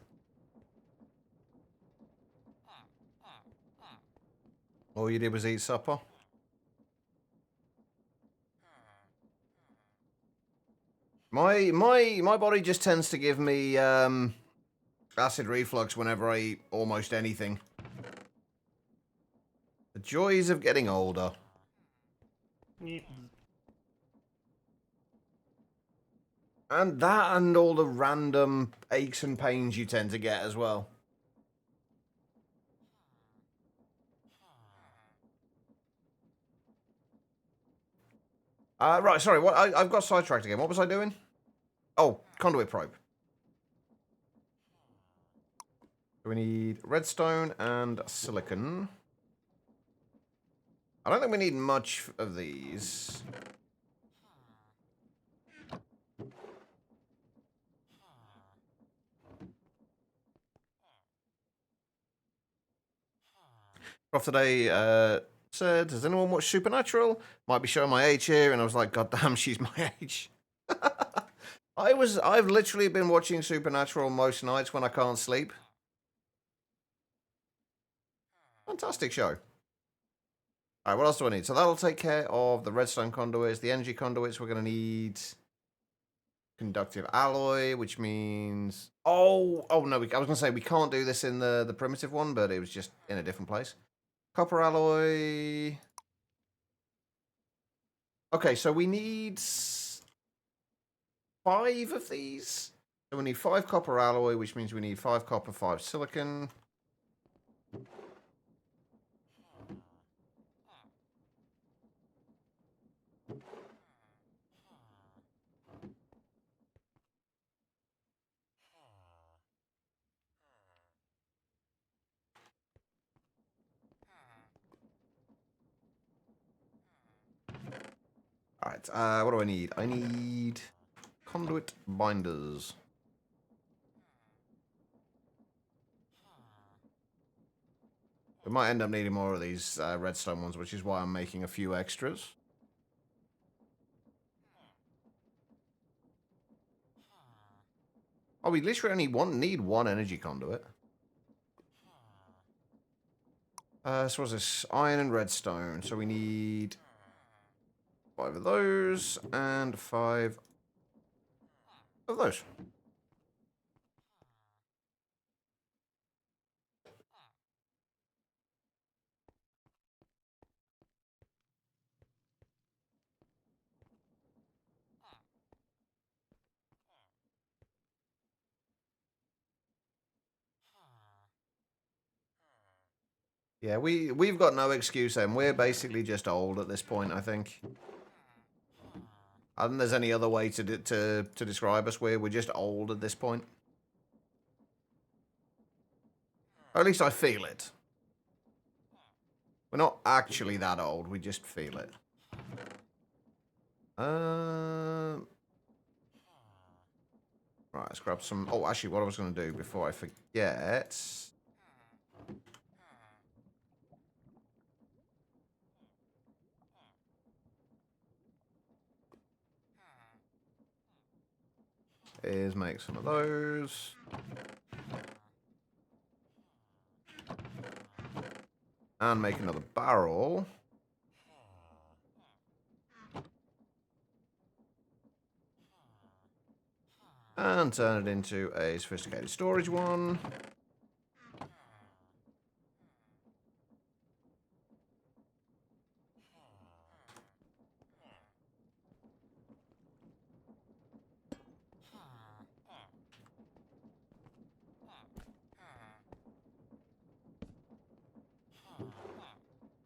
All you did was eat supper? My body just tends to give me acid reflux whenever I eat almost anything. The joys of getting older. And that and all the random aches and pains you tend to get as well. Right, sorry, what I've got sidetracked again. What was I doing? Oh, conduit probe. So we need redstone and silicon. I don't think we need much of these. Prof today said, "Does anyone watch Supernatural?" Might be showing my age here, and I was like, "God damn, she's my age." I've literally been watching Supernatural most nights when I can't sleep. Fantastic show. All right, what else do I need? So that'll take care of the redstone conduits, the energy conduits. We're gonna need conductive alloy, which means oh no, I was gonna say we can't do this in the primitive one, but it was just in a different place. Copper alloy. Okay, so we need 5 of these. So we need 5 copper alloy, which means we need 5 copper, 5 silicon. All right, what do I need? I need conduit binders. We might end up needing more of these redstone ones, which is why I'm making a few extras. Oh, we literally only need 1 energy conduit. So what's this? Iron and redstone. So we need 5 of those and 5 of those. Yeah, we've got no excuse, and we're basically just old at this point, I think. I don't think there's any other way to describe us. We're just old at this point. Or at least I feel it. We're not actually that old. We just feel it. Right, let's grab some. Oh, actually, what I was going to do before I forget. Is make some of those. And make another barrel. And turn it into a sophisticated storage one.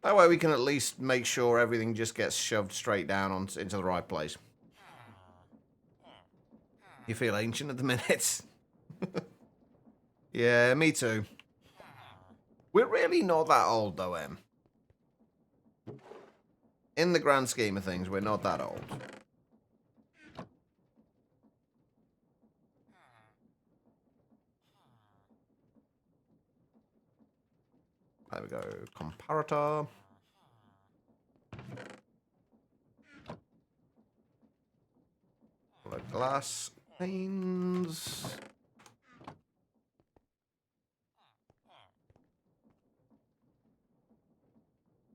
That way we can at least make sure everything just gets shoved straight down into the right place. You feel ancient at the minute? Yeah, me too. We're really not that old though, Em. In the grand scheme of things, we're not that old. There we go. Comparator. Glass panes.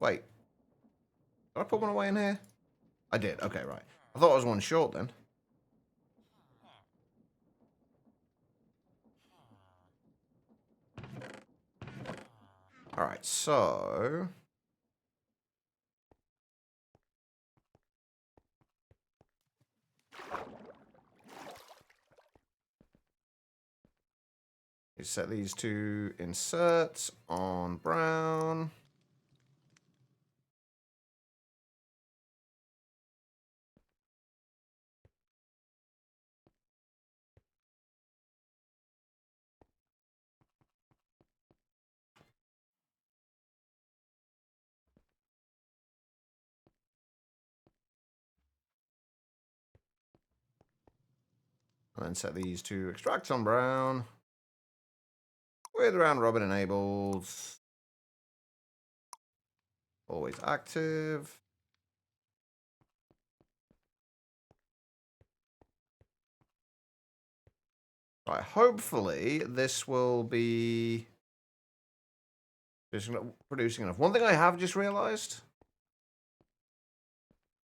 Wait. Did I put one away in here? I did. Okay, right. I thought I was one short then. Alright, so... We set these to insert on brown. And then set these to extract on brown. With round robin enabled. Always active. Right, hopefully this will be producing enough. One thing I have just realized.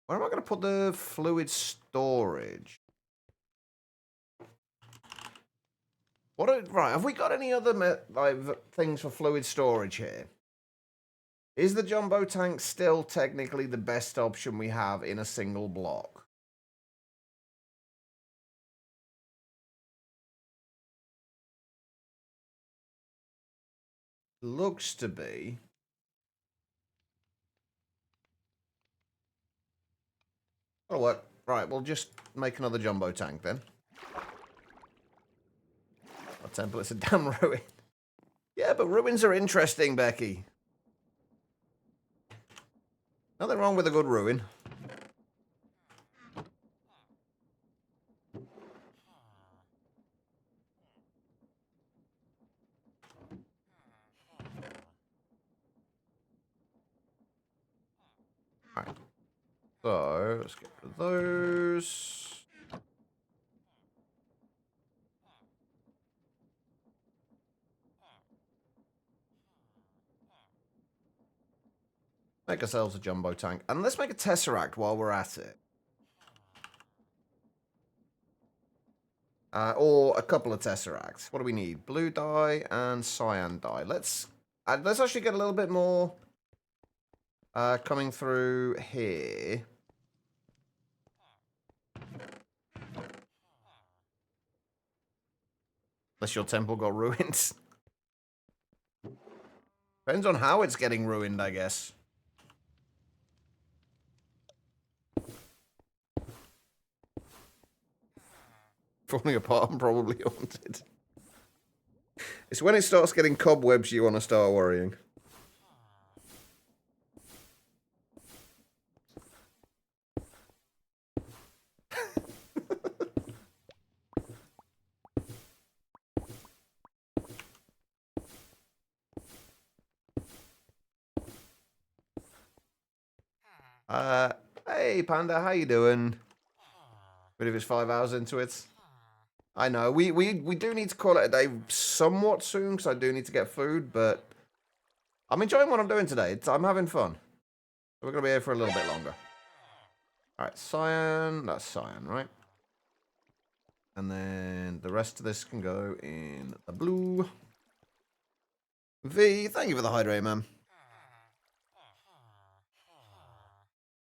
Where am I going to put the fluid storage? Right, have we got any other things for fluid storage here? Is the jumbo tank still technically the best option we have in a single block? Looks to be. Oh, what? Right, we'll just make another jumbo tank then. Our template's a damn ruin. Yeah, but ruins are interesting, Becky. Nothing wrong with a good ruin. Alright. So, let's get rid of those. Make ourselves a jumbo tank. And let's make a tesseract while we're at it. Or a couple of tesseracts. What do we need? Blue dye and cyan dye. Let's actually get a little bit more coming through here. Unless your temple got ruined. Depends on how it's getting ruined, I guess. Falling apart and probably haunted. It's when it starts getting cobwebs you want to start worrying. Hey Panda, how you doing? But if it's 5 hours into it. I know, we do need to call it a day somewhat soon, because I do need to get food, but I'm enjoying what I'm doing today. I'm having fun. We're going to be here for a little bit longer. Alright, cyan, that's cyan, right? And then the rest of this can go in the blue. V, thank you for the hydrate, man.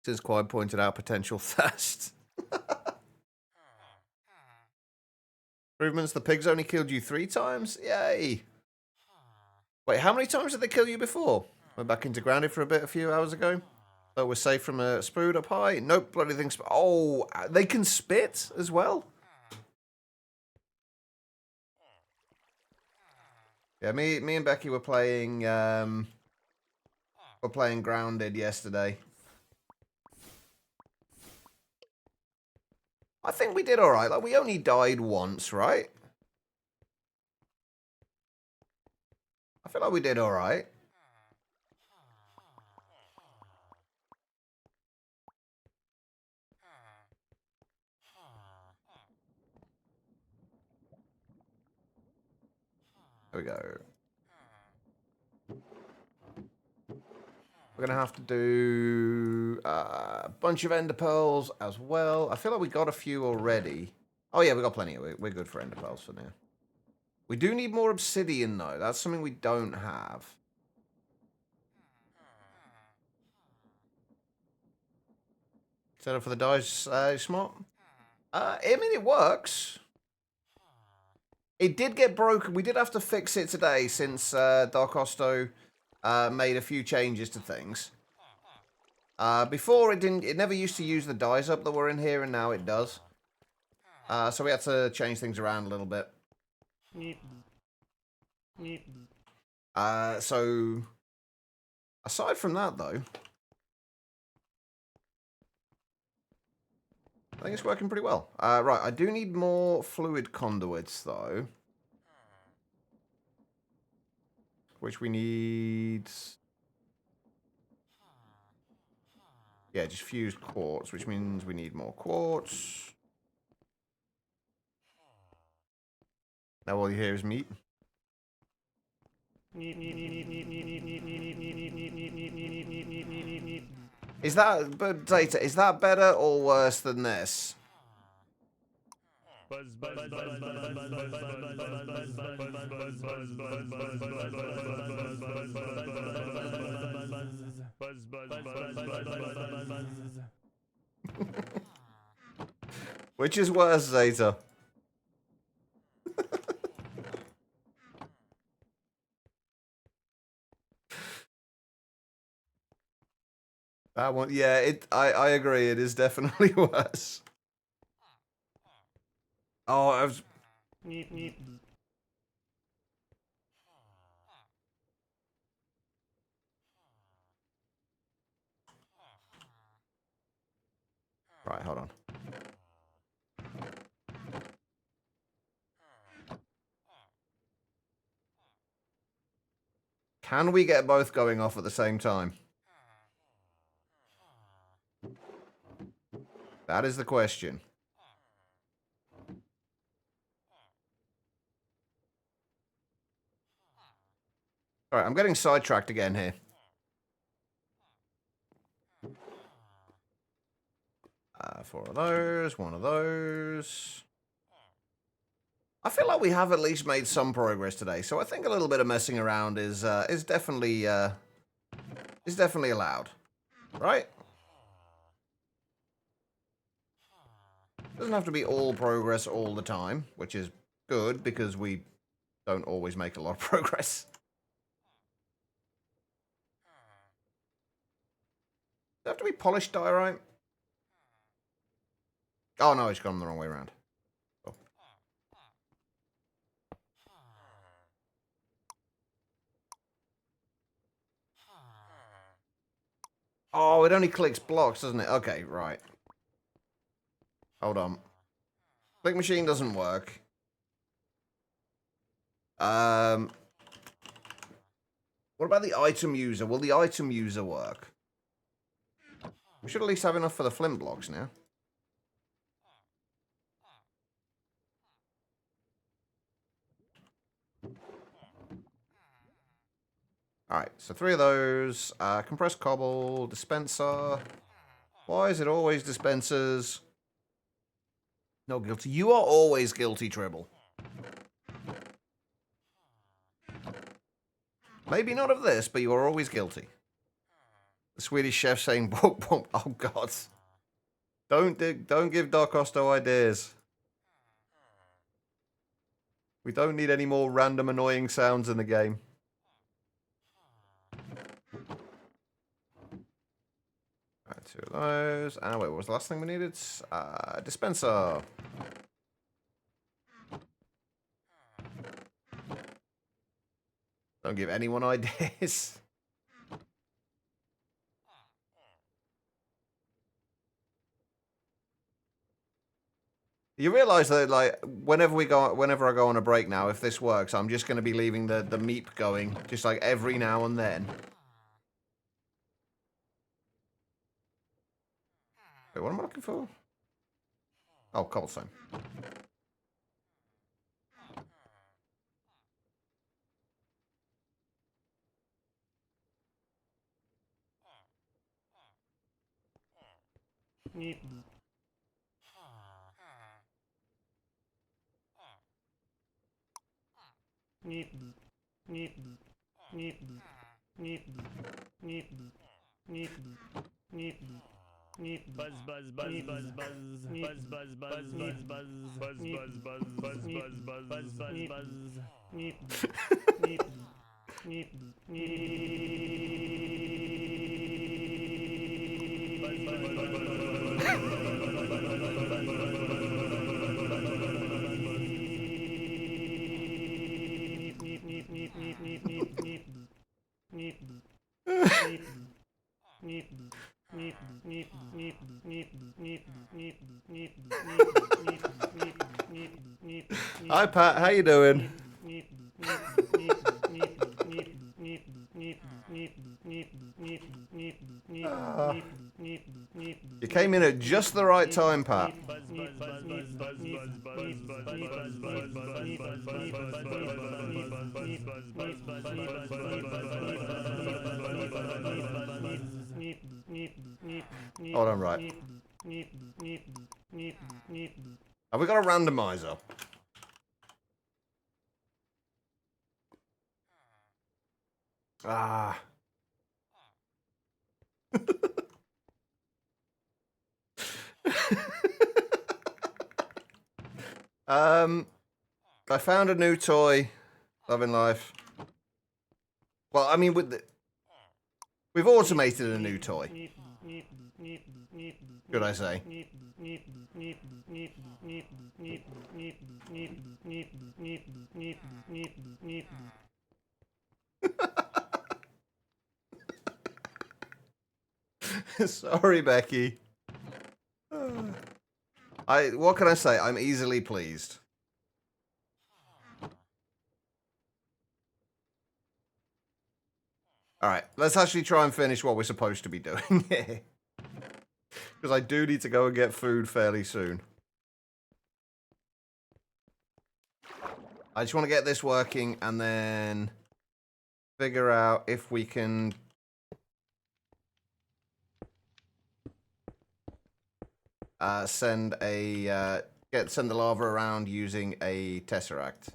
Since Quad pointed out potential thirst. Improvements, the pigs only killed you 3 times? Yay. Wait, how many times did they kill you before? Went back into grounded for a bit a few hours ago. Oh, we're safe from a spood up high? Nope, bloody thing. Oh, they can spit as well? Yeah, me and Becky were playing grounded yesterday. I think we did alright. Like, we only died once, right? I feel like we did alright. There we go. We're going to have to do a bunch of ender pearls as well. I feel like we got a few already. Oh, yeah, we got plenty. We're good for ender pearls for now. We do need more obsidian, though. That's something we don't have. Set up for the dice, smart. I mean, it works. It did get broken. We did have to fix it today since Dark Osto made a few changes to things. Before it didn't. It never used to use the dies up that were in here, and now it does. So we had to change things around a little bit. So aside from that, though, I think it's working pretty well. Right, I do need more fluid conduits, though. Which we need... Yeah, just fused quartz, which means we need more quartz. Now all you hear is meat. Is that, but Data, is that better or worse than this? Which is worse, Zeta? That one, yeah, I agree, it is definitely worse. Oh, I was... Right, hold on. Can we get both going off at the same time? That is the question. Alright, I'm getting sidetracked again here. Four of those, one of those. I feel like we have at least made some progress today, so I think a little bit of messing around is definitely allowed, right? Doesn't have to be all progress all the time, which is good because we don't always make a lot of progress. Does it have to be polished diorite? Oh no, it's gone the wrong way around. Oh. Oh, it only clicks blocks, doesn't it? Okay, right. Hold on. Click machine doesn't work. What about the item user? Will the item user work? We should at least have enough for the flint blocks now. Alright, so 3 of those. Compressed cobble, dispenser. Why is it always dispensers? No guilty. You are always guilty, Tribble. Maybe not of this, but you are always guilty. The Swedish chef saying, boom, boom. Oh, God. Don't give Dark Osto ideas. We don't need any more random annoying sounds in the game. Alright, 2 of those. Wait, what was the last thing we needed? Dispenser. Don't give anyone ideas. You realize that, like, whenever I go on a break now, if this works, I'm just going to be leaving the meep going, just like every now and then. Wait, what am I looking for? Oh, cobblestone. Buzz buzz buzz buzz buzz buzz buzz buzz buzz buzz buzz buzz buzz buzz buzz buzz Hi Pat, how you doing? You came in at just the right time, Pat. Hold on, right. Have we got a randomizer? Ah. I found a new toy. Loving life. Well, I mean, we've automated a new toy. Should I say? Sorry, Becky. What can I say? I'm easily pleased. Alright, let's actually try and finish what we're supposed to be doing here. Because I do need to go and get food fairly soon. I just want to get this working and then figure out if we can send the lava around using a tesseract.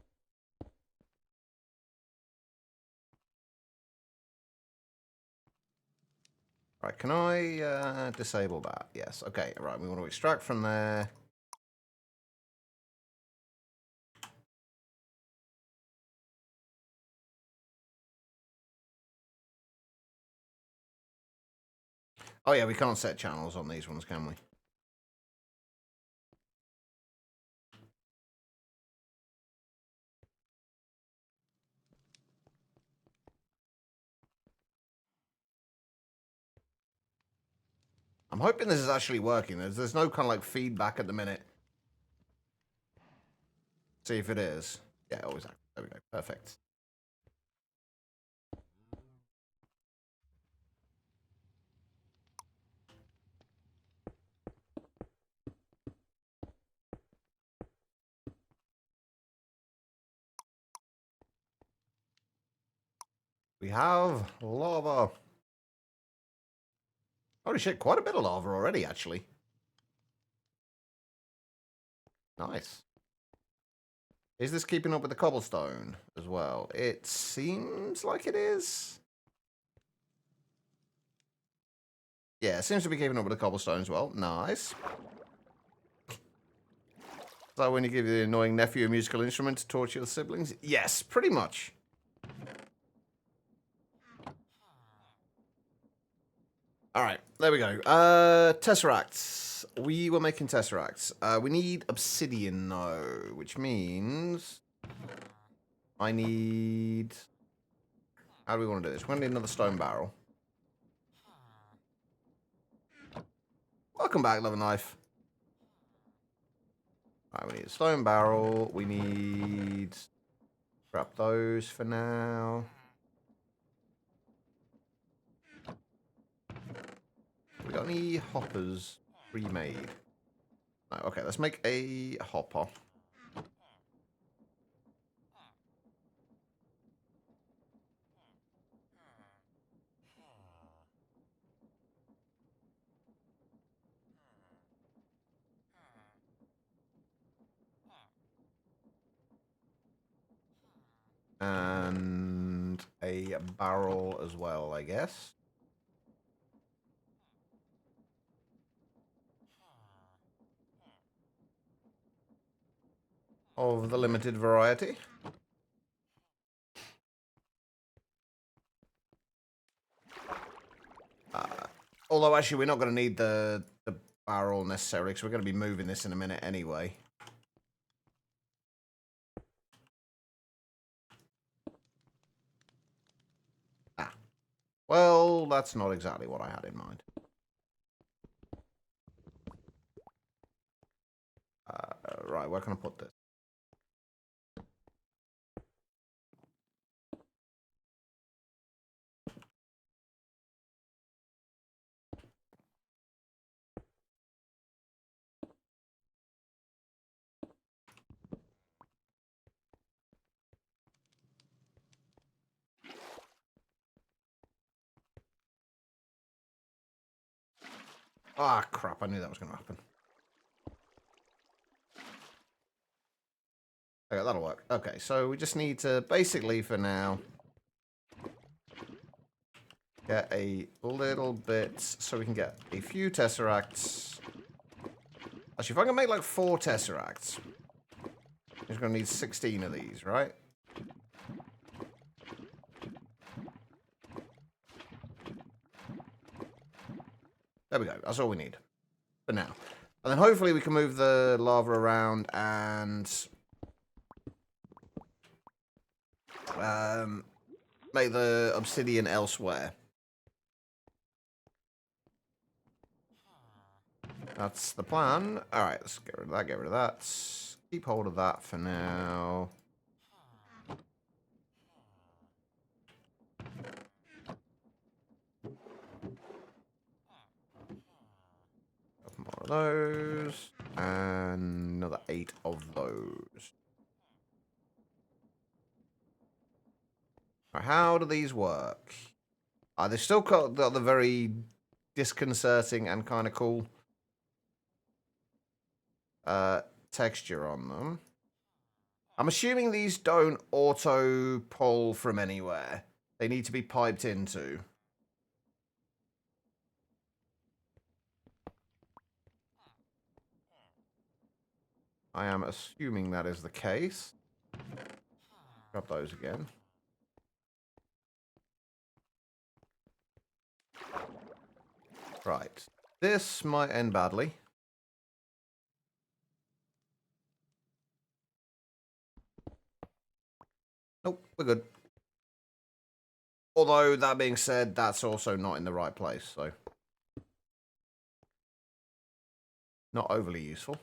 Right, can I disable that? Yes. Okay. Right. We want to extract from there. Oh yeah, we can't set channels on these ones, can we? I'm hoping this is actually working. There's no kind of like feedback at the minute. See if it is. Yeah, always. There we go. Perfect. We have lava. Holy shit, quite a bit of lava already, actually. Nice. Is this keeping up with the cobblestone as well? It seems like it is. Yeah, it seems to be keeping up with the cobblestone as well. Nice. So when you give the annoying nephew a musical instrument to torture the siblings? Yes, pretty much. Alright, there we go. Tesseracts. We were making tesseracts. We need obsidian, though, which means I need... How do we want to do this? We're going to need another stone barrel. Welcome back, Love and Life. Alright, we need a stone barrel. We need... Scrap those for now. We got any hoppers pre-made? No, okay, let's make a hopper. And a barrel as well, I guess. of the limited variety. Although, actually, we're not going to need the barrel necessarily, because we're going to be moving this in a minute anyway. Ah. Well, that's not exactly what I had in mind. Right, where can I put this? Ah, crap, I knew that was going to happen. Okay, that'll work. Okay, so we just need to, basically for now, get a little bit, so we can get a few Tesseracts. Actually, if I can make like 4 Tesseracts, I'm just going to need 16 of these, right? There we go. That's all we need for now. And then hopefully we can move the lava around and make the obsidian elsewhere. That's the plan. Alright, let's get rid of that, get rid of that. Keep hold of that for now. More of those. And another 8 of those. Right, how do these work? They've still got the very disconcerting and kind of cool texture on them. I'm assuming these don't auto pull from anywhere. They need to be piped into. I am assuming that is the case. Grab those again. Right. This might end badly. Nope, we're good. Although, that being said, that's also not in the right place, so... not overly useful.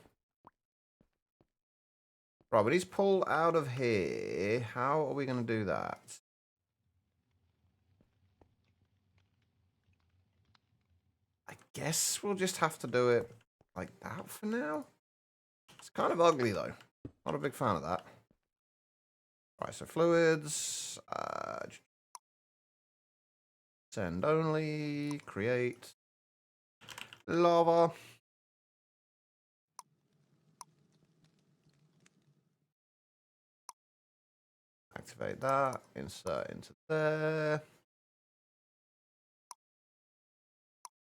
Right, we need to pull out of here. How are we going to do that? I guess we'll just have to do it like that for now. It's kind of ugly, though. Not a big fan of that. Right, so fluids. Send only. Create. Lava. Activate that. Insert into there.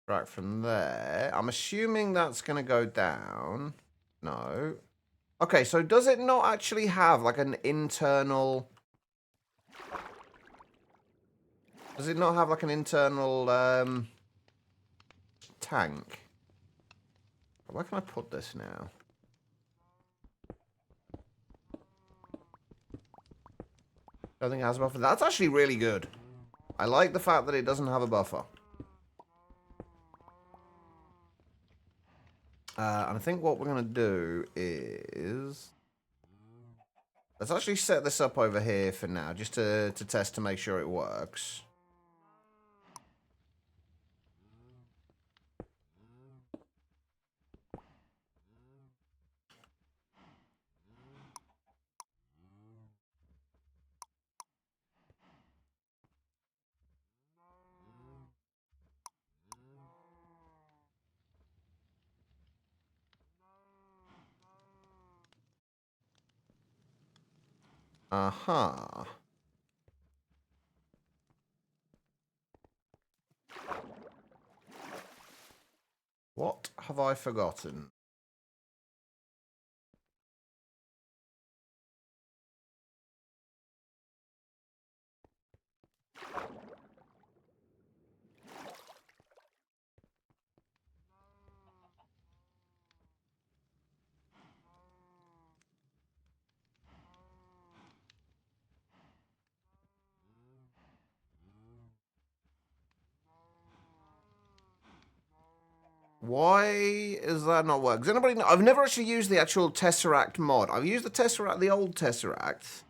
Right, from there. I'm assuming that's going to go down. No. Okay, so does it not actually have like an internal... does it not have like an internal tank? Where can I put this now? Don't think it has a buffer. That's actually really good. I like the fact that it doesn't have a buffer. And I think what we're going to do is... let's actually set this up over here for now, just to test to make sure it works. Uh-huh. What have I forgotten? Why is that not work? Does anybody know? I've never actually used the actual Tesseract mod. I've used the Tesseract, the old Tesseract.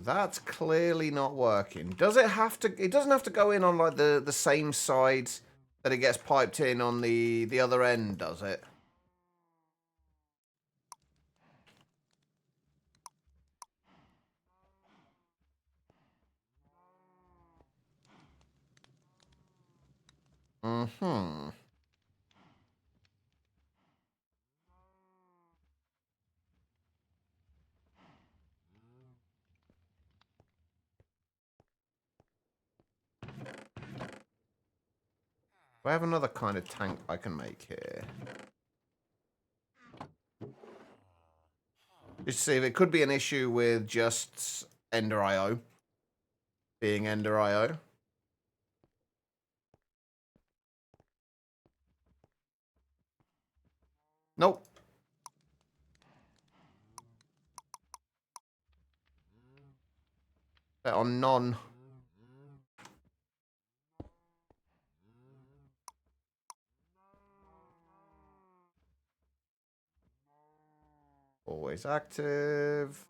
That's clearly not working. Does it have to? It doesn't have to go in on like the same side that it gets piped in on the other end, does it? Mm-hmm. I have another kind of tank I can make here. Just to see if it could be an issue with just Ender IO being Ender IO. Nope. Set on none. Always active.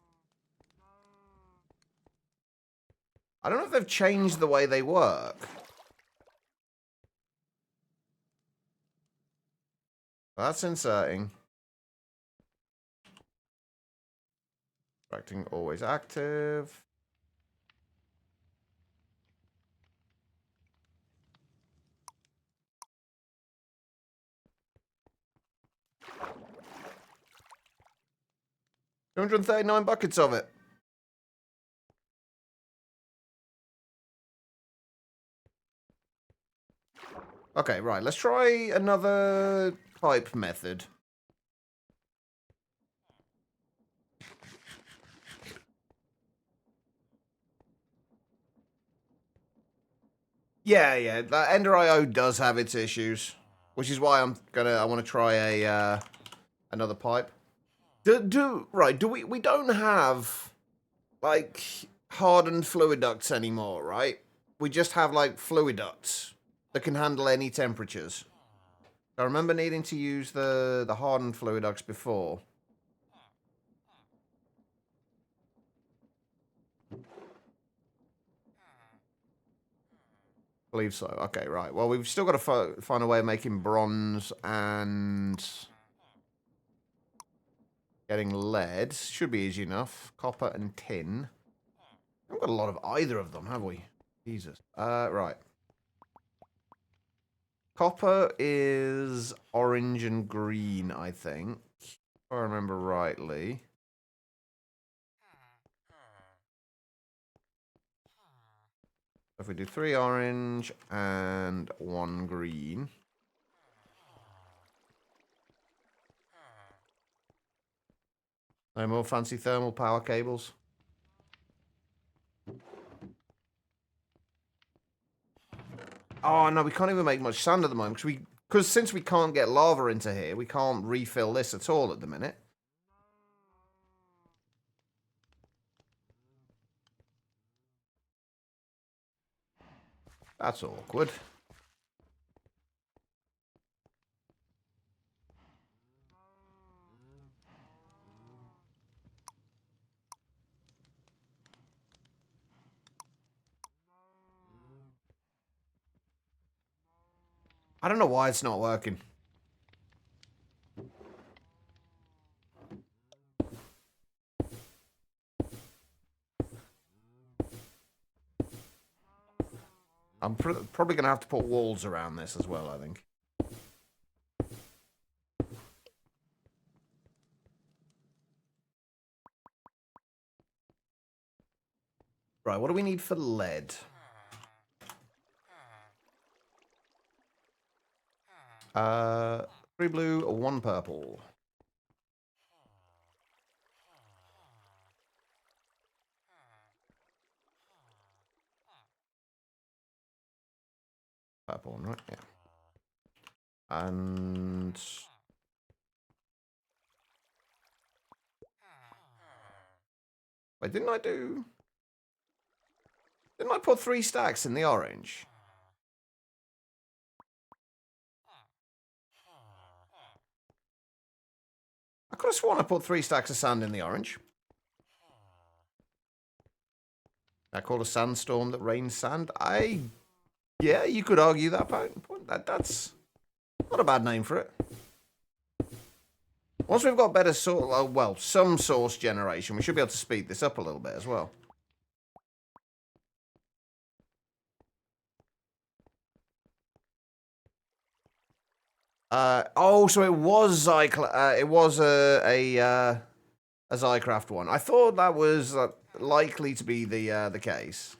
I don't know if they've changed the way they work. That's inserting. Acting always active. $239 buckets of it. Okay, right. Let's try another pipe method. Yeah. That Ender IO does have its issues, which is why I want to try a another pipe. Do we don't have like hardened fluid ducts anymore, right? We just have like fluid ducts that can handle any temperatures. I remember needing to use the hardened fluid ducts before. I believe so. Okay, right. Well, we've still got to find a way of making bronze and getting lead. Should be easy enough. Copper and tin. We haven't got a lot of either of them, have we? Jesus. Right. Copper is orange and green, I think. If I remember rightly. If we do 3 orange and 1 green. No more fancy thermal power cables. Oh, no, we can't even make much sand at the moment. Because since we can't get lava into here, we can't refill this at all at the minute. That's awkward. I don't know why it's not working. I'm probably going to have to put walls around this as well, I think. Right, what do we need for lead? 3 blue, 1 purple. Purple one, right? Yeah. And Wait, didn't I do... Didn't I put 3 stacks in the orange? I could have sworn I put 3 stacks of sand in the orange. I called a sandstorm that rains sand. Yeah, you could argue that point. That's not a bad name for it. Once we've got better some source generation, we should be able to speed this up a little bit as well. So it was it was a Zycraft one. I thought that was likely to be the case.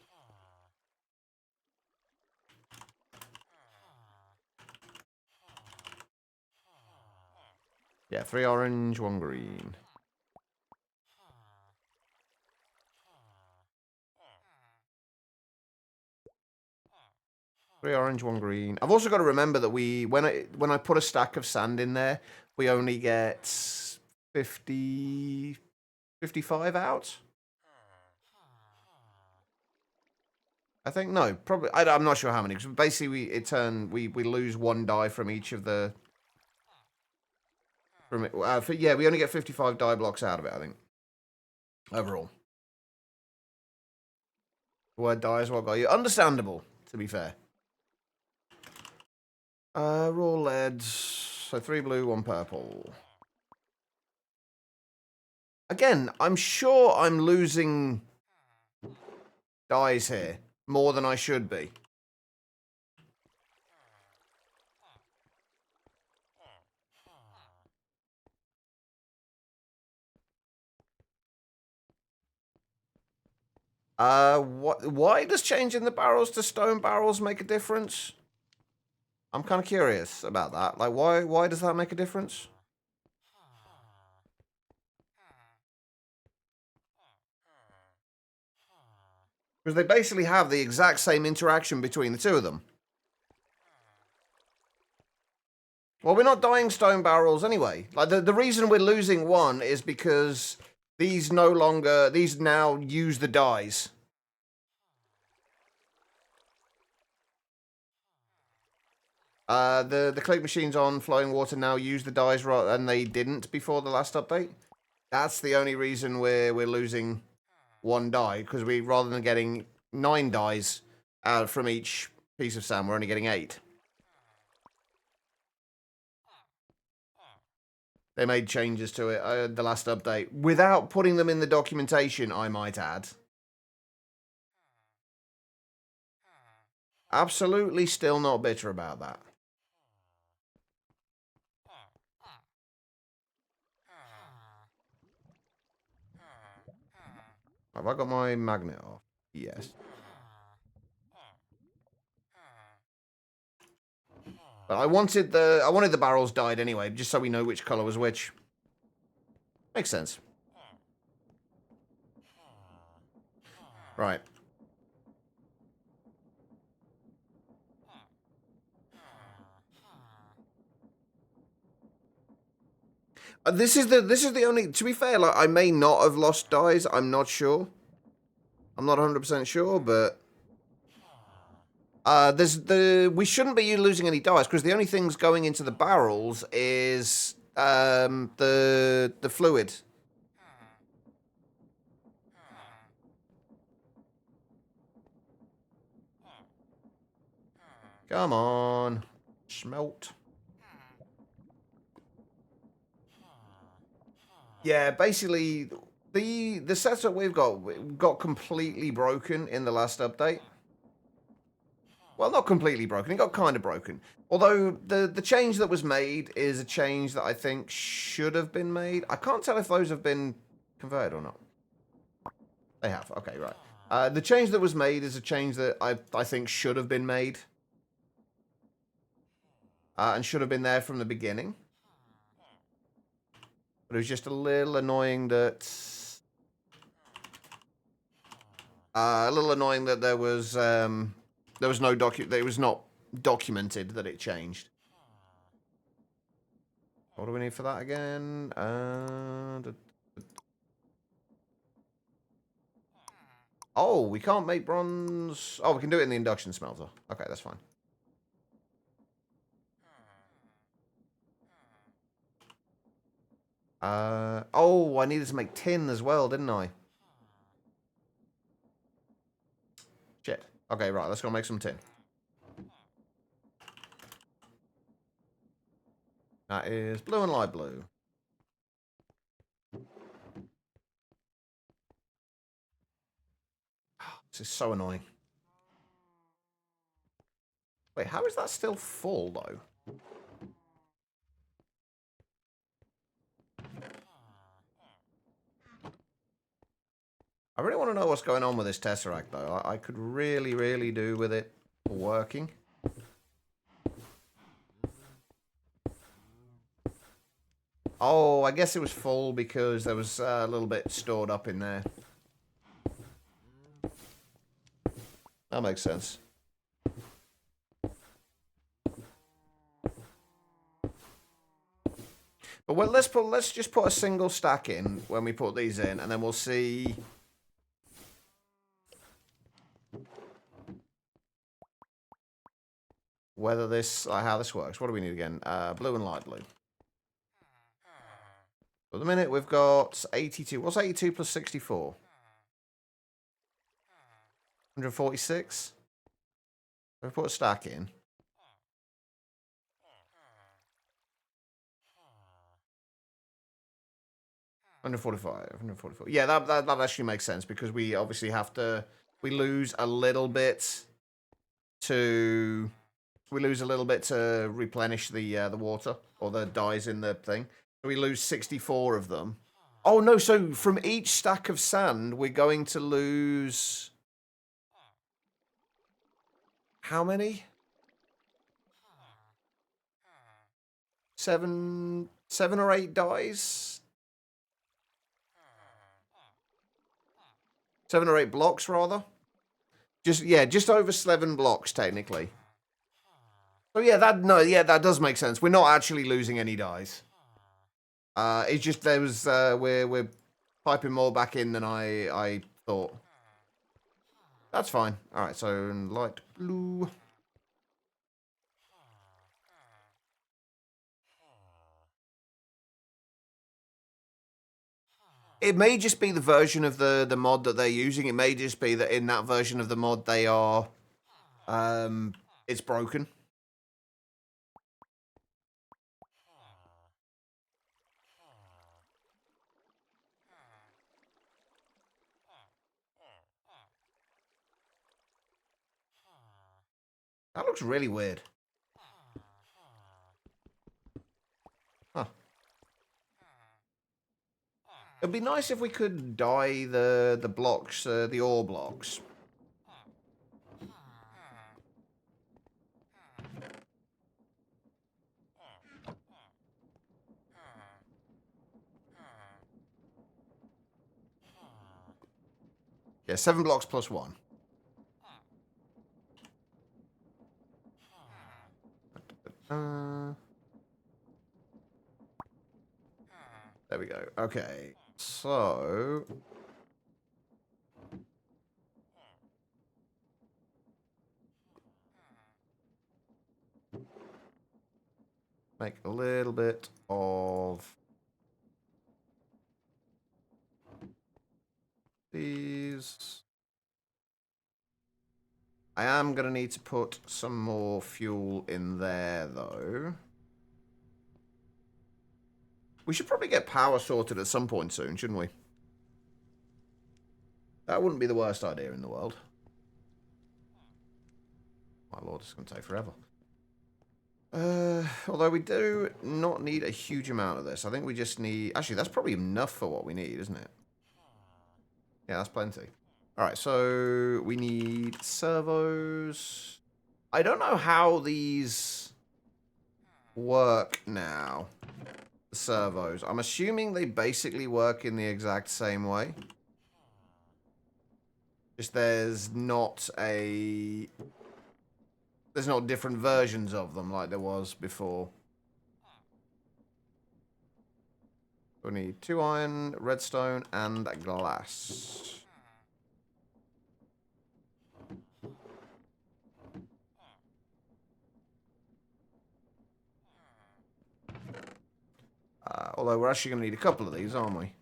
Yeah, 3 orange, 1 green. Three orange, 1 green. I've also got to remember that when I put a stack of sand in there, we only get 55 out. I think no, probably. I'm not sure how many. Because basically, we lose 1 die from each of the. Yeah, we only get 55 die blocks out of it. I think overall. The word die is what got you. Understandable, to be fair. Raw lead. So 3 blue, 1 purple. Again, I'm sure I'm losing dies here more than I should be. Why does changing the barrels to stone barrels make a difference? I'm kind of curious about that. Like, why does that make a difference? Because they basically have the exact same interaction between the two of them. Well, we're not dying stone barrels anyway. Like, the reason we're losing 1 is because these now use the dies. The clay machines on flowing water now use the dies, and they didn't before the last update. That's the only reason we're losing 1 die, because rather than getting 9 dies out from each piece of sand, we're only getting 8. They made changes to it the last update without putting them in the documentation, I might add. Absolutely still not bitter about that. Have I got my magnet off? Yes. But I wanted the barrels dyed anyway, just so we know which color was which. Makes sense. Right. This is the only. To be fair, like, I may not have lost dies. I'm not sure. I'm not 100% sure, but we shouldn't be losing any dies because the only things going into the barrels is the fluid. Come on, smelt. Yeah, basically the setup we've got completely broken in the last update. Well, not completely broken. It got kind of broken. Although the change that was made is a change that I think should have been made. I can't tell if those have been converted or not. They have. Okay, right. The change that was made is a change that I think should have been made. And should have been there from the beginning. But it was just a little annoying that... there was no it was not documented that it changed. What do we need for that again? Oh, we can't make bronze. Oh, we can do it in the induction smelter. Okay, that's fine. Oh, I needed to make tin as well, didn't I? Shit. Okay, right, let's go make some tin. That is blue and light blue. This is so annoying. Wait, how is that still full, though? I really want to know what's going on with this Tesseract, though. I could really, really do with it working. Oh, I guess it was full because there was a little bit stored up in there. That makes sense. But well, let's just put a single stack in when we put these in, and then we'll see. Whether this, how this works. What do we need again? Blue and light blue. For the minute, we've got 82. What's 82 plus 64? 146? We put a stack in. $145. Yeah, that actually makes sense because we obviously have to. We lose a little bit to. We lose a little bit to replenish the water or the dyes in the thing. So we lose 64 of them. Oh no! So from each stack of sand, we're going to lose how many? Seven or 8 dyes. 7 or 8 blocks, rather. Just over 7 blocks technically. Oh yeah, that does make sense. We're not actually losing any dyes. It's just there was we're piping more back in than I thought. That's fine. All right, so light blue. It may just be the version of the mod that they're using. It may just be that in that version of the mod they are, it's broken. That looks really weird. Huh. It'd be nice if we could dye the blocks, the ore blocks. Yeah, 7 blocks plus 1. There we go. Okay, so make a little bit of these. I am going to need to put some more fuel in there, though. We should probably get power sorted at some point soon, shouldn't we? That wouldn't be the worst idea in the world. My lord, it's going to take forever. Although we do not need a huge amount of this. I think we just need... Actually, that's probably enough for what we need, isn't it? Yeah, that's plenty. Alright, so we need servos. I don't know how these work now. The servos. I'm assuming they basically work in the exact same way. Just there's not different versions of them like there was before. We need 2 iron, redstone, and glass. Although we're actually going to need a couple of these, aren't we?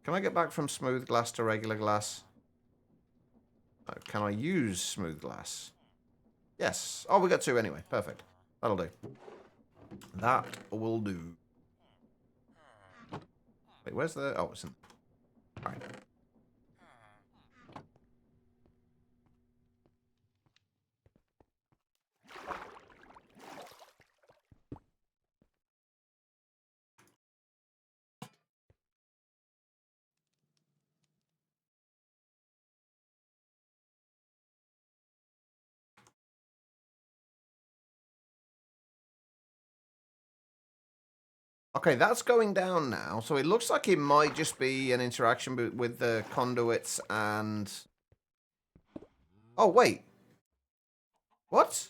Can I get back from smooth glass to regular glass? Oh, can I use smooth glass? Yes. Oh, we got 2 anyway. Perfect. That'll do. That will do. Wait, where's the... Oh, it's in... Alright. Okay, that's going down now. So it looks like it might just be an interaction with the conduits and... Oh, wait. What?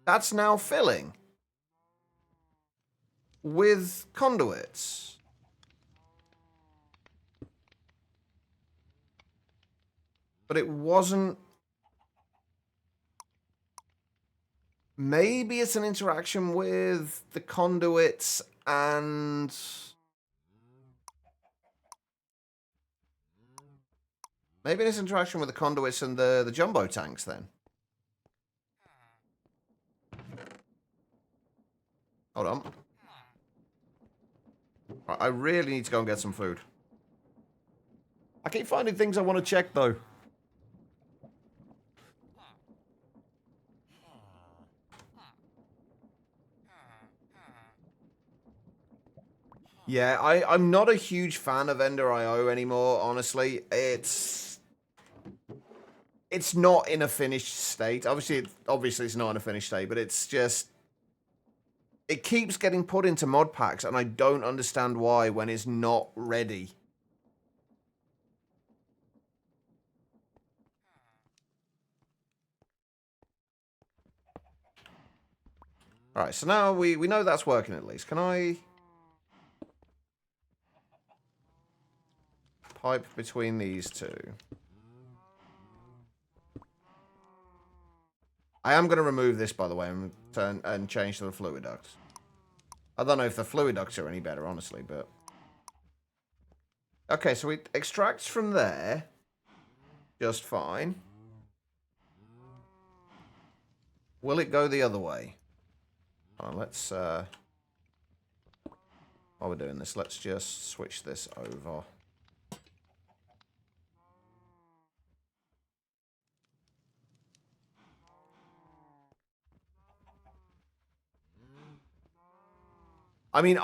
That's now filling. With conduits. But it wasn't... Maybe it's an interaction with the conduits and... Maybe it's an interaction with the conduits and the jumbo tanks then. Hold on. I really need to go and get some food. I keep finding things I want to check though. Yeah, I'm not a huge fan of Ender IO anymore, honestly. It's not in a finished state. Obviously it's not in a finished state, but it's just... It keeps getting put into mod packs, and I don't understand why when it's not ready. Alright, so now we know that's working at least. Can I... Pipe between these 2. I am going to remove this, by the way, and change to the fluid ducts. I don't know if the fluid ducts are any better, honestly, but... Okay, so it extracts from there. Just fine. Will it go the other way? Let's, while we're doing this, let's just switch this over. I mean,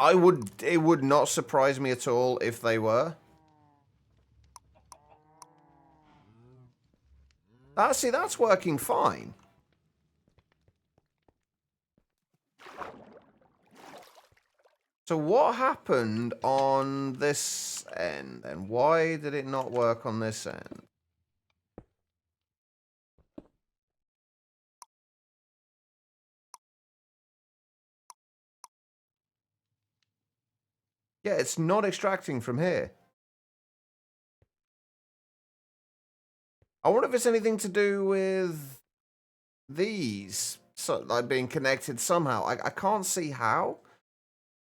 it would not surprise me at all if they were. See, that's working fine. So what happened on this end, and why did it not work on this end? Yeah, it's not extracting from here. I wonder if it's anything to do with these, so like being connected somehow. I can't see how,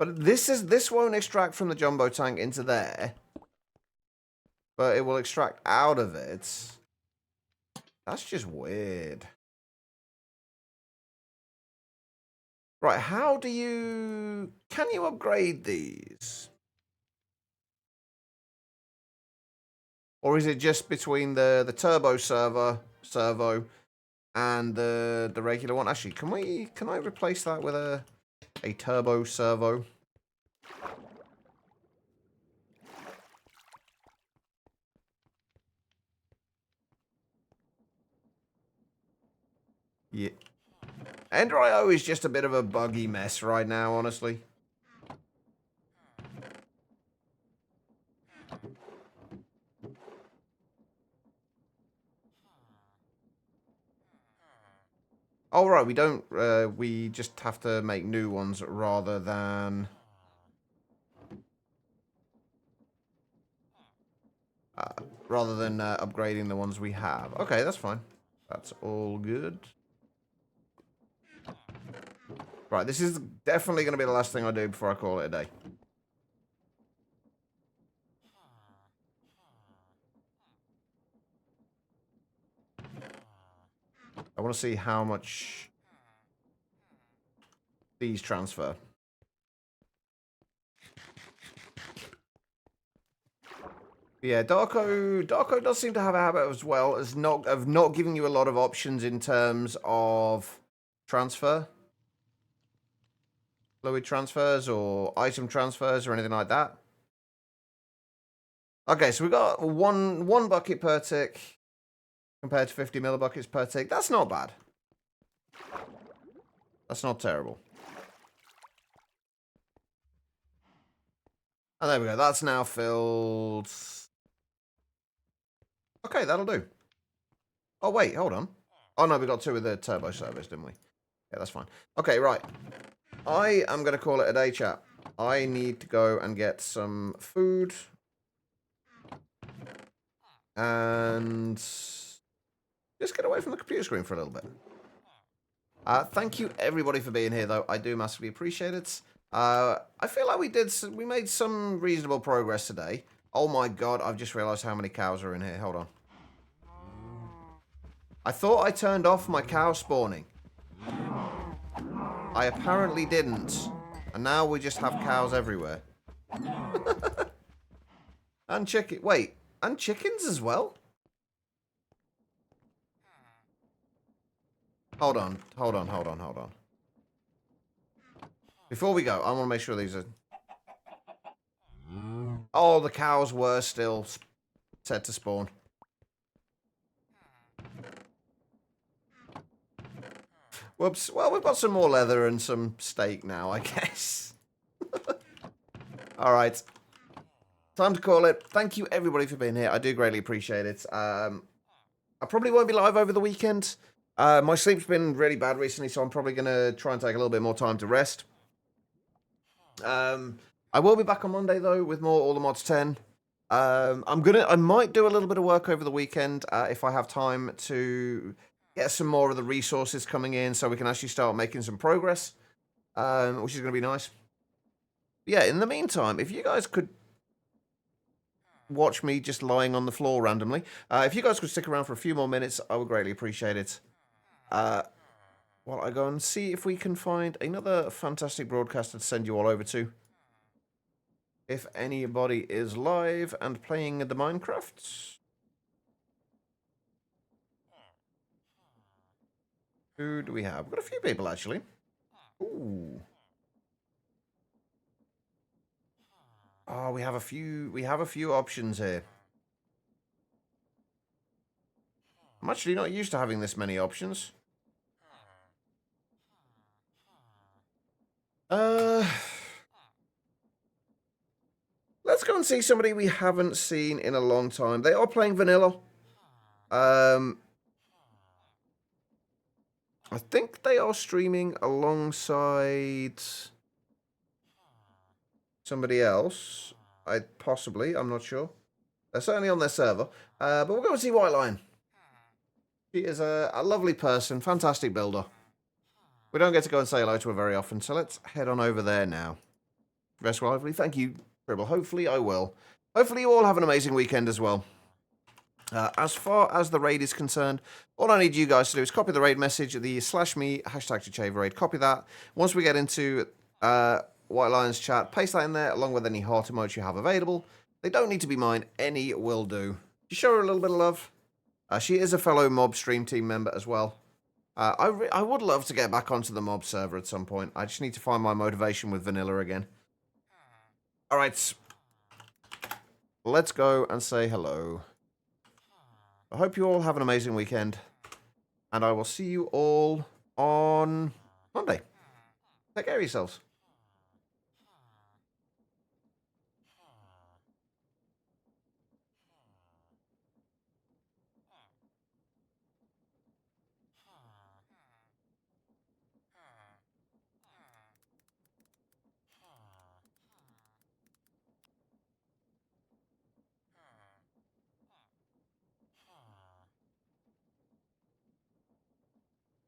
but this won't extract from the jumbo tank into there, but it will extract out of it. That's just weird. Right, how do you... Can you upgrade these? Or is it just between the turbo servo and the regular one? Actually, can I replace that with a turbo servo? Yeah. Ender IO is just a bit of a buggy mess right now, honestly. Oh, right, we don't, we just have to make new ones rather than... upgrading the ones we have. Okay, that's fine. That's all good. Right, this is definitely going to be the last thing I do before I call it a day. I want to see how much these transfer. Yeah, Darko does seem to have a habit as well as not giving you a lot of options in terms of transfer. Fluid transfers or item transfers or anything like that. Okay, so we got one bucket per tick compared to 50 millibuckets per tick. That's not bad. That's not terrible. And there we go. That's now filled. Okay, that'll do. Oh, wait, hold on. Oh, no, we got 2 with the turbo service, didn't we? Yeah, that's fine. Okay, right. I am going to call it a day, chat. I need to go and get some food. And just get away from the computer screen for a little bit. Thank you, everybody, for being here, though. I do massively appreciate it. I feel like we made some reasonable progress today. Oh, my God. I've just realized how many cows are in here. Hold on. I thought I turned off my cow spawning. I apparently didn't. And now we just have cows everywhere. And chicken. Wait. And chickens as well? Hold on. Before we go, I want to make sure these are... Oh, the cows were still set to spawn. Whoops. Well, we've got some more leather and some steak now, I guess. All right. Time to call it. Thank you, everybody, for being here. I do greatly appreciate it. I probably won't be live over the weekend. My sleep's been really bad recently, so I'm probably going to try and take a little bit more time to rest. I will be back on Monday, though, with more All the Mods 10. I might do a little bit of work over the weekend if I have time to get some more of the resources coming in so we can actually start making some progress, which is going to be nice. But yeah, in the meantime, if you guys could watch me just lying on the floor randomly, if you guys could stick around for a few more minutes, I would greatly appreciate it. While I go and see if we can find another fantastic broadcaster to send you all over to. If anybody is live and playing the Minecraft. Who do we have? We've got a few people, actually. Ooh. Oh, we have a few options here. I'm actually not used to having this many options. Let's go and see somebody we haven't seen in a long time. They are playing vanilla. I think they are streaming alongside somebody else. I'm not sure. They're certainly on their server. But we'll go and see White Lion. She is a lovely person, fantastic builder. We don't get to go and say hello to her very often, so let's head on over there now. Rest well, hopefully. Thank you, Dribble. Hopefully I will. Hopefully you all have an amazing weekend as well. As far as the raid is concerned, all I need you guys to do is copy the raid message, the /me, #ChachavaRaid. Copy that. Once we get into White Lion's chat, paste that in there along with any heart emotes you have available. They don't need to be mine. Any will do. Just show her a little bit of love. She is a fellow mob stream team member as well. I would love to get back onto the mob server at some point. I just need to find my motivation with vanilla again. All right. Let's go and say hello. I hope you all have an amazing weekend. And I will see you all on Monday. Take care of yourselves.